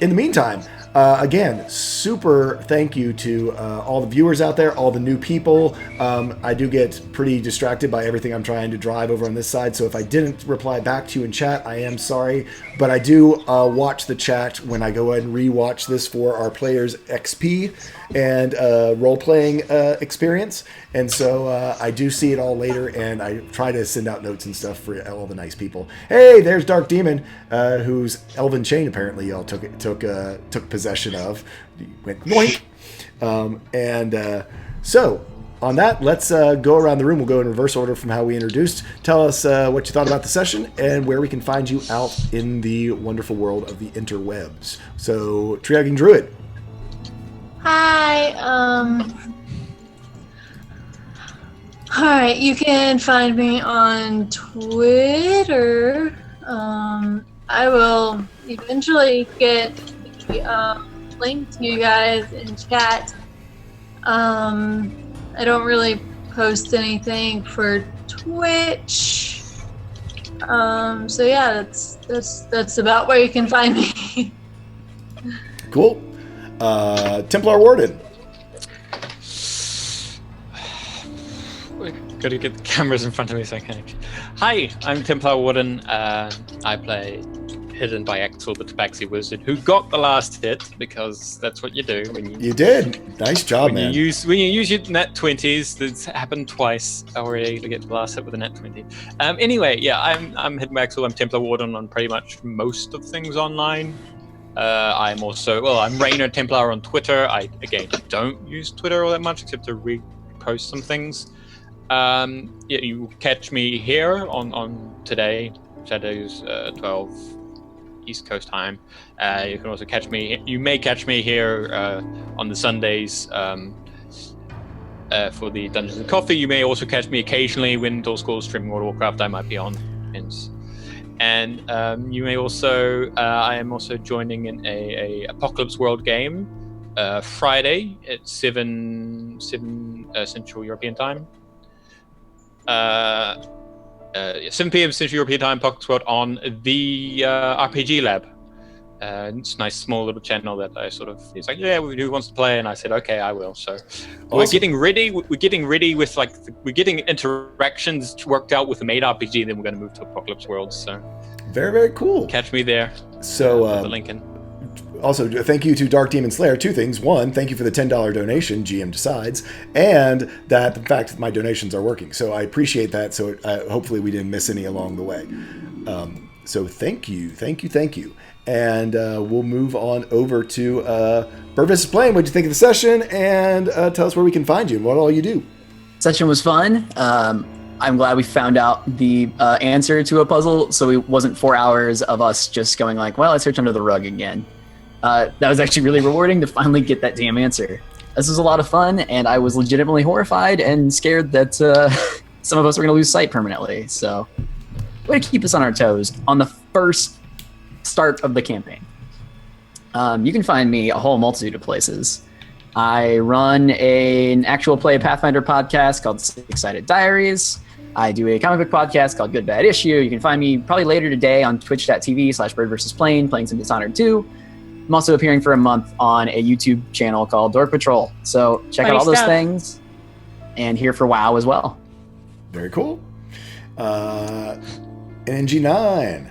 in the meantime, again, super thank you to all the viewers out there, all the new people. I do get pretty distracted by everything I'm trying to drive over on this side, so if I didn't reply back to you in chat, I am sorry. But I do watch the chat when I go ahead and rewatch this for our players' XP and role-playing experience. And so I do see it all later, and I try to send out notes and stuff for all the nice people. Hey, there's Dark Demon, whose Elven Chain apparently y'all took possession of. Went yoink. So on that, let's go around the room. We'll go in reverse order from how we introduced. Tell us what you thought about the session and where we can find you out in the wonderful world of the interwebs. So, Tree Hugging Druid. Hi. Alright, you can find me on Twitter. I will eventually get the link to you guys in chat. I don't really post anything for Twitch. So yeah, that's about where you can find me. Cool. Templar Warden. Gotta get the cameras in front of me so I can. Hi, I'm Templar Warden. I play Hidden by Axel, the Tabaxi Wizard, who got the last hit because that's what you do when you did. Nice job, man. When you use your net 20s, that's happened twice already to get the last hit with a net 20. Anyway, yeah, I'm Hidden by Axel. I'm Templar Warden on pretty much most of things online. I'm Rainer Templar on Twitter. I again don't use Twitter all that much except to repost some things. You catch me here on today, Saturdays 12 East Coast time. You can also catch me. You may catch me here on the Sundays for the Dungeons and Coffee. You may also catch me occasionally when Door School streaming World of Warcraft. I might be on, and you may also. I am also joining in a Apocalypse World game Friday at 7 Central European Time. 7 p.m. Central European Time, Apocalypse World on the RPG Lab. It's a nice small little channel that I sort of. It's like, yeah, who wants to play? And I said, okay, I will. So we're getting ready. We're getting ready with we're getting interactions worked out with the main RPG. Then we're going to move to Apocalypse World. So very, very cool. Catch me there. So the Lincoln. Also, thank you to Dark Demon Slayer. Two things. One, thank you for the $10 donation, GM decides, and that, in fact, my donations are working. So I appreciate that. So hopefully we didn't miss any along the way. So thank you. And we'll move on over to Bird vs. Plane. What did you think of the session? And tell us where we can find you and what all you do. Session was fun. I'm glad we found out the answer to a puzzle, so it wasn't 4 hours of us just going like, well, I searched under the rug again. That was actually really rewarding to finally get that damn answer. This was a lot of fun, and I was legitimately horrified and scared that some of us were going to lose sight permanently. So, way to keep us on our toes on the first start of the campaign. You can find me a whole multitude of places. I run an actual play Pathfinder podcast called Six Sided Diaries. I do a comic book podcast called Good Bad Issue. You can find me probably later today on twitch.tv/Bird vs. Plane playing some Dishonored 2. I'm also appearing for a month on a YouTube channel called Dork Patrol. So check out all those things and here for WoW as well. Very cool. NNG9.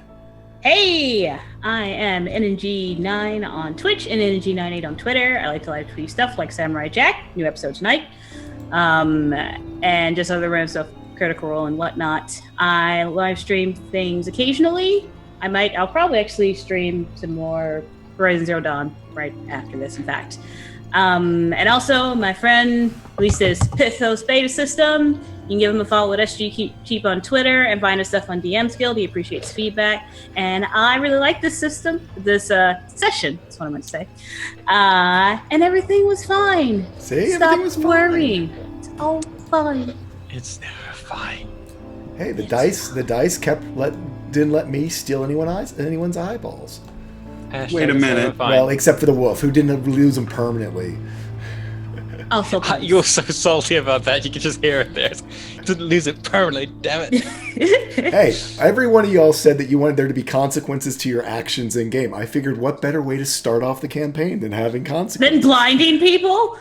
Hey, I am NNG9 on Twitch and NNG98 on Twitter. I like to live tweet stuff like Samurai Jack, new episode tonight, and just other random stuff, Critical Role and whatnot. I live stream things occasionally. I'll probably actually stream some more Horizon Zero Dawn right after this, in fact. And also, my friend released this Pithos beta system. You can give him a follow at SG Keep on Twitter and find his stuff on DM's Guild. He appreciates feedback. And I really like this system, this session. That's what I meant to say. And everything was fine. See, Stop everything was fine. worrying. It's all fine. It's never fine. Hey, the dice didn't let me steal anyone's eyeballs. Hashtag Wait a it's never minute. fine. Well, except for the wolf, who didn't lose them permanently. Also, You're so salty about that. You can just hear it there. Didn't lose it permanently. Damn it. Hey, every one of y'all said that you wanted there to be consequences to your actions in game. I figured, what better way to start off the campaign than having consequences? Then blinding people?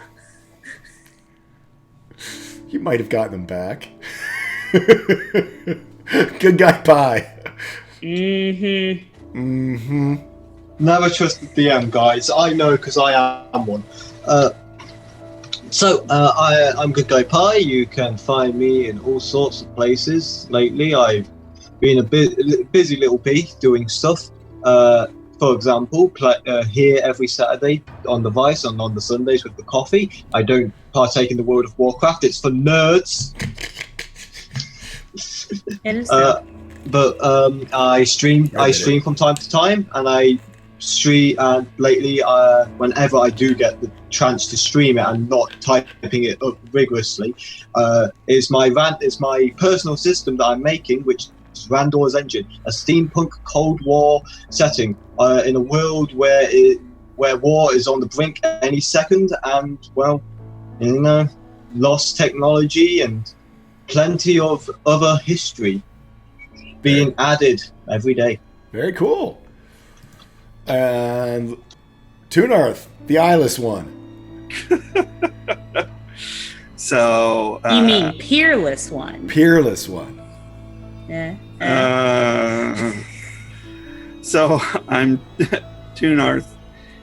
You might have gotten them back. Good guy pie. Mm-hmm. Mm-hmm. Never trust the DM, guys. I know because I am one. I'm Good Guy Pie. You can find me in all sorts of places. Lately, I've been a busy little bee doing stuff. For example, here every Saturday on the Vice and on the Sundays with the coffee. I don't partake in the World of Warcraft. It's for nerds. It is But I stream from time to time, and I stream. Lately, whenever I do get the chance to stream it and not typing it up rigorously, it's my personal system that I'm making, which is Randor's Engine, a steampunk Cold War setting in a world where war is on the brink any second, and lost technology and plenty of other history being added every day. Very cool. And Toon Earth, the eyeless one. So you mean peerless one? Peerless one. Yeah. So I'm Toon Earth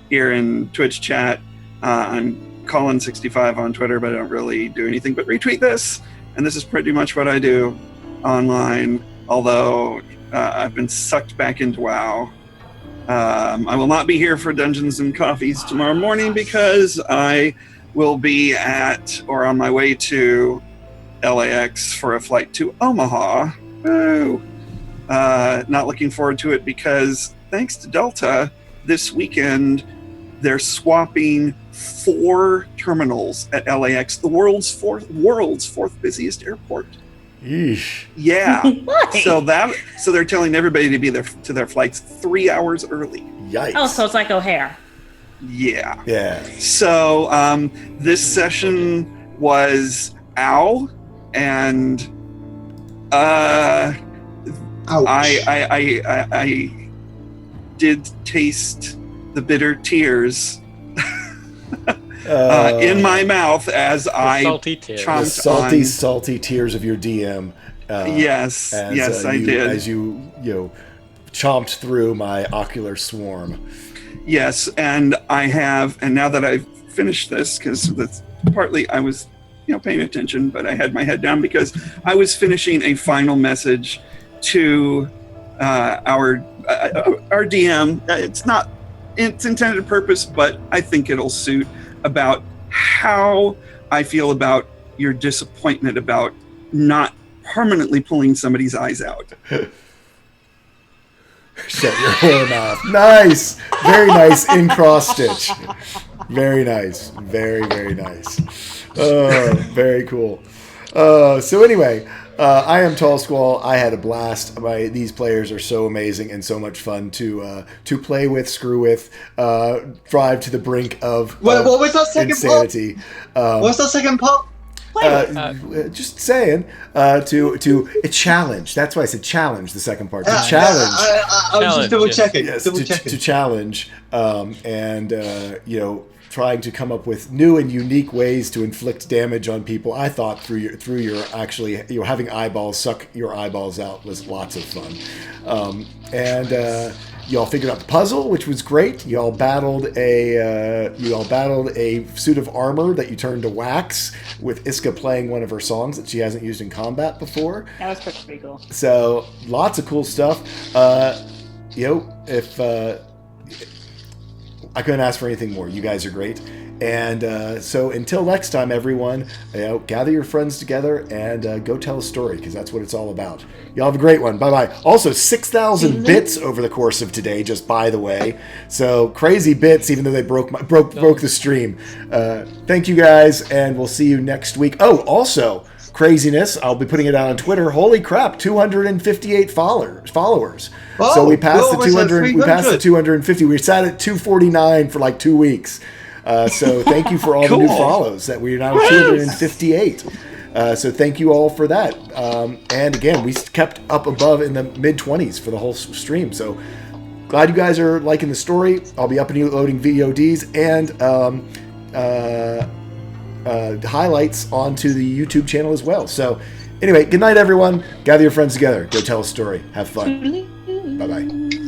here in Twitch chat. I'm Colin65 on Twitter, but I don't really do anything but retweet this. And this is pretty much what I do online, although I've been sucked back into WoW. I will not be here for Dungeons and Coffees tomorrow morning because I will be on my way to LAX for a flight to Omaha. Woo! Not looking forward to it because thanks to Delta, this weekend they're swapping 4 terminals at LAX, the world's fourth busiest airport. Yeesh. Yeah. Why? So they're telling everybody to be there to their flights 3 hours early. Yikes. Oh, so it's like O'Hare. Yeah. Yeah. So this session was OW, and Ouch. I did taste the bitter tears in my mouth as I Salty tears. The chomped salty tears of your DM. Yes, I did. As you chomped through my ocular swarm. Yes, and now that I've finished this, because that's partly I was, paying attention, but I had my head down because I was finishing a final message to our DM. It's not its intended purpose, but I think it'll suit, about how I feel about your disappointment about not permanently pulling somebody's eyes out. Shut your whore mouth. Nice. Very nice in cross stitch. Very nice. Very, very nice. Very cool. So anyway, I am Tall Squall. I had a blast. These players are so amazing and so much fun to play with, screw with, drive to the brink of What was that second insanity. part? What's that second part? Just saying, to a challenge. That's why I said challenge. The second part, to challenge. I was just double checking. Yes, to challenge, trying to come up with new and unique ways to inflict damage on people. I thought through your having eyeballs suck your eyeballs out was lots of fun, y'all figured out the puzzle, which was great. Y'all battled a suit of armor that you turned to wax, with Iska playing one of her songs that she hasn't used in combat before. That was pretty cool. So lots of cool stuff. If I couldn't ask for anything more. You guys are great. And so until next time, everyone, gather your friends together and go tell a story, because that's what it's all about. Y'all have a great one. Bye-bye. Also, 6,000 bits over the course of today, just by the way. So crazy bits, even though they broke the stream. Thank you guys, and we'll see you next week. Oh, also, craziness. I'll be putting it out on Twitter. Holy crap, 258 followers. Oh, So we passed we're the almost at 200. We passed the 300. 250. We sat at 249 for like 2 weeks. So thank you for all the new Cool. follows. That we're now 258. So thank you all for that. And again, we kept up above in the mid-20s for the whole stream. So glad you guys are liking the story. I'll be uploading VODs and highlights onto the YouTube channel as well. So anyway, good night, everyone. Gather your friends together. Go tell a story. Have fun. Bye-bye.